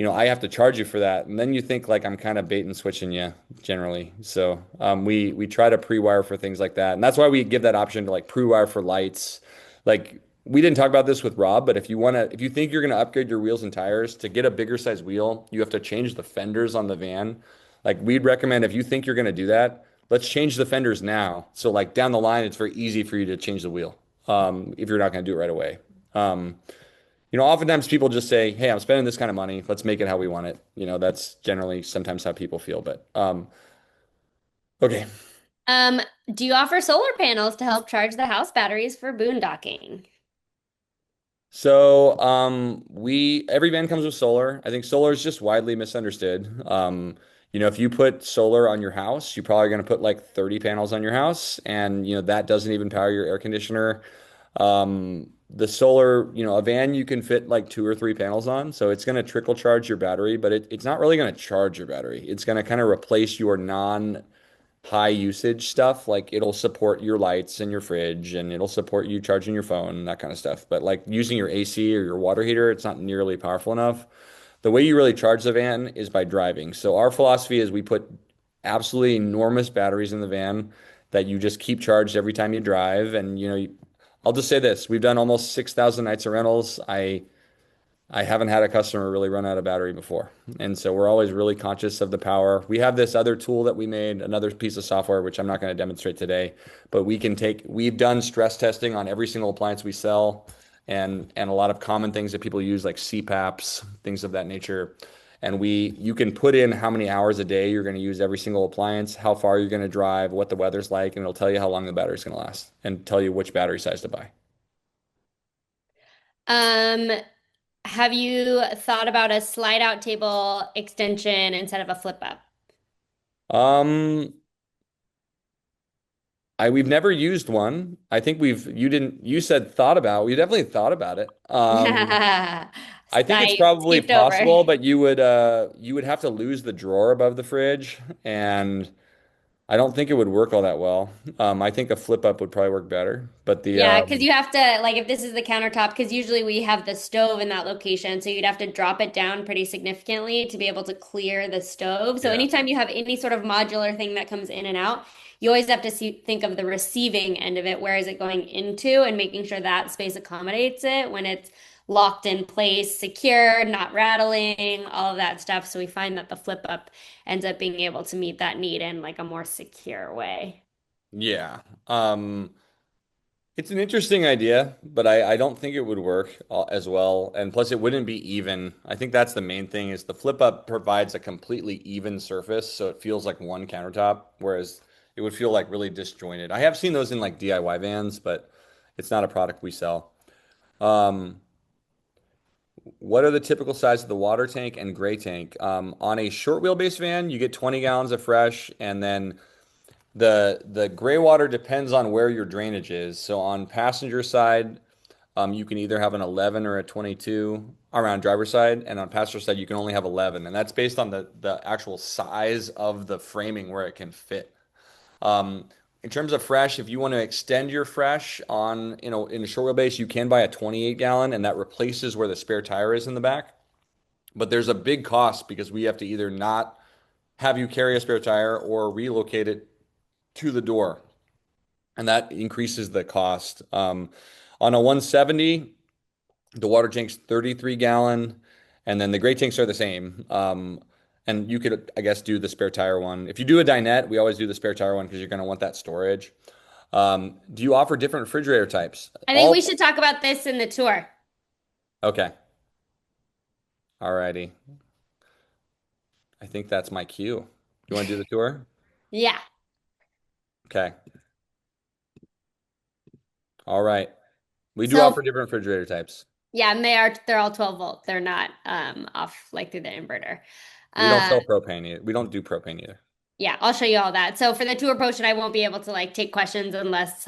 Speaker 1: I have to charge you for that. And then you think like I'm kind of bait and switching you generally. So we try to pre-wire for things like that. And that's why we give that option to like pre-wire for lights. Like we didn't talk about this with Rob, but if you think you're going to upgrade your wheels and tires to get a bigger size wheel, you have to change the fenders on the van. Like we'd recommend if you think you're going to do that, let's change the fenders now. So like down the line, it's very easy for you to change the wheel if you're not going to do it right away. Oftentimes people just say, "Hey, I'm spending this kind of money. Let's make it how we want it." That's generally sometimes how people feel. But okay.
Speaker 9: Do you offer solar panels to help charge the house batteries for boondocking?
Speaker 1: So every van comes with solar. I think solar is just widely misunderstood. If you put solar on your house, you're probably going to put like 30 panels on your house, and that doesn't even power your air conditioner. The solar, a van you can fit like 2 or 3 panels on, so it's going to trickle charge your battery, but it's not really going to charge your battery. It's going to kind of replace your non-high usage stuff. Like it'll support your lights and your fridge, and it'll support you charging your phone and that kind of stuff. But like using your AC or your water heater, it's not nearly powerful enough. The way you really charge the van is by driving. So our philosophy is we put absolutely enormous batteries in the van that you just keep charged every time you drive. And I'll just say this: we've done almost 6,000 nights of rentals. I haven't had a customer really run out of battery before, and so we're always really conscious of the power. We have this other tool that we made, another piece of software which I'm not going to demonstrate today, but we've done stress testing on every single appliance we sell. And a lot of common things that people use like CPAPs, things of that nature. And you can put in how many hours a day you're going to use every single appliance, how far you're going to drive, what the weather's like, and it'll tell you how long the battery's going to last and tell you which battery size to buy.
Speaker 9: Have you thought about a slide out table extension instead of a flip up?
Speaker 1: We've never used one. I think you said thought about. We definitely thought about it. I think it's probably possible, but you would have to lose the drawer above the fridge, and I don't think it would work all that well. I think a flip up would probably work better, but
Speaker 9: yeah, because you have to like if this is the countertop, because usually we have the stove in that location, so you'd have to drop it down pretty significantly to be able to clear the stove. So anytime you have any sort of modular thing that comes in and out, you always have to think of the receiving end of it. Where is it going into, and making sure that space accommodates it when it's locked in place, secure, not rattling, all of that stuff. So we find that the flip up ends up being able to meet that need in like a more secure way.
Speaker 1: Yeah. It's an interesting idea, but I don't think it would work as well. And plus it wouldn't be even. I think that's the main thing is the flip up provides a completely even surface. So it feels like one countertop, whereas it would feel like really disjointed. I have seen those in like DIY vans, but it's not a product we sell. What are the typical size of the water tank and gray tank? On a short wheelbase van, you get 20 gallons of fresh, and then The gray water depends on where your drainage is. So on passenger side, you can either have an 11 or a 22 around driver side, and on passenger side, you can only have 11, and that's based on the actual size of the framing where it can fit. Um, in terms of fresh, if you want to extend your fresh on, in a short wheelbase, you can buy a 28 gallon, and that replaces where the spare tire is in the back. But there's a big cost because we have to either not have you carry a spare tire or relocate it to the door, and that increases the cost. On a 170, the water tank's 33 gallon, and then the gray tanks are the same. And you could, I guess, do the spare tire one. If you do a dinette, we always do the spare tire one because you're going to want that storage. Do you offer different refrigerator types?
Speaker 9: I think we should talk about this in the tour.
Speaker 1: Okay. Alrighty. I think that's my cue. You want to do the tour?
Speaker 9: Yeah.
Speaker 1: Okay. All right. We do offer different refrigerator types.
Speaker 9: Yeah, and they're all 12 volt. They're not off like through the inverter.
Speaker 1: We don't sell propane either. We don't do propane either.
Speaker 9: Yeah, I'll show you all that. So for the tour portion, I won't be able to like take questions unless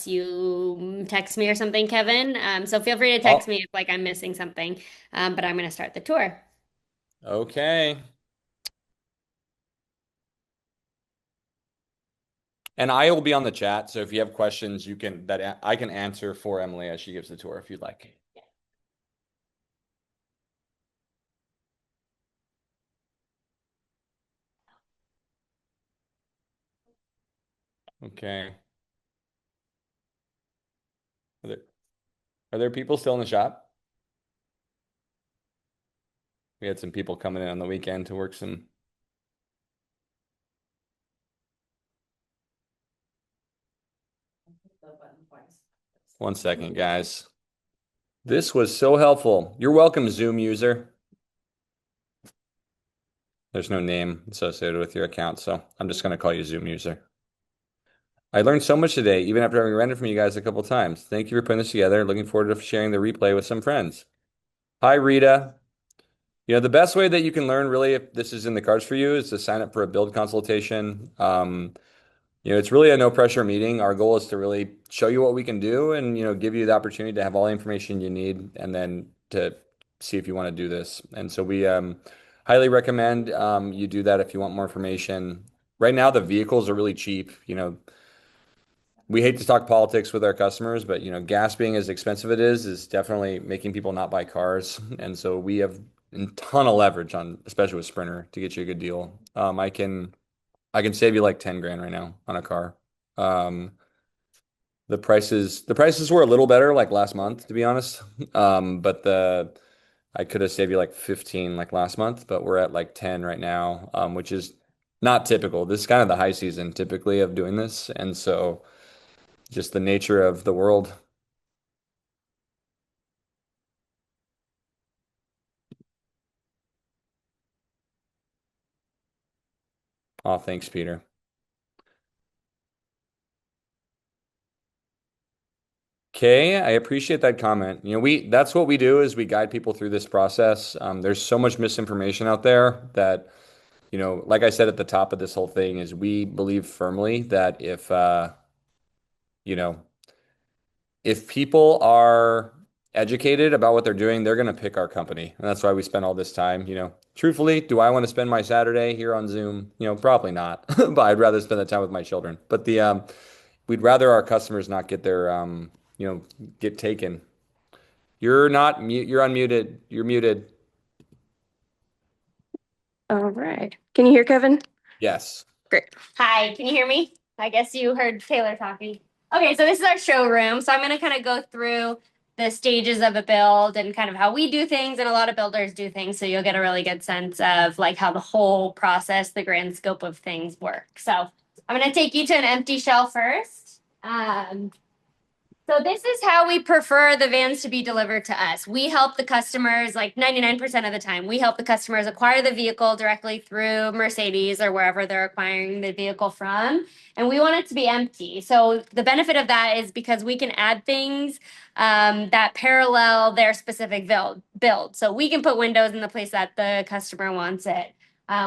Speaker 9: you text me or something, Kevin. So feel free to text me if like I'm missing something. But I'm gonna start the tour.
Speaker 1: Okay. And I will be on the chat, so if you have questions, I can answer for Emily as she gives the tour if you'd like. Okay. Are there people still in the shop? We had some people coming in on the weekend to work some. One second, guys. This was so helpful. You're welcome, Zoom user. There's no name associated with your account, so I'm just going to call you Zoom user. I learned so much today, even after having rented from you guys a couple times. Thank you for putting this together. Looking forward to sharing the replay with some friends. Hi, Rita. The best way that you can learn, really, if this is in the cards for you, is to sign up for a build consultation. It's really a no pressure meeting. Our goal is to really show you what we can do and, give you the opportunity to have all the information you need and then to see if you want to do this. And so we highly recommend you do that if you want more information. Right now, the vehicles are really cheap. We hate to talk politics with our customers, but, gas being as expensive it is definitely making people not buy cars. And so we have a ton of leverage on, especially with Sprinter, to get you a good deal. I can save you like 10 grand right now on a car. The prices were a little better like last month, to be honest. But I could have saved you like 15 like last month, but we're at like 10 right now, which is not typical. This is kind of the high season typically of doing this. And so just the nature of the world. Oh, thanks, Peter. Okay, I appreciate that comment. That's what we do is we guide people through this process. There's so much misinformation out there that, like I said at the top of this whole thing, is we believe firmly that if people are educated about what they're doing, they're going to pick our company. And that's why we spend all this time. Truthfully, do I want to spend my Saturday here on Zoom? Probably not, but I'd rather spend the time with my children. But we'd rather our customers not get get taken. You're not mute. You're unmuted. You're muted.
Speaker 11: All right. Can you hear Kevin?
Speaker 1: Yes.
Speaker 11: Great.
Speaker 9: Hi, can you hear me? I guess you heard Taylor talking. Okay, so this is our showroom. So I'm going to kind of go through the stages of a build and kind of how we do things, and a lot of builders do things. So you'll get a really good sense of like how the whole process, the grand scope of things work. So I'm going to take you to an empty shell first. So this is how we prefer the vans to be delivered to us. We help the customers, like 99% of the time, we help the customers acquire the vehicle directly through Mercedes or wherever they're acquiring the vehicle from. And we want it to be empty. So the benefit of that is because we can add things that parallel their specific build. So we can put windows in the place that the customer wants it.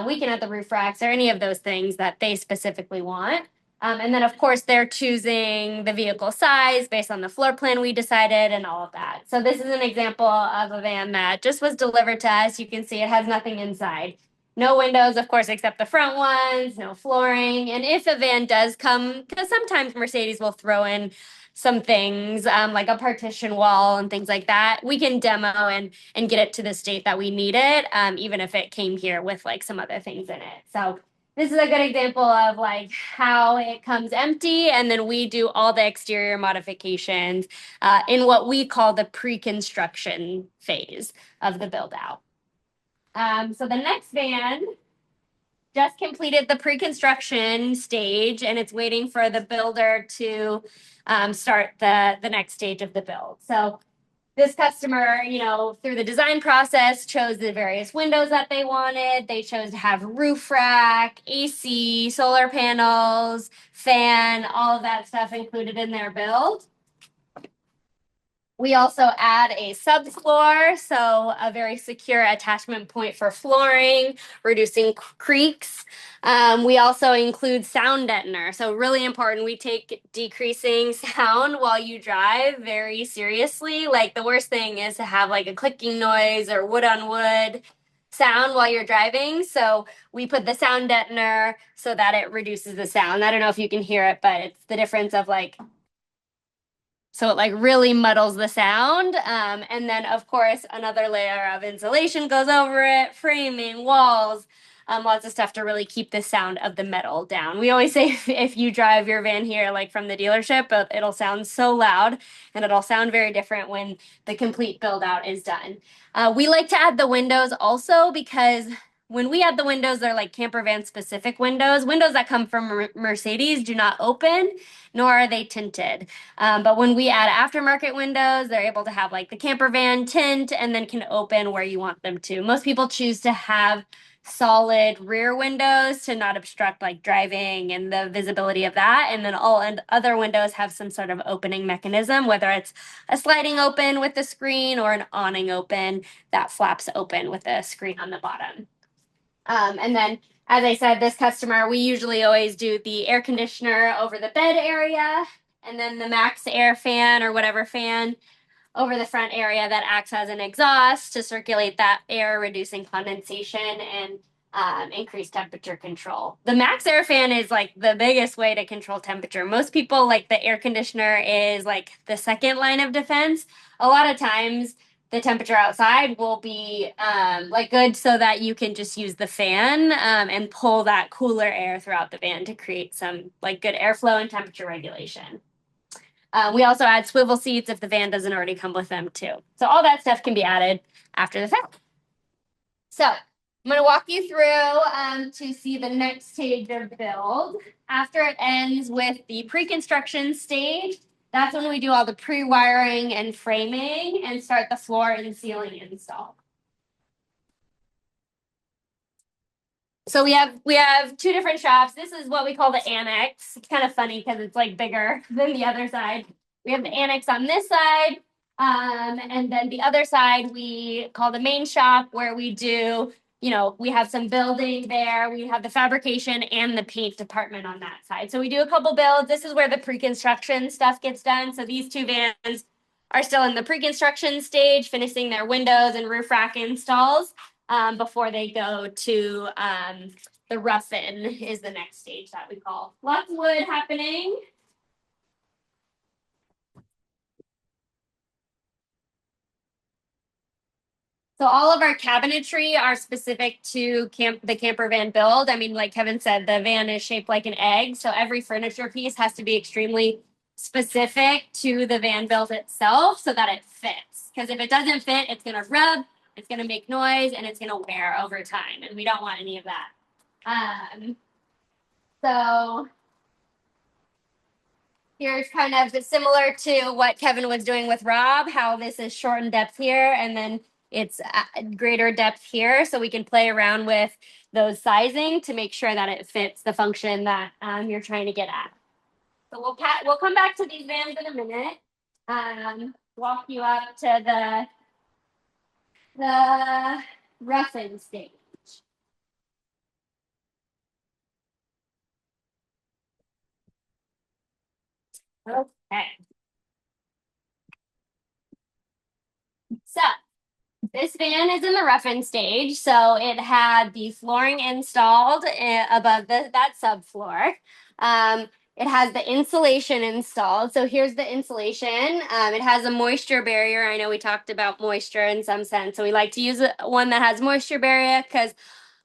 Speaker 9: We can add the roof racks or any of those things that they specifically want. And then, of course, they're choosing the vehicle size based on the floor plan we decided and all of that. So this is an example of a van that just was delivered to us. You can see it has nothing inside. No windows, of course, except the front ones, no flooring. And if a van does come, because sometimes Mercedes will throw in some things like a partition wall and things like that, we can demo and get it to the state that we need it, even if it came here with like some other things in it. So this is a good example of like how it comes empty, and then we do all the exterior modifications in what we call the pre-construction phase of the build out. So the next van just completed the pre-construction stage, and it's waiting for the builder to start the next stage of the build. So this customer, you know, through the design process, chose the various windows that they wanted. They chose to have roof rack, AC, solar panels, fan, all of that stuff included in their build. We also add a subfloor, so a very secure attachment point for flooring, reducing creaks. We also include sound deadener, so really important. We take decreasing sound while you drive very seriously. Like the worst thing is to have like a clicking noise or wood on wood sound while you're driving. So we put the sound deadener so that it reduces the sound. I don't know if you can hear it, but it's the difference of like, so it like really muddles the sound. And then of course, another layer of insulation goes over it, framing, walls, lots of stuff to really keep the sound of the metal down. We always say if you drive your van here, like from the dealership, it'll sound so loud and it'll sound very different when the complete build out is done. We like to add the windows also because when we add the windows, they're like camper van specific windows. Windows that come from Mercedes do not open, nor are they tinted. But when we add aftermarket windows, they're able to have like the camper van tint and then can open where you want them to. Most people choose to have solid rear windows to not obstruct like driving and the visibility of that. And then all and other windows have some sort of opening mechanism, whether it's a sliding open with the screen or an awning open that flaps open with a screen on the bottom. And then, as I said, this customer, we usually always do the air conditioner over the bed area, and then the max air fan or whatever fan over the front area that acts as an exhaust to circulate that air, reducing condensation and increase temperature control. The max air fan is like the biggest way to control temperature. Most people like the air conditioner is like the second line of defense. A lot of times the temperature outside will be like good so that you can just use the fan and pull that cooler air throughout the van to create some like good airflow and temperature regulation. We also add swivel seats if the van doesn't already come with them too. So all that stuff can be added after the fact. So I'm going to walk you through to see the next stage of build. After it ends with the pre-construction stage, that's when we do all the pre-wiring and framing and start the floor and ceiling install. So we have two different shops. This is what we call the annex. It's kind of funny because it's like bigger than the other side. We have the annex on this side. And then the other side we call the main shop, where we do, you know, we have some building there. We have the fabrication and the paint department on that side. So we do a couple builds. This is where the pre-construction stuff gets done. So these two vans are still in the pre-construction stage, finishing their windows and roof rack installs before they go to the rough-in is the next stage that we call. Lots of wood happening. So all of our cabinetry are specific to the camper van build. I mean, like Kevin said, the van is shaped like an egg. So every furniture piece has to be extremely specific to the van build itself so that it fits. Because if it doesn't fit, it's going to rub, it's going to make noise, and it's going to wear over time. And we don't want any of that. So here's kind of similar to what Kevin was doing with Rob, how this is short in depth here, and then it's greater depth here, so we can play around with those sizing to make sure that it fits the function that you're trying to get at. So we'll come back to these vans in a minute. Walk you up to the rough-in stage. Okay. So this van is in the rough-in stage, so it had the flooring installed above that subfloor. It has the insulation installed. So here's the insulation. It has a moisture barrier. I know we talked about moisture in some sense, so we like to use one that has moisture barrier because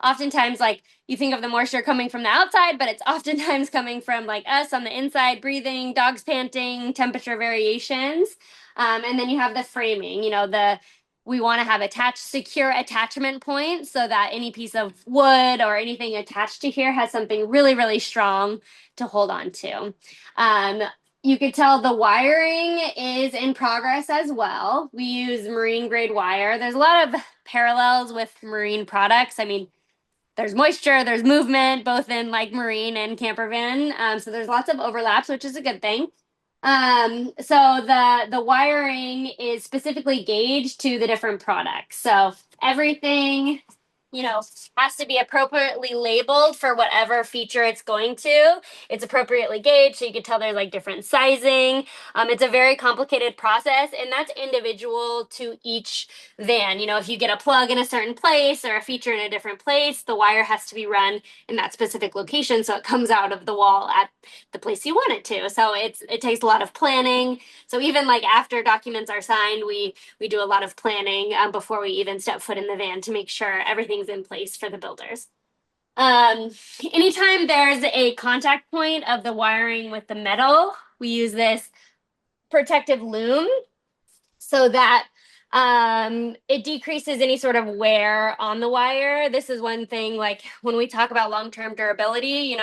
Speaker 9: oftentimes, like, you think of the moisture coming from the outside, but it's oftentimes coming from like us on the inside, breathing, dogs panting, temperature variations. And then you have the framing, we want to have secure attachment points so that any piece of wood or anything attached to here has something really, really strong to hold on to. You could tell the wiring is in progress as well. We use marine grade wire. There's a lot of parallels with marine products. I mean, there's moisture, there's movement, both in like marine and camper van. So there's lots of overlaps, which is a good thing. So the wiring is specifically gauged to the different products. So everything, has to be appropriately labeled for whatever feature it's going to. It's appropriately gauged, so you can tell there's like different sizing. It's a very complicated process, and that's individual to each van. If you get a plug in a certain place or a feature in a different place, the wire has to be run in that specific location so it comes out of the wall at the place you want it to. So it takes a lot of planning. So even like after documents are signed, we do a lot of planning before we even step foot in the van to make sure everything's in place for the builders. Anytime there's a contact point of the wiring with the metal, we use this protective loom so that it decreases any sort of wear on the wire. This is one thing, like when we talk about long-term durability,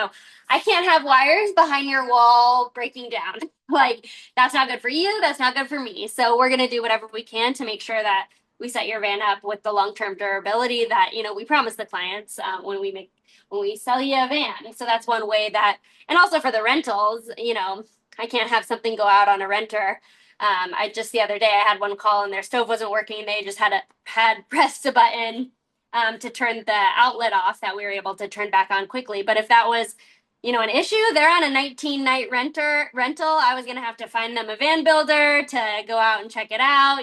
Speaker 9: I can't have wires behind your wall breaking down. Like, that's not good for you, that's not good for me. So we're gonna do whatever we can to make sure that we set your van up with the long-term durability that, we promise the clients when we sell you a van. So that's one way that, and also for the rentals, I can't have something go out on a renter. The other day I had one call and their stove wasn't working. They just had pressed a button to turn the outlet off that we were able to turn back on quickly. But if that was, an issue, they're on a 19-night rental. I was gonna have to find them a van builder to go out and check it out.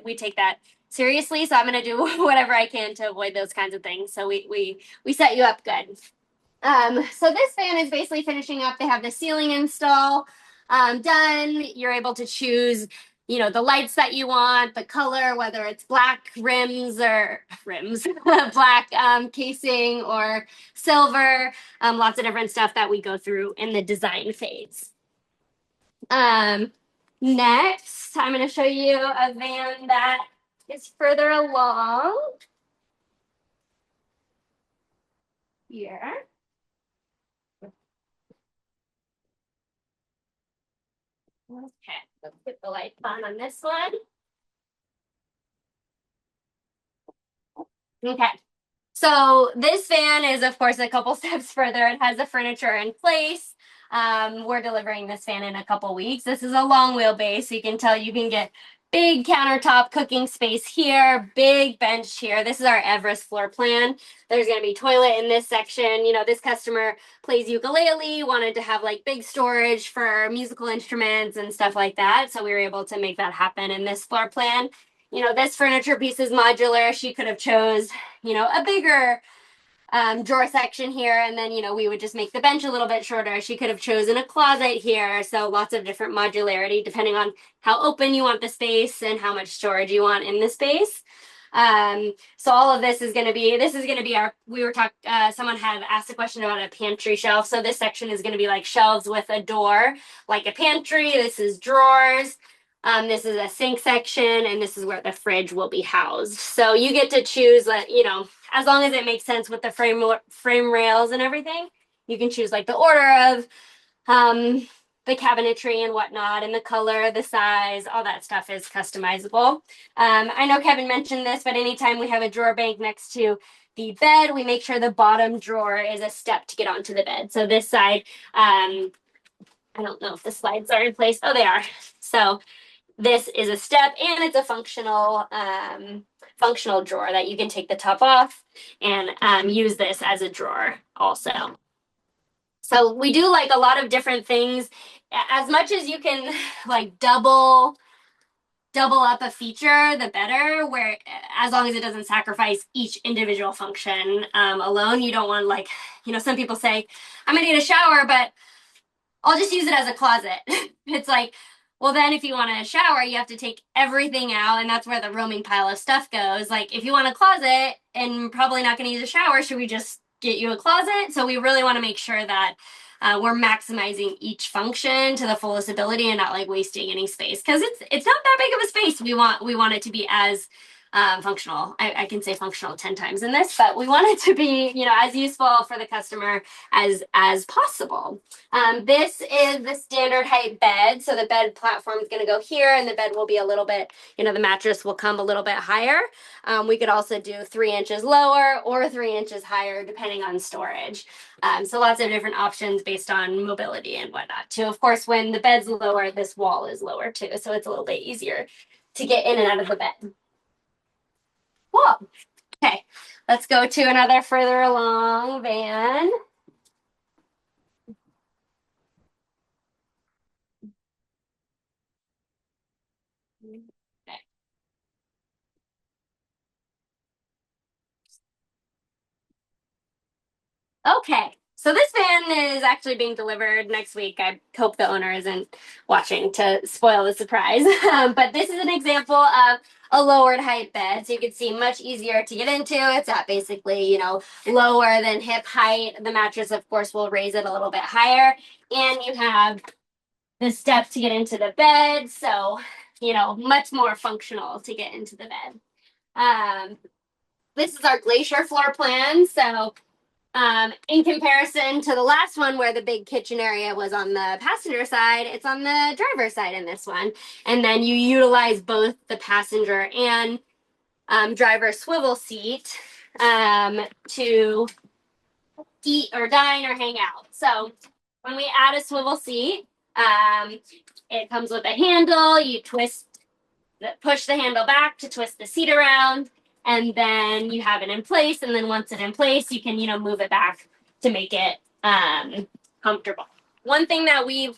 Speaker 9: We take that seriously, so I'm gonna do whatever I can to avoid those kinds of things. So we set you up good. So this van is basically finishing up. They have the ceiling install done. You're able to choose, the lights that you want, the color, whether it's black black casing or silver, lots of different stuff that we go through in the design phase. Next, I'm going to show you a van that is further along here. Okay, let's get the lights on this one. Okay, so this van is, of course, a couple steps further. It has the furniture in place. We're delivering this van in a couple weeks. This is a long wheelbase, so you can tell you can get big countertop cooking space here, big bench here. This is our Everest floor plan. There's going to be toilet in this section. This customer plays ukulele, wanted to have like big storage for musical instruments and stuff like that. So we were able to make that happen in this floor plan. This furniture piece is modular. She could have chose, a bigger drawer section here, and then we would just make the bench a little bit shorter. She could have chosen a closet here, so lots of different modularity depending on how open you want the space and how much storage you want in the space. So all of this is going to be our, someone had asked a question about a pantry shelf. So this section is going to be like shelves with a door, like a pantry. This is drawers. This is a sink section, and this is where the fridge will be housed. So you get to choose, as long as it makes sense with the frame rails and everything, you can choose like the order of the cabinetry and whatnot, and the color, the size, all that stuff is customizable. I know Kevin mentioned this, but anytime we have a drawer bank next to the bed, we make sure the bottom drawer is a step to get onto the bed. So this side, I don't know if the slides are in place. Oh, they are. So this is a step, and it's a functional drawer that you can take the top off and use this as a drawer also. So we do like a lot of different things. As much as you can like double up a feature, the better, where as long as it doesn't sacrifice each individual function alone. You don't want, like, some people say, I'm gonna need a shower, but I'll just use it as a closet. It's like, well, then if you want a shower, you have to take everything out, and that's where the roaming pile of stuff goes. Like, if you want a closet and probably not going to use a shower, should we just get you a closet? So we really want to make sure that we're maximizing each function to the fullest ability and not like wasting any space, because it's not that big of a space. We want it to be as functional. I can say functional 10 times in this, but we want it to be, as useful for the customer as possible. This is the standard height bed. So the bed platform is going to go here, and the bed will be a little bit, the mattress will come a little bit higher. We could also do 3 inches lower or 3 inches higher, depending on storage. So lots of different options based on mobility and whatnot too. Of course, when the bed's lower, this wall is lower too. So it's a little bit easier to get in and out of the bed. Cool. Okay, let's go to another further along van. Okay, so this van is actually being delivered next week. I hope the owner isn't watching to spoil the surprise. But this is an example of a lowered height bed. So you can see much easier to get into. It's at basically, lower than hip height. The mattress, of course, will raise it a little bit higher. And you have the step to get into the bed. So, much more functional to get into the bed. This is our glacier floor plan. So in comparison to the last one where the big kitchen area was on the passenger side, it's on the driver's side in this one. And then you utilize both the passenger and driver swivel seat to eat or dine or hang out. So when we add a swivel seat, it comes with a handle. You push the handle back to twist the seat around, and then you have it in place. And then once it's in place, you can, move it back to make it comfortable. One thing that we're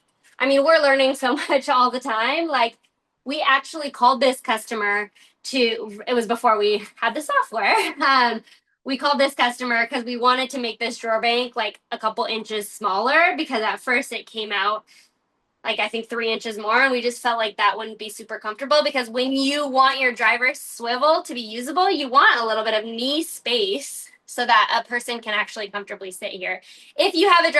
Speaker 9: learning so much all the time. Like, we actually called this customer it was before we had the software. We called this customer because we wanted to make this drawer bank like a couple inches smaller, because at first it came out like, I think 3 inches more, and we just felt like that wouldn't be super comfortable, because when you want your driver's swivel to be usable, you want a little bit of knee space so that a person can actually comfortably sit here. If you have a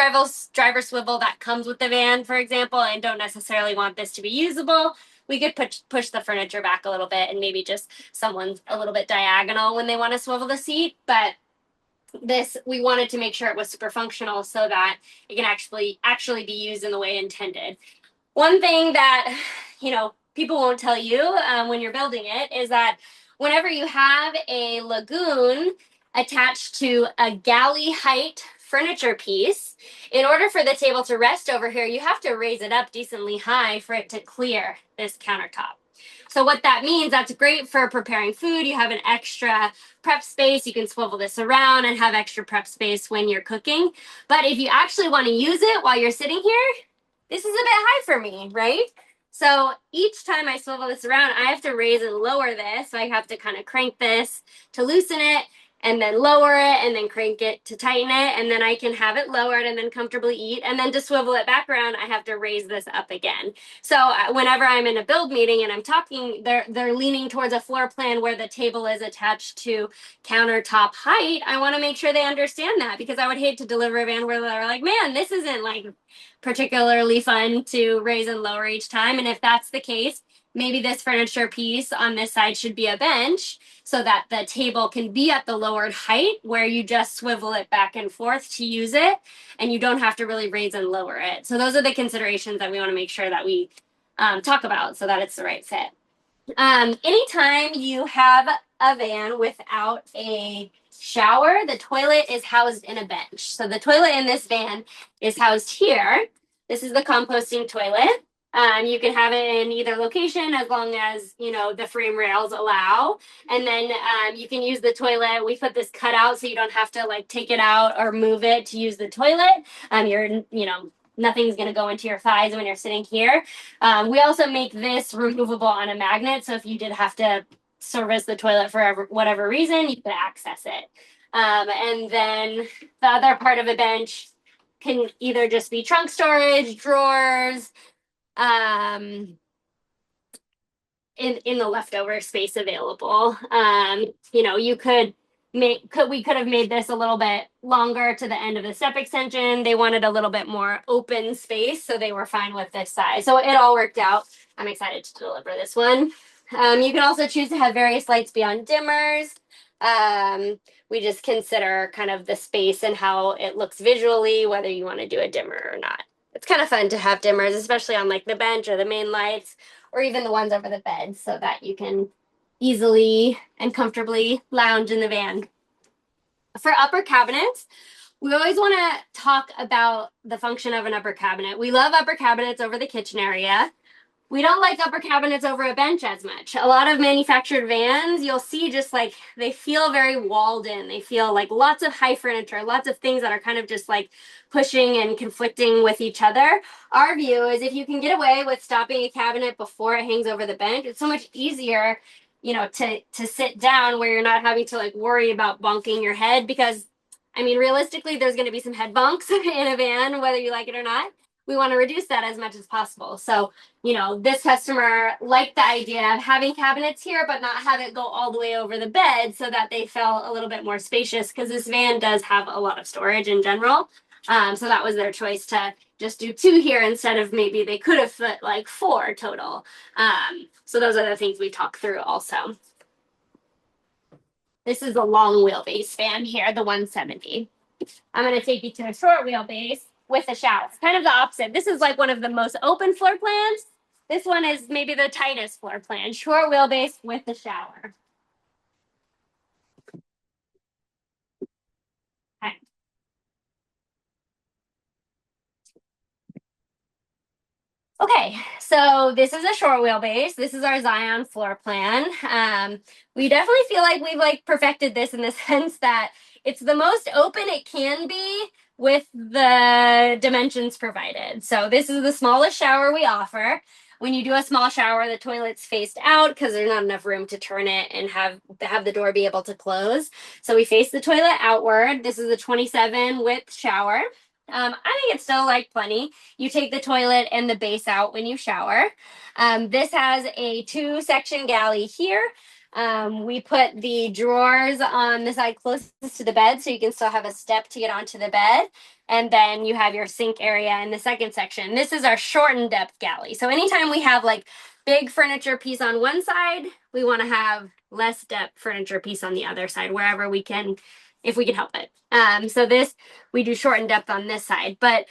Speaker 9: driver swivel that comes with the van, for example, and don't necessarily want this to be usable, we could push the furniture back a little bit, and maybe just someone's a little bit diagonal when they want to swivel the seat. But this, we wanted to make sure it was super functional so that it can actually be used in the way intended. One thing that, people won't tell you when you're building it is that whenever you have a lagoon attached to a galley height furniture piece, in order for the table to rest over here, you have to raise it up decently high for it to clear this countertop. So what that means, that's great for preparing food. You have an extra prep space. You can swivel this around and have extra prep space when you're cooking. But if you actually want to use it while you're sitting here, this is a bit high for me, right? So each time I swivel this around, I have to raise and lower this. So I have to kind of crank this to loosen it, and then lower it, and then crank it to tighten it, and then I can have it lowered and then comfortably eat. And then to swivel it back around, I have to raise this up again. So whenever I'm in a build meeting and I'm talking, they're leaning towards a floor plan where the table is attached to countertop height. I want to make sure they understand that, because I would hate to deliver a van where they're like, man, this isn't like particularly fun to raise and lower each time. And if that's the case, maybe this furniture piece on this side should be a bench, so that the table can be at the lowered height where you just swivel it back and forth to use it, and you don't have to really raise and lower it. So those are the considerations that we want to make sure that we talk about so that it's the right fit. Anytime you have a van without a shower, the toilet is housed in a bench. So the toilet in this van is housed here. This is the composting toilet. You can have it in either location as long as, you know, the frame rails allow. And then you can use the toilet. We put this cutout so you don't have to like take it out or move it to use the toilet. You know, nothing's going to go into your thighs when you're sitting here. We also make this removable on a magnet. So if you did have to service the toilet for whatever reason, you could access it. And then the other part of a bench can either just be trunk storage, drawers, in the leftover space available. You know, we could have made this a little bit longer to the end of the step extension. They wanted a little bit more open space, so they were fine with this size. So it all worked out. I'm excited to deliver this one. You can also choose to have various lights beyond dimmers. We just consider kind of the space and how it looks visually, whether you want to do a dimmer or not. It's kind of fun to have dimmers, especially on like the bench or the main lights, or even the ones over the bed, so that you can easily and comfortably lounge in the van. For upper cabinets, we always want to talk about the function of an upper cabinet. We love upper cabinets over the kitchen area. We don't like upper cabinets over a bench as much. A lot of manufactured vans, you'll see just like they feel very walled in. They feel like lots of high furniture, lots of things that are kind of just like pushing and conflicting with each other. Our view is if you can get away with stopping a cabinet before it hangs over the bench, it's so much easier, you know, to sit down where you're not having to like worry about bunking your head, because I mean, realistically, there's going to be some head bunks in a van, whether you like it or not. We want to reduce that as much as possible. So, you know, this customer liked the idea of having cabinets here, but not have it go all the way over the bed, so that they felt a little bit more spacious, because this van does have a lot of storage in general. So that was their choice to just do 2 here instead of maybe they could have fit like 4 total. So those are the things we talk through also. This is a long wheelbase van here, the 170. I'm going to take you to a short wheelbase with a shower. It's kind of the opposite. This is like one of the most open floor plans. This one is maybe the tightest floor plan. Short wheelbase with the shower. Okay. Okay, so this is a short wheelbase. This is our Zion floor plan. We definitely feel like we've like perfected this in the sense that it's the most open it can be with the dimensions provided. So this is the smallest shower we offer. When you do a small shower, the toilet's faced out because there's not enough room to turn it and have the door be able to close. So we face the toilet outward. This is a 27 width shower. I think it's still like plenty. You take the toilet and the base out when you shower. This has a 2-section galley here. We put the drawers on the side closest to the bed, so you can still have a step to get onto the bed. And then you have your sink area in the second section. This is our shortened depth galley. So anytime we have like big furniture piece on one side, we want to have less depth furniture piece on the other side, wherever we can, if we can help it. So this, we do shortened depth on this side, but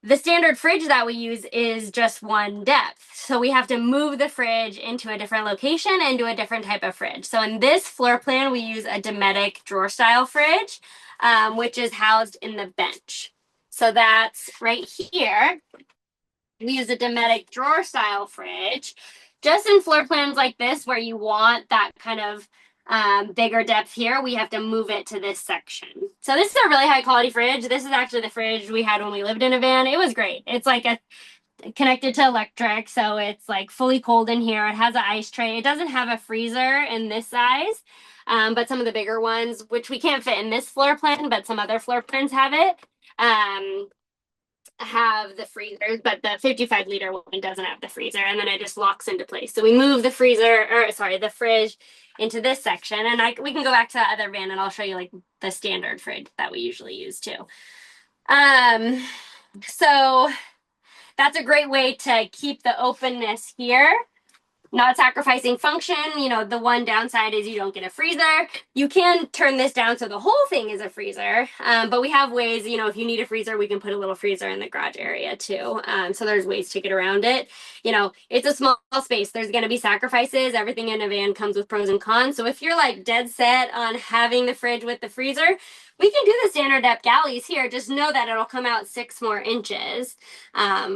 Speaker 9: the standard fridge that we use is just 1 depth. So we have to move the fridge into a different location and do a different type of fridge. So in this floor plan, we use a Dometic drawer style fridge, which is housed in the bench. So that's right here. We use a Dometic drawer style fridge. Just in floor plans like this, where you want that kind of bigger depth here, we have to move it to this section. So this is a really high quality fridge. This is actually the fridge we had when we lived in a van. It was great. It's like connected to electric, so it's like fully cold in here. It has an ice tray. It doesn't have a freezer in this size, but some of the bigger ones, which we can't fit in this floor plan, but some other floor plans have it, have the freezers, but the 55-liter one doesn't have the freezer, and then it just locks into place. So we move the the fridge into this section, and we can go back to the other van and I'll show you like the standard fridge that we usually use too. So that's a great way to keep the openness here, not sacrificing function. You know, the one downside is you don't get a freezer. You can turn this down so the whole thing is a freezer, but we have ways, you know, if you need a freezer, we can put a little freezer in the garage area too. So there's ways to get around it. You know, it's a small space. There's going to be sacrifices. Everything in a van comes with pros and cons. So if you're like dead set on having the fridge with the freezer, we can do the standard depth galleys here. Just know that it'll come out 6 more inches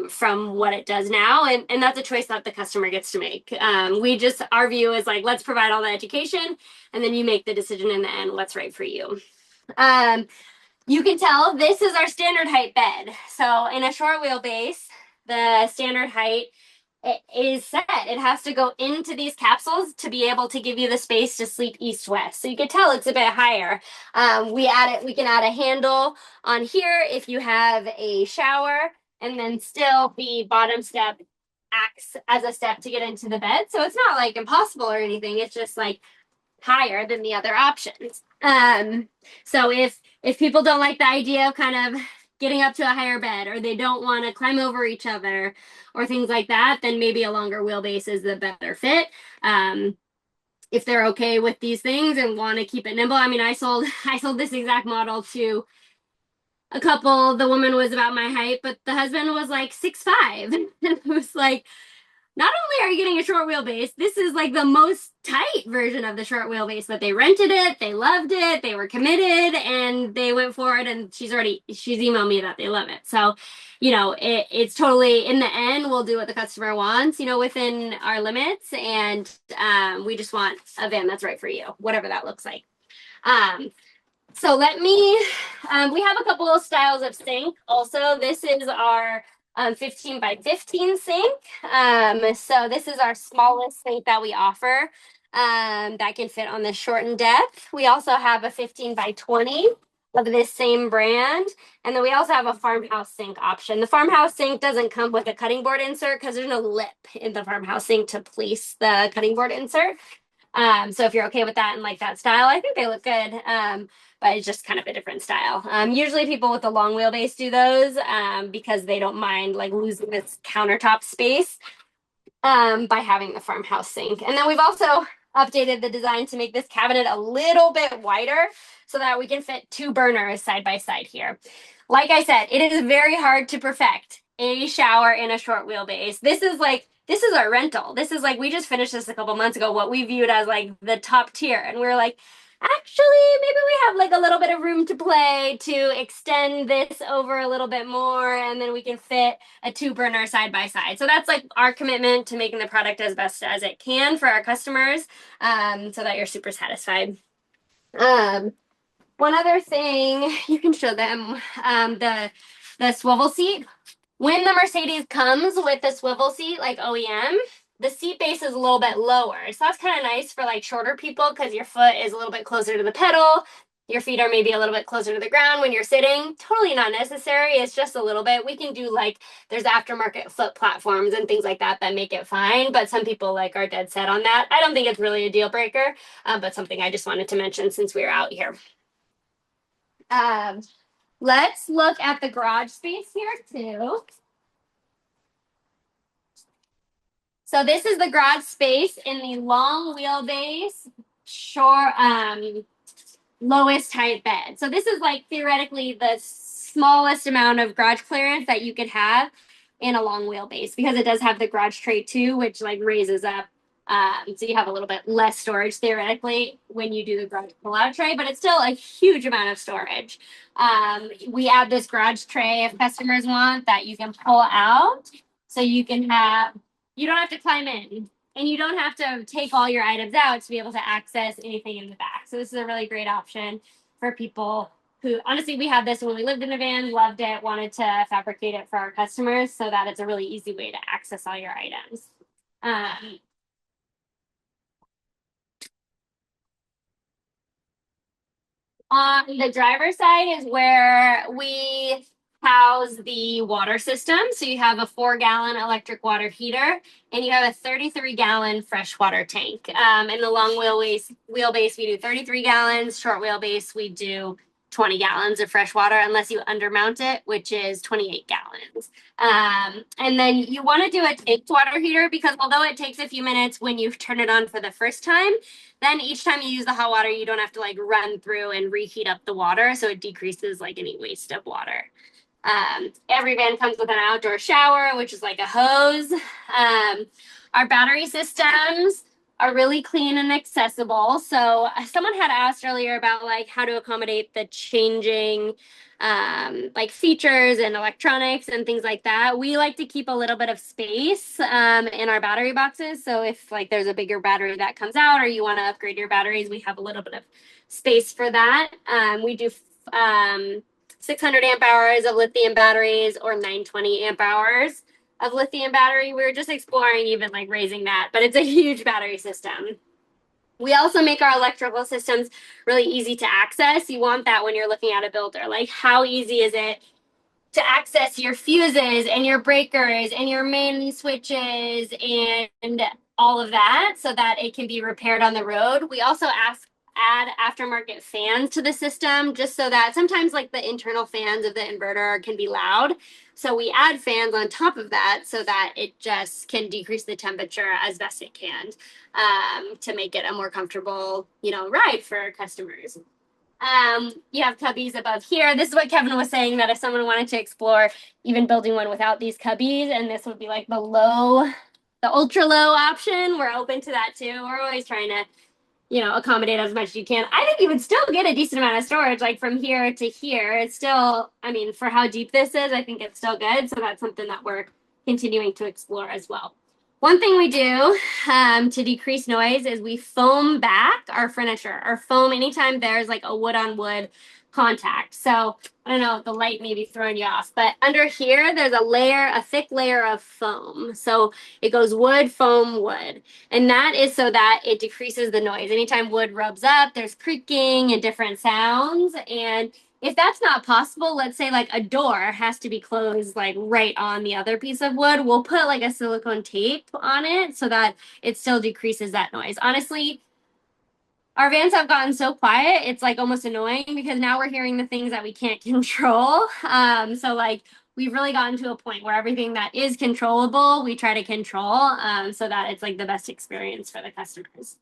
Speaker 9: from what it does now. And that's a choice that the customer gets to make. Our view is like, let's provide all the education and then you make the decision in the end what's right for you. You can tell this is our standard height bed. So in a short wheelbase, the standard height is set. It has to go into these capsules to be able to give you the space to sleep east-west. So you can tell it's a bit higher. We can add a handle on here if you have a shower, and then still the bottom step acts as a step to get into the bed. So it's not like impossible or anything. It's just like higher than the other options. So if people don't like the idea of kind of getting up to a higher bed, or they don't want to climb over each other or things like that, then maybe a longer wheelbase is the better fit. If they're okay with these things and want to keep it nimble. I mean, I sold this exact model to a couple. The woman was about my height, but the husband was like 6'5". And it was like, not only are you getting a short wheelbase, this is like the most tight version of the short wheelbase, but they rented it, they loved it, they were committed, and they went for it, and she's emailed me that they love it. So, it's totally, in the end, we'll do what the customer wants, within our limits, and we just want a van that's right for you, whatever that looks like. So we have a couple of styles of sink. Also, this is our 15 by 15 sink. So this is our smallest sink that we offer that can fit on the shortened depth. We also have a 15 by 20 of this same brand. And then we also have a farmhouse sink option. The farmhouse sink doesn't come with a cutting board insert because there's no lip in the farmhouse sink to place the cutting board insert. So if you're okay with that and like that style, I think they look good. But it's just kind of a different style. Usually people with the long wheelbase do those because they don't mind like losing this countertop space by having the farmhouse sink. And then we've also updated the design to make this cabinet a little bit wider so that we can fit 2 burners side by side here. Like I said, it is very hard to perfect a shower in a short wheelbase. This is our rental. This is like, we just finished this a couple months ago, what we viewed as like the top tier. And we're like, actually, maybe we have like a little bit of room to play to extend this over a little bit more, and then we can fit a 2 burner side by side. So that's like our commitment to making the product as best as it can for our customers, so that you're super satisfied. One other thing, you can show them the swivel seat. When the Mercedes comes with the swivel seat, like OEM, the seat base is a little bit lower. So that's kind of nice for like shorter people because your foot is a little bit closer to the pedal. Your feet are maybe a little bit closer to the ground when you're sitting. Totally not necessary. It's just a little bit. We can do like, there's aftermarket foot platforms and things like that that make it fine. But some people like are dead set on that. I don't think it's really a deal breaker, but something I just wanted to mention since we were out here. Let's look at the garage space here too. So this is the garage space in the long wheelbase, lowest height bed. So this is like theoretically the smallest amount of garage clearance that you could have in a long wheelbase because it does have the garage tray too, which like raises up. So you have a little bit less storage theoretically when you do the garage pull-out tray, but it's still a huge amount of storage. We add this garage tray if customers want that you can pull out, so you don't have to climb in and you don't have to take all your items out to be able to access anything in the back. So this is a really great option for people who, honestly, we had this when we lived in a van, loved it, wanted to fabricate it for our customers so that it's a really easy way to access all your items. On the driver's side is where we house the water system. So you have a 4-gallon electric water heater and you have a 33-gallon freshwater tank. In the long wheelbase, we do 33 gallons. Short wheelbase, we do 20 gallons of fresh water unless you undermount it, which is 28 gallons. And then you want to do a tank water heater because although it takes a few minutes when you turn it on for the first time, then each time you use the hot water, you don't have to like run through and reheat up the water. So it decreases like any waste of water. Every van comes with an outdoor shower, which is like a hose. Our battery systems are really clean and accessible. So someone had asked earlier about like how to accommodate the changing like features and electronics and things like that. We like to keep a little bit of space in our battery boxes. So if like there's a bigger battery that comes out or you want to upgrade your batteries, we have a little bit of space for that. We do 600 amp hours of lithium batteries or 920 amp hours of lithium battery. We were just exploring even like raising that, but it's a huge battery system. We also make our electrical systems really easy to access. You want that when you're looking at a builder. Like, how easy is it to access your fuses and your breakers and your main switches and all of that so that it can be repaired on the road? We also add aftermarket fans to the system just so that sometimes like the internal fans of the inverter can be loud. So we add fans on top of that so that it just can decrease the temperature as best it can to make it a more comfortable, ride for our customers. You have cubbies above here. This is what Kevin was saying, that if someone wanted to explore even building one without these cubbies, and this would be like the ultra low option, we're open to that too. We're always trying to accommodate as much as you can. I think you would still get a decent amount of storage, like from here to here. It's still, for how deep this is, I think it's still good. So that's something that we're continuing to explore as well. One thing we do to decrease noise is we foam back our furniture. Our foam, anytime there's like a wood on wood contact. So I don't know, the light may be throwing you off, but under here, there's a thick layer of foam. So it goes wood, foam, wood. And that is so that it decreases the noise. Anytime wood rubs up, there's creaking and different sounds. And if that's not possible, let's say like a door has to be closed like right on the other piece of wood, we'll put like a silicone tape on it so that it still decreases that noise. Honestly, our vans have gotten so quiet, it's like almost annoying because now we're hearing the things that we can't control. So like we've really gotten to a point where everything that is controllable, we try to control so that it's like the best experience for the customers.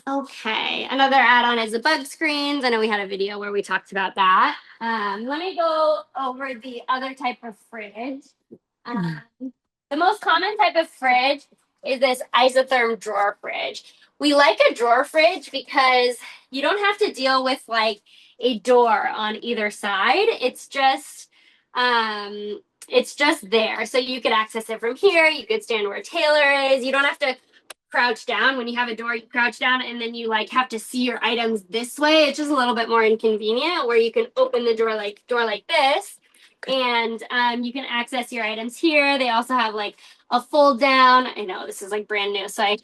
Speaker 9: Okay, another add-on is the bug screens. I know we had a video where we talked about that. Let me go over the other type of fridge. The most common type of fridge is this isotherm drawer fridge. We like a drawer fridge because you don't have to deal with like a door on either side. It's just there. So you could access it from here. You could stand where Taylor is. You don't have to crouch down. When you have a door, you crouch down and then you like have to see your items this way. It's just a little bit more inconvenient where you can open the door like this. And you can access your items here. They also have like a fold down. I know this is like brand new. So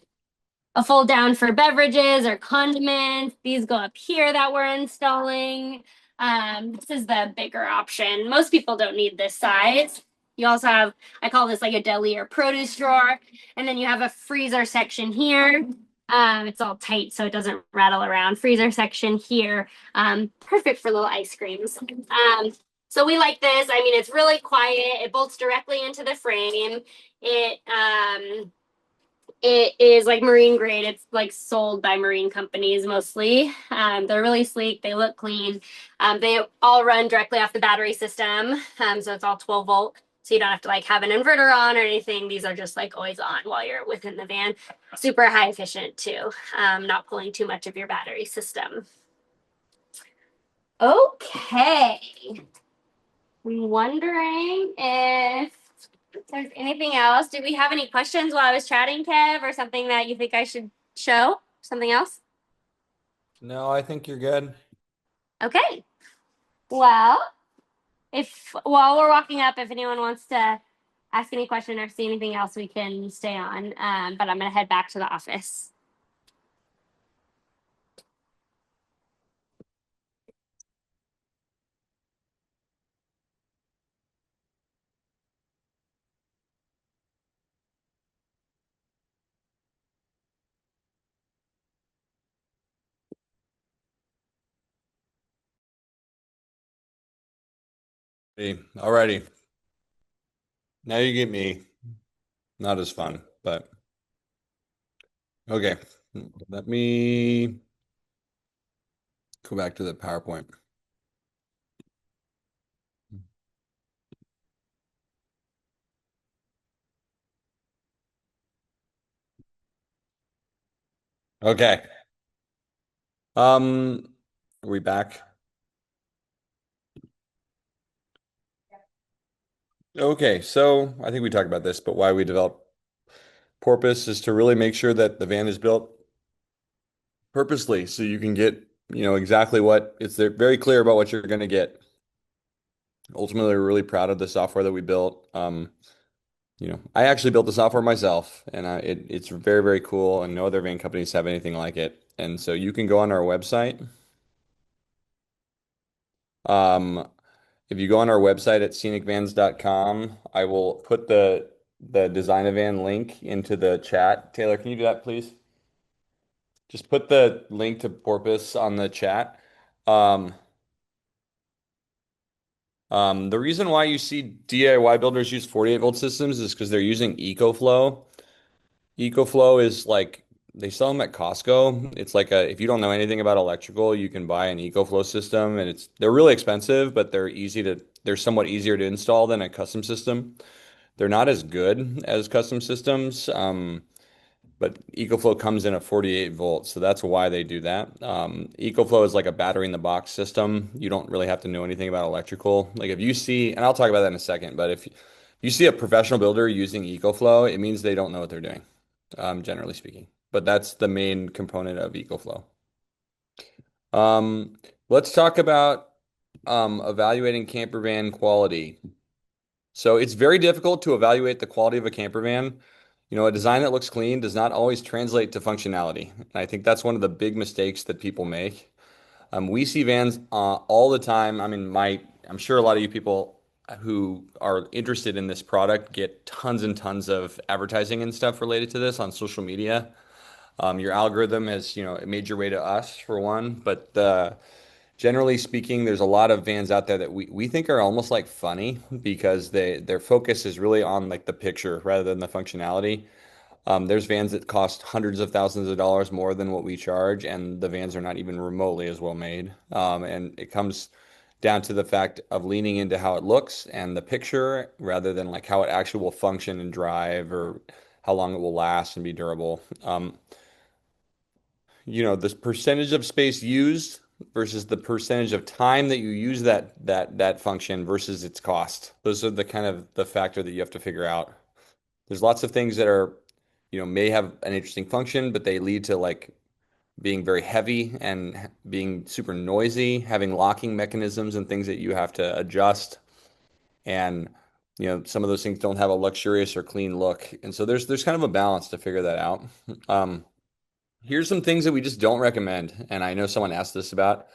Speaker 9: a fold down for beverages or condiments. These go up here that we're installing. This is the bigger option. Most people don't need this size. You also have, I call this like a deli or produce drawer. And then you have a freezer section here. It's all tight so it doesn't rattle around. Freezer section here. Perfect for little ice creams. So we like this. It's really quiet. It bolts directly into the frame. It is like marine grade. It's like sold by marine companies mostly. They're really sleek. They look clean. They all run directly off the battery system. So it's all 12 volt. So you don't have to like have an inverter on or anything. These are just like always on while you're within the van. Super high efficient too. Not pulling too much of your battery system. Okay. I'm wondering if there's anything else. Did we have any questions while I was chatting, Kev, or something that you think I should show? Something else?
Speaker 1: No, I think you're good.
Speaker 9: Okay. Well, while we're walking up, if anyone wants to ask any question or see anything else, we can stay on. But I'm going to head back to the office.
Speaker 1: Alrighty. Now you get me. Not as fun, but okay. Let me go back to the PowerPoint. Okay. Are we back? Okay, so I think we talked about this, but why we developed Porpoise is to really make sure that the van is built purposely so you can get, exactly what it's they're very clear about what you're going to get. Ultimately, we're really proud of the software that we built. I actually built the software myself, and it's very, very cool, and no other van companies have anything like it. And so you can go on our website. Um, if you go on our website at scenicvans.com, I will put the Design a Van link into the chat. Taylor, can you do that, please? Just put the link to Porpoise on the chat. Um, the reason why you see DIY builders use 48-volt systems is because they're using EcoFlow. EcoFlow is like they sell them at Costco. It's like if you don't know anything about electrical, you can buy an EcoFlow system, and they're really expensive, but they're somewhat easier to install than a custom system. They're not as good as custom systems, but EcoFlow comes in at 48 volts, so that's why they do that. EcoFlow is like a battery in the box system. You don't really have to know anything about electrical. Like if you see, and I'll talk about that in a second, but if you see a professional builder using EcoFlow, it means they don't know what they're doing, generally speaking. But that's the main component of EcoFlow. Let's talk about evaluating camper van quality. So it's very difficult to evaluate the quality of a camper van. A design that looks clean does not always translate to functionality. And I think that's one of the big mistakes that people make. We see vans all the time. I mean, I'm sure a lot of you people who are interested in this product get tons and tons of advertising and stuff related to this on social media. Your algorithm has, made your way to us for one, but generally speaking, there's a lot of vans out there that we think are almost like funny because their focus is really on like the picture rather than the functionality. There's vans that cost hundreds of thousands of dollars more than what we charge, and the vans are not even remotely as well made. And it comes down to the fact of leaning into how it looks and the picture rather than like how it actually will function and drive or how long it will last and be durable. This percentage of space used versus the percentage of time that you use that function versus its cost. Those are the kind of the factor that you have to figure out. There's lots of things that are, may have an interesting function, but they lead to like being very heavy and being super noisy, having locking mechanisms and things that you have to adjust. And, some of those things don't have a luxurious or clean look. And so there's kind of a balance to figure that out. Here's some things that we just don't recommend, and I know someone asked this about.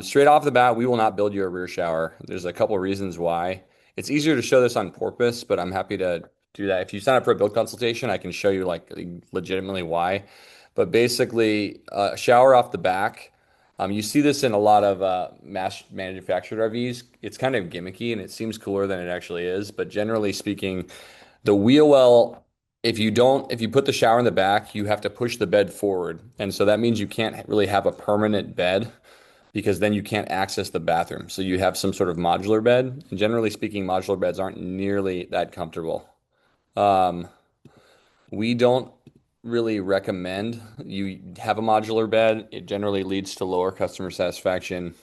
Speaker 1: Straight off the bat, we will not build you a rear shower. There's a couple of reasons why. It's easier to show this on Porpoise, but I'm happy to do that. If you sign up for a build consultation, I can show you like legitimately why. But basically, shower off the back. You see this in a lot of mass manufactured RVs. It's kind of gimmicky and it seems cooler than it actually is. But generally speaking, the wheel well, if you put the shower in the back, you have to push the bed forward. And so that means you can't really have a permanent bed because then you can't access the bathroom. So you have some sort of modular bed. And generally speaking, modular beds aren't nearly that comfortable. We don't really recommend you have a modular bed. It generally leads to lower customer satisfaction.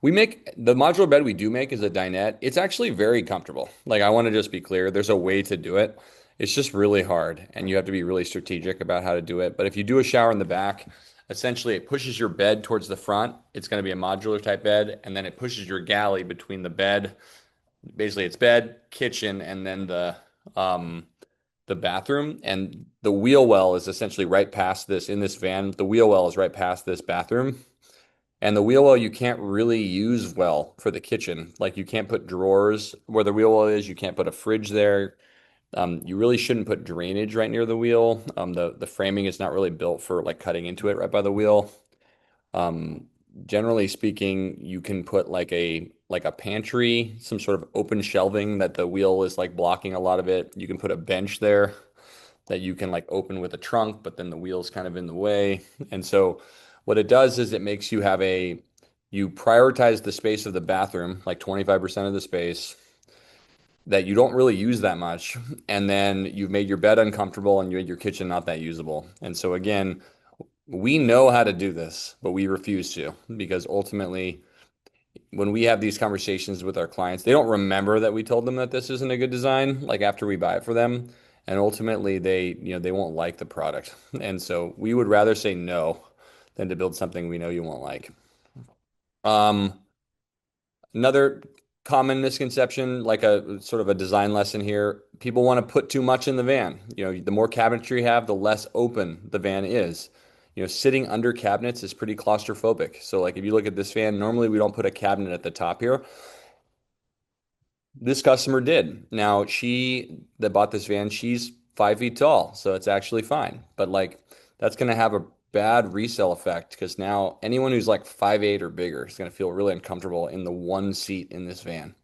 Speaker 1: The modular bed we do make is a dinette. It's actually very comfortable. Like I want to just be clear, there's a way to do it. It's just really hard and you have to be really strategic about how to do it. But if you do a shower in the back, essentially it pushes your bed towards the front. It's going to be a modular type bed, and then it pushes your galley between the bed. Basically it's bed, kitchen, and then the bathroom. And the wheel well is essentially right past this in this van. The wheel well is right past this bathroom. And the wheel well you can't really use well for the kitchen. Like you can't put drawers where the wheel well is. You can't put a fridge there. You really shouldn't put drainage right near the wheel. The framing is not really built for like cutting into it right by the wheel. Generally speaking, you can put like a pantry, some sort of open shelving that the wheel is like blocking a lot of it. You can put a bench there that you can like open with a trunk, but then the wheel's kind of in the way. And so what it does is it makes you you prioritize the space of the bathroom, like 25% of the space that you don't really use that much. And then you've made your bed uncomfortable and you made your kitchen not that usable. And so again, we know how to do this, but we refuse to because ultimately, when we have these conversations with our clients, they don't remember that we told them that this isn't a good design, like after we buy it for them. And ultimately they won't like the product. And so we would rather say no than to build something we know you won't like. Um, Another common misconception, like a sort of a design lesson here, people want to put too much in the van. The more cabinetry you have, the less open the van is. Sitting under cabinets is pretty claustrophobic. So like if you look at this van, normally we don't put a cabinet at the top here. This customer did. Now she that bought this van, she's 5 feet tall, so it's actually fine. But like that's gonna have a bad resale effect because now anyone who's like 5'8" or bigger is gonna feel really uncomfortable in the one seat in this van.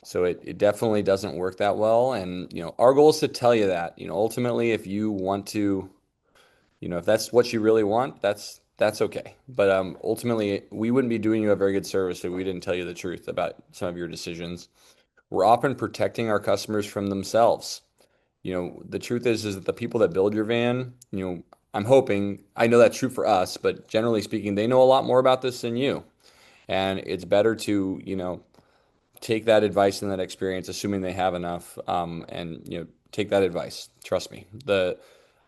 Speaker 1: So it definitely doesn't work that well. And our goal is to tell you that. Ultimately, if you want to, if that's what you really want, that's okay. But ultimately, we wouldn't be doing you a very good service if we didn't tell you the truth about some of your decisions. We're often protecting our customers from themselves. The truth is that the people that build your van, I'm hoping, I know that's true for us, but generally speaking, they know a lot more about this than you. And it's better to, take that advice and that experience, assuming they have enough, and take that advice. Trust me.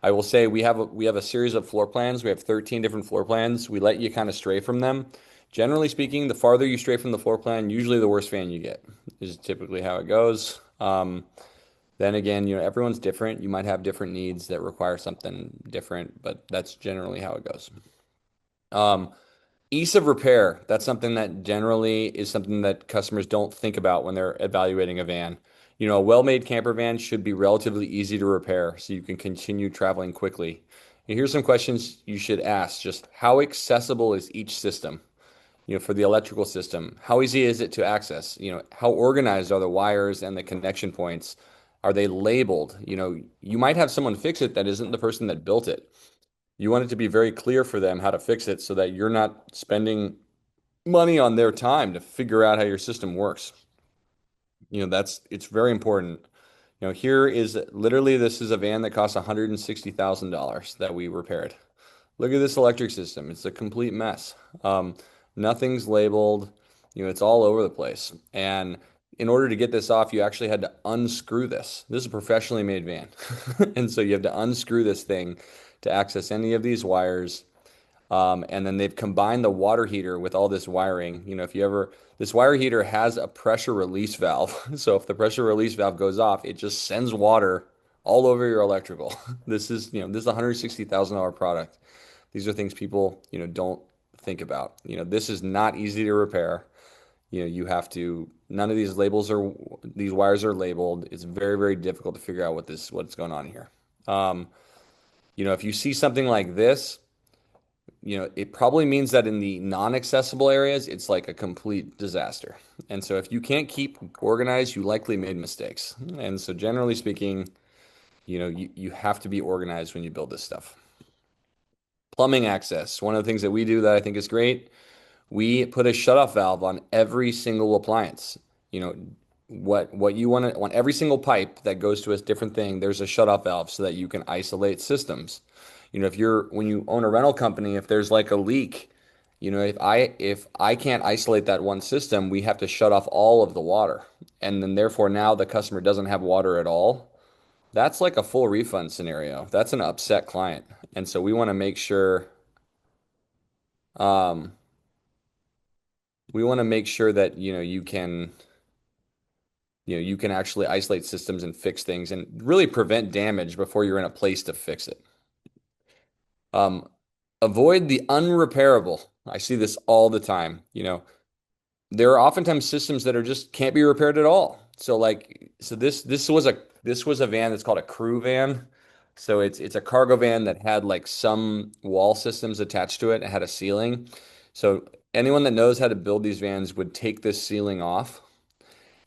Speaker 1: I will say we have a series of floor plans. We have 13 different floor plans. We let you kind of stray from them. Generally speaking, the farther you stray from the floor plan, usually the worse fan you get, is typically how it goes. Then again, everyone's different. You might have different needs that require something different, but that's generally how it goes. Ease of repair. That's something that generally is something that customers don't think about when they're evaluating a van. A well-made camper van should be relatively easy to repair so you can continue traveling quickly. And here's some questions you should ask. Just how accessible is each system? For the electrical system, how easy is it to access? How organized are the wires and the connection points? Are they labeled? You might have someone fix it that isn't the person that built it. You want it to be very clear for them how to fix it so that you're not spending money on their time to figure out how your system works. It's very important. Here is literally this is a van that costs $160,000 that we repaired. Look at this electric system. It's a complete mess. Nothing's labeled. It's all over the place. And in order to get this off, you actually had to unscrew this. This is a professionally made van. And so you have to unscrew this thing to access any of these wires. And then they've combined the water heater with all this wiring. This wire heater has a pressure release valve. So if the pressure release valve goes off, it just sends water all over your electrical. This is a $160,000 product. These are things people, don't think about. This is not easy to repair. None of these wires are labeled. It's very, very difficult to figure out what's going on here. If you see something like this, it probably means that in the non-accessible areas, it's like a complete disaster. And so if you can't keep organized, you likely made mistakes. And so generally speaking, you have to be organized when you build this stuff. Plumbing access. One of the things that we do that I think is great, we put a shutoff valve on every single appliance. What you want on every single pipe that goes to a different thing, there's a shutoff valve so that you can isolate systems. When you own a rental company, if there's like a leak, if I can't isolate that one system, we have to shut off all of the water. And then therefore now the customer doesn't have water at all. That's like a full refund scenario. That's an upset client. And so we want to make sure that you can actually isolate systems and fix things and really prevent damage before you're in a place to fix it. Avoid the unrepairable. I see this all the time. There are oftentimes systems that just can't be repaired at all. So this was a van that's called a crew van. So it's a cargo van that had like some wall systems attached to it. It had a ceiling. So anyone that knows how to build these vans would take this ceiling off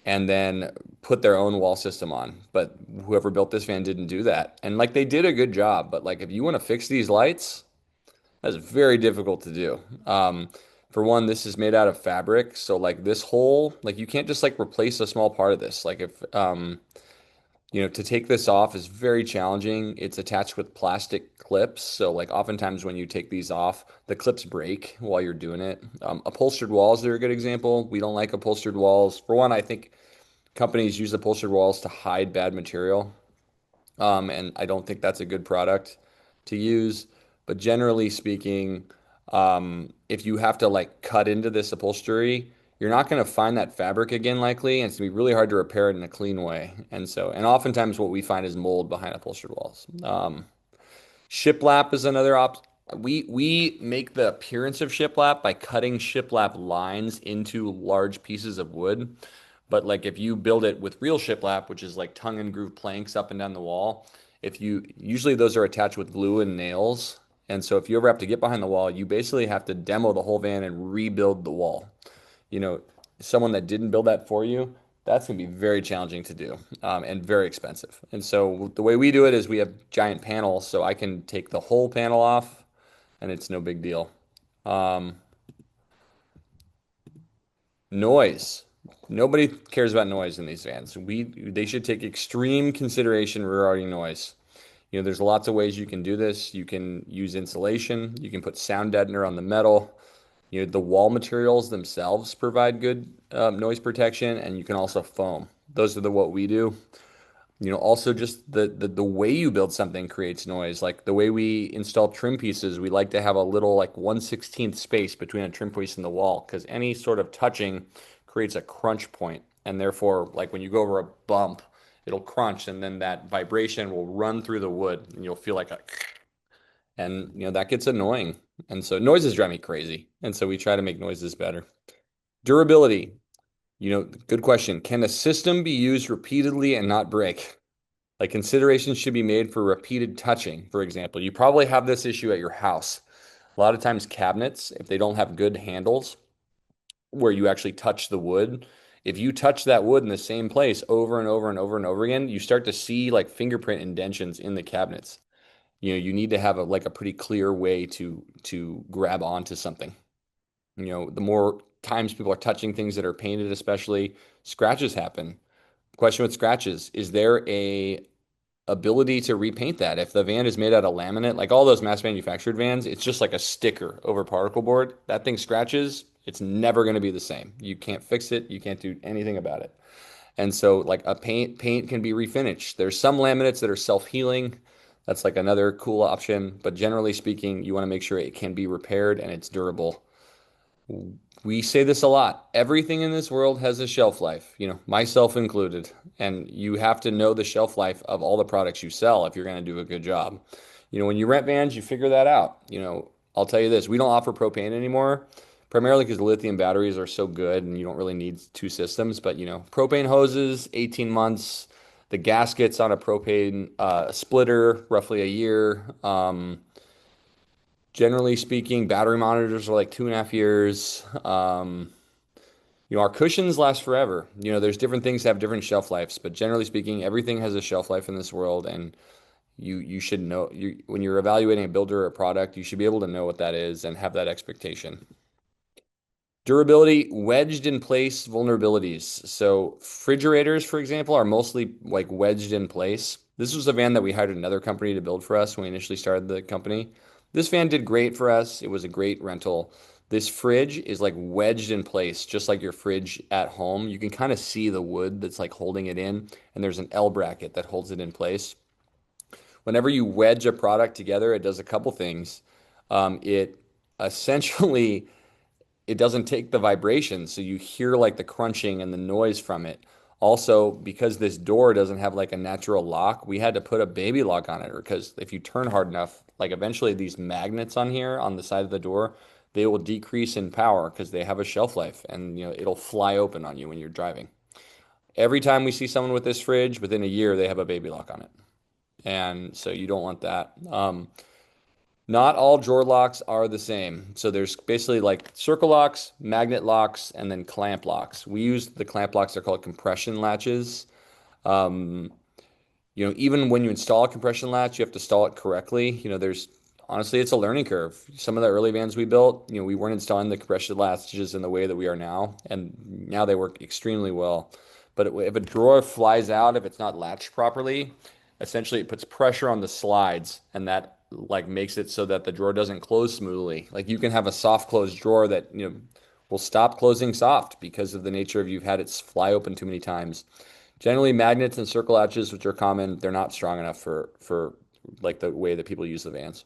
Speaker 1: and then put their own wall system on. But whoever built this van didn't do that. And they did a good job, but if you want to fix these lights, that's very difficult to do. For one, this is made out of fabric. So this hole, you can't just replace a small part of this. To take this off is very challenging. It's attached with plastic clips. So like oftentimes when you take these off, the clips break while you're doing it. Upholstered walls are a good example. We don't like upholstered walls. For one, I think companies use upholstered walls to hide bad material. And I don't think that's a good product to use. But generally speaking, if you have to like cut into this upholstery, you're not going to find that fabric again likely, and it's going to be really hard to repair it in a clean way. And oftentimes what we find is mold behind upholstered walls. Shiplap is another We make the appearance of shiplap by cutting shiplap lines into large pieces of wood. But like if you build it with real shiplap, which is like tongue and groove planks up and down the wall, if you usually those are attached with glue and nails. And so if you ever have to get behind the wall, you basically have to demo the whole van and rebuild the wall. You know, someone that didn't build that for you, that's going to be very challenging to do, and very expensive. And so the way we do it is we have giant panels, so I can take the whole panel off and it's no big deal. Noise. Nobody cares about noise in these vans. They should take extreme consideration regarding noise. There's lots of ways you can do this. You can use insulation. You can put sound deadener on the metal. The wall materials themselves provide good noise protection, and you can also foam. Those are what we do. Also just the way you build something creates noise. Like the way we install trim pieces, we like to have a little like 1/16th space between a trim piece and the wall, because any sort of touching creates a crunch point, and therefore like when you go over a bump, it'll crunch, and then that vibration will run through the wood, and you'll feel like and that gets annoying. And so noises drive me crazy, and so we try to make noises better. Durability. Good question. Can a system be used repeatedly and not break? Like considerations should be made for repeated touching. For example, you probably have this issue at your house. A lot of times cabinets, if they don't have good handles where you actually touch the wood, if you touch that wood in the same place over and over and over and over again, you start to see like fingerprint indentions in the cabinets. You need to have a pretty clear way to grab onto something. The more times people are touching things that are painted, especially, scratches happen. Question with scratches, is there a ability to repaint that? If the van is made out of laminate, like all those mass manufactured vans, it's just like a sticker over particle board. That thing scratches, it's never going to be the same. You can't fix it. You can't do anything about it. And so like a paint can be refinished. There's some laminates that are self-healing. That's like another cool option. But generally speaking, you want to make sure it can be repaired and it's durable. We say this a lot. Everything in this world has a shelf life, myself included. And you have to know the shelf life of all the products you sell if you're going to do a good job. When you rent vans, you figure that out. I'll tell you this, we don't offer propane anymore, primarily because the lithium batteries are so good and you don't really need two systems. But, propane hoses, 18 months, the gaskets on a propane splitter, roughly a year. Generally speaking, battery monitors are like 2.5 years. Our cushions last forever. There's different things that have different shelf lives, but generally speaking, everything has a shelf life in this world, and you should know when you're evaluating a builder or a product, you should be able to know what that is and have that expectation. Durability, wedged in place vulnerabilities. So refrigerators, for example, are mostly like wedged in place. This was a van that we hired another company to build for us when we initially started the company. This van did great for us. It was a great rental. This fridge is like wedged in place, just like your fridge at home. You can kind of see the wood that's like holding it in, and there's an L bracket that holds it in place. Whenever you wedge a product together, it does a couple things. It essentially, it doesn't take the vibration, so you hear like the crunching and the noise from it. Also, because this door doesn't have like a natural lock, we had to put a baby lock on it, because if you turn hard enough, like eventually these magnets on here on the side of the door, they will decrease in power because they have a shelf life, and it'll fly open on you when you're driving. Every time we see someone with this fridge, within a year, they have a baby lock on it. And so you don't want that. Not all drawer locks are the same. So there's basically like circle locks, magnet locks, and then clamp locks. We use the clamp locks, they're called compression latches. Even when you install a compression latch, you have to install it correctly. Honestly, it's a learning curve. Some of the early vans we built, we weren't installing the compression latches in the way that we are now, and now they work extremely well. but if a drawer flies out, if it's not latched properly, essentially it puts pressure on the slides, and that like makes it so that the drawer doesn't close smoothly. Like you can have a soft closed drawer that, will stop closing soft because of the nature of you've had it fly open too many times. Generally, magnets and circle latches, which are common, they're not strong enough for like the way that people use the vans.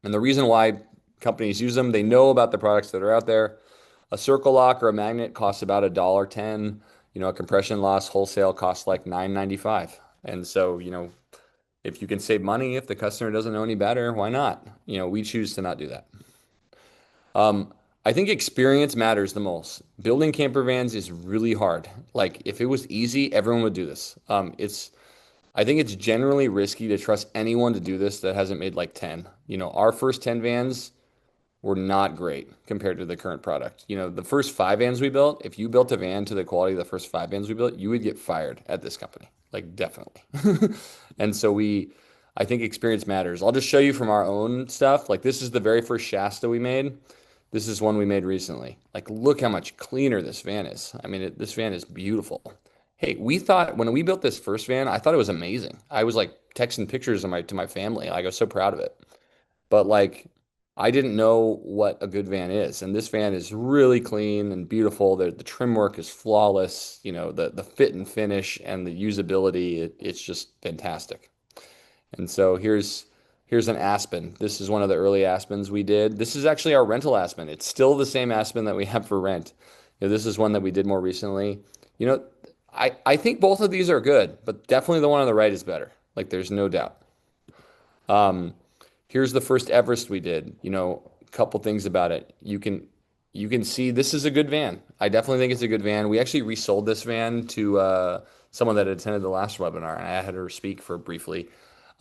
Speaker 1: And the reason why companies use them, they know about the products that are out there. A circle lock or a magnet costs about $1.10. A compression loss wholesale costs like $9.95. And so, if you can save money, if the customer doesn't know any better, why not? We choose to not do that. I think experience matters the most. Building camper vans is really hard. Like if it was easy, everyone would do this. I think it's generally risky to trust anyone to do this that hasn't made like 10. Our first 10 vans were not great compared to the current product. The first 5 vans we built, if you built a van to the quality of the first 5 vans we built, you would get fired at this company. Like definitely. And so I think experience matters. I'll just show you from our own stuff. Like this is the very first Shasta we made. This is one we made recently. Like look how much cleaner this van is. I mean, this van is beautiful. Hey, we thought when we built this first van, I thought it was amazing. I was like texting pictures to my family. Like I was so proud of it. But like I didn't know what a good van is. And this van is really clean and beautiful. The trim work is flawless. The fit and finish and the usability, it's just fantastic. And so here's an Aspen. This is one of the early Aspens we did. This is actually our rental Aspen. It's still the same Aspen that we have for rent. This is one that we did more recently. I think both of these are good, but definitely the one on the right is better. Like there's no doubt. Here's the first Everest we did. A couple things about it. You can see this is a good van. I definitely think it's a good van. We actually resold this van to someone that attended the last webinar, and I had her speak for briefly.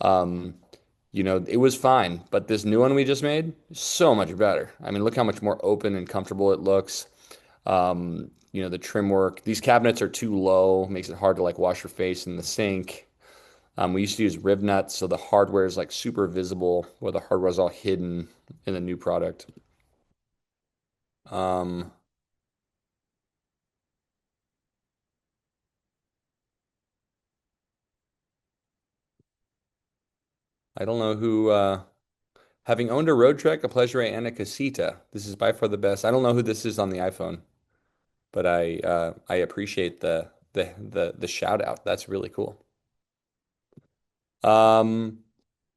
Speaker 1: It was fine, but this new one we just made, so much better. I mean, look how much more open and comfortable it looks. The trim work. These cabinets are too low, makes it hard to like wash your face in the sink. We used to use rib nuts, so the hardware is like super visible, where the hardware is all hidden in the new product. I don't know who, having owned a Road Trek, a Pleasure, and a Casita. This is by far the best. I don't know who this is on the iPhone, but I appreciate the shout out. That's really cool.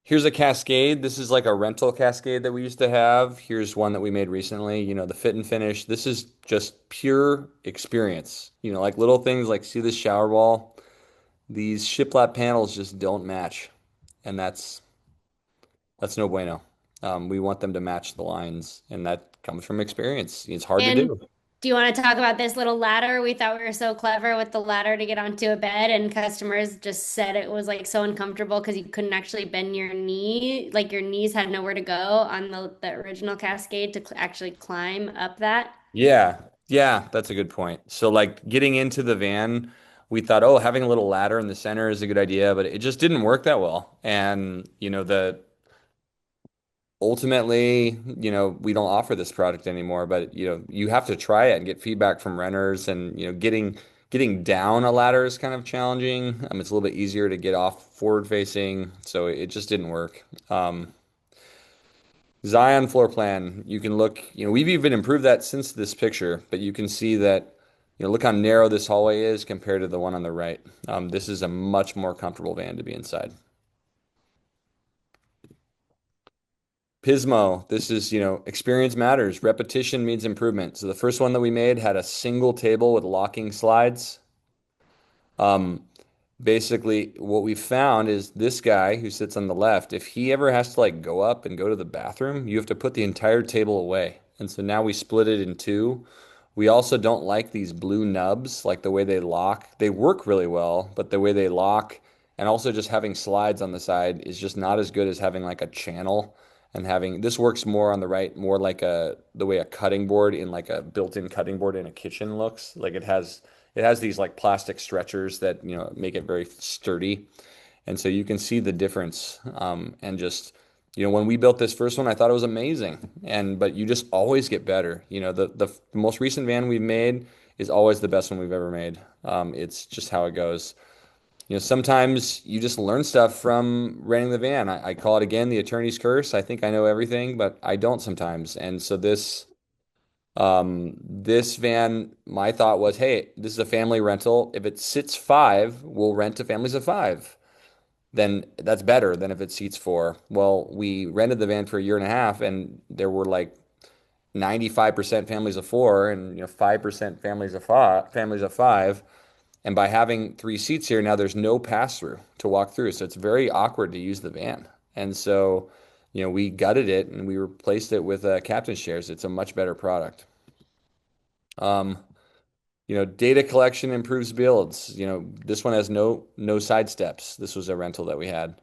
Speaker 1: Here's a Cascade. This is like a rental Cascade that we used to have. Here's one that we made recently. The fit and finish. This is just pure experience. Like little things like see this shower wall. These shiplap panels just don't match, and that's no bueno. We want them to match the lines, and that comes from experience. It's hard to do.
Speaker 9: Do you want to talk about this little ladder? We thought we were so clever with the ladder to get onto a bed, and customers just said it was like so uncomfortable because you couldn't actually bend your knee. Like your knees had nowhere to go on the original Cascade to actually climb up that.
Speaker 1: Yeah, that's a good point. So like getting into the van, we thought, oh, having a little ladder in the center is a good idea, but it just didn't work that well. And ultimately, we don't offer this product anymore, but you have to try it and get feedback from renters, and getting down a ladder is kind of challenging. It's a little bit easier to get off forward facing, so it just didn't work. Zion floor plan, you can look, we've even improved that since this picture, but you can see that, look how narrow this hallway is compared to the one on the right. This is a much more comfortable van to be inside. Pismo, this is, experience matters. Repetition means improvement. So the first one that we made had a single table with locking slides. Basically, what we found is this guy who sits on the left, if he ever has to like go up and go to the bathroom, you have to put the entire table away. And so now we split it in two. We also don't like these blue nubs, like the way they lock. They work really well, but the way they lock, and also just having slides on the side is just not as good as having like a channel. And having this works more on the right, more like the way a cutting board in like a built-in cutting board in a kitchen looks. Like it has these like plastic stretchers that make it very sturdy, and so you can see the difference. And just when we built this first one, I thought it was amazing, but you just always get better. The most recent van we've made, is always the best one we've ever made. It's just how it goes. Sometimes you just learn stuff from renting the van. I call it again the attorney's curse. I think I know everything, but I don't sometimes. And so this van, my thought was, hey, this is a family rental. If it sits five, we'll rent to families of five. Then that's better than if it seats four. Well, we rented the van for a year and a half, and there were like 95% families of four, and 5% families of five. And by having three seats here, now there's no pass through to walk through. So it's very awkward to use the van. And so, we gutted it and we replaced it with captain's chairs. It's a much better product. Data collection improves builds. This one has no side steps. This was a rental that we had.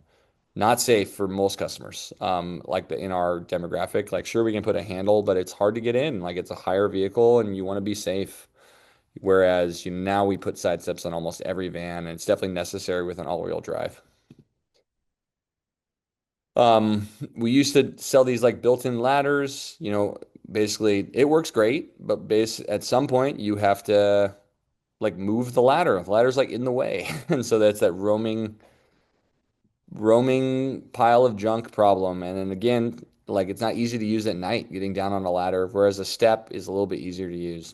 Speaker 1: Not safe for most customers. In our demographic, like sure we can put a handle, but it's hard to get in. Like it's a higher vehicle and you want to be safe. Whereas now we put side steps on almost every van, and it's definitely necessary with an all-wheel drive. We used to sell these like built-in ladders. Basically it works great, but at some point you have to like move the ladder. The ladder's like in the way, and so that's that roaming pile of junk problem. And then again, like it's not easy to use at night getting down on a ladder, whereas a step is a little bit easier to use.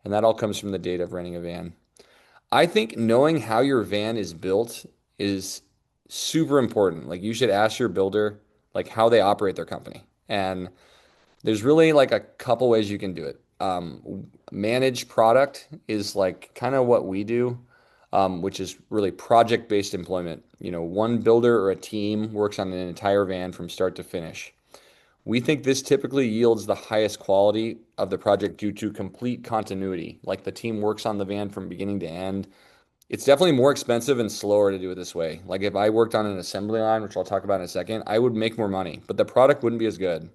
Speaker 1: And that all comes from the data of renting a van. I think knowing how your van is built is super important. Like you should ask your builder like how they operate their company. And there's really like a couple ways you can do it. Managed product is like kind of what we do, which is really project-based employment. One builder or a team works on an entire van from start to finish. We think this typically yields the highest quality of the project due to complete continuity. Like the team works on the van from beginning to end. It's definitely more expensive and slower to do it this way. Like if I worked on an assembly line, which I'll talk about in a second, I would make more money, but the product wouldn't be as good.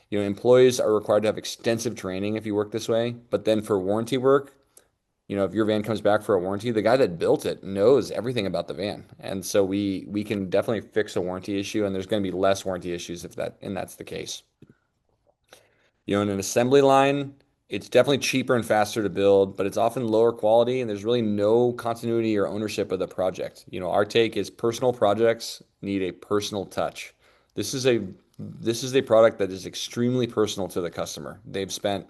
Speaker 1: Employees are required to have extensive training if you work this way, but then for warranty work, if your van comes back for a warranty, the guy that built it knows everything about the van. And so we can definitely fix a warranty issue, and there's going to be less warranty issues if that's the case. In an assembly line, it's definitely cheaper and faster to build, but it's often lower quality and there's really no continuity or ownership of the project. Our take is personal projects need a personal touch. This is a product that is extremely personal to the customer. They've spent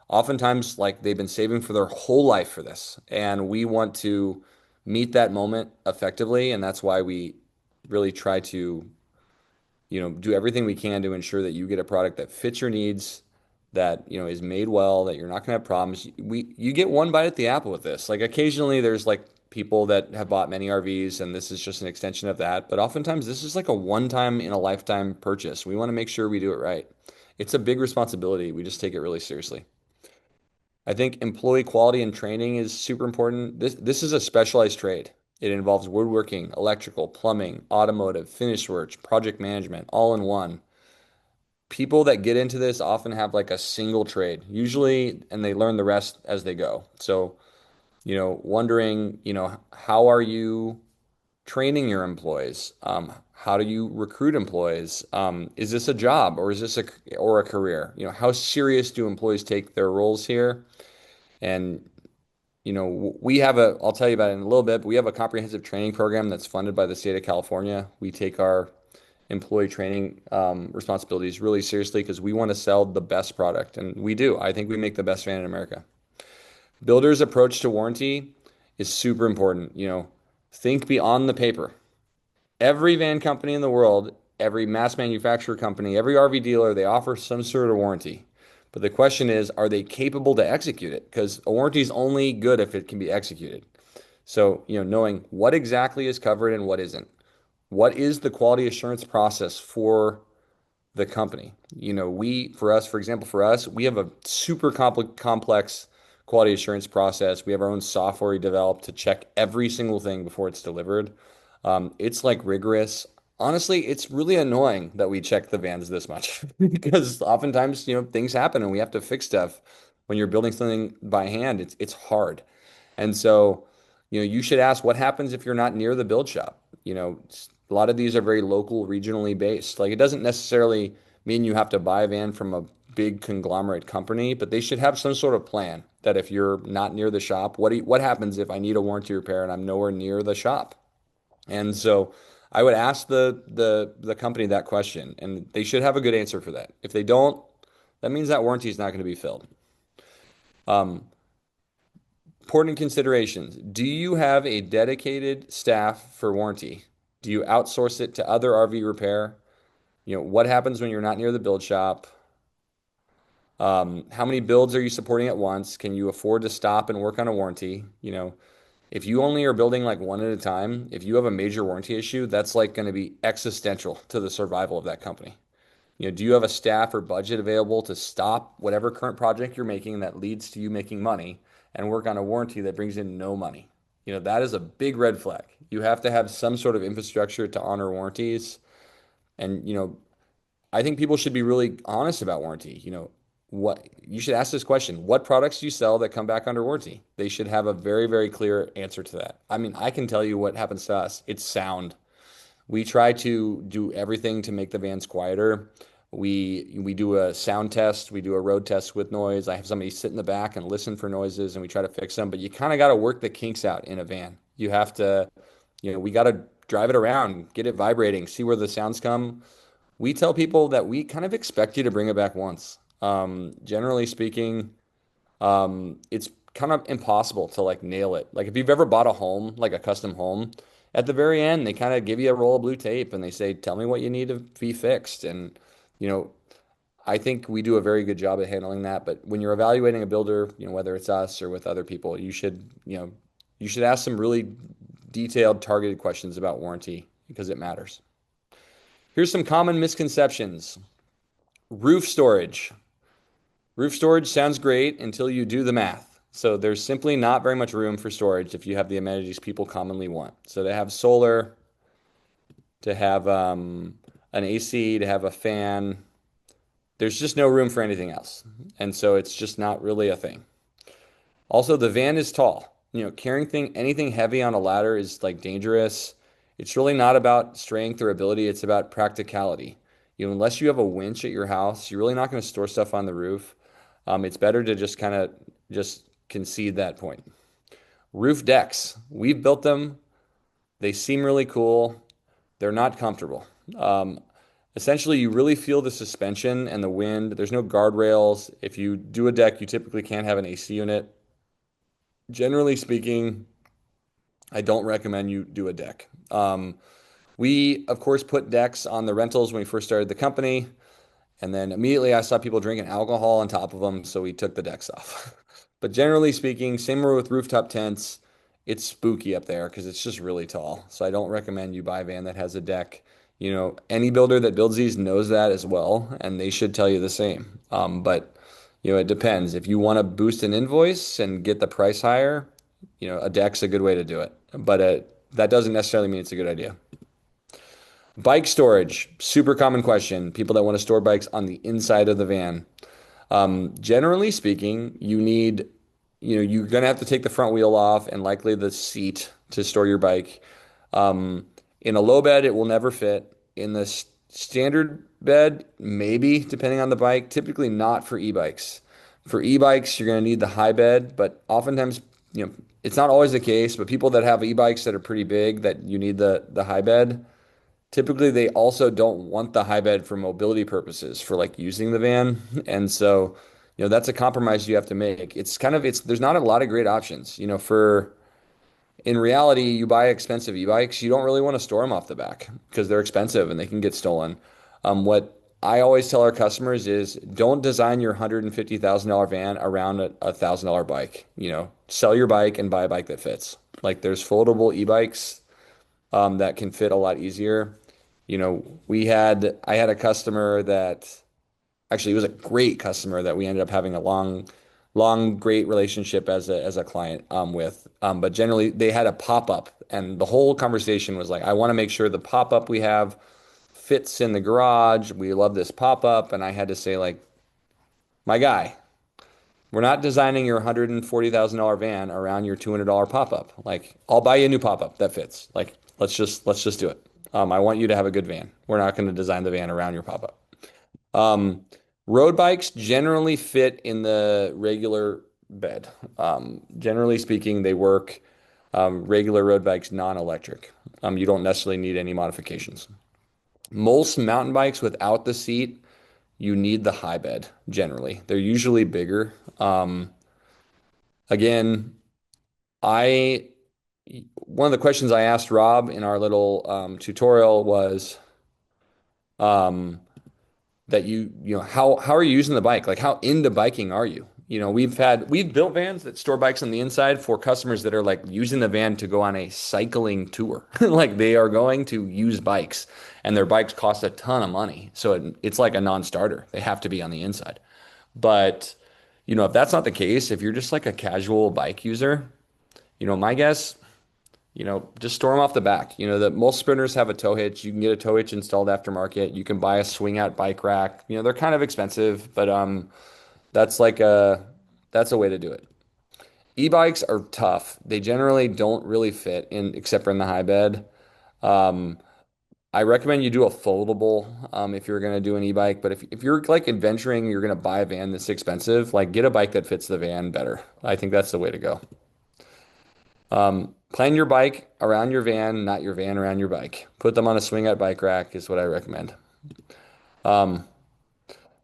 Speaker 1: oftentimes like they've been saving for their whole life for this, and we want to meet that moment effectively, and that's why we really try to do everything we can to ensure that you get a product that fits your needs, that is made well, that you're not going to have problems. You get one bite at the apple with this. Like occasionally there's like people that have bought many RVs and this is just an extension of that, but oftentimes this is like a one-time in a lifetime purchase. We want to make sure we do it right. It's a big responsibility. We just take it really seriously. I think employee quality and training is super important. This is a specialized trade. It involves woodworking, electrical, plumbing, automotive, finish work, project management, all in one. People that get into this often have like a single trade, usually, and they learn the rest as they go. So, wondering, how are you training your employees? How do you recruit employees? Is this a job or is this a career? How serious do employees take their roles here? And I'll tell you about it in a little bit, but we have a comprehensive training program that's funded by the state of California. We take our employee training responsibilities really seriously because we want to sell the best product, and we do. I think we make the best van in America. Builders' approach to warranty is super important. Think beyond the paper. Every van company in the world, every mass manufacturer company, every RV dealer, they offer some sort of warranty. But the question is, are they capable to execute it? Because a warranty is only good if it can be executed. So, knowing what exactly is covered and what isn't. What is the quality assurance process for the company? For example, we have a super complex quality assurance process. We have our own software we developed to check every single thing before it's delivered. It's like rigorous. Honestly, it's really annoying that we check the vans this much because oftentimes, things happen and we have to fix stuff. When you're building something by hand, it's hard. And so, you should ask what happens if you're not near the build shop. A lot of these are very local, regionally based. Like it doesn't necessarily mean you have to buy a van from a big conglomerate company, but they should have some sort of plan that if you're not near the shop, what happens if I need a warranty repair and I'm nowhere near the shop? And so I would ask the company that question, and they should have a good answer for that. If they don't, that means that warranty is not going to be filled. Important considerations. Do you have a dedicated staff for warranty? Do you outsource it to other RV repair? What happens when you're not near the build shop? How many builds are you supporting at once? Can you afford to stop and work on a warranty? If you only are building like one at a time, if you have a major warranty issue, that's like going to be existential to the survival of that company. Do you have a staff or budget available to stop whatever current project you're making that leads to you making money and work on a warranty that brings in no money? That is a big red flag. You have to have some sort of infrastructure to honor warranties. And, I think people should be really honest about warranty. What you should ask this question: what products do you sell that come back under warranty? They should have a very, very clear answer to that. I mean, I can tell you what happens to us. It's sound. We try to do everything to make the vans quieter. We do a sound test. We do a road test with noise. I have somebody sit in the back and listen for noises, and we try to fix them. But you kind of got to work the kinks out in a van. You have to, we got to drive it around, get it vibrating, see where the sounds come. We tell people that we kind of expect you to bring it back once. Generally speaking, it's kind of impossible to like nail it. Like if you've ever bought a home, like a custom home, at the very end, they kind of give you a roll of blue tape and they say, tell me what you need to be fixed. And, I think we do a very good job at handling that. But when you're evaluating a builder, whether it's us or with other people, you should ask some really detailed, targeted questions about warranty because it matters. Here's some common misconceptions. Roof storage. Roof storage sounds great until you do the math. So there's simply not very much room for storage if you have the amenities people commonly want. So to have solar, to have an AC, to have a fan, there's just no room for anything else. And so it's just not really a thing. Also, the van is tall. Carrying anything heavy on a ladder is like dangerous. It's really not about strength or ability. It's about practicality. Unless you have a winch at your house, you're really not going to store stuff on the roof. It's better to just kind of just concede that point. Roof decks. We've built them. They seem really cool. They're not comfortable. Essentially, you really feel the suspension and the wind. There's no guardrails. If you do a deck, you typically can't have an AC unit. Generally speaking, I don't recommend you do a deck. We, of course, put decks on the rentals when we first started the company. And then immediately I saw people drinking alcohol on top of them, so we took the decks off. But generally speaking, same with rooftop tents. It's spooky up there because it's just really tall. So I don't recommend you buy a van that has a deck. Any builder that builds these knows that as well, and they should tell you the same. But it depends. If you want to boost an invoice and get the price higher, a deck's a good way to do it. But that doesn't necessarily mean it's a good idea. Bike storage, super common question. People that want to store bikes on the inside of the van. Generally speaking, you're going to have to take the front wheel off and likely the seat to store your bike. In a low bed, it will never fit. In the standard bed, maybe, depending on the bike, typically not for e-bikes. For e-bikes, you're going to need the high bed, but oftentimes, it's not always the case, but people that have e-bikes that are pretty big that you need the high bed, typically they also don't want the high bed for mobility purposes, for like using the van. And so, that's a compromise you have to make. There's not a lot of great options, in reality, you buy expensive e-bikes, you don't really want to store them off the back because they're expensive and they can get stolen. What I always tell our customers is don't design your $150,000 van around a $1,000 bike. Sell your bike and buy a bike that fits. Like there's foldable e-bikes that can fit a lot easier. I had a customer that actually it was a great customer that we ended up having a long, great relationship as a client with. But generally they had a pop-up and the whole conversation was like, I want to make sure the pop-up we have fits in the garage. We love this pop-up. And I had to say like, my guy, we're not designing your $140,000 van around your $200 pop-up. Like I'll buy you a new pop-up that fits. Like, let's just do it. I want you to have a good van. We're not going to design the van around your pop-up. Road bikes generally fit in the regular bed. Generally speaking, they work. Regular road bikes, non-electric. You don't necessarily need any modifications. Most mountain bikes without the seat, you need the high bed generally. They're usually bigger. Again, I one of the questions I asked Rob in our little tutorial was um, that you know how are you using the bike? Like how into biking are you? You know, we've built vans that store bikes on the inside for customers that are like using the van to go on a cycling tour. Like they are going to use bikes and their bikes cost a ton of money. So it's like a non-starter. They have to be on the inside. But you know, if that's not the case, if you're just like a casual bike user, you know, my guess, you know, just store them off the back. You know, that most sprinters have a tow hitch. You can get a tow hitch installed aftermarket. You can buy a swing out bike rack. You know, they're kind of expensive, but that's like that's a way to do it. E-bikes are tough. They generally don't really fit in except for in the high bed. Um, I recommend you do a foldable if you're going to do an e-bike. But if you're like adventuring, you're going to buy a van that's expensive, like get a bike that fits the van better. I think that's the way to go. Plan your bike around your van, not your van around your bike. Put them on a swing out bike rack is what I recommend.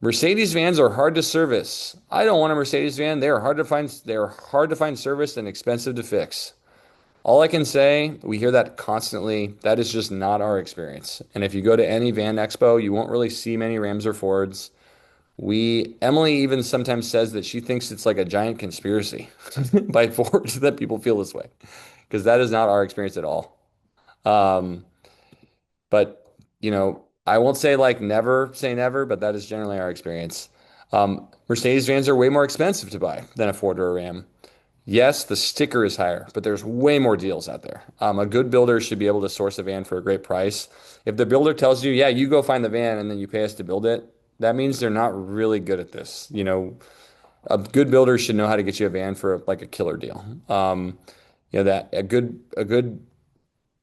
Speaker 1: Mercedes vans are hard to service. I don't want a Mercedes van. They are hard to find. They are hard to find service and expensive to fix. All I can say, we hear that constantly. That is just not our experience. And if you go to any van expo, you won't really see many Rams or Fords. Emily even sometimes says that she thinks it's like a giant conspiracy by Ford that people feel this way, because that is not our experience at all. Um, but you know, I won't say like never say never, but that is generally our experience. Mercedes vans are way more expensive to buy than a Ford or a Ram. Yes, the sticker is higher, but there's way more deals out there. A good builder should be able to source a van for a great price. If the builder tells you, yeah, you go find the van and then you pay us to build it, that means they're not really good at this. You know, a good builder should know how to get you a van for like a killer deal. You know, that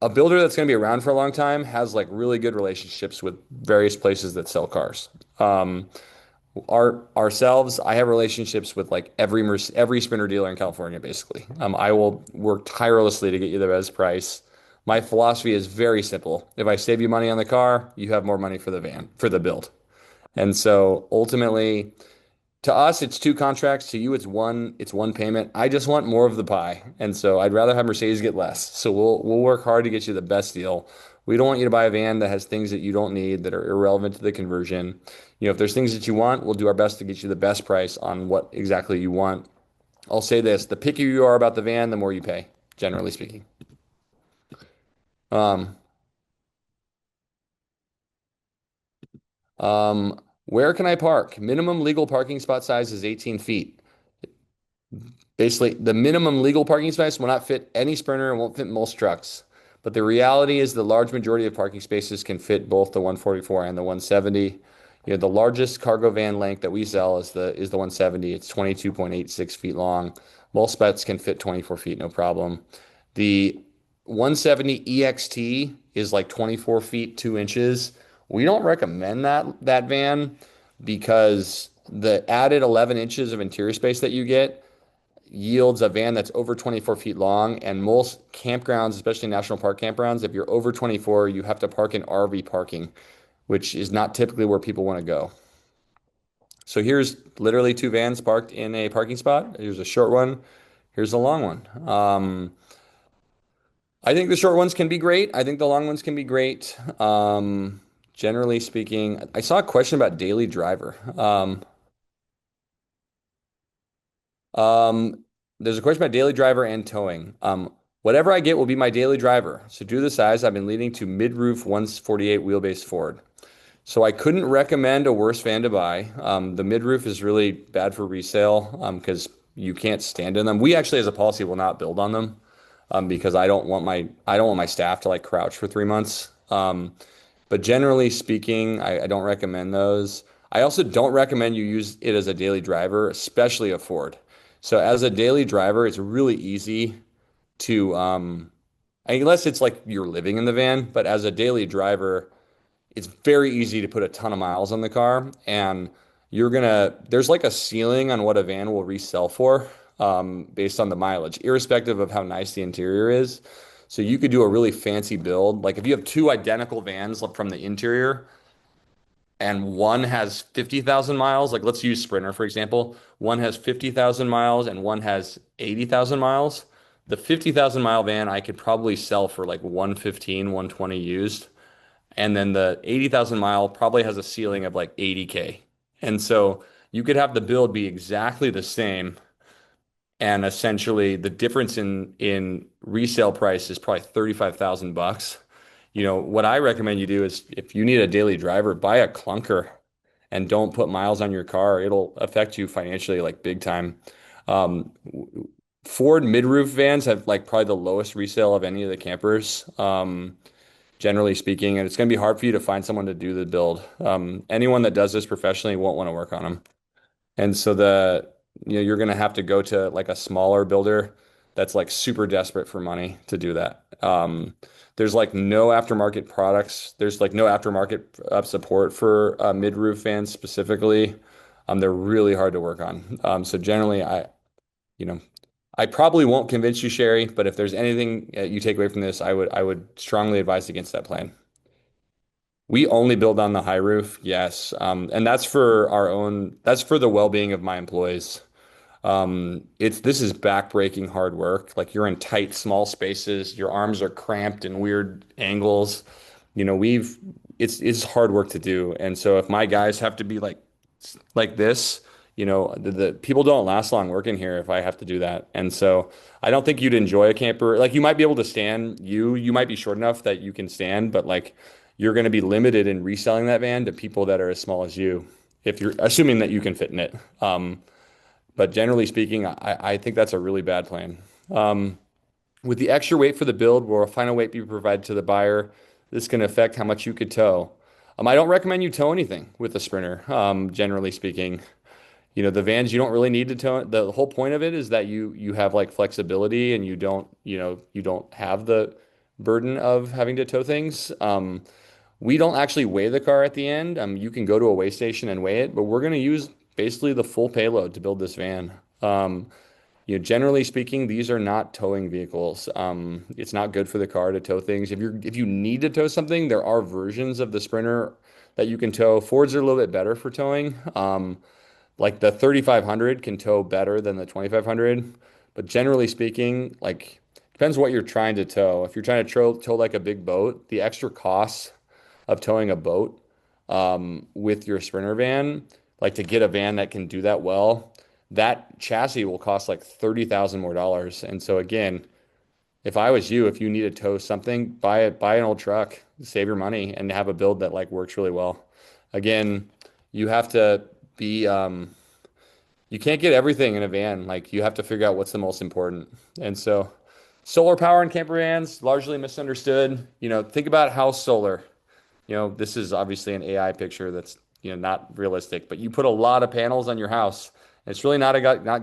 Speaker 1: a builder that's going to be around for a long time has like really good relationships with various places that sell cars. Ourselves, I have relationships with like every Sprinter dealer in California, basically. I will work tirelessly to get you the best price. My philosophy is very simple. If I save you money on the car, you have more money for the van, for the build. And so ultimately, to us, it's two contracts. To you, it's one payment. I just want more of the pie. And so I'd rather have Mercedes get less. So we'll work hard to get you the best deal. We don't want you to buy a van that has things that you don't need, that are irrelevant to the conversion. You know, if there's things that you want, we'll do our best to get you the best price on what exactly you want. I'll say this, the pickier you are about the van, the more you pay, generally speaking. Where can I park? Minimum legal parking spot size is 18 feet. Basically, the minimum legal parking space will not fit any Sprinter and won't fit most trucks. But the reality is the large majority of parking spaces can fit both the 144 and the 170. You know, the largest cargo van length that we sell is the 170. It's 22.86 feet long. Most specs can fit 24 feet, no problem. The 170 EXT is like 24 feet, 2 inches. We don't recommend that van because the added 11 inches of interior space that you get yields a van that's over 24 feet long. And most campgrounds, especially national park campgrounds, if you're over 24, you have to park in RV parking, which is not typically where people want to go. So here's literally 2 vans parked in a parking spot. Here's a short one. Here's a long one. I think the short ones can be great. I think the long ones can be great. Generally speaking, I saw a question about daily driver. There's a question about daily driver and towing. Whatever I get will be my daily driver. So due to the size, I've been leaning to mid-roof 148 wheelbase Ford. So I couldn't recommend a worse van to buy. The mid-roof is really bad for resale because you can't stand in them. We actually, as a policy, will not build on them because I don't want my staff to like crouch for 3 months. But generally speaking, I don't recommend those. I also don't recommend you use it as a daily driver, especially a Ford. So as a daily driver, it's really easy to, unless it's like you're living in the van, but as a daily driver, it's very easy to put a ton of miles on the car. And there's like a ceiling on what a van will resell for, based on the mileage, irrespective of how nice the interior is. So you could do a really fancy build. Like if you have two identical vans from the interior and one has 50,000 miles, like let's use Sprinter, for example. One has 50,000 miles and one has 80,000 miles. The 50,000 mile van I could probably sell for like 115, 120 used. And then the 80,000 mile probably has a ceiling of like 80K. And so you could have the build be exactly the same. And essentially the difference in resale price is probably 35,000 bucks. What I recommend you do is if you need a daily driver, buy a clunker and don't put miles on your car. It'll affect you financially like big time. Um, Ford mid-roof vans have like probably the lowest resale of any of the campers. Generally speaking, and it's going to be hard for you to find someone to do the build. Anyone that does this professionally won't want to work on them. And so you're going to have to go to like a smaller builder that's like super desperate for money to do that. There's like no aftermarket products. There's like no aftermarket support for mid-roof fans specifically. They're really hard to work on. So generally, you know, I probably won't convince you, Sherry, but if there's anything you take away from this, I would strongly advise against that plan. We only build on the high roof, yes. And that's for the well-being of my employees. This is back-breaking hard work. Like you're in tight, small spaces, your arms are cramped in weird angles. It's hard work to do. And so if my guys have to be like this, the people don't last long working here if I have to do that. And so I don't think you'd enjoy a camper. Like you might be able to stand, you might be short enough that you can stand, but like you're going to be limited in reselling that van to people that are as small as you, if you're assuming that you can fit in it. But generally speaking, I think that's a really bad plan. With the extra weight for the build, will a final weight be provided to the buyer? This can affect how much you could tow. I don't recommend you tow anything with a Sprinter, generally speaking. The vans, you don't really need to tow. The whole point of it is that you have like flexibility and you don't have the burden of having to tow things. We don't actually weigh the car at the end. You can go to a weigh station and weigh it, but we're going to use basically the full payload to build this van. Generally speaking, these are not towing vehicles. It's not good for the car to tow things. If you need to tow something, there are versions of the Sprinter that you can tow. Fords are a little bit better for towing. Like the 3500 can tow better than the 2500, but generally speaking, like depends what you're trying to tow. If you're trying to tow like a big boat, the extra costs of towing a boat with your Sprinter van, like to get a van that can do that well, that chassis will cost like $30,000 more. And so again, if I was you, if you need to tow something, buy an old truck, save your money, and have a build that like works really well. Again, you have to be you can't get everything in a van. Like you have to figure out what's the most important. And so solar power in camper vans, largely misunderstood. Think about house solar. This is obviously an AI picture that's not realistic, but you put a lot of panels on your house. And it's really not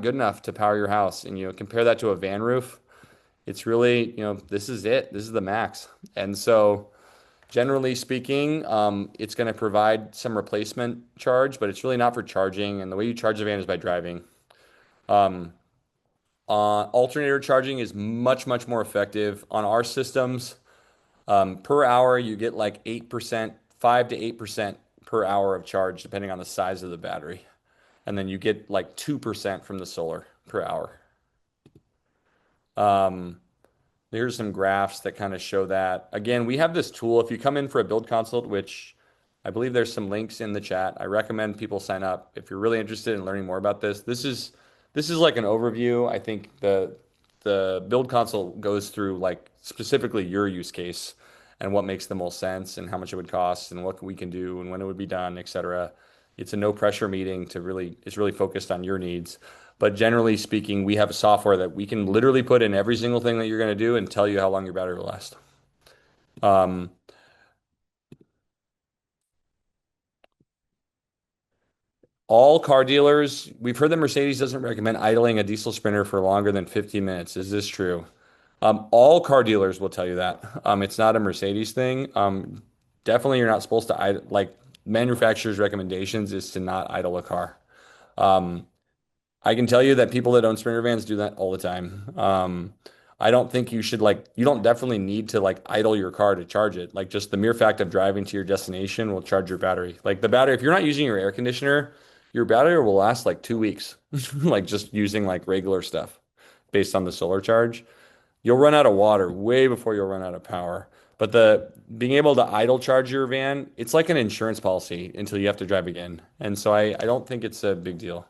Speaker 1: good enough to power your house. And compare that to a van roof. It's really, this is it. This is the max. And so generally speaking, it's going to provide some replacement charge, but it's really not for charging. And the way you charge a van is by driving. Alternator charging is much, much more effective. On our systems, per hour, you get like 8%, 5 to 8% per hour of charge, depending on the size of the battery. And then you get like 2% from the solar per hour. Here's some graphs that kind of show that. Again, we have this tool. If you come in for a build consult, which I believe there's some links in the chat, I recommend people sign up if you're really interested in learning more about this. This is like an overview. I think the build consult goes through like specifically your use case and what makes the most sense and how much it would cost and what we can do and when it would be done, etc. It's a no pressure meeting it's really focused on your needs. But generally speaking, we have a software that we can literally put in every single thing that you're going to do and tell you how long your battery will last. All car dealers, we've heard that Mercedes doesn't recommend idling a diesel Sprinter for longer than 15 minutes. Is this true? All car dealers will tell you that. It's not a Mercedes thing. Definitely you're not supposed to manufacturer's recommendations is to not idle a car. Um, I can tell you that people that own Sprinter vans do that all the time. I don't think you should you don't definitely need to idle your car to charge it. Like just the mere fact of driving to your destination will charge your battery. Like the battery, if you're not using your air conditioner, your battery will last like 2 weeks, like just using like regular stuff based on the solar charge. You'll run out of water way before you'll run out of power. But the being able to idle charge your van, it's like an insurance policy until you have to drive again. And so I don't think it's a big deal.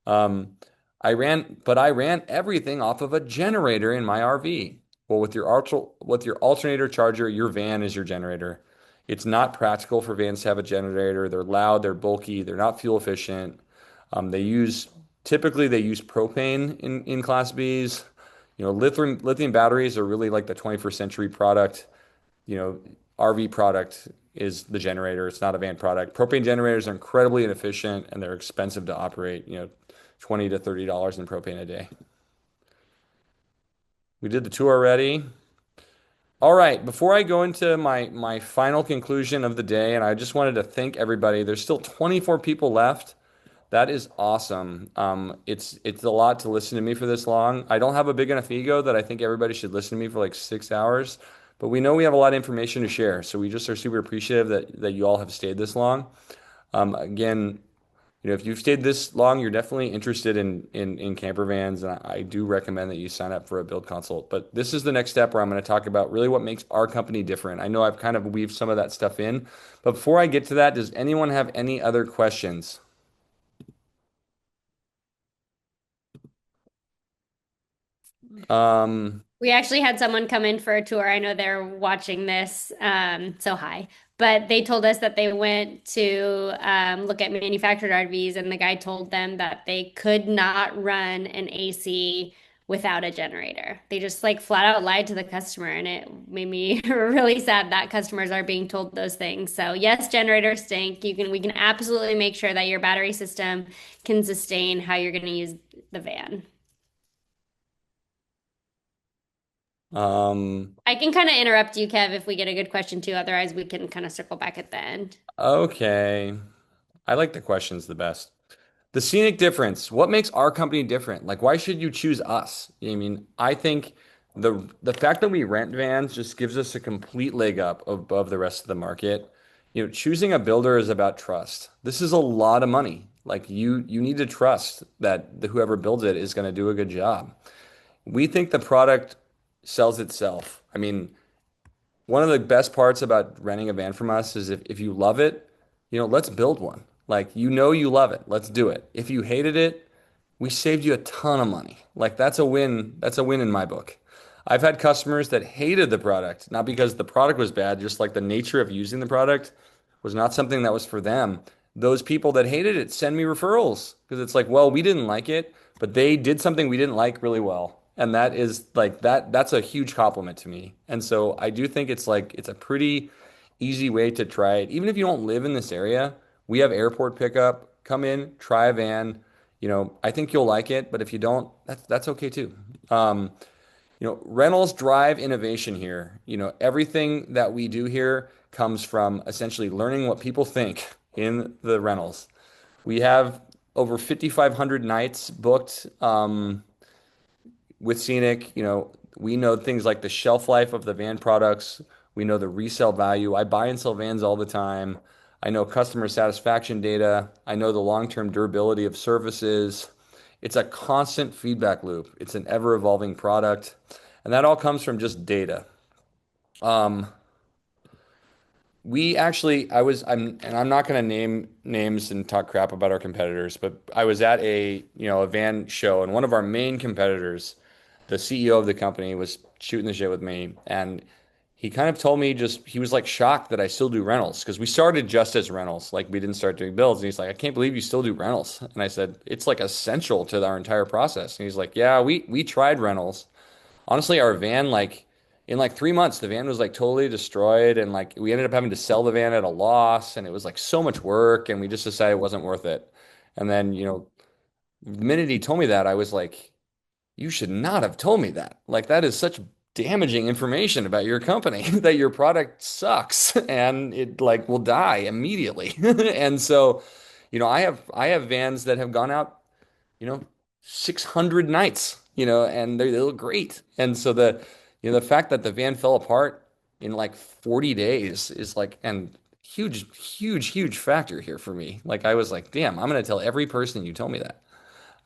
Speaker 1: Um, I ran everything off of a generator in my RV. Well, with your alternator charger, your van is your generator. It's not practical for vans to have a generator. They're loud, they're bulky, they're not fuel efficient. They use typically they use propane in Class Bs. Lithium batteries are really like the 21st century product. RV product is the generator. It's not a van product. Propane generators are incredibly inefficient and they're expensive to operate. $20 to $30 in propane a day. We did the tour already. All right, before I go into my final conclusion of the day, and I just wanted to thank everybody. There's still 24 people left. That is awesome. It's a lot to listen to me for this long. I don't have a big enough ego that I think everybody should listen to me for like 6 hours, but we know we have a lot of information to share. So we just are super appreciative that you all have stayed this long. Again, if you've stayed this long, you're definitely interested in camper vans, and I do recommend that you sign up for a build consult. But this is the next step where I'm going to talk about really what makes our company different. I know I've kind of weaved some of that stuff in, but before I get to that, does anyone have any other questions?
Speaker 9: We actually had someone come in for a tour. I know they're watching this, so hi. But they told us that they went to look at manufactured RVs, and the guy told them that they could not run an AC without a generator. They just flat out lied to the customer, and it made me really sad that customers are being told those things. So yes, generators stink. We can absolutely make sure that your battery system can sustain how you're going to use the van. I can kind of interrupt you, Kev, if we get a good question too. Otherwise, we can kind of circle back at the end.
Speaker 1: Okay. I like the questions the best. The scenic difference. What makes our company different? Like, why should you choose us? I think the fact that we rent vans just gives us a complete leg up above the rest of the market. Choosing a builder is about trust. This is a lot of money. Like you need to trust that whoever builds it is going to do a good job. We think the product sells itself. One of the best parts about renting a van from us is if you love it, let's build one. You love it. Let's do it. If you hated it, we saved you a ton of money. That's a win. That's a win in my book. I've had customers that hated the product, not because the product was bad, just like the nature of using the product was not something that was for them. Those people that hated it send me referrals because it's like, well, we didn't like it, but they did something we didn't like really well. And that is that's a huge compliment to me. And so I do think it's a pretty easy way to try it. Even if you don't live in this area, we have airport pickup. Come in, try a van. I think you'll like it, but if you don't, that's okay too. Rentals drive innovation here. Everything that we do here comes from essentially learning what people think in the rentals. We have over 5,500 nights booked. With Scenic, we know things like the shelf life of the van products. We know the resale value. I buy and sell vans all the time. I know customer satisfaction data. I know the long-term durability of services. It's a constant feedback loop. It's an ever-evolving product. And that all comes from just data. I'm not going to name names and talk crap about our competitors, but I was at a van show, and one of our main competitors, the CEO of the company, was shooting the shit with me, and he kind of told me he was shocked that I still do rentals because we started just as rentals. We didn't start doing builds. And he's like, I can't believe you still do rentals. And I said, it's essential to our entire process. And he's like, yeah, we tried rentals. Honestly, our van, in 3 months, the van was totally destroyed. And we ended up having to sell the van at a loss. And it was so much work. And we just decided it wasn't worth it. And then, the minute he told me that, I was like, you should not have told me that. That is such damaging information about your company that your product sucks and it like will die immediately. And so, I have vans that have gone out, you know, 600 nights, and they look great. And so the fact that the van fell apart in like 40 days is like, and huge, huge, huge factor here for me. Like I was like, damn, I'm going to tell every person you tell me that.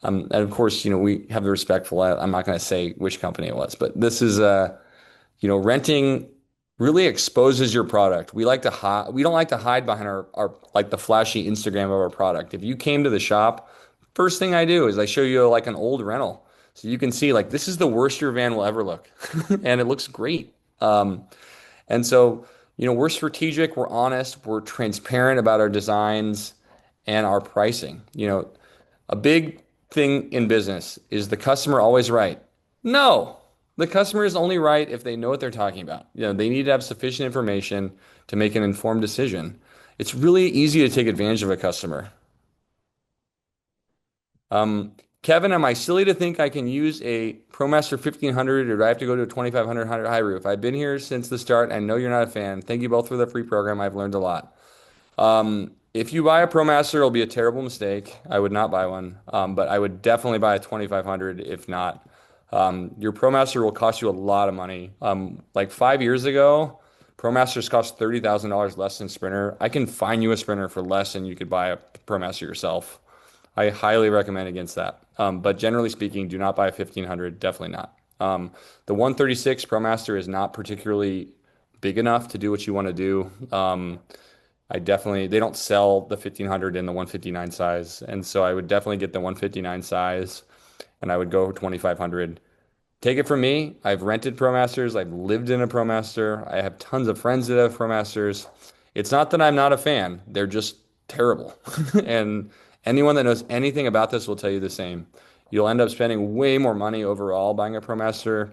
Speaker 1: And of course, we have the respectful, I'm not going to say which company it was, but this is, renting really exposes your product. We don't like to hide behind our like the flashy Instagram of our product. If you came to the shop, first thing I do is I show you like an old rental. So you can see like this is the worst your van will ever look. And it looks great. And so, we're strategic, we're honest, we're transparent about our designs and our pricing. A big thing in business is the customer always right? No, the customer is only right if they know what they're talking about. They need to have sufficient information to make an informed decision. It's really easy to take advantage of a customer. Kevin, am I silly to think I can use a ProMaster 1500 or do I have to go to a 2500 high roof? I've been here since the start. I know you're not a fan. Thank you both for the free program. I've learned a lot. If you buy a ProMaster, it'll be a terrible mistake. I would not buy one, but I would definitely buy a 2500 if not. Your ProMaster will cost you a lot of money. Like 5 years ago, ProMasters cost $30,000 less than Sprinter. I can find you a Sprinter for less than you could buy a ProMaster yourself. I highly recommend against that. But generally speaking, do not buy a 1500. Definitely not. The 136 ProMaster is not particularly big enough to do what you want to do. They don't sell the 1500 in the 159 size. And so I would definitely get the 159 size and I would go 2500. Take it from me. I've rented ProMasters. I've lived in a ProMaster. I have tons of friends that have ProMasters. It's not that I'm not a fan. They're just terrible. And anyone that knows anything about this will tell you the same. You'll end up spending way more money overall buying a ProMaster.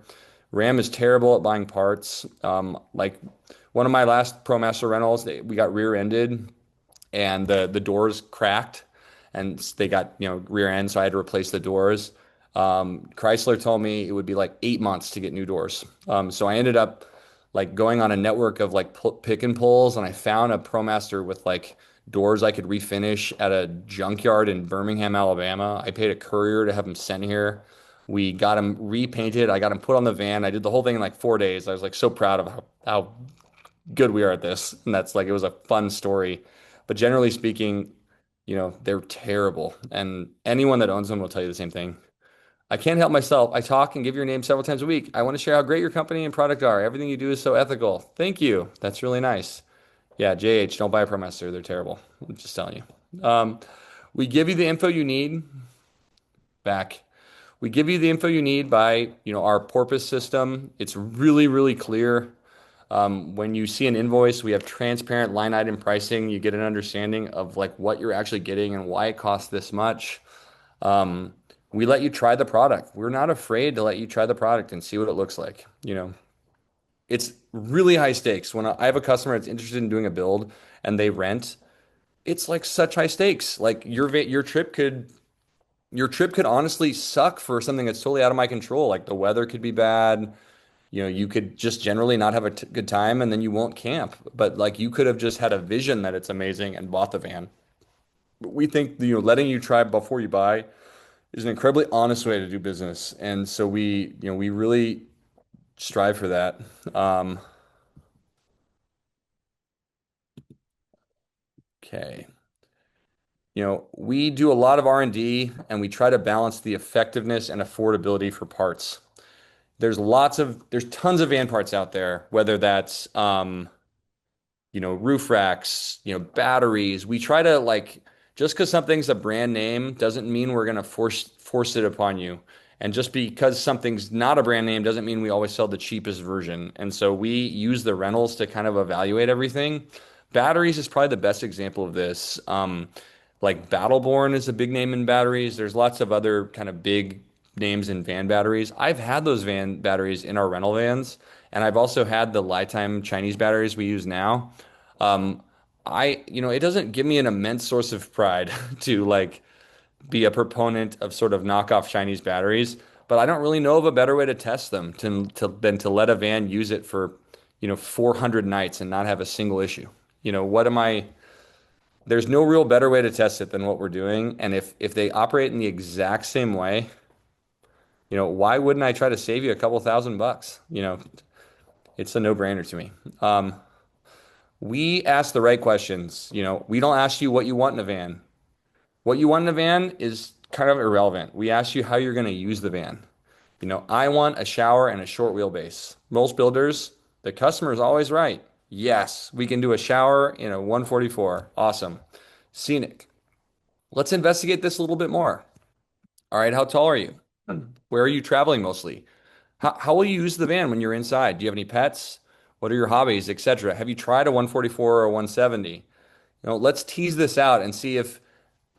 Speaker 1: Ram is terrible at buying parts. Like one of my last ProMaster rentals, we got rear-ended and the doors cracked and they got, rear end, so I had to replace the doors. Chrysler told me it would be like 8 months to get new doors. So I ended up like going on a network of like pick and pulls, and I found a ProMaster with like doors I could refinish at a junkyard in Birmingham, Alabama. I paid a courier to have them sent here. We got them repainted. I got them put on the van. I did the whole thing in like 4 days. I was like so proud of how good we are at this. And that's like, it was a fun story. But generally speaking, they're terrible. And anyone that owns them will tell you the same thing. I can't help myself. I talk and give your name several times a week. I want to share how great your company and product are. Everything you do is so ethical. Thank you. That's really nice. Yeah, JH, don't buy a ProMaster. They're terrible. I'm just telling you. We give you the info you need. We give you the info you need by, our Porpoise system. It's really, really clear. When you see an invoice, we have transparent line item pricing. You get an understanding of like what you're actually getting and why it costs this much. We let you try the product. We're not afraid to let you try the product and see what it looks like. It's really high stakes. When I have a customer that's interested in doing a build and they rent, it's like such high stakes. Like your trip could honestly suck for something that's totally out of my control. Like the weather could be bad. You could just generally not have a good time and then you won't camp. But like you could have just had a vision that it's amazing and bought the van. But we think, letting you try before you buy is an incredibly honest way to do business. And so we really strive for that. Okay. We do a lot of R&D and we try to balance the effectiveness and affordability for parts. There's tons of van parts out there, whether that's, roof racks, batteries. We try to like, just because something's a brand name doesn't mean we're going to force it upon you. And just because something's not a brand name doesn't mean we always sell the cheapest version. And so we use the rentals to kind of evaluate everything. Batteries is probably the best example of this. Like Battleborn is a big name in batteries. There's lots of other kind of big names in van batteries. I've had those van batteries in our rental vans, and I've also had the Lifetime Chinese batteries we use now. It doesn't give me an immense source of pride to like be a proponent of sort of knockoff Chinese batteries, but I don't really know of a better way to test them than to let a van use it for, 400 nights and not have a single issue. There's no real better way to test it than what we're doing. And if they operate in the exact same way, why wouldn't I try to save you a couple $1,000? It's a no-brainer to me. We ask the right questions. We don't ask you what you want in a van. What you want in a van is kind of irrelevant. We ask you how you're going to use the van. I want a shower and a short wheelbase. Most builders, the customer is always right. Yes, we can do a shower in a 144. Awesome. Scenic. Let's investigate this a little bit more. All right, how tall are you? Where are you traveling mostly? How will you use the van when you're inside? Do you have any pets? What are your hobbies, etc.? Have you tried a 144 or a 170? Let's tease this out and see if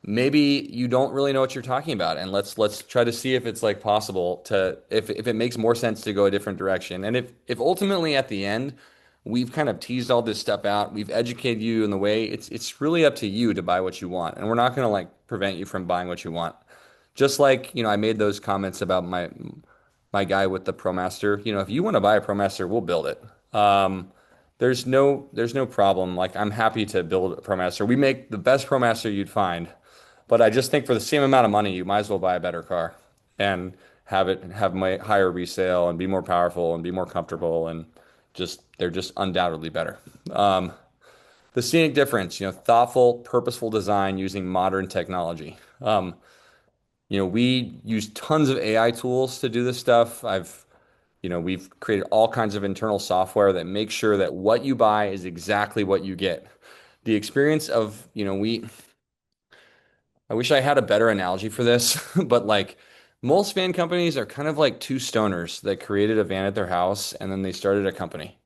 Speaker 1: maybe you don't really know what you're talking about, and let's try to see if it's like possible to if it makes more sense to go a different direction. And if ultimately at the end we've kind of teased all this stuff out, we've educated you in the way, it's really up to you to buy what you want, and we're not going to like prevent you from buying what you want. Just like, I made those comments about my guy with the ProMaster. If you want to buy a ProMaster, we'll build it. There's no problem. Like, I'm happy to build a ProMaster. We make the best ProMaster you'd find, but I just think for the same amount of money, you might as well buy a better car and have my higher resale and be more powerful and be more comfortable, and they're just undoubtedly better. The Scenic Difference, thoughtful, purposeful design using modern technology. We use tons of AI tools to do this stuff. We've created all kinds of internal software that makes sure that what you buy is exactly what you get. The experience of, I wish I had a better analogy for this, but like most van companies are kind of like two stoners that created a van at their house and then they started a company.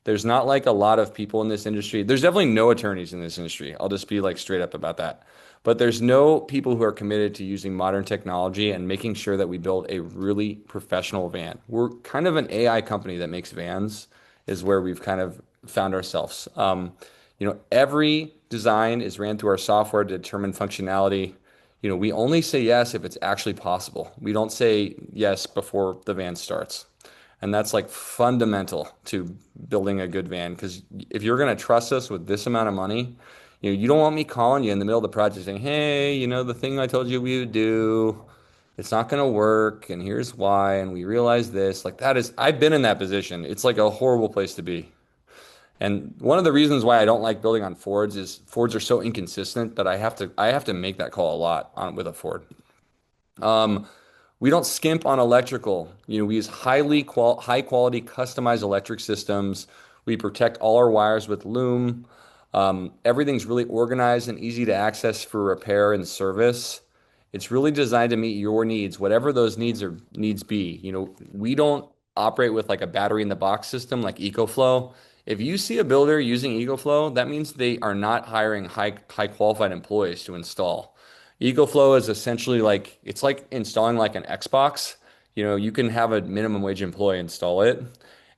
Speaker 1: There's not like a lot of people in this industry. There's definitely no attorneys in this industry. I'll just be like straight up about that. But there's no people who are committed to using modern technology and making sure that we build a really professional van. We're kind of an AI company that makes vans, is where we've kind of found ourselves. Every design is ran through our software to determine functionality. We only say yes if it's actually possible. We don't say yes before the van starts. And that's like fundamental to building a good van, because if you're going to trust us with this amount of money, you don't want me calling you in the middle of the project saying, hey, the thing I told you we would do, it's not going to work, and here's why, and we realize this. Like, I've been in that position. It's like a horrible place to be. And one of the reasons why I don't like building on Fords is Fords are so inconsistent that I have to make that call a lot with a Ford. We don't skimp on electrical. We use high quality customized electric systems. We protect all our wires with loom. Everything's really organized and easy to access for repair and service. It's really designed to meet your needs, whatever those needs be. We don't operate with like a battery in the box system like EcoFlow. If you see a builder using EcoFlow, that means they are not hiring high qualified employees to install. EcoFlow is essentially it's like installing like an Xbox. You can have a minimum wage employee install it,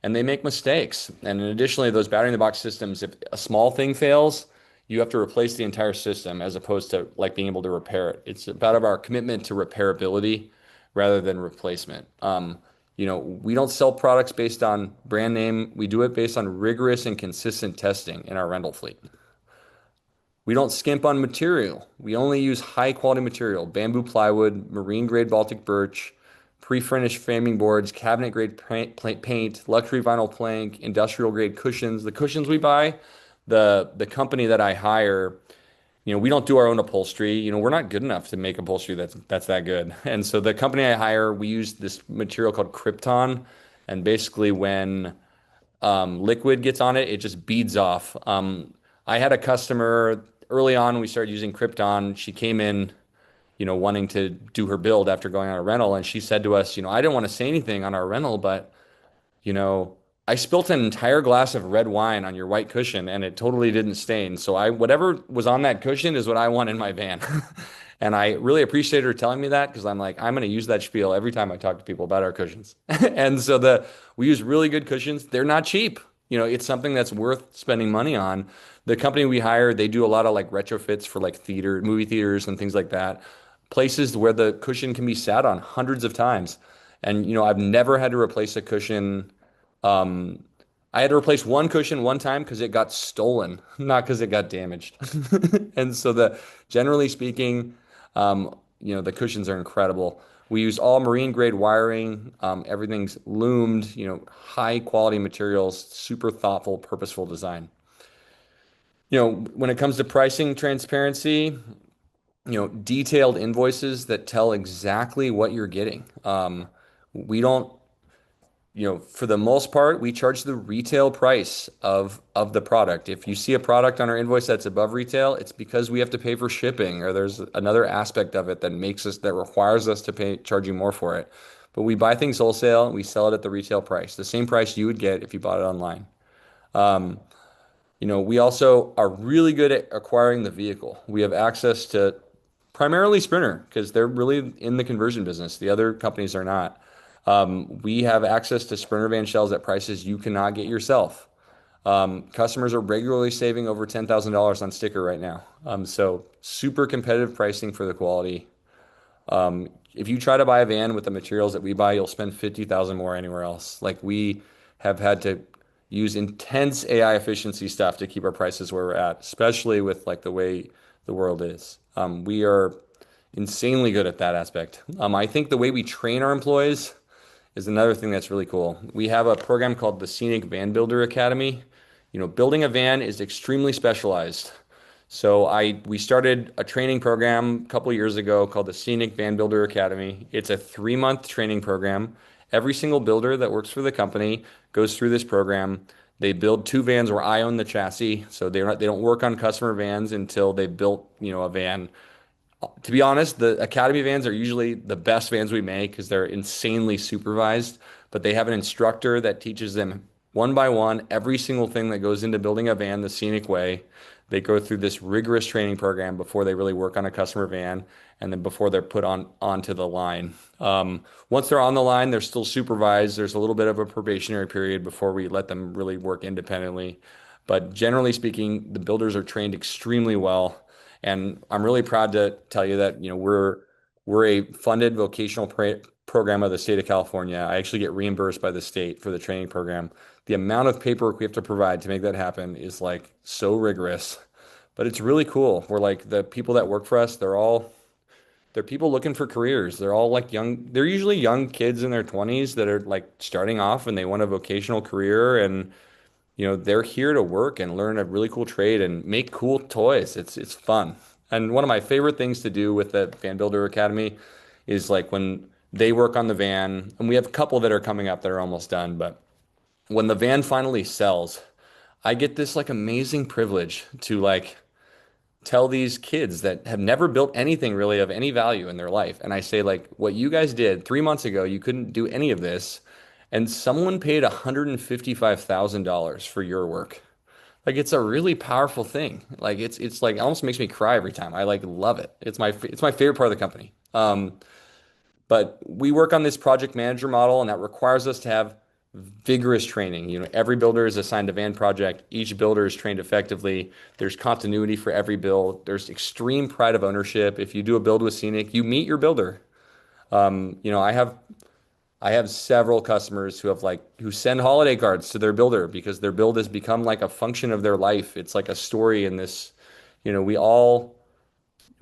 Speaker 1: and they make mistakes. And additionally, those battery in the box systems, if a small thing fails, you have to replace the entire system as opposed to like being able to repair it. It's about our commitment to repairability rather than replacement. We don't sell products based on brand name. We do it based on rigorous and consistent testing in our rental fleet. We don't skimp on material. We only use high quality material: bamboo plywood, marine grade Baltic birch, pre-finished framing boards, cabinet grade paint, luxury vinyl plank, industrial grade cushions. The cushions we buy, the company that I hire, we don't do our own upholstery. We're not good enough to make upholstery that's that good. And so the company I hire, we use this material called Krypton, and basically when liquid gets on it, it just beads off. I had a customer early on. We started using Krypton. She came in, wanting to do her build after going on a rental, and she said to us, I didn't want to say anything on our rental, but I spilt an entire glass of red wine on your white cushion and it totally didn't stain. So whatever was on that cushion is what I want in my van. And I really appreciate her telling me that, because I'm like, I'm going to use that spiel every time I talk to people about our cushions. And so we use really good cushions. They're not cheap. It's something that's worth spending money on. The company we hire, they do a lot of like retrofits for like movie theaters and things like that. Places where the cushion can be sat on hundreds of times. And I've never had to replace a cushion. I had to replace one cushion one time because it got stolen, not because it got damaged. And so generally speaking, the cushions are incredible. We use all marine grade wiring. Everything's loomed, high quality materials, super thoughtful, purposeful design. When it comes to pricing transparency, detailed invoices that tell exactly what you're getting. We don't, for the most part, we charge the retail price of the product. If you see a product on our invoice that's above retail, it's because we have to pay for shipping, or there's another aspect of it that requires us to charge you more for it. But we buy things wholesale, we sell it at the retail price, the same price you would get if you bought it online. We also are really good at acquiring the vehicle. We have access to primarily Sprinter because they're really in the conversion business. The other companies are not. We have access to Sprinter van shells at prices you cannot get yourself. Customers are regularly saving over $10,000 on sticker right now. So super competitive pricing for the quality. If you try to buy a van with the materials that we buy, you'll spend $50,000 more anywhere else. Like, we have had to use intense AI efficiency stuff to keep our prices where we're at, especially with like the way the world is. We are insanely good at that aspect. I think the way we train our employees is another thing that's really cool. We have a program called the Scenic Van Builder Academy. Building a van is extremely specialized. So we started a training program a couple years ago called the Scenic Van Builder Academy. It's a 3-month training program. Every single builder that works for the company goes through this program. They build 2 vans where I own the chassis, so they don't work on customer vans until they built a van. To be honest, the Academy vans are usually the best vans we make because they're insanely supervised, but they have an instructor that teaches them one by one every single thing that goes into building a van the scenic way. They go through this rigorous training program before they really work on a customer van, and then before they're put onto the line. Once they're on the line, they're still supervised. There's a little bit of a probationary period before we let them really work independently. But generally speaking, the builders are trained extremely well. And I'm really proud to tell you that we're a funded vocational program of the state of California. I actually get reimbursed by the state for the training program. The amount of paperwork we have to provide to make that happen is like so rigorous, but it's really cool. We're like, the people that work for us, they're people looking for careers. They're all like they're usually young kids in their 20s that are like starting off and they want a vocational career, and they're here to work and learn a really cool trade and make cool toys. It's fun. And one of my favorite things to do with the Van Builder Academy is like when they work on the van, and we have a couple that are coming up that are almost done, but when the van finally sells, I get this like amazing privilege to like tell these kids that have never built anything really of any value in their life. And I say, like, what you guys did 3 months ago, you couldn't do any of this. And someone paid $155,000 for your work. Like, it's a really powerful thing. Like, it's like, it almost makes me cry every time. I like love it. It's my favorite part of the company. But we work on this project manager model, and that requires us to have vigorous training. Every builder is assigned a van project. Each builder is trained effectively. There's continuity for every build. There's extreme pride of ownership. If you do a build with Scenic, you meet your builder. I have several customers who send holiday cards to their builder because their build has become like a function of their life. It's like a story in this, we all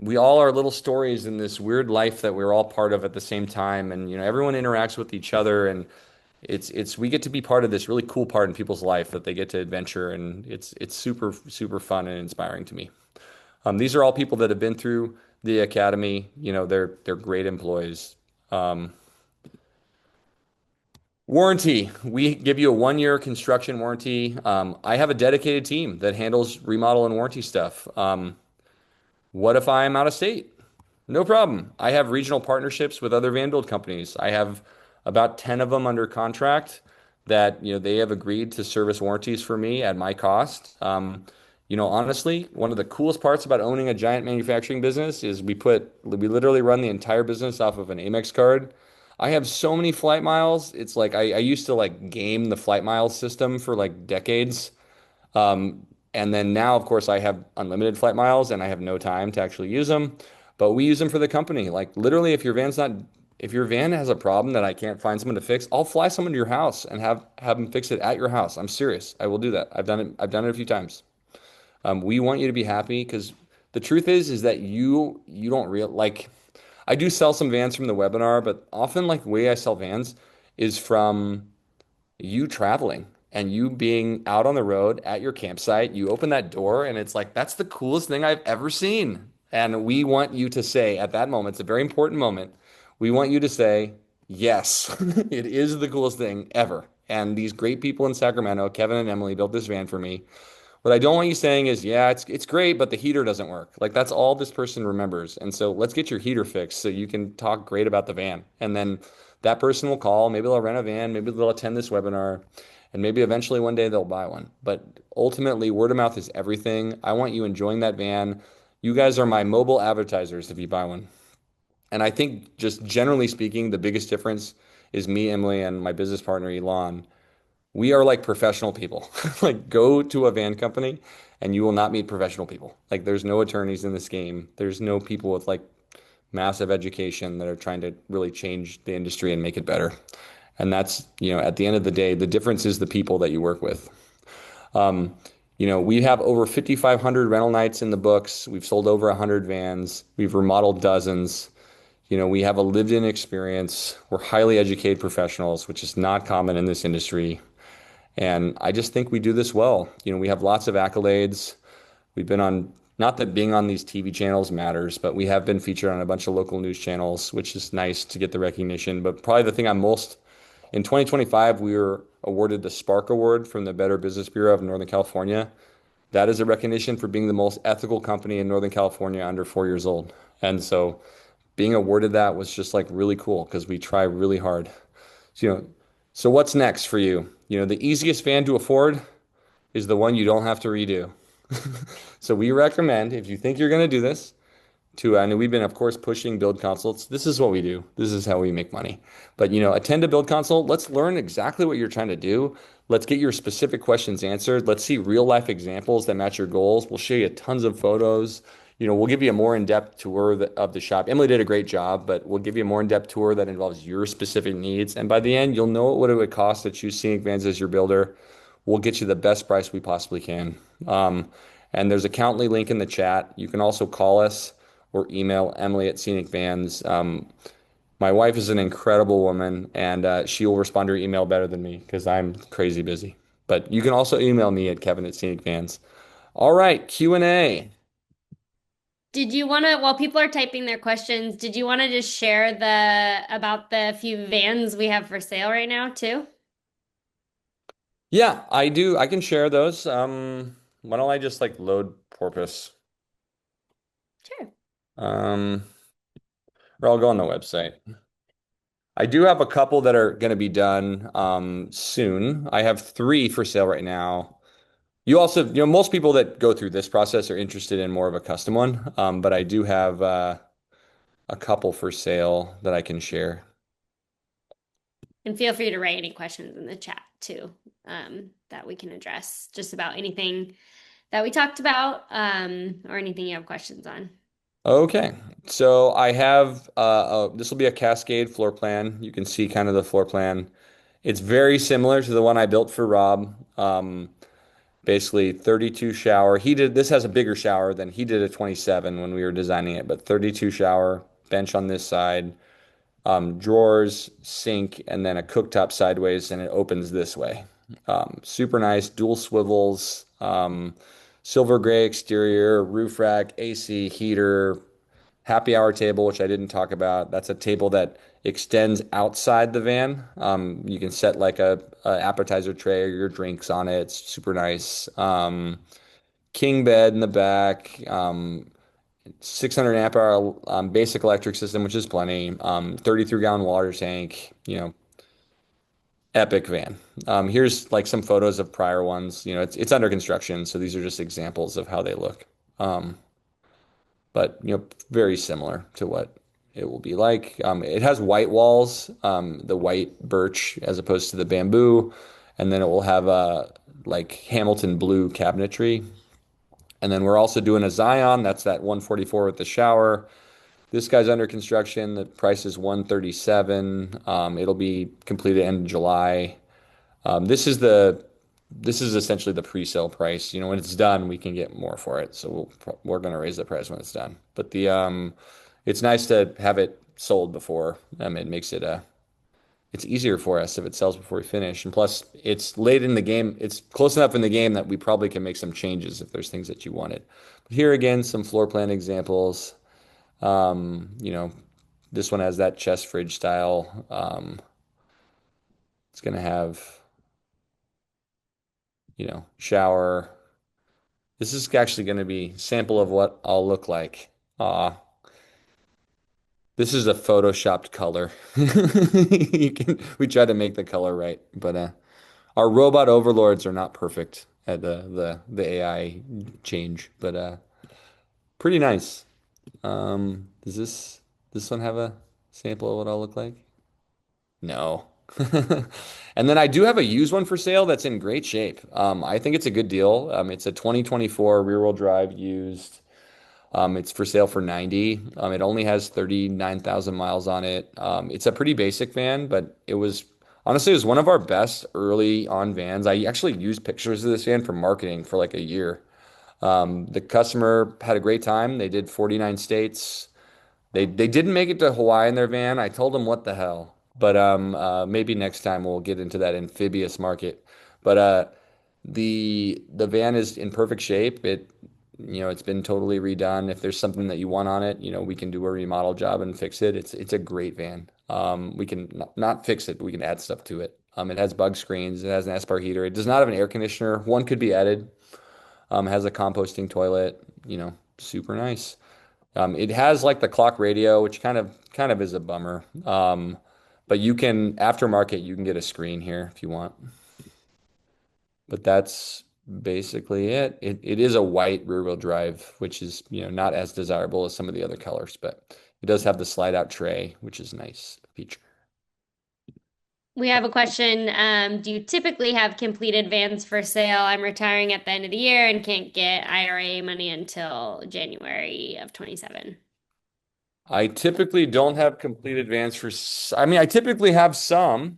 Speaker 1: are little stories in this weird life that we're all part of at the same time. And, everyone interacts with each other, and we get to be part of this really cool part in people's life that they get to adventure. And it's super, super fun and inspiring to me. These are all people that have been through the academy. They're great employees. Warranty. We give you a 1-year construction warranty. I have a dedicated team that handles remodel and warranty stuff. What if I'm out of state? No problem. I have regional partnerships with other van build companies. I have about 10 of them under contract that, they have agreed to service warranties for me at my cost. Honestly, one of the coolest parts about owning a giant manufacturing business is we literally run the entire business off of an Amex card. I have so many flight miles. It's like I used to like game the flight miles system for like decades. And then now, of course, I have unlimited flight miles and I have no time to actually use them. But we use them for the company. Like, literally, if if your van has a problem that I can't find someone to fix, I'll fly someone to your house and have them fix it at your house. I'm serious. I will do that. I've done it. I've done it a few times. We want you to be happy because the truth is that you don't real like. I do sell some vans from the webinar, but often like the way I sell vans is from you traveling and you being out on the road at your campsite. You open that door and it's like, that's the coolest thing I've ever seen. And we want you to say at that moment, it's a very important moment. We want you to say, yes, it is the coolest thing ever. And these great people in Sacramento, Kevin and Emily, built this van for me. What I don't want you saying is, yeah, it's great, but the heater doesn't work. Like that's all this person remembers. And so let's get your heater fixed so you can talk great about the van. And then that person will call, maybe they'll rent a van, maybe they'll attend this webinar, and maybe eventually one day they'll buy one. But ultimately, word of mouth is everything. I want you enjoying that van. You guys are my mobile advertisers if you buy one. And I think just generally speaking, the biggest difference is me, Emily, and my business partner, Elon. We are like professional people. Like go to a van company and you will not meet professional people. Like there's no attorneys in this game. There's no people with like massive education that are trying to really change the industry and make it better. And that's, at the end of the day, the difference is the people that you work with. We have over 5,500 rental nights in the books. We've sold over 100 vans. We've remodeled dozens. We have a lived-in experience. We're highly educated professionals, which is not common in this industry. And I just think we do this well. We have lots of accolades. We've been on, not that being on these TV channels matters, but we have been featured on a bunch of local news channels, which is nice to get the recognition. But probably the thing in 2025, we were awarded the Spark Award from the Better Business Bureau of Northern California. That is a recognition for being the most ethical company in Northern California under 4 years old. And so being awarded that was just like really cool because we try really hard. So what's next for you? The easiest van to afford is the one you don't have to redo. So we recommend, if you think you're going to do this, and we've been, of course, pushing build consults. This is what we do. This is how we make money. But, attend a build consult. Let's learn exactly what you're trying to do. Let's get your specific questions answered. Let's see real life examples that match your goals. We'll show you tons of photos. We'll give you a more in-depth tour of the shop. Emily did a great job, but we'll give you a more in-depth tour that involves your specific needs. And by the end, you'll know what it would cost to choose Scenic Vans as your builder. We'll get you the best price we possibly can. And there's a Countly link in the chat. You can also call us or email Emily at Scenic Vans. My wife is an incredible woman, and she will respond to your email better than me because I'm crazy busy. But you can also email me at Kevin at Scenic Vans. All right, Q&A.
Speaker 9: Did you want to, while people are typing their questions, did you want to just share about the few vans we have for sale right now too?
Speaker 1: Yeah, I do. I can share those. Why don't I just load Porpoise?
Speaker 9: Sure.
Speaker 1: Or I'll go on the website. I do have a couple that are going to be done soon. I have 3 for sale right now. You also, most people that go through this process are interested in more of a custom one, but I do have a couple for sale that I can share.
Speaker 9: And feel free to write any questions in the chat too, that we can address just about anything that we talked about, or anything you have questions on.
Speaker 1: Okay, so I have, this will be a Cascade floor plan. You can see kind of the floor plan. It's very similar to the one I built for Rob. Basically 32 shower. This has a bigger shower than he did a 27 when we were designing it, but 32 shower, bench on this side, drawers, sink, and then a cooktop sideways, and it opens this way. Super nice, dual swivels, silver gray exterior, roof rack, AC, heater, happy hour table, which I didn't talk about. That's a table that extends outside the van. You can set like a appetizer tray or your drinks on it. It's super nice. King bed in the back. 600 amp hour basic electric system, which is plenty. 33-gallon water tank. Epic van. Here's some photos of prior ones. It's under construction, so these are just examples of how they look. But very similar to what it will be like. It has white walls, the white birch as opposed to the bamboo, and then it will have Hamilton blue cabinetry. And then we're also doing a Zion. That's that 144 with the shower. This guy's under construction. The price is 137. It'll be completed end of July. This is essentially the pre-sale price. When it's done, we can get more for it. So we're going to raise the price when it's done. But it's nice to have it sold before. It makes it's easier for us if it sells before we finish. And plus, it's late in the game. It's close enough in the game that we probably can make some changes if there's things that you wanted. But here again, some floor plan examples. This one has that chest fridge style. It's going to have, shower. This is actually going to be sample of what I'll look like. This is a photoshopped color. We try to make the color right, but our robot overlords are not perfect at the AI change, but pretty nice. Does this one have a sample of what I'll look like? No. And then I do have a used one for sale that's in great shape. I think it's a good deal. It's a 2024 rear-wheel drive used. It's for sale for 90. It only has 39,000 miles on it. It's a pretty basic van, but it was one of our best early on vans. I actually used pictures of this van for marketing for like a year. The customer had a great time. They did 49 states. They didn't make it to Hawaii in their van. I told them what the hell. But maybe next time we'll get into that amphibious market. But the van is in perfect shape. It's been totally redone. If there's something that you want on it, we can do a remodel job and fix it. It's a great van. We can not fix it, but we can add stuff to it. It has bug screens. It has an S-bar heater. It does not have an air conditioner. One could be added. Has a composting toilet. Super nice. It has like the clock radio, which kind of is a bummer. But aftermarket, you can get a screen here if you want. But that's basically it. It is a white rear-wheel drive, which is, not as desirable as some of the other colors, but it does have the slide-out tray, which is a nice feature.
Speaker 9: We have a question. Do you typically have completed vans for sale? I'm retiring at the end of the year and can't get IRA money until January of 27.
Speaker 1: I typically don't have completed vans I typically have some.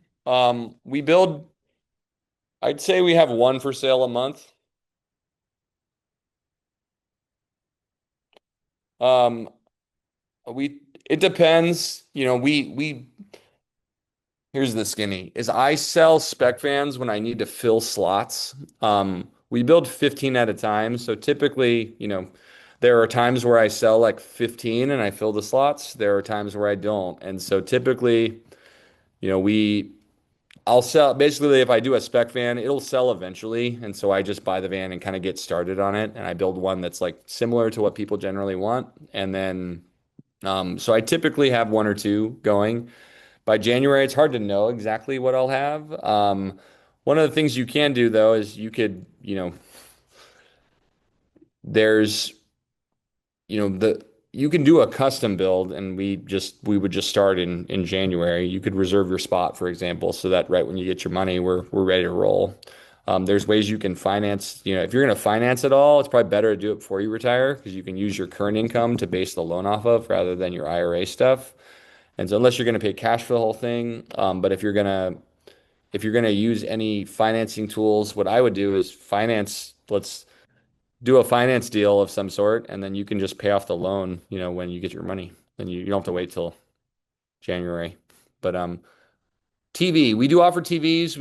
Speaker 1: I'd say we have one for sale a month. It depends. Here's the skinny, is I sell spec vans when I need to fill slots. We build 15 at a time. So typically, there are times where I sell like 15 and I fill the slots. There are times where I don't. And so typically, I'll sell, basically if I do a spec van, it'll sell eventually. And so I just buy the van and kind of get started on it. And I build one that's like similar to what people generally want. And then, so I typically have one or two going. By January, it's hard to know exactly what I'll have. One of the things you can do though, is you could, there's, you can do a custom build and we would just start in January. You could reserve your spot, for example, so that right when you get your money, we're ready to roll. There's ways you can finance, if you're going to finance it all, it's probably better to do it before you retire because you can use your current income to base the loan off of rather than your IRA stuff. And so unless you're going to pay cash for the whole thing, but if you're going to use any financing tools, what I would do is let's do a finance deal of some sort, and then you can just pay off the loan, when you get your money. Then you don't have to wait till January. But TV, we do offer TVs.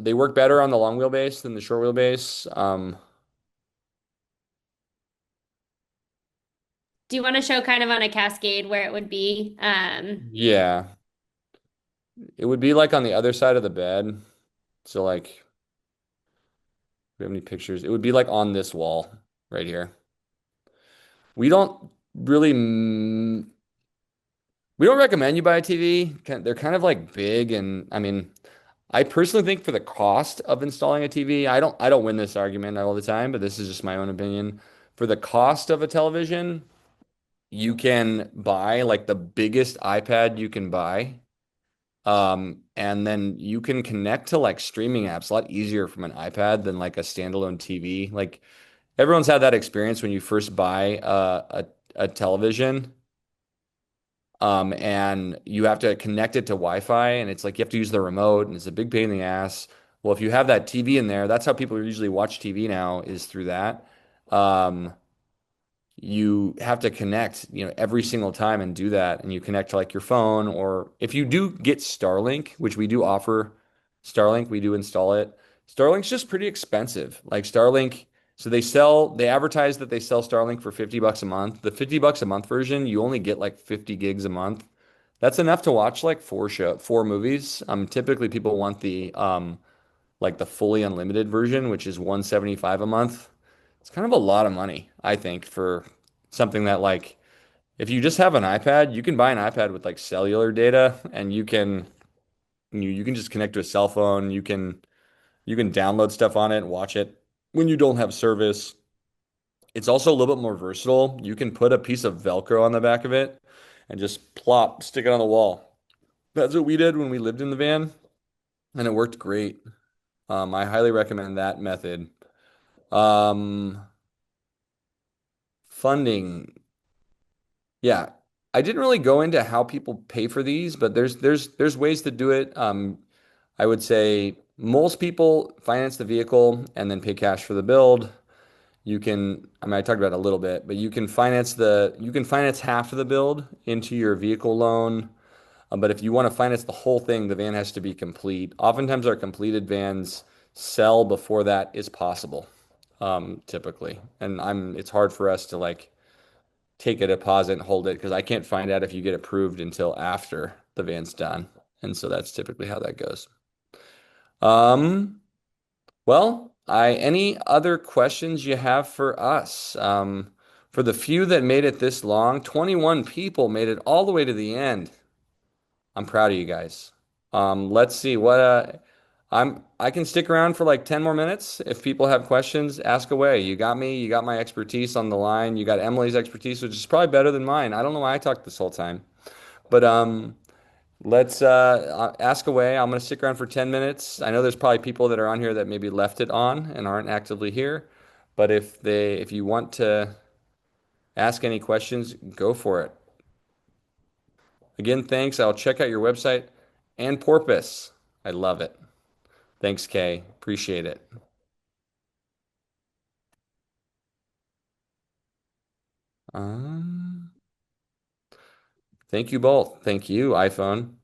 Speaker 1: They work better on the long wheelbase than the short wheelbase.
Speaker 9: Do you want to show kind of on a cascade where it would be?
Speaker 1: Yeah. It would be like on the other side of the bed. So like, do we have any pictures? It would be like on this wall right here. We don't recommend you buy a TV. They're kind of like big, and I personally think for the cost of installing a TV, I don't win this argument all the time, but this is just my own opinion. For the cost of a television, you can buy like the biggest iPad you can buy. And then you can connect to like streaming apps a lot easier from an iPad than like a standalone TV. Like everyone's had that experience when you first buy a television And you have to connect it to Wi-Fi, and it's like you have to use the remote, and it's a big pain in the ass. Well, if you have that TV in there, that's how people usually watch TV now, is through that. Um, you have to connect, every single time and do that. And you connect to like your phone, or if you do get Starlink, which we do offer Starlink, we do install it. Starlink's just pretty expensive. Like Starlink, so they advertise that they sell Starlink for $50 a month. The $50 a month version, you only get like 50 gigs a month. That's enough to watch like four movies. Typically people want the like the fully unlimited version, which is 175 a month. It's kind of a lot of money, I think, for something that like if you just have an iPad, you can buy an iPad with like cellular data, and you can just connect to a cell phone. You can download stuff on it and watch it when you don't have service. It's also a little bit more versatile. You can put a piece of Velcro on the back of it and just plop, stick it on the wall. That's what we did when we lived in the van, and it worked great. I highly recommend that method. Um, Funding. Yeah, I didn't really go into how people pay for these, but there's ways to do it. I would say most people finance the vehicle and then pay cash for the build. I talked about it a little bit, but you can finance half of the build into your vehicle loan. But if you want to finance the whole thing, the van has to be complete. Oftentimes, our completed vans sell before that is possible, typically. And it's hard for us to like take a deposit and hold it because I can't find out if you get approved until after the van's done. And so that's typically how that goes. Um, any other questions you have for us? For the few that made it this long, 21 people made it all the way to the end. I'm proud of you guys. Let's see what I can stick around for like 10 more minutes. If people have questions, ask away. You got me, you got my expertise on the line. You got Emily's expertise, which is probably better than mine. I don't know why I talked this whole time. But let's ask away. I'm gonna stick around for 10 minutes. I know there's probably people that are on here that maybe left it on and aren't actively here. But if you want to ask any questions, go for it. Again, thanks. I'll check out your website and Porpoise. I love it. Thanks, Kay. Appreciate it. Thank you both. Thank you, iPhone.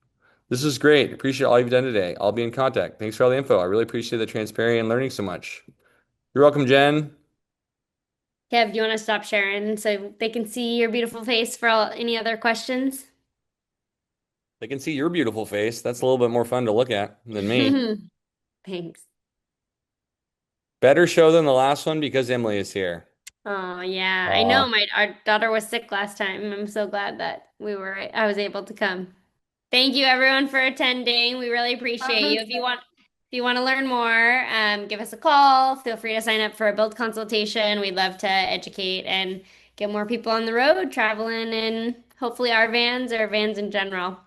Speaker 1: This is great. Appreciate all you've done today. I'll be in contact. Thanks for all the info. I really appreciate the transparency and learning so much. You're welcome, Jen.
Speaker 9: Kev, do you want to stop sharing so they can see your beautiful face for any other questions?
Speaker 1: They can see your beautiful face. That's a little bit more fun to look at than me.
Speaker 9: Thanks.
Speaker 1: Better show than the last one because Emily is here.
Speaker 9: Oh yeah, I know our daughter was sick last time. I'm so glad that I was able to come. Thank you everyone for attending. We really appreciate you. If you want to learn more, give us a call. Feel free to sign up for a build consultation. We'd love to educate and get more people on the road traveling in hopefully our vans or vans in general.